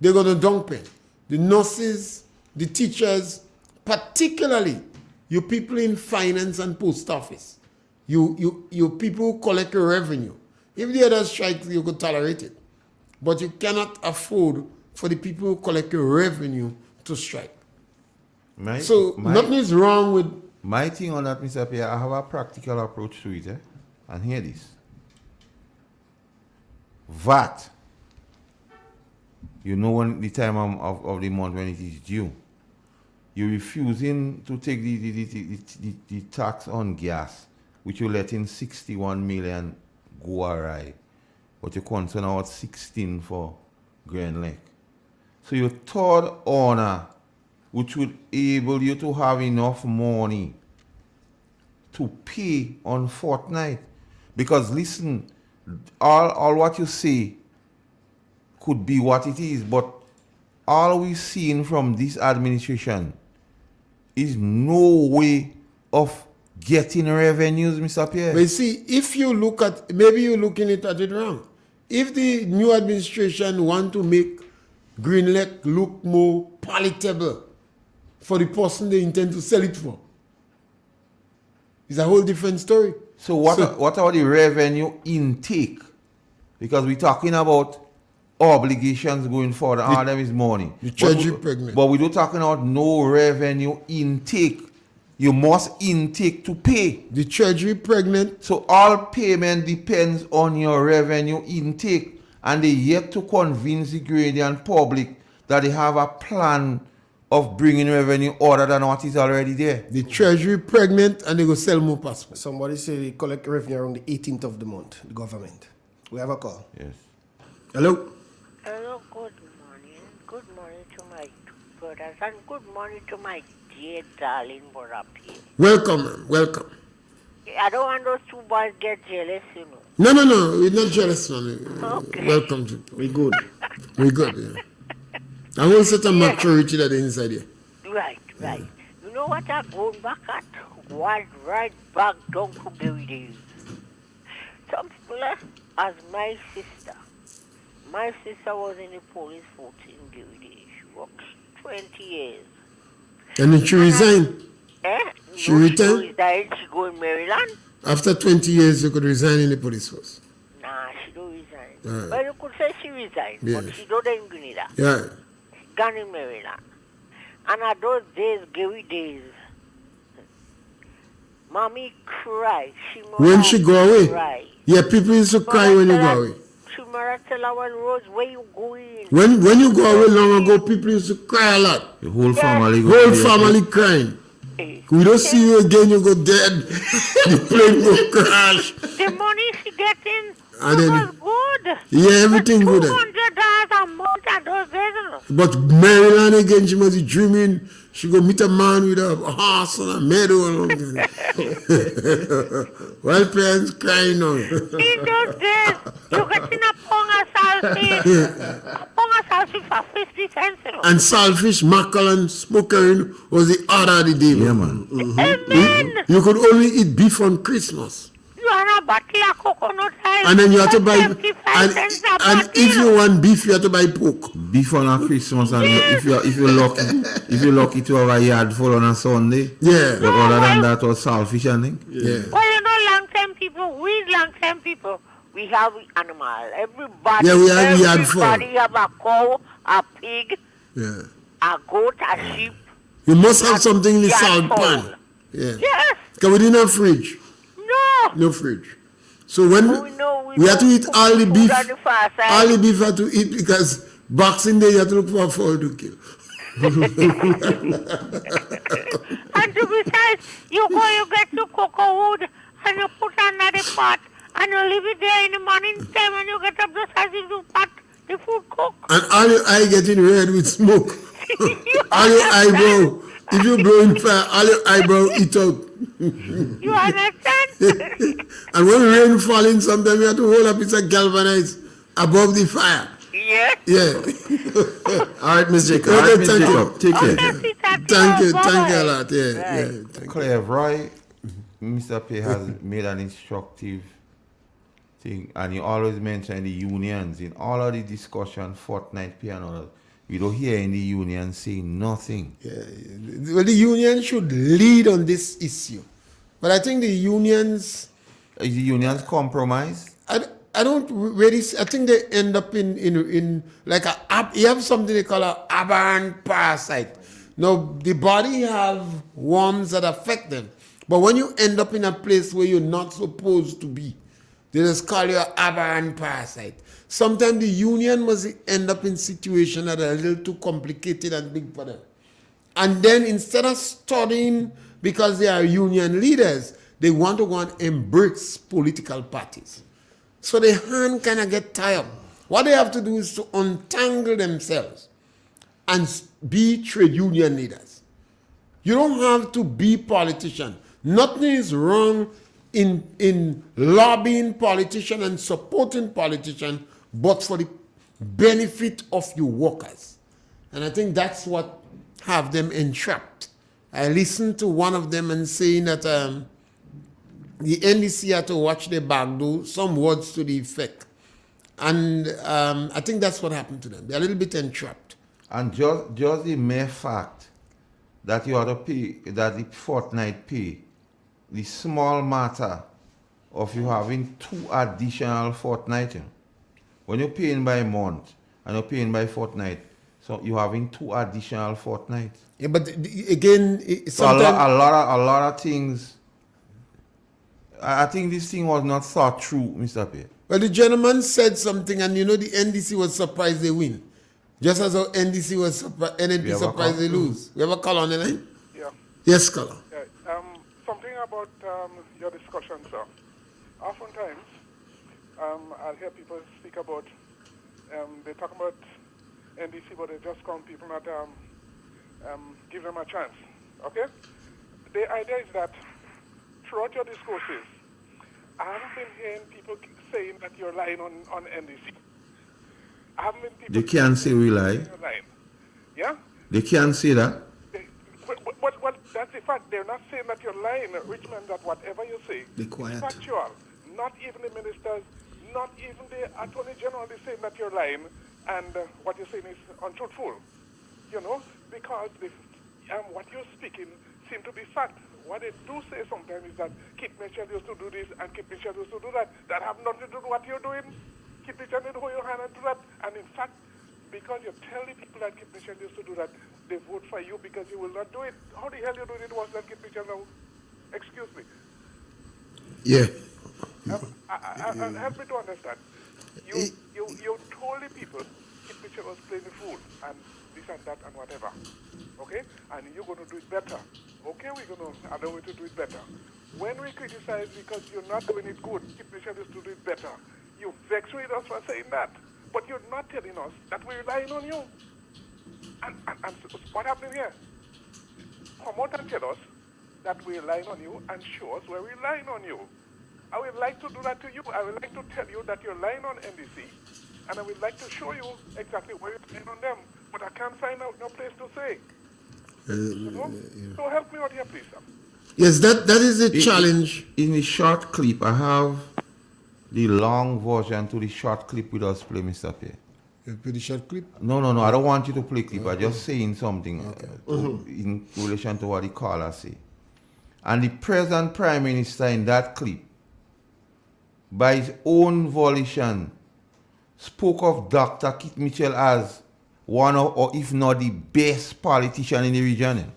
they're going to don't pay. The nurses, the teachers, particularly you people in finance and post office. You people who collect your revenue. If the others strike, you could tolerate it. But you cannot afford for the people who collect your revenue to strike. Nothing is wrong with... My thing on that, Mr. Pierre, I have a practical approach to it. And hear this. VAT. You know when the time of the month when it is due. You're refusing to take the tax on gas, which you're letting 61 million go awry. But you're concerned about 16 for Grand Lake. So your third honor, which would enable you to have enough money to pay on fortnight. Because listen, all what you say could be what it is, but all we've seen from this administration is no way of getting revenues, Mr. Pierre. But you see, if you look at, maybe you're looking at it wrong. If the new administration want to make Green Lake look more palatable for the person they intend to sell it for, it's a whole different story. So what about the revenue intake? Because we're talking about obligations going forward. All them is money. The treasury pregnant. But we don't talking about no revenue intake. You must intake to pay. The treasury pregnant. So all payment depends on your revenue intake. And they yet to convince the Grenadian public that they have a plan of bringing revenue other than what is already there. The treasury pregnant and they go sell more passports. Somebody say they collect revenue around the 18th of the month, the government. We have a call. Yes. Hello? Hello, good morning. Good morning to my two brothers and good morning to my dear darling brother P. Welcome, ma'am. Welcome. I don't want those two boys get jealous, you know. No. We're not jealous, man. Okay. Welcome. We good. We good, yeah. I want set a maturity that inside here. Right. You know what I'm going back at? One right back down to Gary days. Some people as my sister. My sister was in the police force in Gary days. She worked 20 years. And then she resigned. She retired? She resigned. She go in Maryland. After 20 years, you could resign in the police force. Nah, she don't resign. Right. Well, you could say she resigned, Yes. but she don't in Grenada. Yeah. Gone in Maryland. And at those days, Gary days, Mommy cried. When she go away? Cry. Yeah, people used to cry when you go away. She must tell her, Rose, where you going? When you go away long ago, people used to cry a lot. The whole family go Whole family crying. We don't see you again, you go dead. The plane go crash. The money she getting And then, was good. yeah, everything good. $200 a month at those days. But Maryland again, she must be dreaming. She go meet a man with a horse and a meadow and all that. While parents crying now. In those days, you getting a pound of saltfish. A pound of saltfish for 50 cents. You know. And saltfish, mackerel, and smoking was the order of the day. Yeah, man. Amen. You could only eat beef on Christmas. You are a bottle of coconut oil. And then you have to buy, 75 cents a and bottle. if you want beef, you have to buy pork. Beef on a Christmas, and if you're lucky to have a yard full on a Sunday. Yeah. But other than that, was saltfish and thing. Yeah. Well, you know, long-term people, we have animal. Everybody, Yeah, we have yard full. everybody have a cow, a pig, Yeah. a goat, a sheep. You must have something in the yard salt full. pan. Yeah. Yes. Because we didn't have fridge. No fridge. So when we had to eat all the beef, on the far side. all the beef had to eat because Boxing Day you had to look for a fowl to kill. And to be said, you get your cocoa wood and you put under the pot and you leave it there in the morning time when you get up just as if you pot the food cook. And all your eye getting red with smoke. All your eyebrow. If you blow in fire, all your eyebrow eat out. You understand? And when rain falling, sometimes you have to hold a piece of galvanized above the fire. Yes. Yeah. All right, Miss Jacob. Okay, All right, Miss thank Jacob. you. Take care. Thank you a lot. Yeah. Cleve, Roy, Mr. P has made an instructive thing, and you always mention the unions in all of the discussion, fortnight P and all that. We don't hear any union saying nothing. Yeah. Well, the union should lead on this issue. But I think the unions... Is the unions compromise? I don't really... I think they end up in like a... You have something they call an aberrant parasite. Now, the body have worms that affect them. But when you end up in a place where you're not supposed to be, they just call you an aberrant parasite. Sometimes the union must end up in situations that are a little too complicated and big for them. And then instead of studying because they are union leaders, they want to go and embrace political parties. So the hand kind of get tired. What they have to do is to untangle themselves and be trade union leaders. You don't have to be politician. Nothing is wrong in lobbying politicians and supporting politicians, but for the benefit of your workers. And I think that's what have them entrapped. I listened to one of them and saying that the NDC had to watch their back, do some words to the effect. And I think that's what happened to them. They're a little bit entrapped. And just the mere fact that you have to pay, that the fortnight pay, the small matter of you having 2 additional fortnight. You know. When you're paying by month and you're paying by fortnight, so you're having 2 additional fortnights. Yeah, but again, So a lot of things. I think this thing was not thought through, Mr. P. Well, the gentleman said something, and the NDC was surprised they win. Just as how NDC was surprised, NNP surprised they lose. We have a call on the line? Yeah. Yes, caller. Yeah. Something about your discussion, sir. Oftentimes, I'll hear people speak about, they talk about NDC, but they just count people not give them a chance. Okay? The idea is that throughout your discourses, I haven't been hearing people saying that you're lying on NDC. I haven't been people They can't say we lie. you're lying. Yeah? They can't say that. Well, that's the fact. They're not saying that you're lying, Richmond, that whatever you say Be quiet. is factual. Not even the ministers, not even the Attorney General is saying that you're lying and what you're saying is untruthful. You know, because what you're speaking seems to be fact. What they do say sometimes is that Kit Mitchell used to do this and Kit Mitchell used to do that. That have nothing to do with what you're doing. Kit Mitchell didn't hold your hand and do that. And in fact, because you tell the people that Kit Mitchell used to do that, they vote for you because you will not do it. How the hell you doing it worse than Kit Mitchell now? Excuse me. Yeah. Help me to understand. You told the people Kit Mitchell was playing the fool and this and that and whatever. Okay? And you're going to do it better. Okay, we're going to allow you to do it better. When we criticize because you're not doing it good, Kit Mitchell is to do it better. You vex with us for saying that. But you're not telling us that we're relying on you. And so what happened here? Come out and tell us that we're relying on you and show us where we're relying on you. I would like to do that to you. I would like to tell you that you're relying on NDC, and I would like to show you exactly where you're relying on them. But I can't find out no place to say. You know? Yeah. So help me out here, please, sir. Yes, that is the challenge. In the short clip, I have the long version to the short clip with us play, Mr. P. You play the short clip? No. I don't want you to play clip. I'm just saying something Okay. in relation to what the caller say. And the present Prime Minister in that clip, by his own volition, spoke of Dr. Kit Mitchell as one of, or if not the best politician in the region.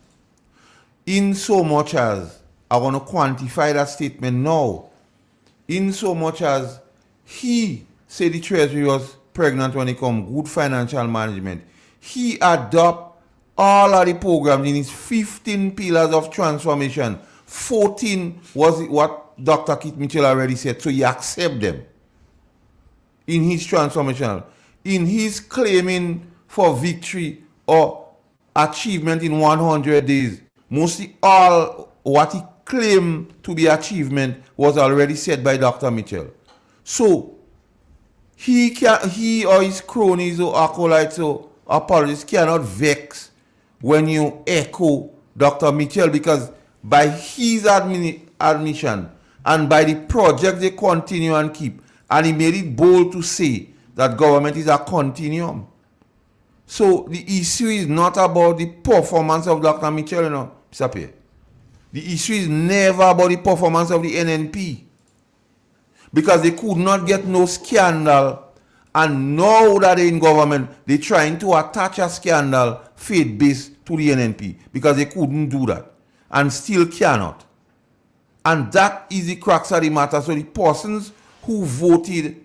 In so much as, I want to quantify that statement now, in so much as he said the Treasury was pregnant when it comes good financial management, he adopt all of the programs in his 15 pillars of transformation. 14 was what Dr. Kit Mitchell already said, so he accept them in his transformation. In his claiming for victory or achievement in 100 days, mostly all what he claimed to be achievement was already said by Dr. Mitchell. So he or his cronies or acolytes or apologists cannot vex when you echo Dr. Mitchell, because by his admission and by the project they continue and keep, and he made it bold to say that government is a continuum. So the issue is not about the performance of Dr. Mitchell, Mr. Pierre. The issue is never about the performance of the NNP, because they could not get no scandal, and now that they're in government, they're trying to attach a scandal faith-based to the NNP, because they couldn't do that and still cannot. And that is the crux of the matter. So the persons who voted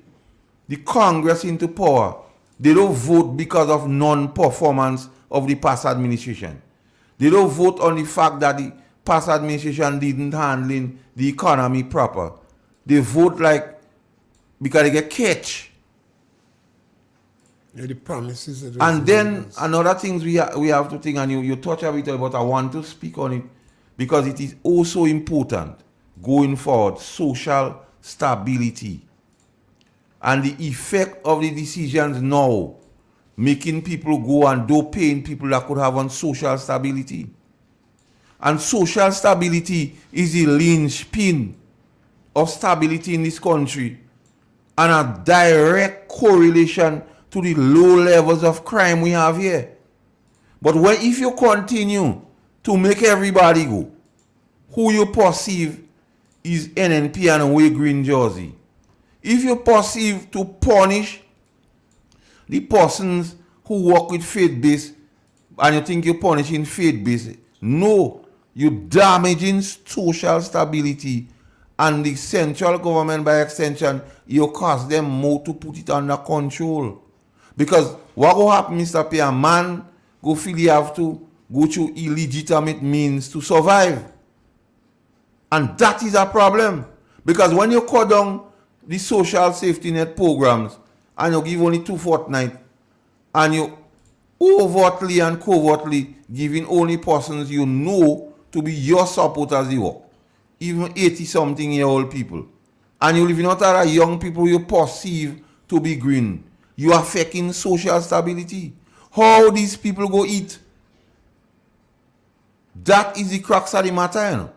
the Congress into power, they don't vote because of non-performance of the past administration. They don't vote on the fact that the past administration didn't handle the economy proper. They vote like because they get catch. Yeah, the promises. And then another things we have to think, and you touch a bit, but I want to speak on it because it is also important going forward, social stability and the effect of the decisions now making people go and do paying people that could have on social stability. And social stability is the linchpin of stability in this country and a direct correlation to the low levels of crime we have here. But if you continue to make everybody go who you perceive is NNP and away green jersey. If you perceive to punish the persons who work with faith-based and you think you're punishing faith-based, no, you're damaging social stability, and the central government by extension, you cost them more to put it under control. Because what will happen, Mr. P, a man go feel he have to go through illegitimate means to survive. And that is a problem. Because when you cut down the social safety net programs and you give only 2 fortnights and you overtly and covertly giving only persons you know to be your supporters you work, even 80-something-year-old people, and you living out of young people you perceive to be green, you are affecting social stability. How these people go eat? That is the crux of the matter, you know.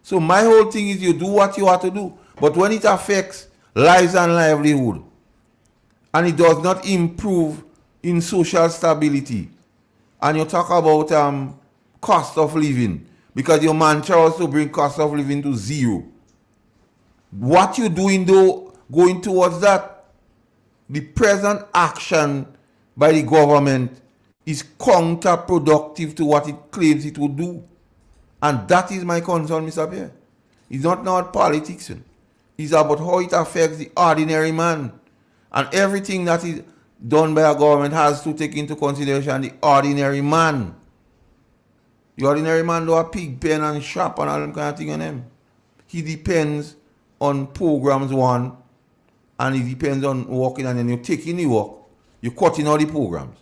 So my whole thing is you do what you have to do. But when it affects lives and livelihood, and it does not improve in social stability, and you talk about cost of living, because your mantra was to bring cost of living to zero. What you doing though, going towards that? The present action by the government is counterproductive to what it claims it will do. And that is my concern, Mr. Pierre. It's not about politics. It's about how it affects the ordinary man. And everything that is done by a government has to take into consideration the ordinary man. The ordinary man do a pig pen and shop and all that kind of thing on him. He depends on programs one, and he depends on working, and then you're taking the work, you're cutting all the programs.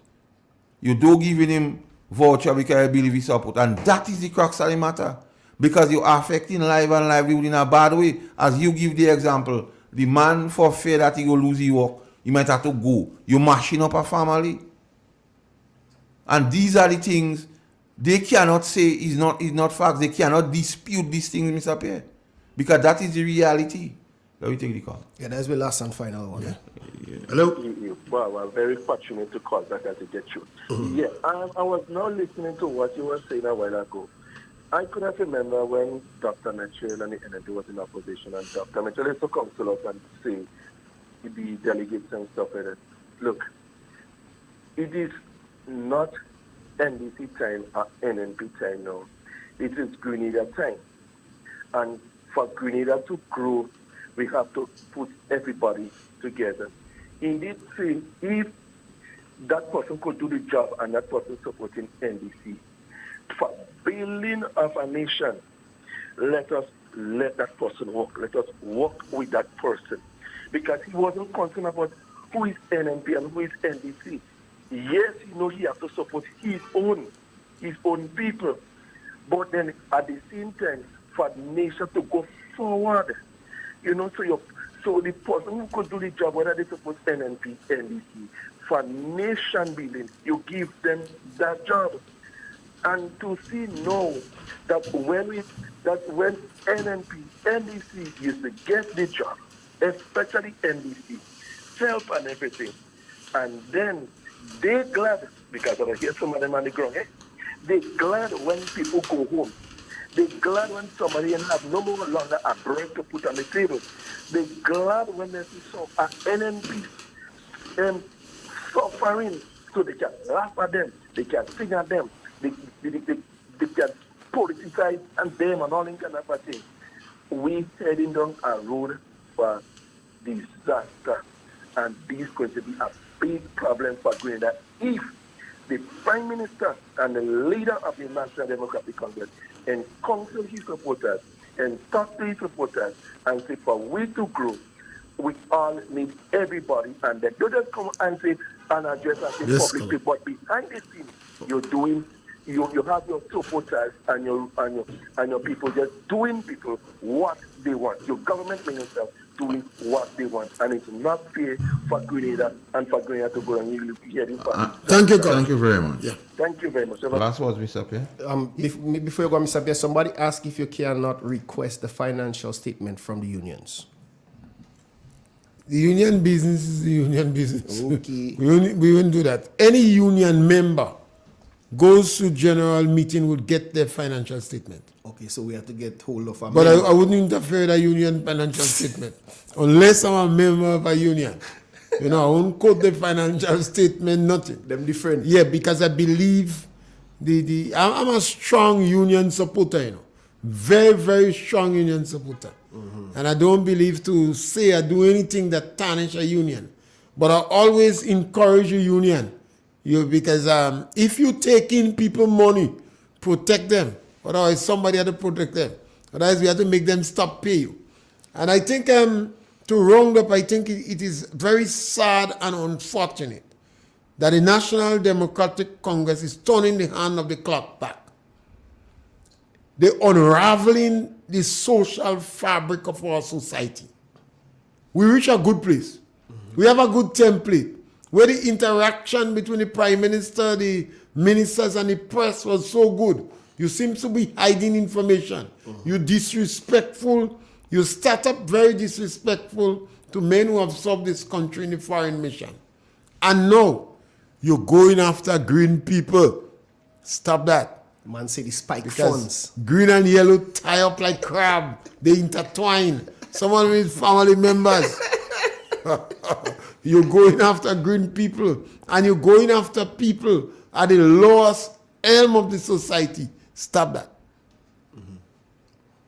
You do giving him voucher because I believe he support. And that is the crux of the matter. Because you're affecting life and livelihood in a bad way. As you give the example, the man for fear that he will lose his work, he might have to go. You're mashing up a family. And these are the things they cannot say is not facts. They cannot dispute these things, Mr. Pierre. Because that is the reality. Let me take the call. Yeah, that's the last and final one. Yeah. Hello? Wow, I'm very fortunate to call back as to get you. Yeah, I was now listening to what you were saying a while ago. I could not remember when Dr. Mitchell and the NNP was in opposition, and Dr. Mitchell used to come to us and say, the delegates and stuff like that, look, it is not NDC time or NNP time now. It is Grenada time. And for Grenada to grow, we have to put everybody together. Indeed, see, if that person could do the job and that person supporting NDC, for building of a nation, let that person work. Let us work with that person. Because he wasn't concerned about who is NNP and who is NDC. Yes, he has to support his own people. But then at the same time, for the nation to go forward, so the person who could do the job, whether they support NNP, NDC, for nation building, you give them that job. And to see now that when NNP, NDC used to get the job, especially NDC, self and everything, and then they glad, because I hear some of them on the ground, they glad when people go home. They glad when somebody have no more longer a bread to put on the table. They glad when they see some NNP suffering, so they can laugh at them, they can sing at them, they can politicize and them and all that kind of thing. We heading down a road for disaster, and this is going to be a big problem for Grenada if the Prime Minister and the leader of the National Democratic Congress and counsel his supporters and talk to his supporters and say, for we to grow, we all need everybody. And they don't just come and say and address us in public, but behind the scenes, you have your supporters and your people just doing people what they want. Your government ministers doing what they want, and it's not fair for Grenada and for Grenada to go and really be heading for. Thank you, God. Thank you very much. Yeah. Thank you very much. Last words, Mr. Pierre. Before you go, Mr. Pierre, somebody asked if you cannot request the financial statement from the unions. The union business is the union business. Okay. We wouldn't do that. Any union member goes to general meeting would get their financial statement. Okay, so we have to get hold of a But I wouldn't interfere with a union financial statement unless I'm a member of a union. You know, I won't quote the financial statement, nothing. Them different. Yeah, because I believe I'm a strong union supporter, you know. Very, very strong union supporter. And I don't believe to say or do anything that tarnish a union. But I always encourage a union. Because if you take in people money, protect them. Otherwise, somebody had to protect them. Otherwise, we have to make them stop pay you. And I think to round up, I think it is very sad and unfortunate that the National Democratic Congress is turning the hand of the clock back. They're unraveling the social fabric of our society. We reach a good place. We have a good template where the interaction between the Prime Minister, the ministers, and the press was so good. You seem to be hiding information. You're disrespectful. You start up very disrespectful to men who have served this country in the foreign mission. And now, you're going after green people. Stop that. Man say the spike Because funds. green and yellow tie up like crab. They intertwine. Someone with family members. You're going after green people. And you're going after people at the lowest elm of the society. Stop that.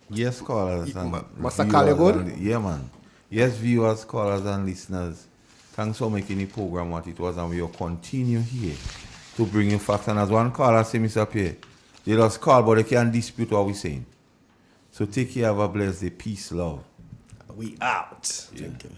Yes, callers. And Master viewers Kale good? and- yeah, man. Yes, viewers, callers, and listeners. Thanks for making the program what it was, and we will continue here to bring you facts. And as one caller said, Mr. Pierre, they just call, but they can't dispute what we're saying. So take care, have a blessed day. Peace, love. We out. Yeah. Thank you.